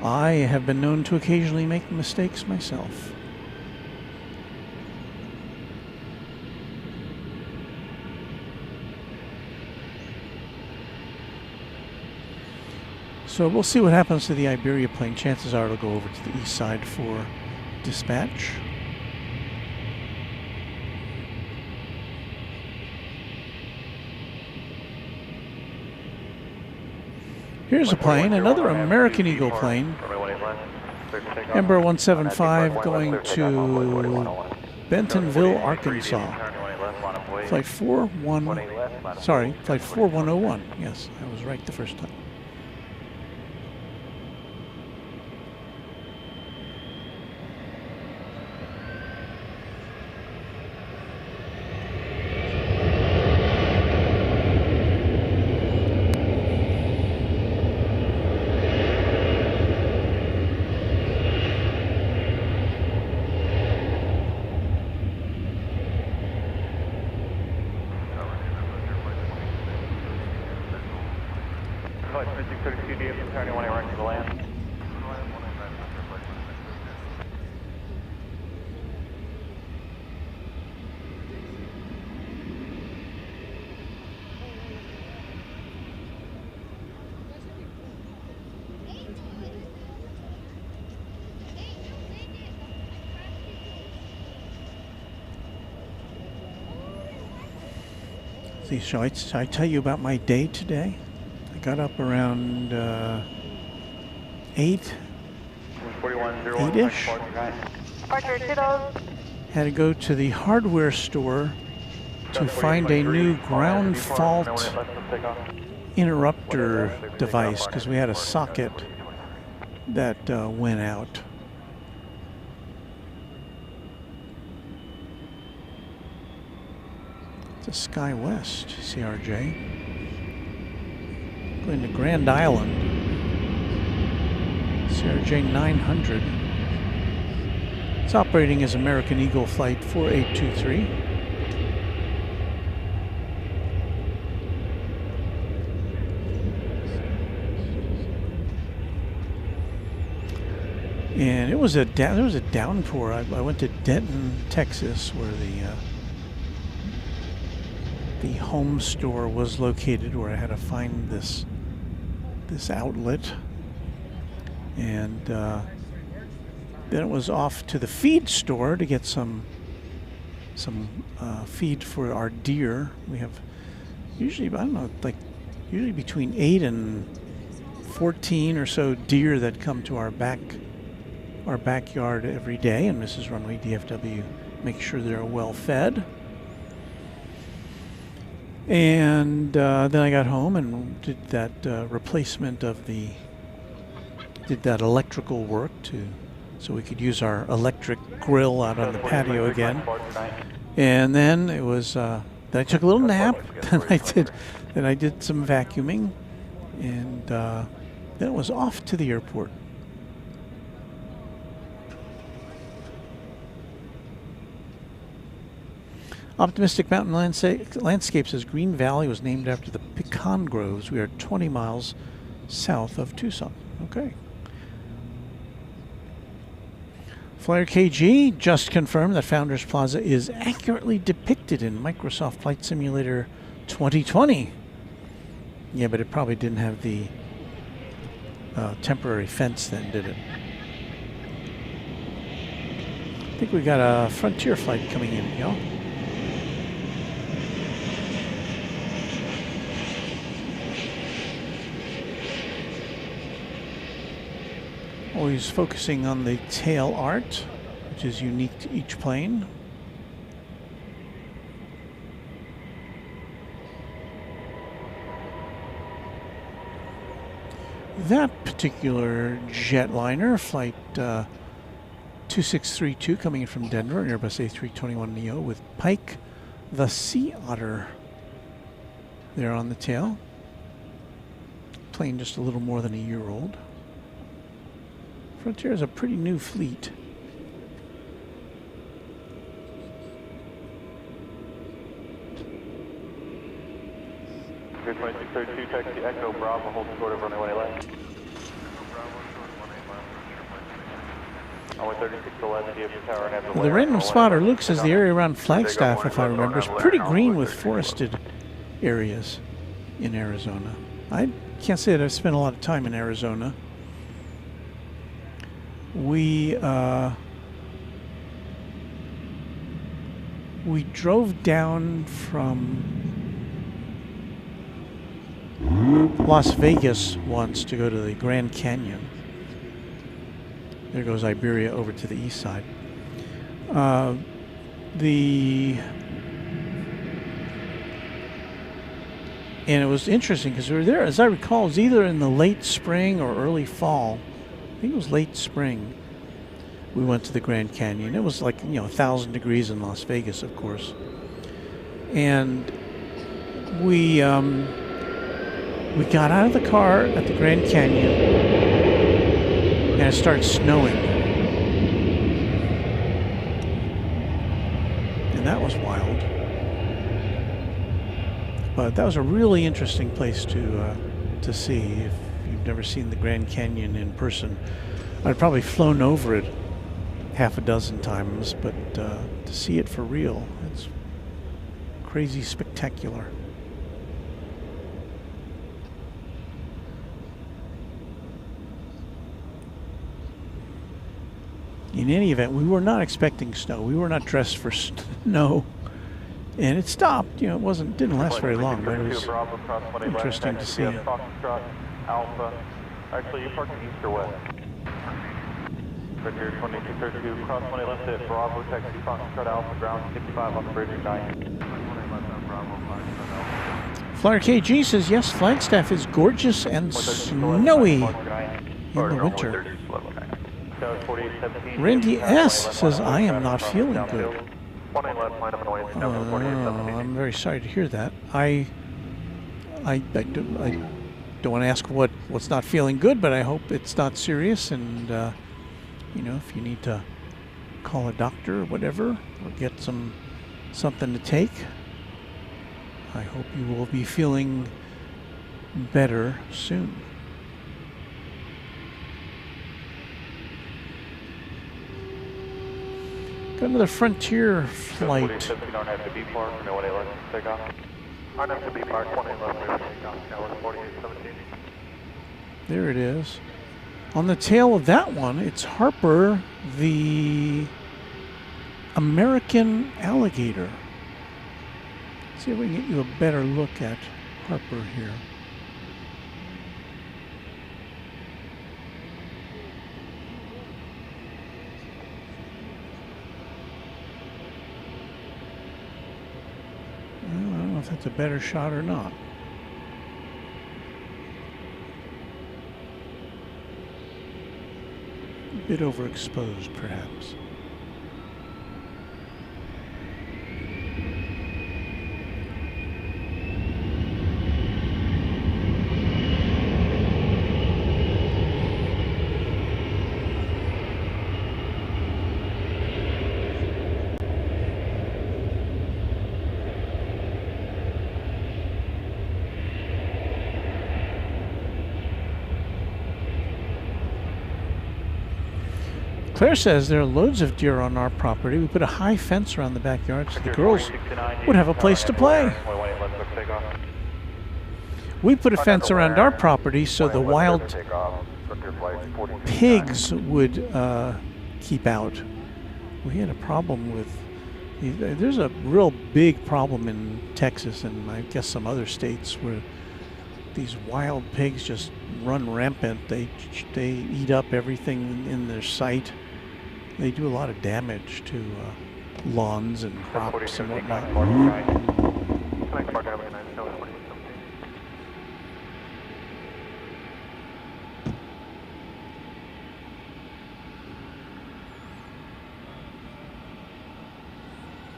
I have been known to occasionally make mistakes myself. So we'll see what happens to the Iberia plane. Chances are it'll go over to the east side for dispatch. Here's a plane, another American Eagle plane. Embraer 175 going to Bentonville, Arkansas. Flight 4101. Yes, I was right the first time. See, shall I tell you about my day today? I got up around 8-ish. Had to go to the hardware store to find a new ground fault interrupter device because we had a socket that went out. It's a Sky West CRJ. Going to Grand Island. CRJ 900. It's operating as American Eagle Flight 4823. And it was there was a downpour. I went to Denton, Texas, where the home store was located, where I had to find this outlet, and then it was off to the feed store to get some feed for our deer. We have usually, I don't know, like usually between 8 and 14 or so deer that come to our backyard every day, and Mrs. Runway DFW makes sure they're well fed. And then I got home and did that replacement of did that electrical work so we could use our electric grill out on the patio again. And then it was, then I took a little nap, then I did some vacuuming, and then it was off to the airport. Optimistic Mountain Landscape says Green Valley was named after the pecan groves. We are 20 miles south of Tucson. Okay. Flyer KG just confirmed that Founders Plaza is accurately depicted in Microsoft Flight Simulator 2020. Yeah, but it probably didn't have the temporary fence then, did it? I think we got a Frontier flight coming in, y'all. Always focusing on the tail art, which is unique to each plane. That particular jetliner, flight 2632, coming in from Denver, an Airbus A321neo with Pike the Sea Otter there on the tail. Plane just a little more than a year old. Frontier is a pretty new fleet. Pier 2632, taxi Echo Bravo, hold short of runway left. Runway 36 to left, DFW tower and have The random spotter, Luke, says the area around Flagstaff, if I remember, is pretty green with forested areas in Arizona. I can't say that I've spent a lot of time in Arizona. We drove down from Las Vegas once to go to the Grand Canyon. There goes Iberia over to the east side. And it was interesting because we were there, as I recall, it was either in the late spring or early fall. I think it was late spring. We went to the Grand Canyon. It was like, 1,000 degrees in Las Vegas, of course. And we got out of the car at the Grand Canyon, and it started snowing. And that was wild. But that was a really interesting place to see. If you've never seen the Grand Canyon in person, I'd probably flown over it half a dozen times, but to see it for real, it's crazy spectacular. In any event, we were not expecting snow. We were not dressed for snow. And it stopped. You know, didn't last very long, but it was interesting to see. Alpha. Actually, you parked east or west. Right here, 2232, cross 20 left at Bravo, taxi, Foxtrot Alpha, ground 65 on the bridge, 9. Flyer KG says, yes, Flagstaff is gorgeous and snowy in the winter. Randy S. says, I am not feeling good. I'm very sorry to hear that. I don't want to ask what's not feeling good, but I hope it's not serious. And you know, if you need to call a doctor or whatever, or get something to take, I hope you will be feeling better soon. Got another Frontier flight. There it is. On the tail of that one, it's Harper, the American alligator. Let's see if we can get you a better look at Harper here. Well, I don't know if that's a better shot or not. A bit overexposed, perhaps. Claire says there are loads of deer on our property. We put a high fence around the backyard so the girls would have a place to play. We put a fence around our property so the wild pigs would keep out. We had a problem with, there's a real big problem in Texas and I guess some other states where these wild pigs just run rampant. They eat up everything in their sight. They do a lot of damage to lawns and crops and whatnot.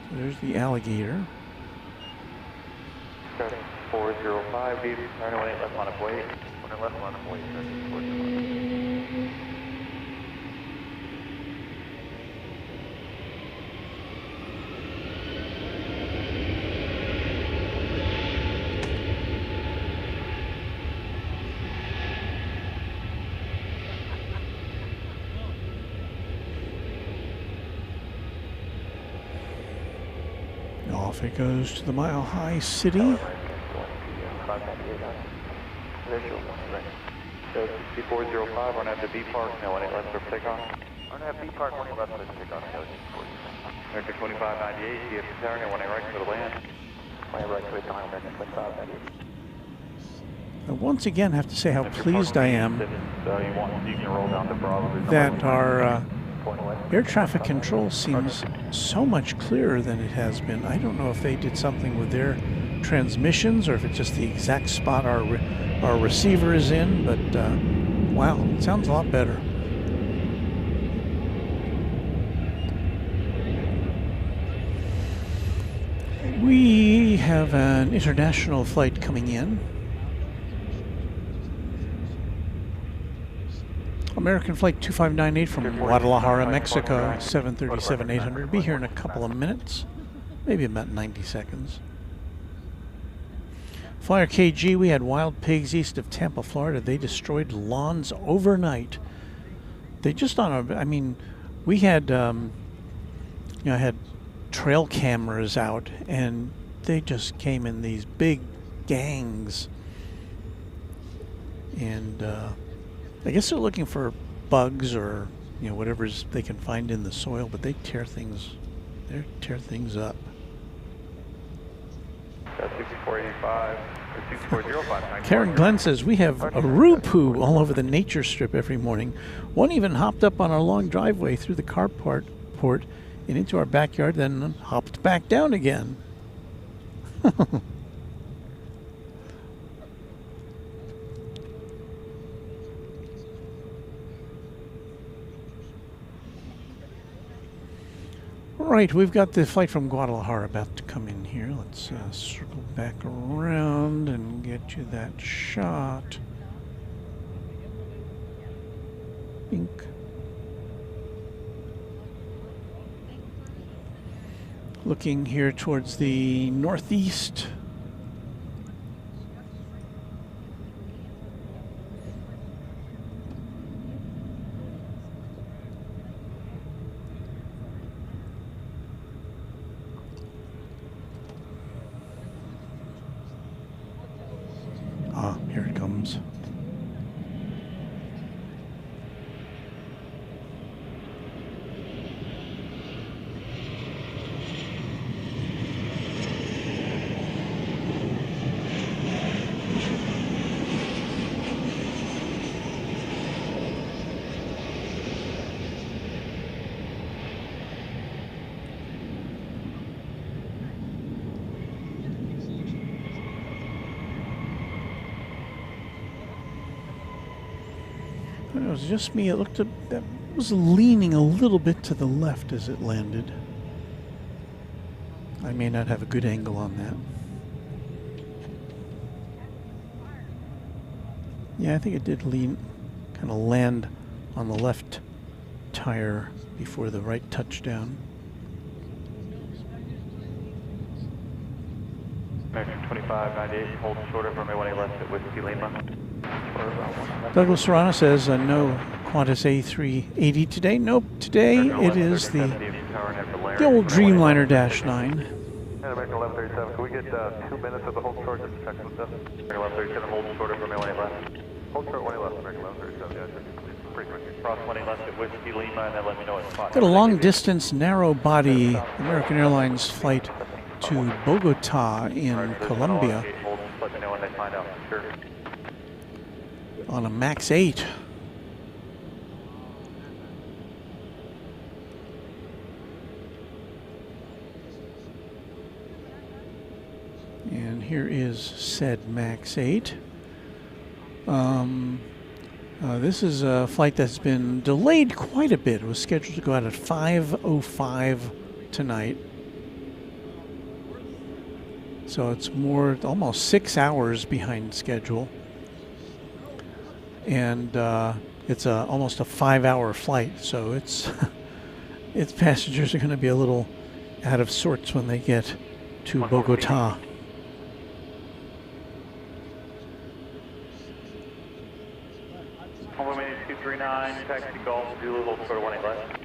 So there's the alligator. 405, deep, turn away, left line of weight. Left line of weight, Off it goes to the Mile High City. 6405, run after B Park, no 18 left for takeoff. Run after B Park, 18 left for takeoff, no Vector 2598, DFW tower, no 18 right for the land. 18 right for the time, Vector 2598. I once again have to say how pleased I am that our air traffic control seems so much clearer than it has been. I don't know if they did something with their transmissions or if it's just the exact spot our receiver is in, but wow, it sounds a lot better. We have an international flight coming in. American Flight 2598 from Guadalajara, Mexico, 737-800. Be here in a couple of minutes, maybe about 90 seconds. Flyer KG, we had wild pigs east of Tampa, Florida. They destroyed lawns overnight. They just I mean, we had, I had trail cameras out, and they just came in these big gangs. And I guess they're looking for bugs or whatever they can find in the soil, but they tear things up. Karen Glenn says, we have a roo-poo all over the nature strip every morning. One even hopped up on our long driveway through the carport and into our backyard, then hopped back down again. Right, we've got the flight from Guadalajara about to come in here. Let's circle back around and get you that shot. Bink. Looking here towards the northeast. Ah, here it comes. It was just me. It looked that was leaning a little bit to the left as it landed. I may not have a good angle on that. Yeah, I think it did lean, kind of land on the left tire before the right touchdown. American 2598, hold shorter for me when he left at Whiskey Lima. Douglas Serrano says no Qantas A380 today. Nope, today it is the old Dreamliner -9. And American 1137, can we get 2 minutes of the hold short just to check with us? American 1137, hold shorter for me when he left. Hold short when he left, American 1137, yeah, pretty quick. Cross when he left at Whiskey Lima, and then let me know what spot. Got a long distance narrow body American Airlines flight to Bogota in Colombia Let me know when they find out. Sure. on a MAX 8. And here is said MAX 8. This is a flight that's been delayed quite a bit. It was scheduled to go out at 5:05 tonight. So it's almost 6 hours behind schedule. And it's almost a 5-hour flight. So its passengers are going to be a little out of sorts when they get to Bogota. Home 239, taxi Golf, Zulu, hold short when he left.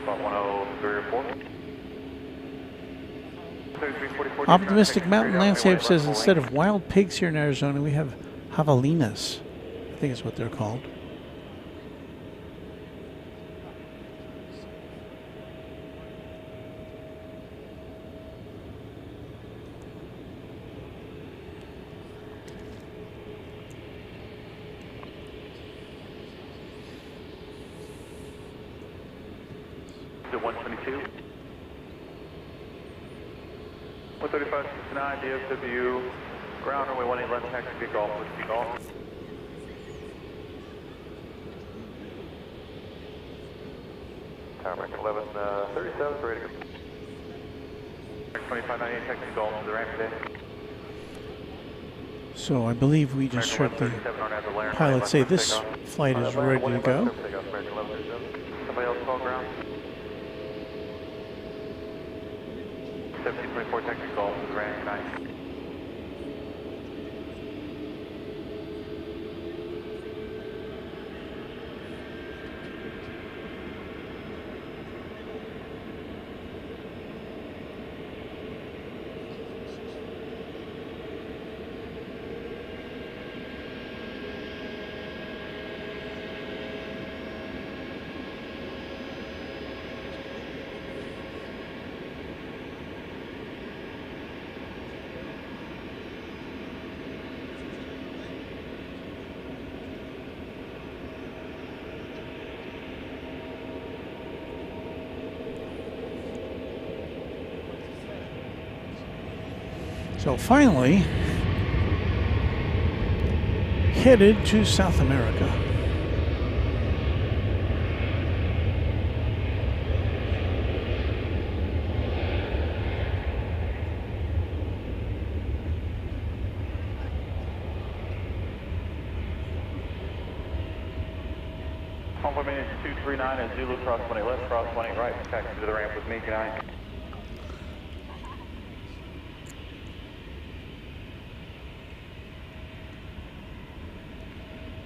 About 103 or 4. Optimistic Mountain Landscape says instead of wild pigs here in Arizona, we have javelinas. I think is what they're called. Is it 122? 13569 DFW, ground runway 18 left, taxi to Golf, Whiskey Golf. Tower American 1137, ready to go. 2598, taxi Golf to the ramp today. So I believe we just heard the pilot say this flight is ready to go. Somebody else call ground? 1724, taxi Golf to the ramp tonight. So finally, headed to South America. Conforming 239 is Zulu, cross 20 left, cross 20 right, taxi to the ramp with me, good night.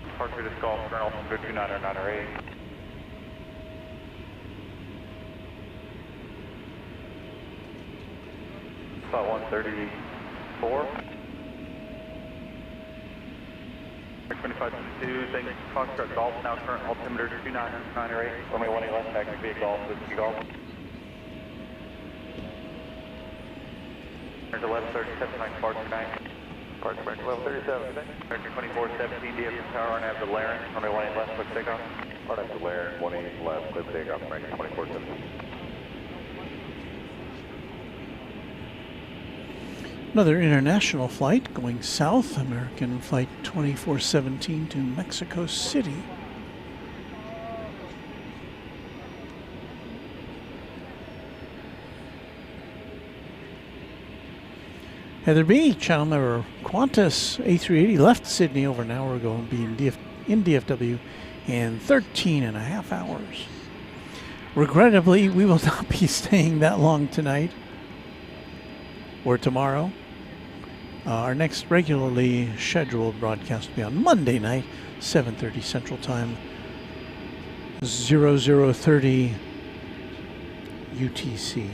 Departure to Golf, Colonel from 229 About 134. 2522, thank you. Foxtrot Golf, now current altimeter 29908. Runway 18 left, taxi via Golf, Whiskey Golf. There's 1137, nice departure 9. Departure back 1137, good night. 2417, DFW Tower, and have the Laren. Runway 18 left, quick takeoff. Part of the Laren, 18 left, quick takeoff, range 2417. Another international flight going south, American Flight 2417 to Mexico City. Heather B, channel member Qantas A380 left Sydney over an hour ago and be in DFW in 13 and a half hours. Regrettably, we will not be staying that long tonight or tomorrow. Our next regularly scheduled broadcast will be on Monday night, 7:30 Central Time, 0030 UTC.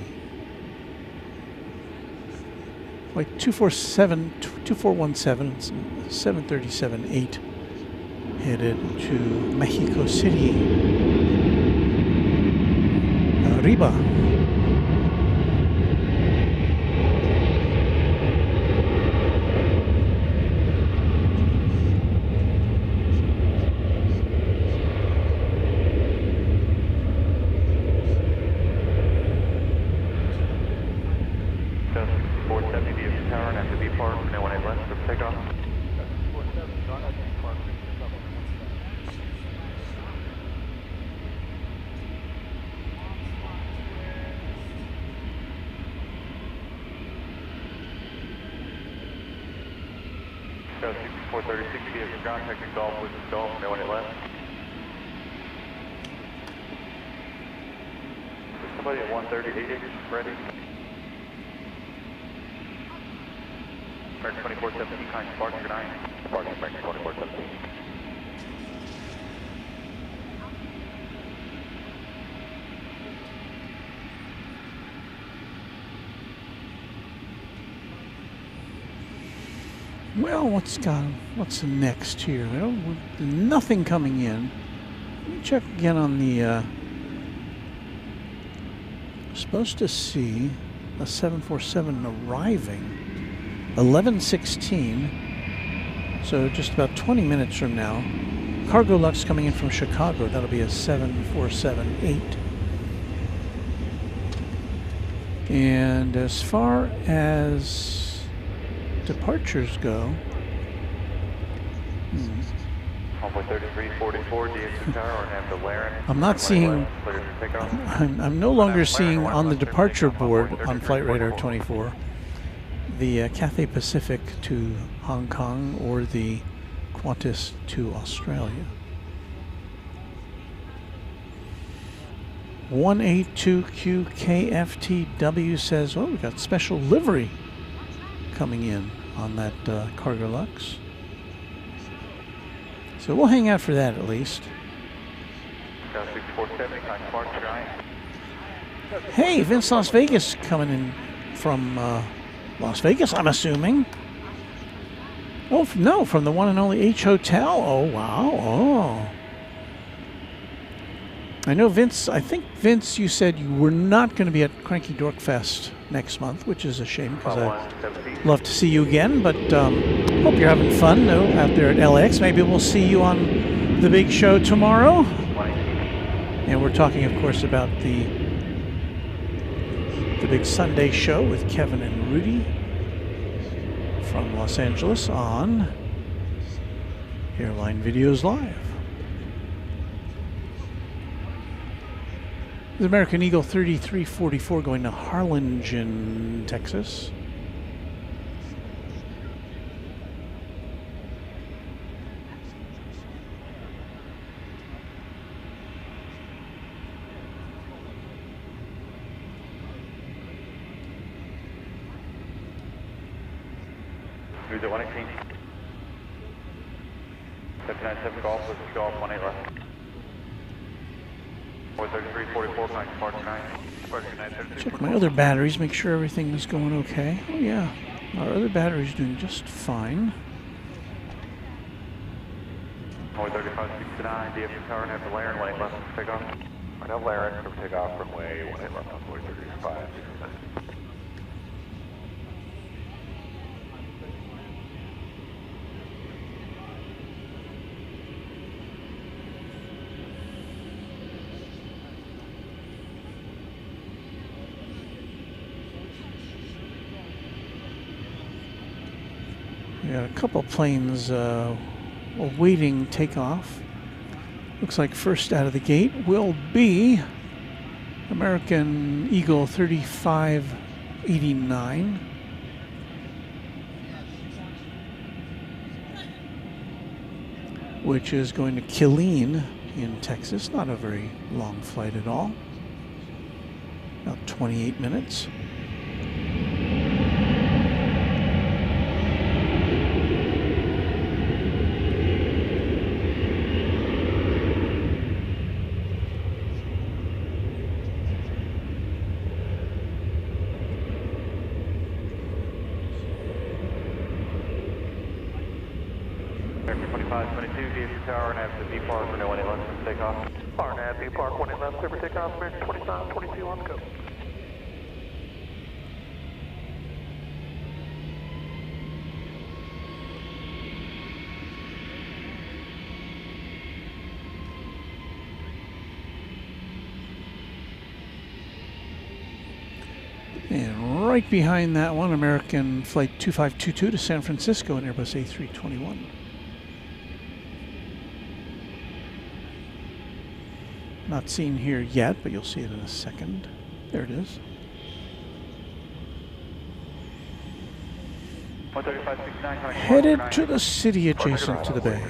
Like 2417, 737-8, headed to Mexico City. Arriba. Contacting Golf, Whiskey Golf, no one left. Somebody at 138, ready. American 2417, kind departure, good night. Departure, American 2417. Well, what's next here? Nothing coming in. Let me check again on the. Supposed to see a 747 arriving 11:16. So just about 20 minutes from now. Cargo Lux coming in from Chicago. That'll be a 747-8. And as far as departures go, I'm not seeing. I'm no longer seeing on the departure board on Flight Radar 24 the Cathay Pacific to Hong Kong or the Qantas to Australia. 182QKFTW says, "Oh, we got special livery coming in on that Cargo Lux." So we'll hang out for that at least. Hey, Vince Las Vegas coming in from Las Vegas, I'm assuming. Oh, no, from the one and only H Hotel. Oh, wow. Oh. I know, Vince, I think, Vince, you said you were not going to be at Cranky Dork Fest next month, which is a shame because I'd love to see you again, but hope you're having fun out there at LAX. Maybe we'll see you on the big show tomorrow. And we're talking, of course, about the big Sunday show with Kevin and Rudy. from Los Angeles on Airline Videos Live. The American Eagle 3344 going to Harlingen, Texas. Who's at 118? 797 Golf, let's go off 18 left. 43344, flying departure 9. Check my other batteries, make sure everything is going okay. Oh yeah, our other battery's doing just fine. 3569, DFW Tower, and have the Laren, 18 left, take off. I know Laren, over take off, runway 18 left on 3569. We got a couple planes awaiting takeoff. Looks like first out of the gate will be American Eagle 3589. Which is going to Killeen in Texas. Not a very long flight at all. About 28 minutes. Tower and have the B Park, no 18 left, take off. RNAV, B Park 18 left, clear for takeoff, American 2522 on go. And right behind that one, American Flight 2522 to San Francisco and Airbus A321. Not seen here yet, but you'll see it in a second. There it is. 13569 Headed to the city adjacent to the bay.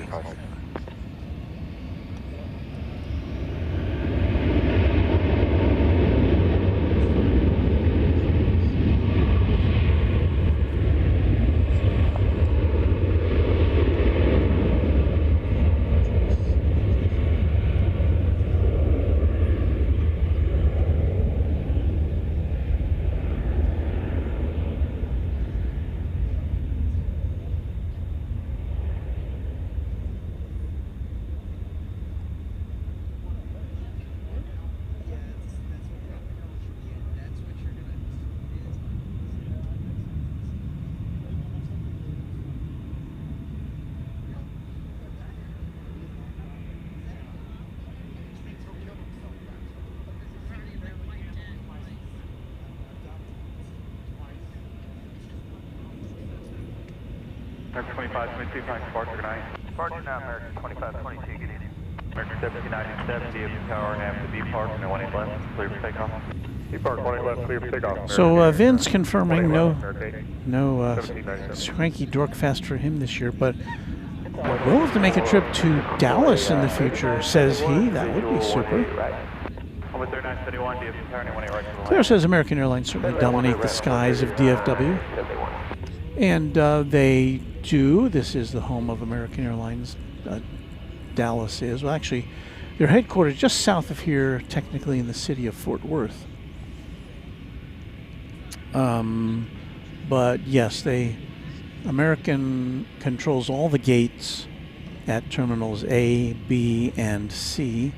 American 2522, flying departure 9. Departure now, American 2522, get in. American 1797, DFW Tower and have the B Park, no 18 left, clear for takeoff. B Park 18 left, clear for takeoff. So Vince confirming no Swanky Dorkfest for him this year, but we'll have to make a trip to Dallas in the future, says he. That would be super. Claire says American Airlines certainly dominate the skies of DFW. And they do. This is the home of American Airlines. Dallas is. Well, actually, they're headquartered just south of here, technically in the city of Fort Worth. But yes, American controls all the gates at terminals A, B, and C.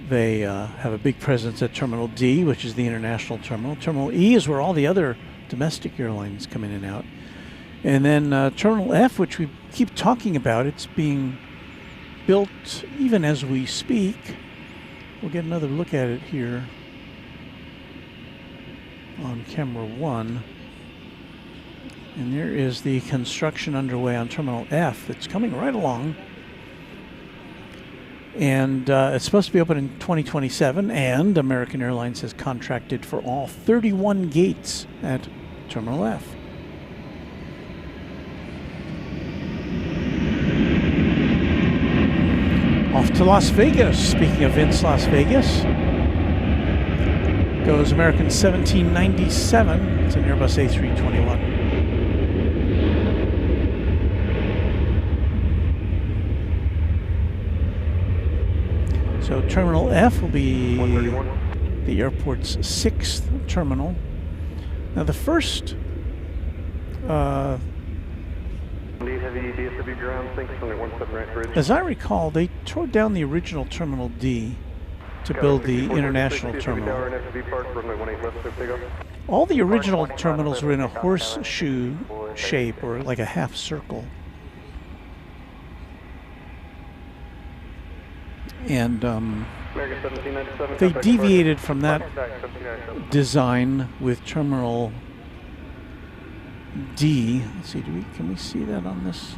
They have a big presence at Terminal D, which is the international terminal. Terminal E is where all the other domestic airlines come in and out. And then Terminal F, which we keep talking about, it's being built even as we speak. We'll get another look at it here on camera 1. And there is the construction underway on Terminal F. It's coming right along. And it's supposed to be open in 2027, and American Airlines has contracted for all 31 gates at Terminal F. Off to Las Vegas. Speaking of Vince, Las Vegas goes American 1797. It's an Airbus A321. So Terminal F will be the airport's 6th terminal. Now the first as I recall, they tore down the original Terminal D to build the international terminal. All the original terminals were in a horseshoe shape, or like a half circle. And they deviated from that design with Terminal D. Let's see, can we see that on this?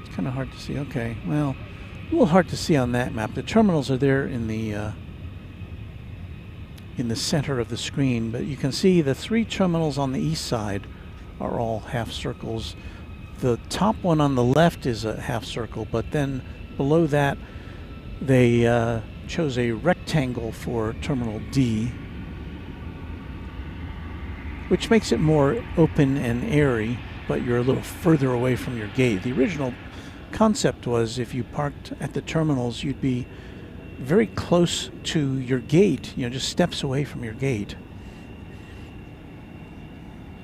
It's kind of hard to see. Okay, well, a little hard to see on that map. The terminals are there in the center of the screen, but you can see the 3 terminals on the east side are all half circles. The top one on the left is a half circle, but then below that they chose a rectangle for Terminal D, which makes it more open and airy, but you're a little further away from your gate. The original concept was if you parked at the terminals, you'd be very close to your gate, just steps away from your gate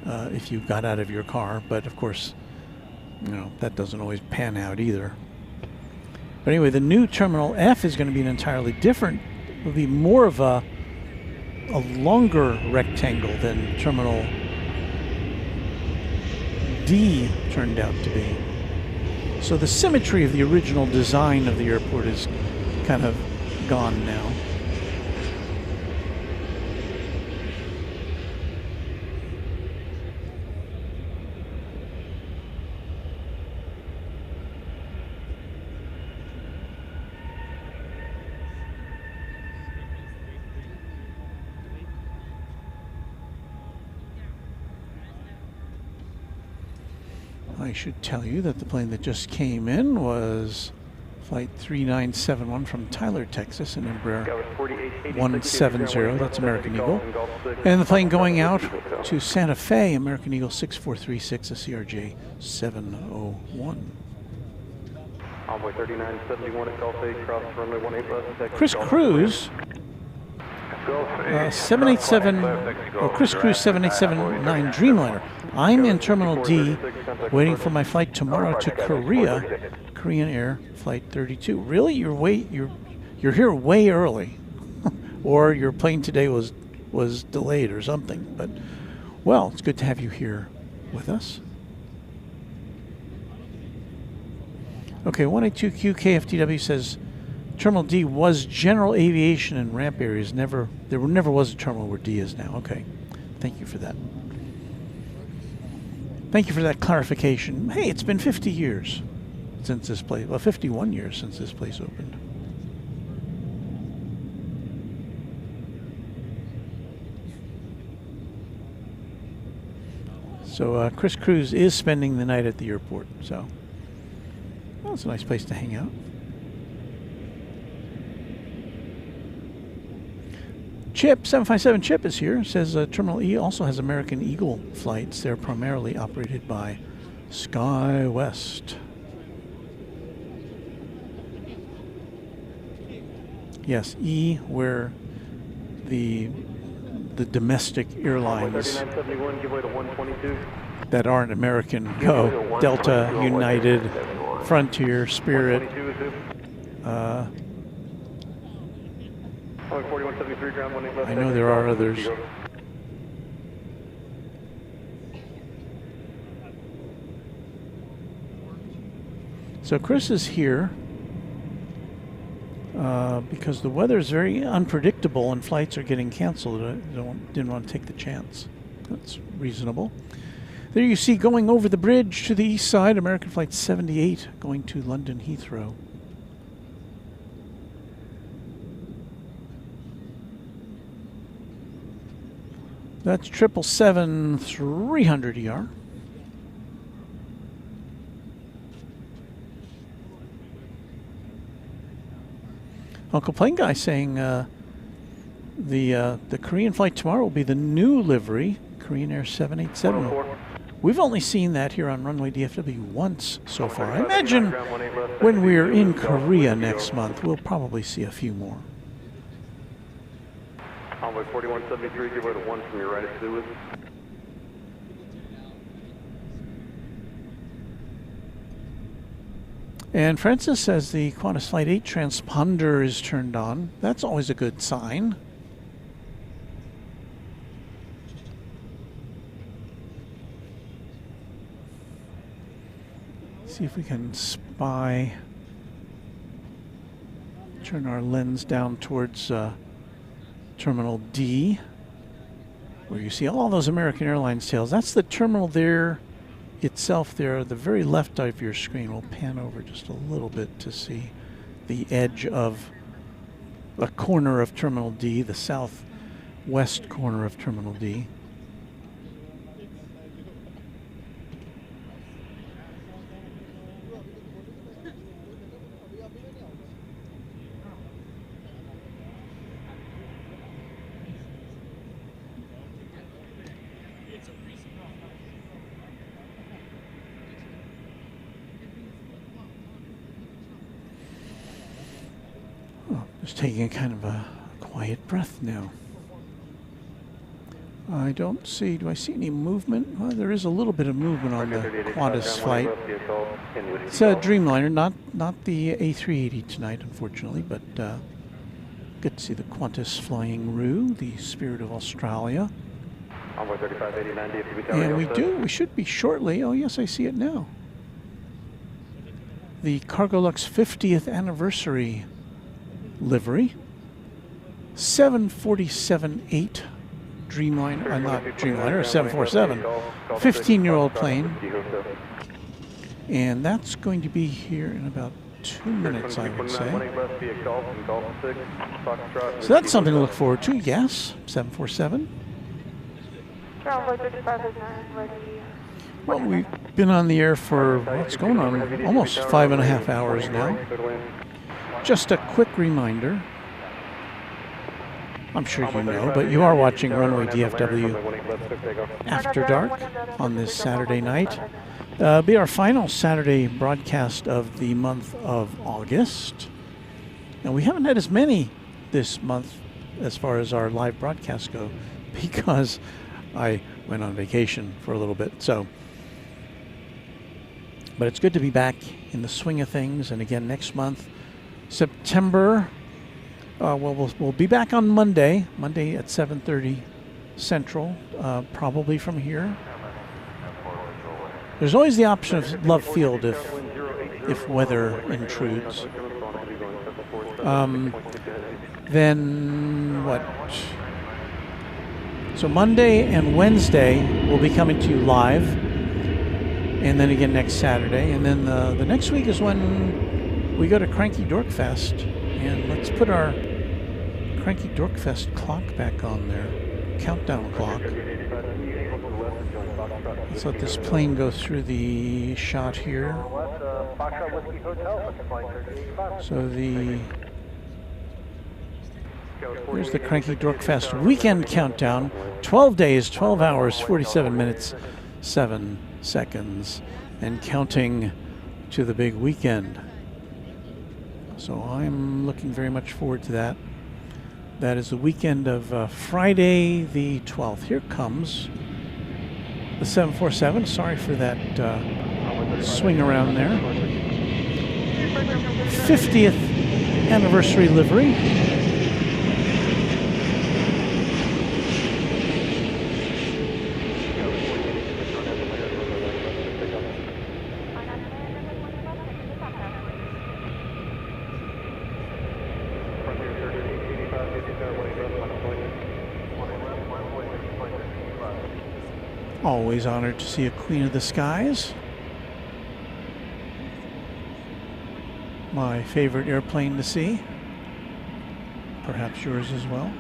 if you got out of your car. But of course, that doesn't always pan out either. But anyway, the new Terminal F is going to be an entirely different, it'll be more of a longer rectangle than Terminal D turned out to be. So the symmetry of the original design of the airport is kind of gone now. I should tell you that the plane that just came in was Flight 3971 from Tyler, Texas, an Embraer 170. That's American Eagle. And the plane going out to Santa Fe, American Eagle 6436, a CRJ 701. Envoy 3971 at Gulf 8, cross runway 18 left. Chris Cruz, 787, or Chris Cruz 7879 Dreamliner. I'm in Terminal D, waiting for my flight tomorrow to Korea, Korean Air Flight 32. Really, you're here way early, or your plane today was delayed or something. But well, it's good to have you here with us. Okay, 182Q KFTW says Terminal D was general aviation and ramp areas. There never was a terminal where D is now. Okay, thank you for that. Thank you for that clarification. Hey, it's been 50 years since this place, well, 51 years since this place opened. So Chris Cruz is spending the night at the airport, so well, it's a nice place to hang out. Chip, 757 Chip is here. Says Terminal E also has American Eagle flights. They're primarily operated by SkyWest. Yes, E, where the domestic airlines that aren't American go. Delta, United, Frontier, Spirit. I know there are others. So Chris is here because the weather is very unpredictable and flights are getting canceled. Didn't want to take the chance. That's reasonable. There you see going over the bridge to the east side, American Flight 78 going to London Heathrow. That's 777-300ER. Uncle Plane Guy saying the Korean flight tomorrow will be the new livery, Korean Air 787. We've only seen that here on Runway DFW once so far. I imagine when we're in Korea next month, we'll probably see a few more. Envoy 4173, give way to 1 from your right at Suez. And Francis says the Qantas Flight 8 transponder is turned on. That's always a good sign. See if we can spy. Turn our lens down towards Terminal D, where you see all those American Airlines tails. That's the terminal there itself there. The very left of your screen. We'll pan over just a little bit to see the edge of a corner of Terminal D, the southwest corner of Terminal D. Just taking a kind of a quiet breath now. I don't see, do I see any movement? Well, there is a little bit of movement on the Qantas flight. It's a Dreamliner, not the A380 tonight, unfortunately, but good to see the Qantas Flying Roo, the Spirit of Australia. And we should be shortly, oh yes, I see it now. The Cargolux 50th anniversary livery, 747-8 Dreamliner, not Dreamliner, 747, 15-year-old plane, and that's going to be here in about 2 minutes, I would say. So that's something to look forward to. Yes, 747. Well, we've been on the air for what's going on almost 5.5 hours now. Just a quick reminder, I'm sure you know, but you are watching Runway DFW After Dark on this Saturday night. It'll be our final Saturday broadcast of the month of August. And we haven't had as many this month as far as our live broadcasts go because I went on vacation for a little bit. So, but it's good to be back in the swing of things. And again, next month, September, we'll be back on Monday at 7:30 Central, probably from here. There's always the option of Love Field if weather intrudes. Then what? So Monday and Wednesday we'll be coming to you live, and then again next Saturday, and then the next week is when we go to Cranky Dork Fest, and let's put our Cranky Dork Fest clock back on there, countdown clock. Let's let this plane go through the shot here. So here's the Cranky Dork Fest weekend countdown, 12 days, 12 hours, 47 minutes, 7 seconds, and counting to the big weekend. So I'm looking very much forward to that. That is the weekend of Friday the 12th. Here comes the 747. Sorry for that swing around there. 50th anniversary livery. Always honored to see a Queen of the Skies. My favorite airplane to see. Perhaps yours as well.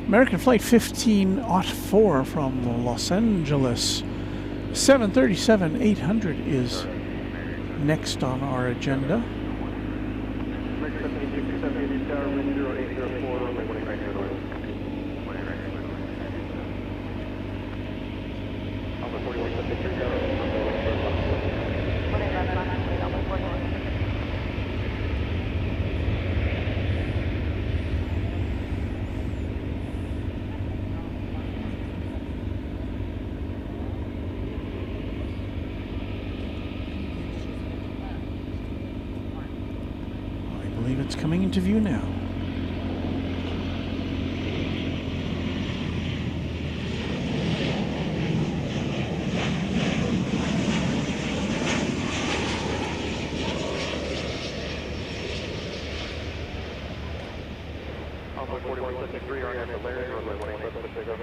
American Flight 1504 from Los Angeles. 737-800 is next on our agenda. It's coming into view now. Alpha 4173, our name is Larry, runway 18 left, take off.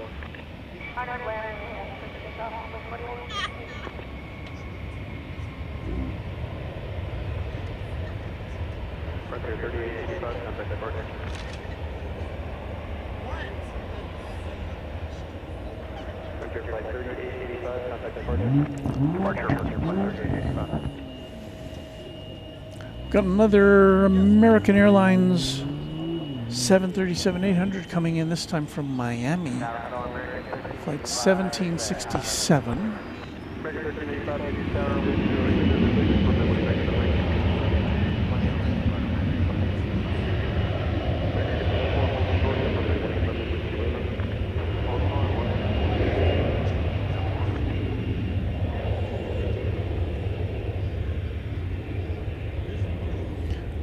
Frontier 3885, contact departure. Frontier flight 3885, contact departure. Departure, flight 3885. Got another American Airlines 737-800 coming in, this time from Miami. Flight 1767.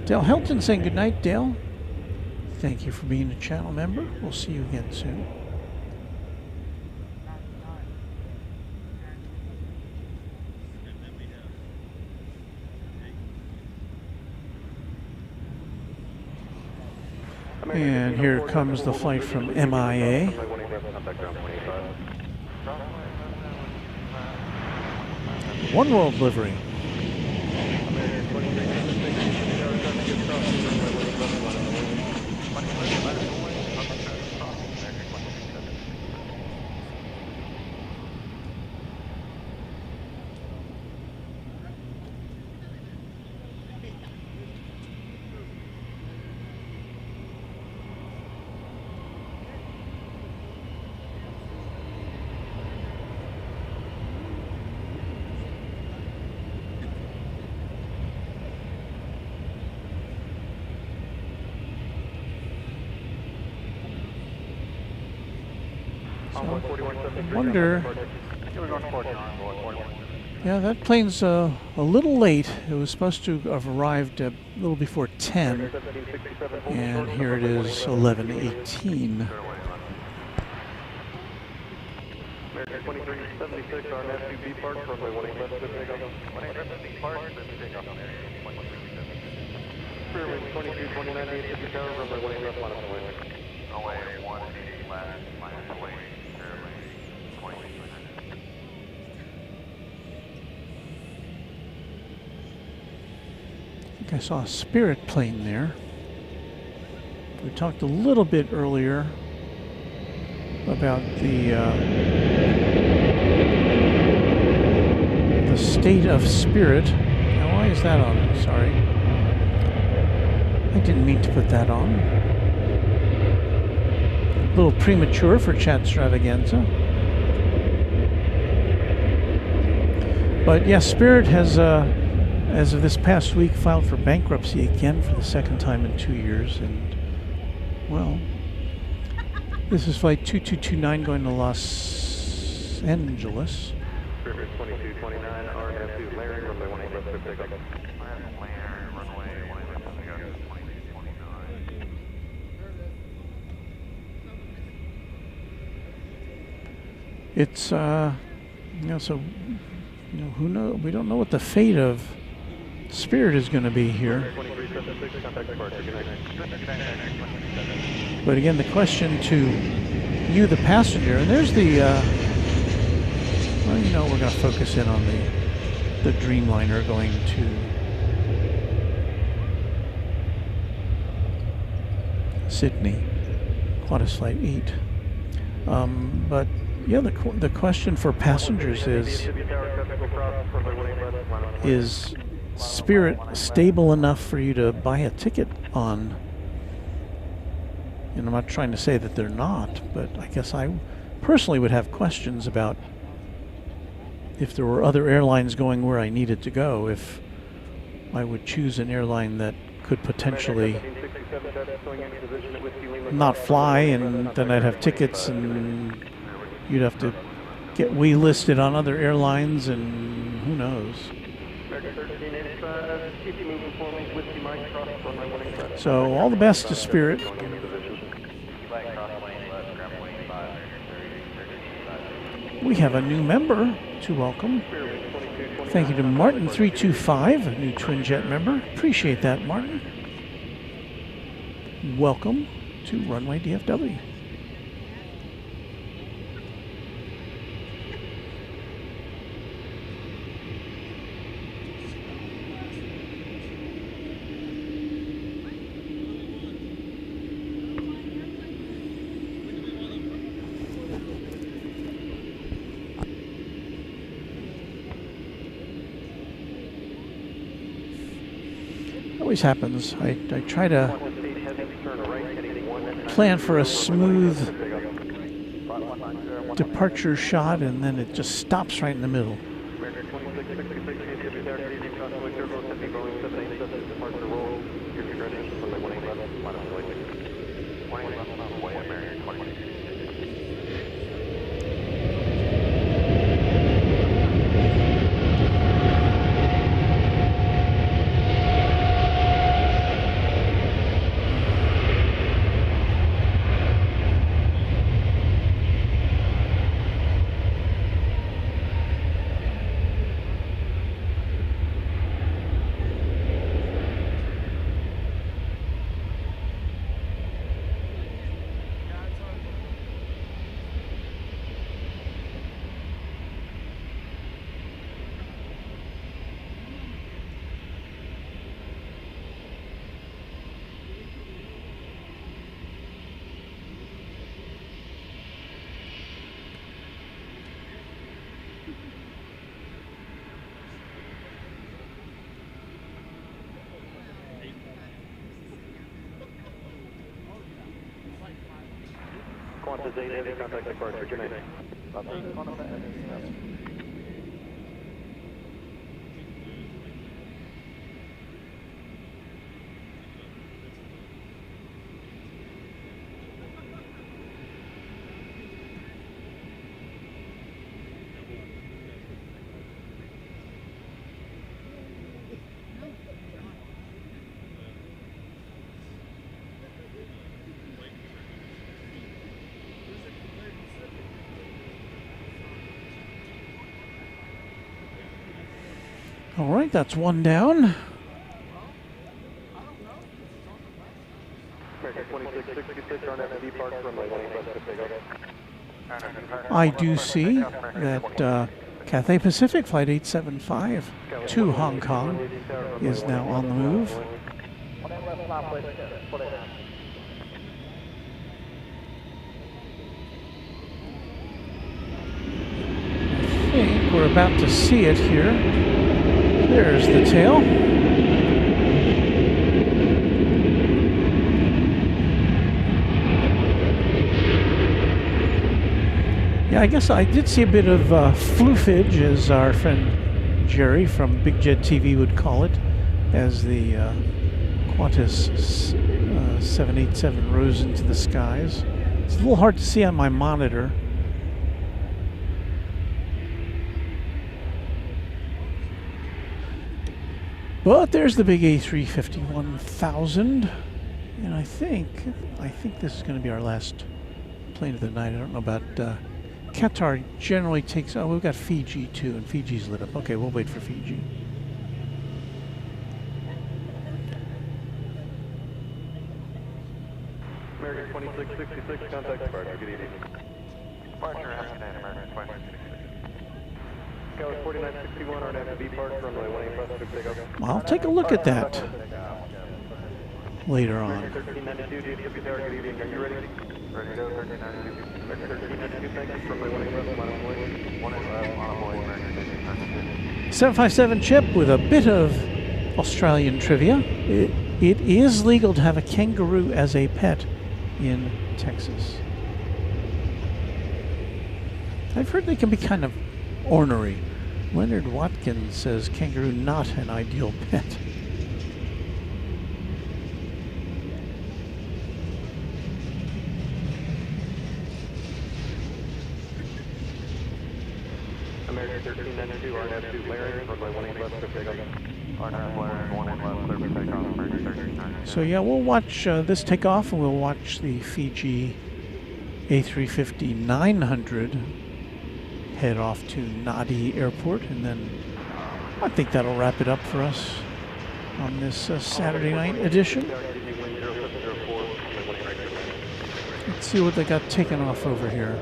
Dale Helton saying good night, Dale. Thank you for being a channel member. We'll see you again soon. And here comes the flight from MIA. One World livery. I wonder. Yeah, that plane's a little late. It was supposed to have arrived a little before 10, and here it is 11:18. American 2376, our SUV park, runway 18 left, take off. 18 park, take off. Fairway 2229, 50 tower, runway 18 left, minus away. Away 180 left, minus away. I think I saw a Spirit plane there. We talked a little bit earlier about the the state of Spirit. Now, why is that on? Sorry. I didn't mean to put that on. A little premature for Chatstravaganza. But yes, Spirit has, as of this past week, filed for bankruptcy again for the second time in 2 years. And, well, this is flight 2229 going to Los Angeles. Spirit 2229, RF2, Larry, runway 18 left, clear takeoff. Runway 18 left, 2229. It's, you know, so, you know, who knows? We don't know what the fate of Spirit is going to be here. But again, the question to you, the passenger, and there's the, well, you know, we're going to focus in on the Dreamliner going to Sydney, Qantas Flight 8. But yeah, the question for passengers is Spirit stable enough for you to buy a ticket on? And I'm not trying to say that they're not, but I guess I personally would have questions about if there were other airlines going where I needed to go, if I would choose an airline that could potentially not fly, and then I'd have tickets and you'd have to get listed on other airlines, and who knows. So all the best to Spirit. We have a new member to welcome. Thank you to Martin325, a new twin jet member. Appreciate that, Martin. Welcome to Runway DFW. Always happens. I try to plan for a smooth departure shot, and then it just stops right in the middle. Qantas 8 heavy contact departure, good night. All right, that's one down. I do see that Cathay Pacific Flight 875 to Hong Kong is now on the move. I think we're we're about to see it here. There's the tail. Yeah, I guess I did see a bit of floofage, as our friend Jerry from Big Jet TV would call it, as the Qantas 787 rose into the skies. It's a little hard to see on my monitor. But there's the big A350-1000, and I think this is going to be our last plane of the night. I don't know about Qatar. Generally takes. Oh, we've got Fiji too, and Fiji's lit up. Okay, we'll wait for Fiji. American 2666, contact departure. Good evening. Departure, Afghanistan, American 2666. Tower 4961, RNAV Park, runway 18 left, takeoff. I'll take a look at that later on. 1392, DFW Tower, good evening. Are you ready? Ready to go, 1392. 1392, thank you. Runway 18 left, minus 1. 1 left, Monopoly, American 56. 757 Chip with a bit of Australian trivia. It is legal to have a kangaroo as a pet in Texas. I've heard they can be kind of ornery. Leonard Watkins says kangaroo not an ideal pet. American 1392, RNAV 2, Larry, runway 18 left, takeoff. RNAV, Larry, 18 left, clear for takeoff, American 1392. So yeah, we'll watch this take off, and we'll watch the Fiji A350-900 head off to Nadi Airport, and then I think that'll wrap it up for us on this Saturday night edition. Let's see what they got taken off over here.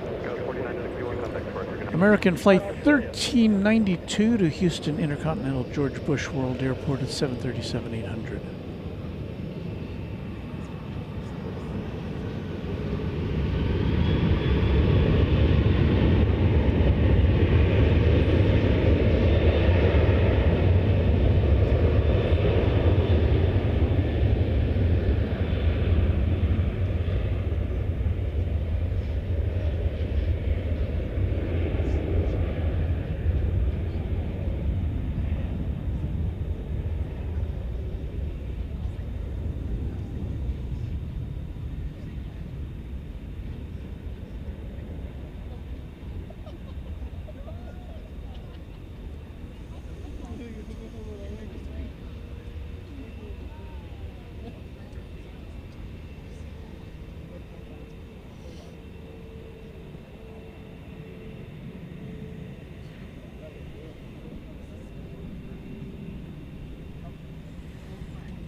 American Flight 1392 to Houston Intercontinental George Bush World Airport at 737-800.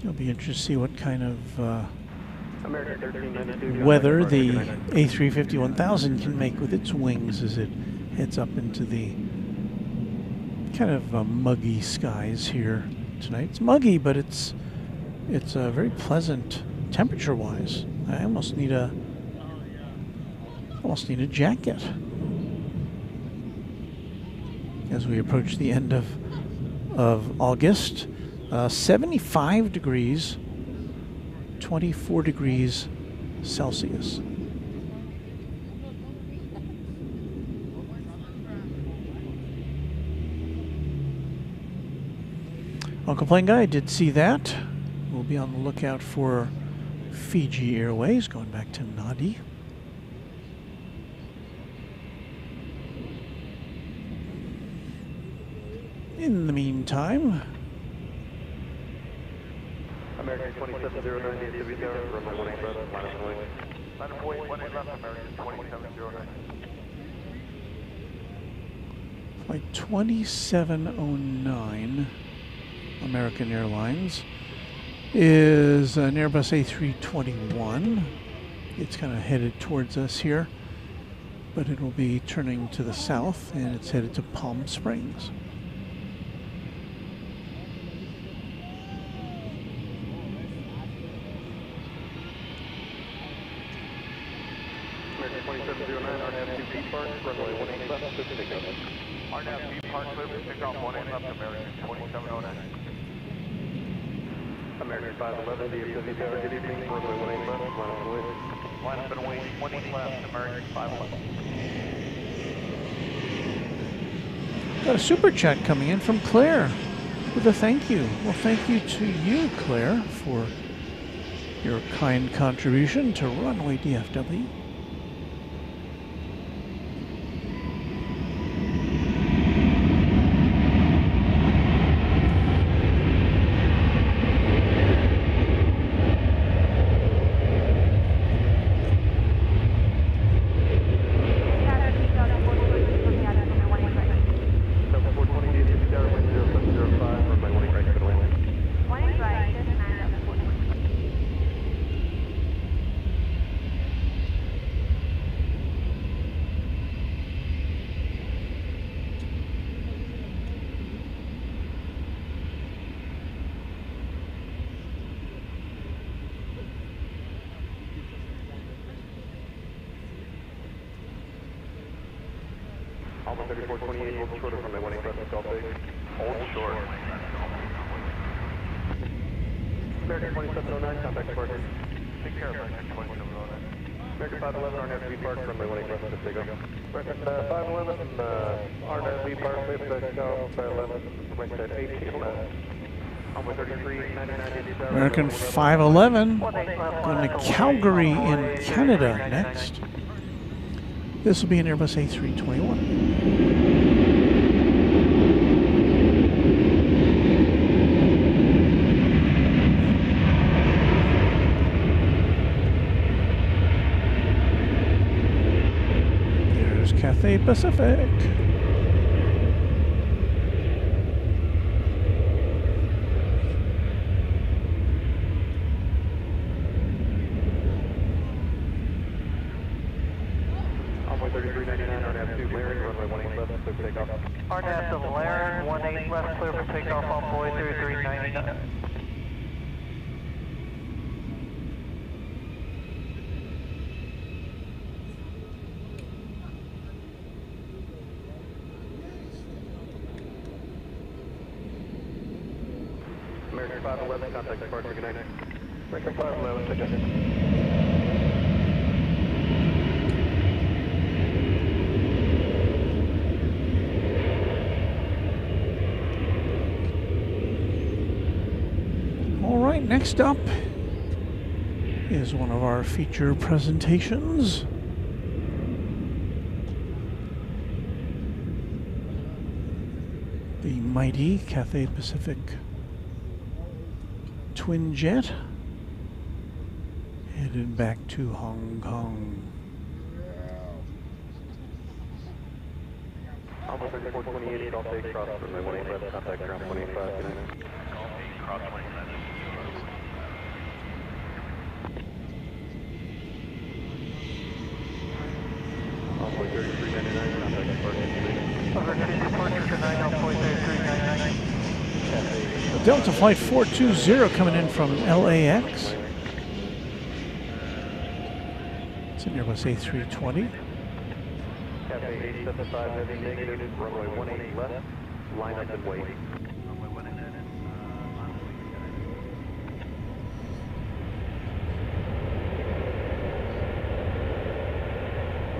It'll be interesting to see what kind of weather the A350-1000 can make with its wings as it heads up into the kind of muggy skies here tonight. It's muggy, but it's very pleasant temperature-wise. I almost need a jacket as we approach the end of August. 75 degrees, 24 degrees Celsius. Uncle Plane Guy did see that. We'll be on the lookout for Fiji Airways going back to Nadi. In the meantime, American 2709, DFW Tower, runway 18 left, minus 1. 9.18 left, American 2709. Flight 2709, American Airlines, is an Airbus A321. It's kind of headed towards us here, but it will be turning to the south, and it's headed to Palm Springs. RNAV B Park clear for takeoff 18 left, American 2709. American 511, DFW Tower, good evening, runway 18 left, line up and wait. Line up and wait, 18 left, American 511. Got a super chat coming in from Claire with a thank you. Well, thank you to you, Claire, for your kind contribution to Runway DFW. Alpha 3428, hold short from my 18 left, Golf 8. Hold short. American 2709, contact departure. Take care of American 2709. American 511, RNAV B Park, runway 18 left, let's take off. American 511, RNAV B Park, clear for takeoff, 11, right at 18 left. Alpha 3399, American 511 going to Calgary in Canada next. This will be an Airbus A321. There's Cathay Pacific. RNAV to Laren, 18 left, clear for takeoff on boy 3399. American 511, contact departure, good night. American 511, take care. Next up is one of our feature presentations. The mighty Cathay Pacific twin jet headed back to Hong Kong. Alpha 3428, Golf 8, cross runway 18 left, contact ground 185, good night. Golf 8, cross 20 left. Alpha 3399, contact departure, departure to 9.3399. Delta Flight 420 coming in from LAX. It's an Airbus A320. Cathay 875, heavy negative, runway 18 left, line up and wait.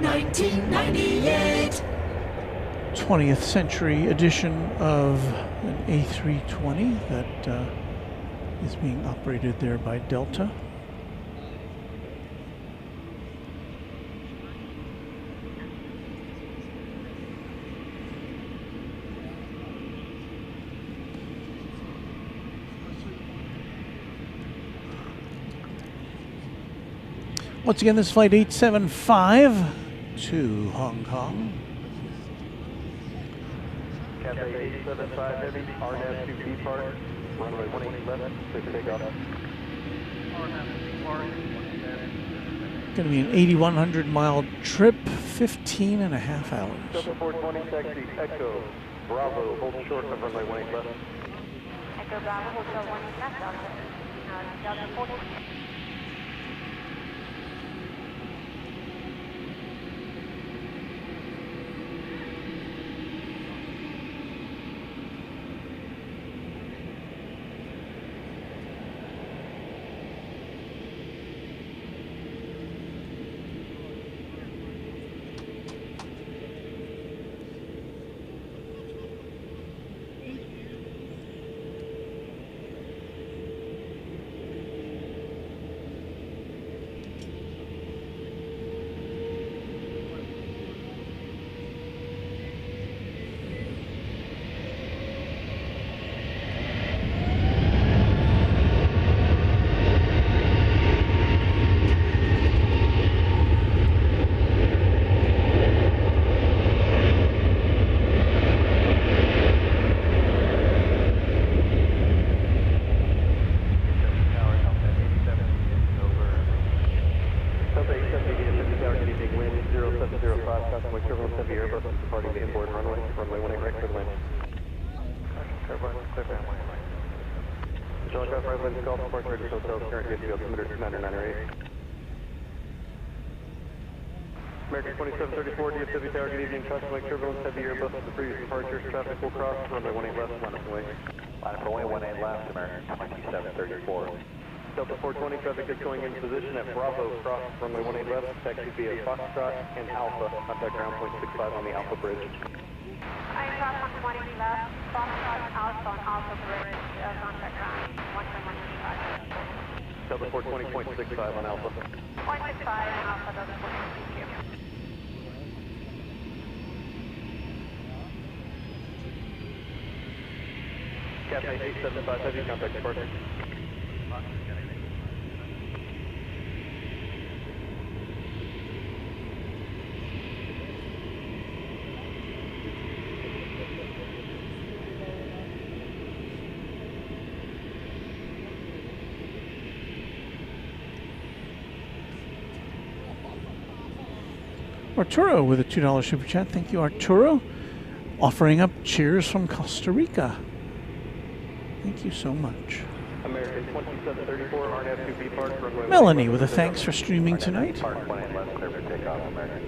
1998. 20th century edition of an A320 that is being operated there by Delta. Once again, this is flight 875 to Hong Kong. Cathay 875 heavy, RNAV to B Park, runway 18 left, clear for takeoff. Going to be an 8,100 mile trip, 15 and a half hours. Delta 420, taxi Echo, Bravo, hold short of runway 18 left. Echo Bravo, hold short 18 left, Delta 420. departing the inboard runway 18 right for the land. John Scott, 5 Ladies Golf, Park Regis Hotel, current gate field, altimeter 998. American 2734, DFW Tower, good evening. Caution lake turbulence, heavy Airbus with the previous departures. Traffic will cross, runway 18 left, line up away. Line up away, 18 left, American 2734. Delta 420, traffic is going into position at Bravo, cross runway 18 left, taxi via Foxtrot and Alpha, contact ground point 65 on the Alpha Bridge. I cross 120 left, Foxtrot, Alpha on Alpha Bridge, contact ground 1.165. Delta 420.65 on Alpha. 0.65 on Alpha, Delta 420, thank you. Captain 875, heavy contact departure. Arturo with a $2 super chat. Thank you, Arturo. Offering up cheers from Costa Rica. Thank you so much. American 2734, RNAV 2B Park, runway. Melanie with a thanks for streaming tonight.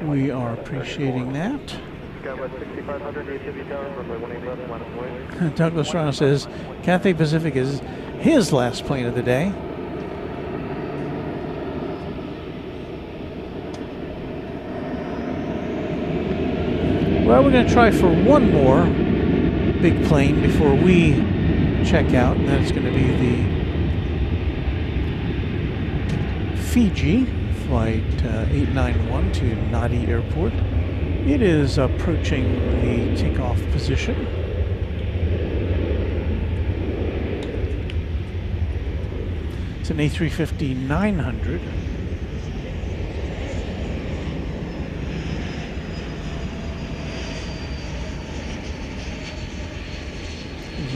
We are appreciating that. Skywest 6500, DFW Tower, runway 18 left, line up away. Douglas Rana says Cathay Pacific is his last plane of the day. Well, we're going to try for one more big plane before we check out, and that's going to be the Fiji flight 891 to Nadi Airport. It is approaching the takeoff position. It's an A350-900.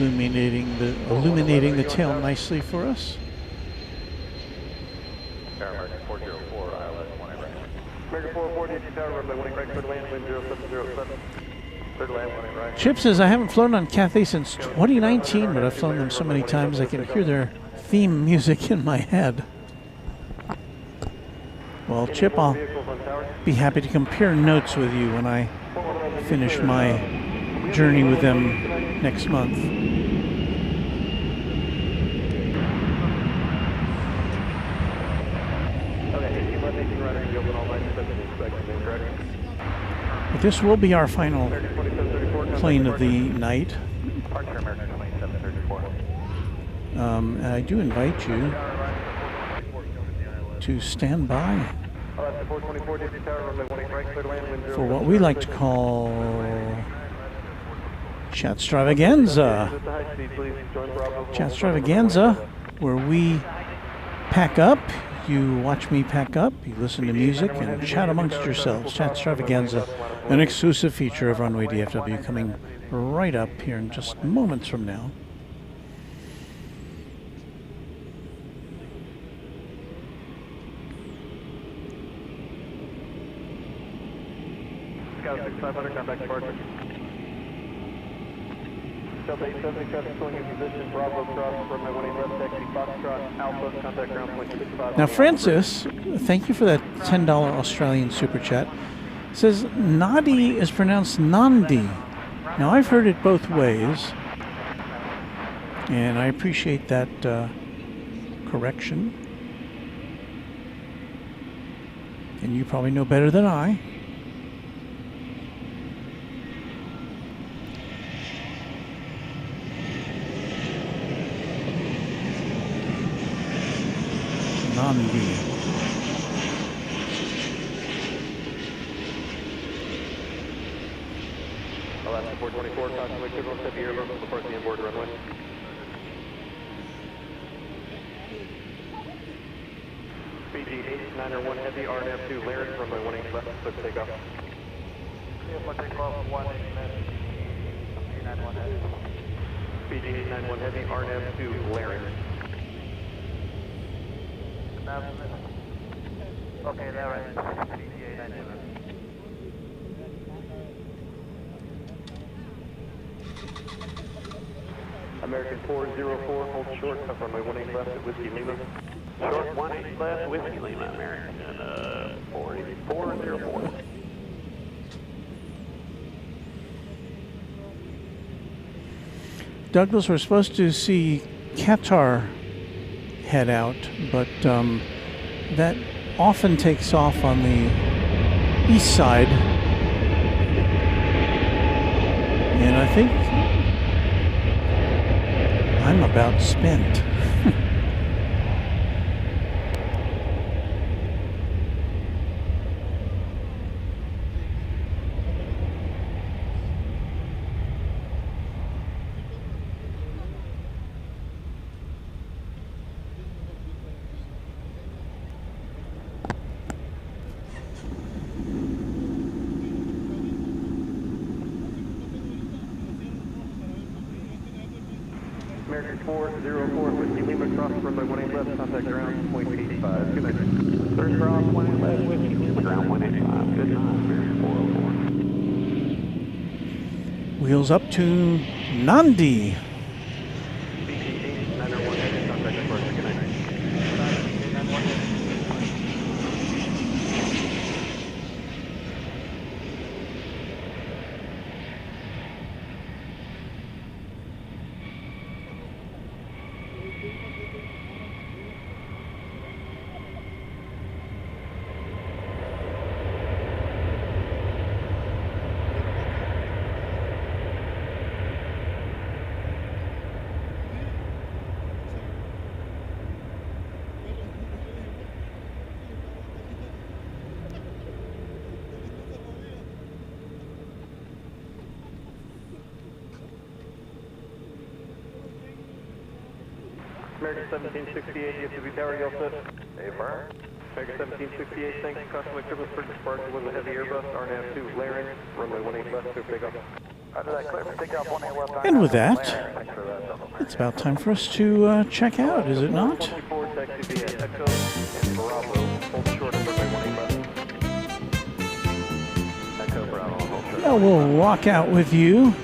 Illuminating the tail nicely for us. American 404, ILS 18 right. American 404, DFW Tower, runway 18 right, clear to land, wind 0707. Clear to land, 18 right. Chip says, I haven't flown on Cathay since 2019, but I've flown them so many times I can hear their theme music in my head. Well, Chip, I'll be happy to compare notes with you when I finish my journey with them next month. But this will be our final plane of the night. I do invite you to stand by for what we like to call Chatstravaganza. Chatstravaganza, where we pack up, you watch me pack up, you listen to music, and chat amongst yourselves. Chatstravaganza, an exclusive feature of Runway DFW, coming right up here in just moments from now. Scout 6500, contact departure. Delta 870, traffic going in position, Bravo cross, runway 18 left, taxi Foxtrot, Alpha, contact ground point 65. Now Francis, thank you for that $10 Australian super chat, says Nadi is pronounced Nandi. Now I've heard it both ways, and I appreciate that correction. And you probably know better than I. Nandi. Alaska 424, caution wake signal, heavy Airbus will depart the inboard runway. Fiji 891 heavy, RNAV 2 Larry, runway 18 left, clear for takeoff. Fiji 891 heavy, RNAV 2 Larry. Okay, Larry. Fiji 891. American 404, hold short, up runway 18 left at Whiskey Lima. Short 18 left, Whiskey Lima, American 404. Douglas, we're supposed to see Qatar head out, but that often takes off on the east side. And I think I'm about spent. American 404, Whiskey Lima, cross runway 18 left, contact ground, 0.85. Good night. Third cross, 18 left, Whiskey Lima, ground 185. Good night, American 404. Wheels up to Nandi. American 1768, DFW Tower, y'all set? Affirm. American 1768, thanks. Custom equipment for departure with a heavy Airbus, RNAV 2 layering, runway 18 left, to pick up. After that, clear for takeoff 18 left. And with that, it's about time for us to check out, is it not? 24, taxi via Echo and Bravo, hold short of runway 18 left. Echo, Bravo, hold short. Now we'll walk out with you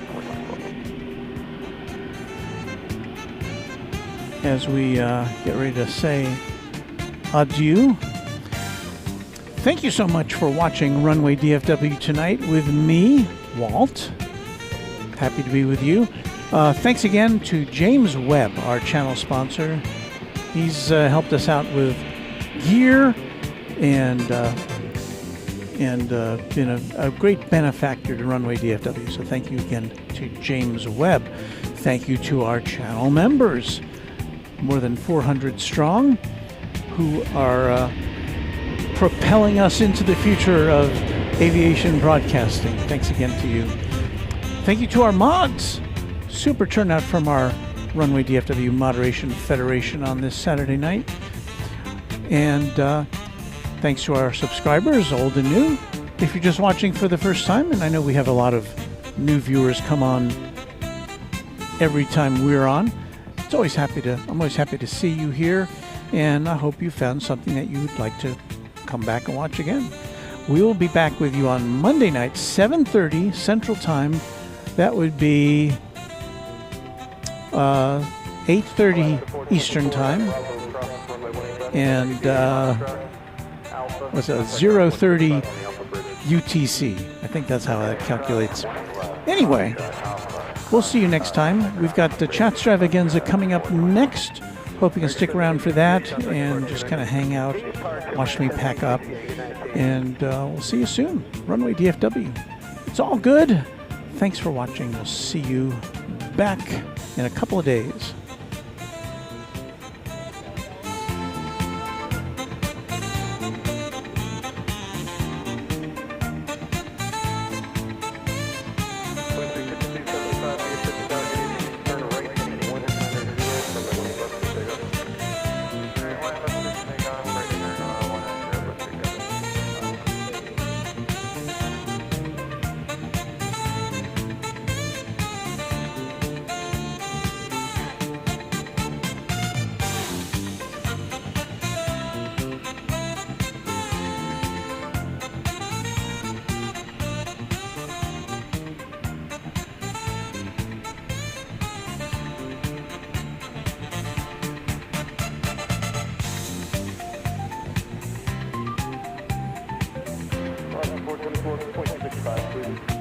as we get ready to say adieu. Thank you so much for watching Runway DFW tonight with me, Walt. Happy to be with you. Thanks again to James Webb, our channel sponsor. He's helped us out with gear and been a great benefactor to Runway DFW. So thank you again to James Webb. Thank you to our channel members, more than 400 strong, who are propelling us into the future of aviation broadcasting. Thanks again to you. Thank you to our mods. Super turnout from our Runway DFW Moderation Federation on this Saturday night. And thanks to our subscribers, old and new. If you're just watching for the first time, and I know we have a lot of new viewers come on every time we're on, I'm always happy to see you here, and I hope you found something that you would like to come back and watch again. We will be back with you on Monday night, 7:30 Central Time. That would be 8:30 Eastern Time, and what's that? 0:30 UTC. I think that's how that calculates. Anyway. We'll see you next time. We've got the Chat Stravaganza coming up next. Hope you can stick around for that and just kind of hang out, watch me pack up, and we'll see you soon. Runway DFW. It's all good. Thanks for watching. We'll see you back in a couple of days. 34.65, please.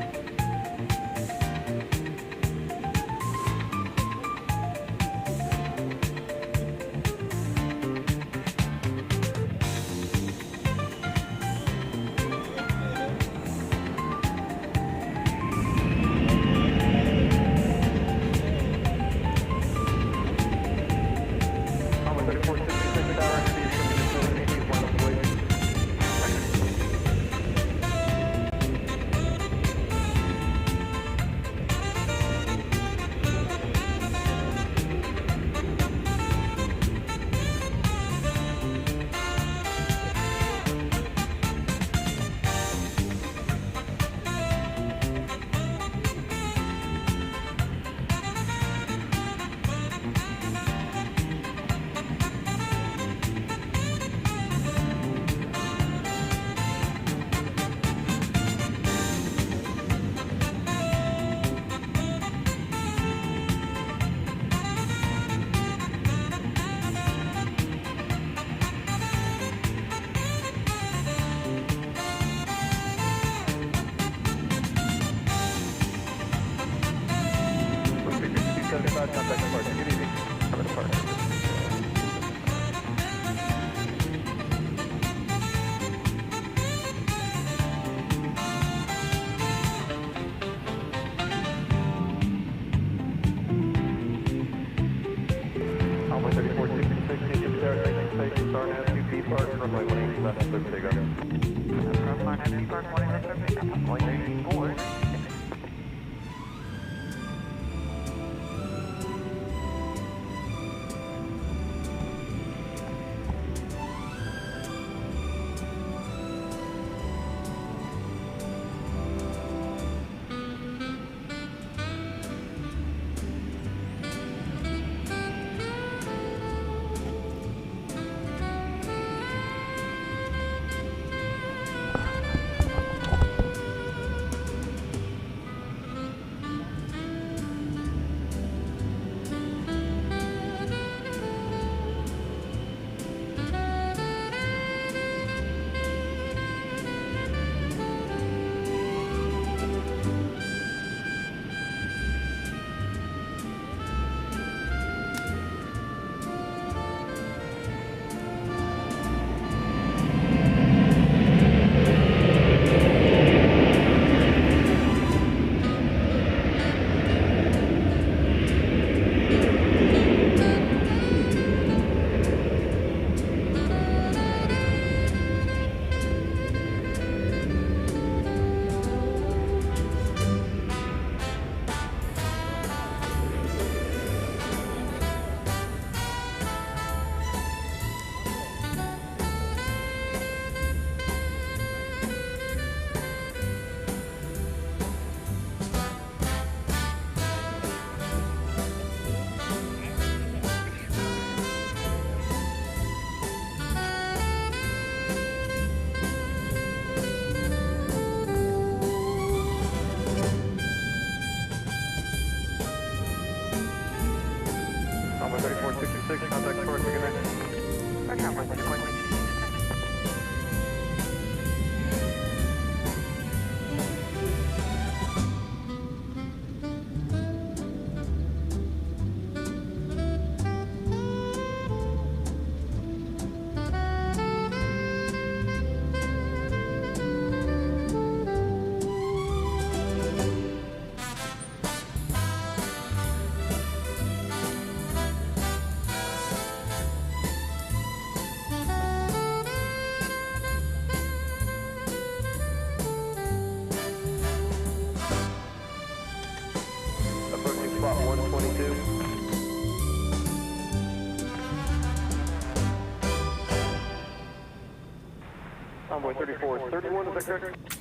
Runway 3431, is that correct?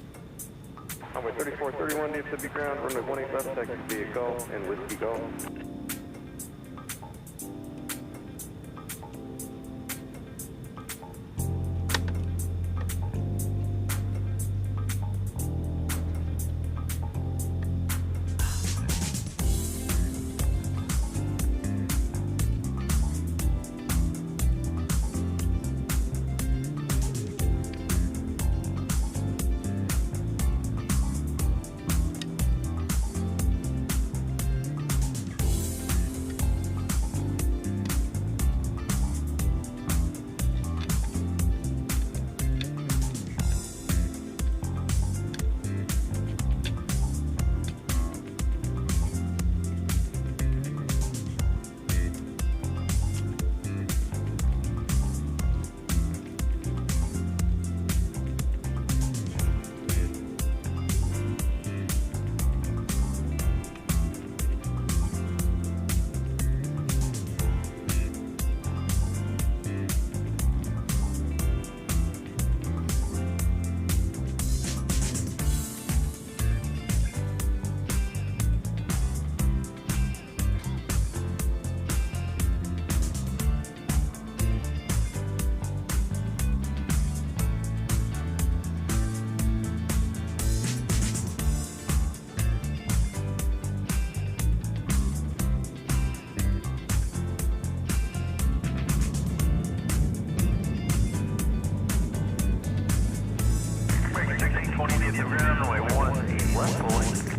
Runway 3431, DFW ground, runway 18 left, taxi via Golf and Whiskey Golf. 20 DFW, runway 18 left, pulling.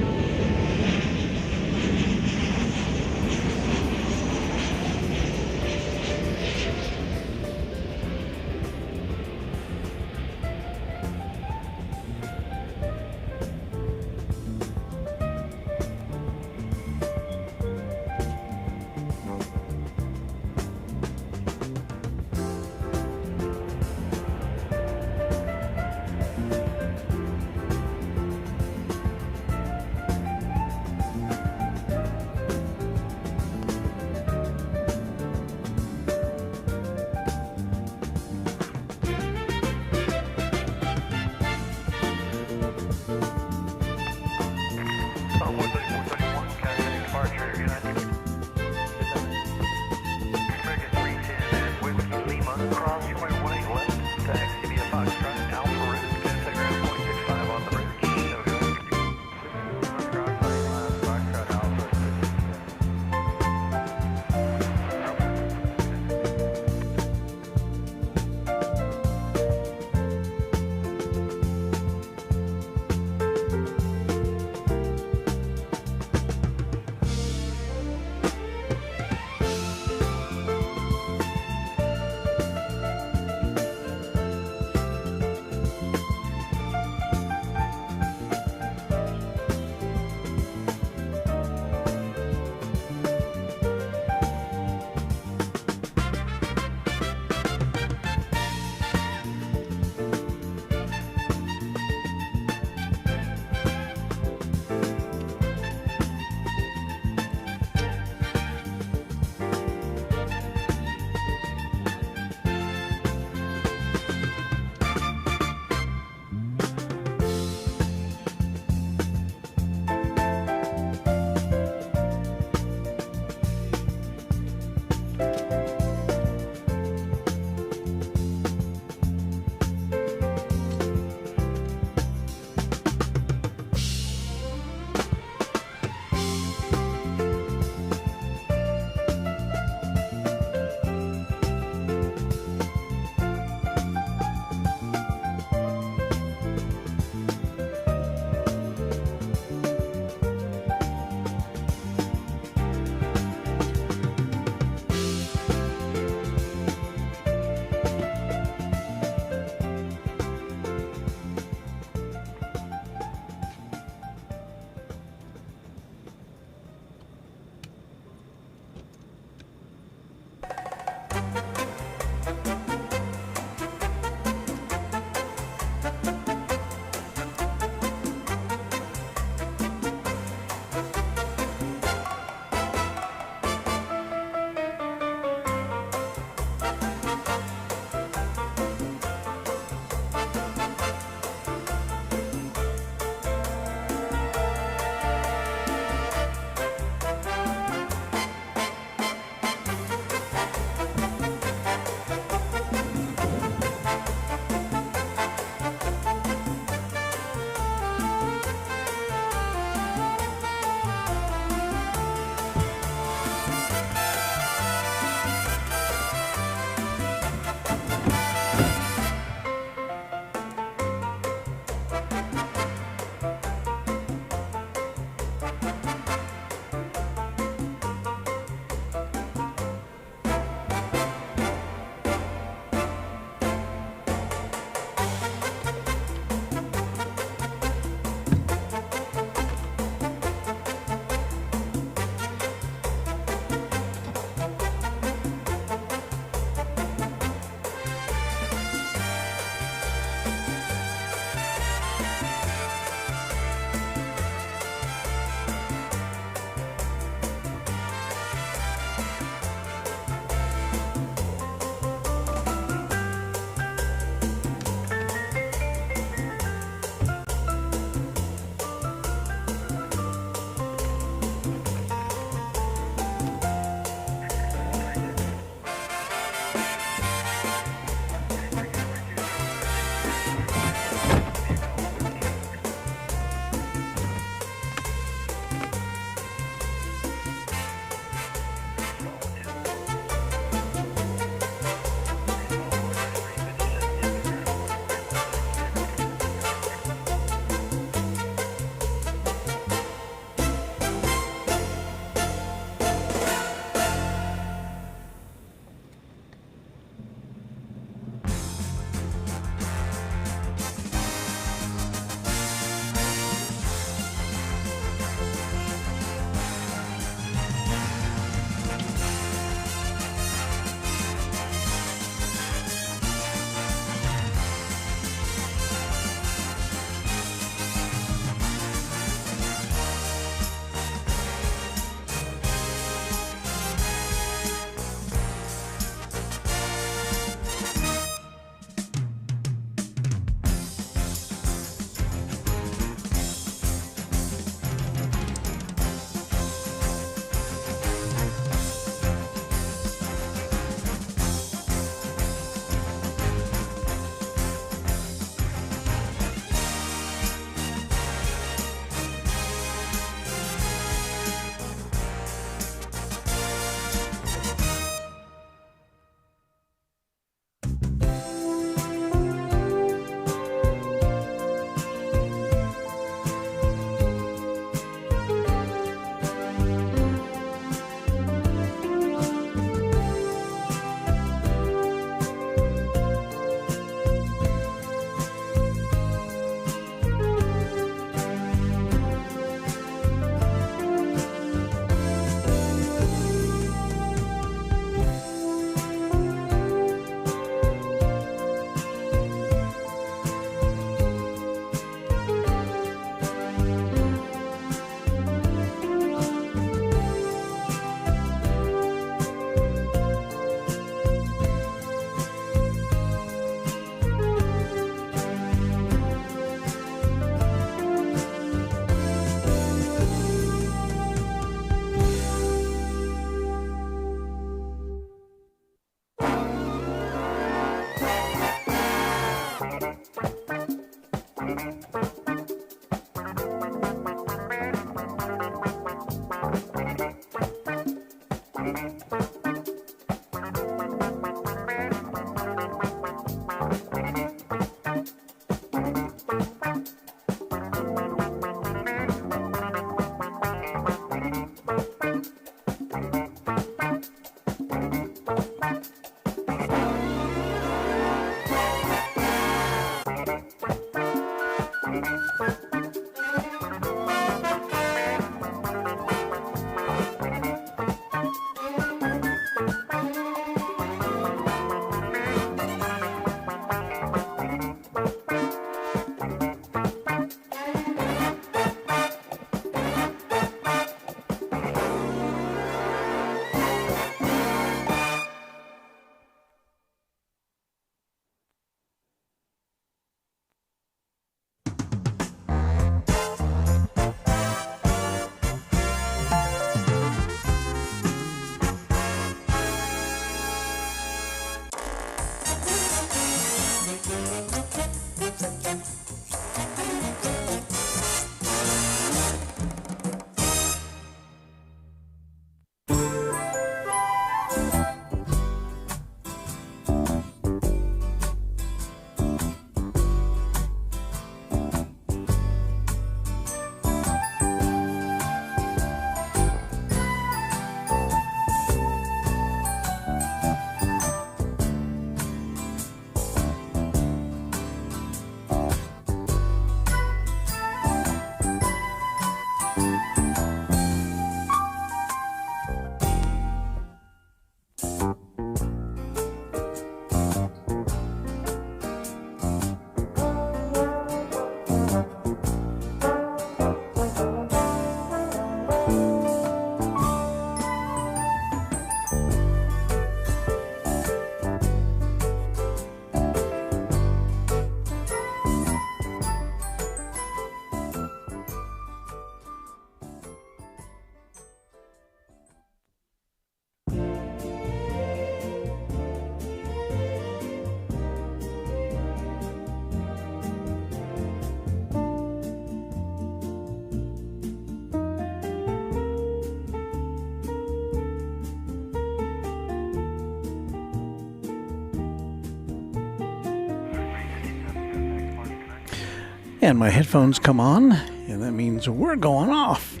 And my headphones come on, and that means we're going off.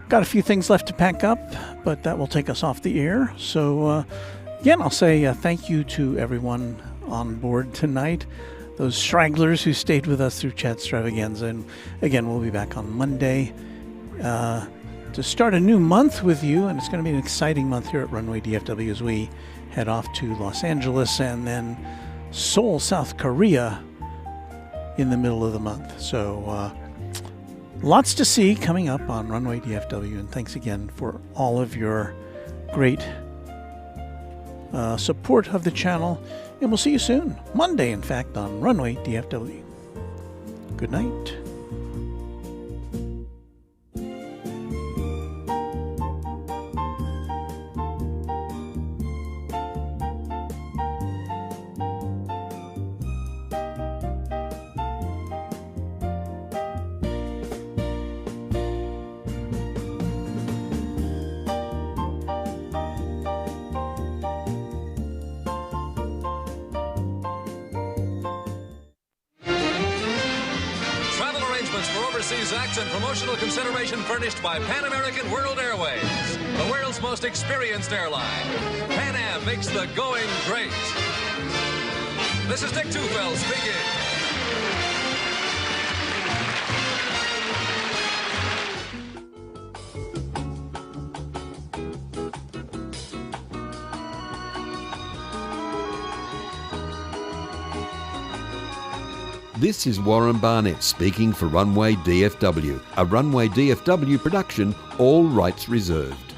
Got a few things left to pack up, but that will take us off the air. So again, I'll say thank you to everyone on board tonight, those stragglers who stayed with us through Chatstravaganza. And again, we'll be back on Monday to start a new month with you, and it's going to be an exciting month here at Runway DFW as we head off to Los Angeles and then Seoul, South Korea in the middle of the month. So lots to see coming up on Runway DFW, and thanks again for all of your great support of the channel, and we'll see you soon, Monday in fact, on Runway DFW. Good night. Acts and promotional consideration furnished by Pan American World Airways, the world's most experienced airline. Pan Am makes the going great. This is Dick Tufeld speaking. This is Warren Barnett speaking for Runway DFW, a Runway DFW production, all rights reserved.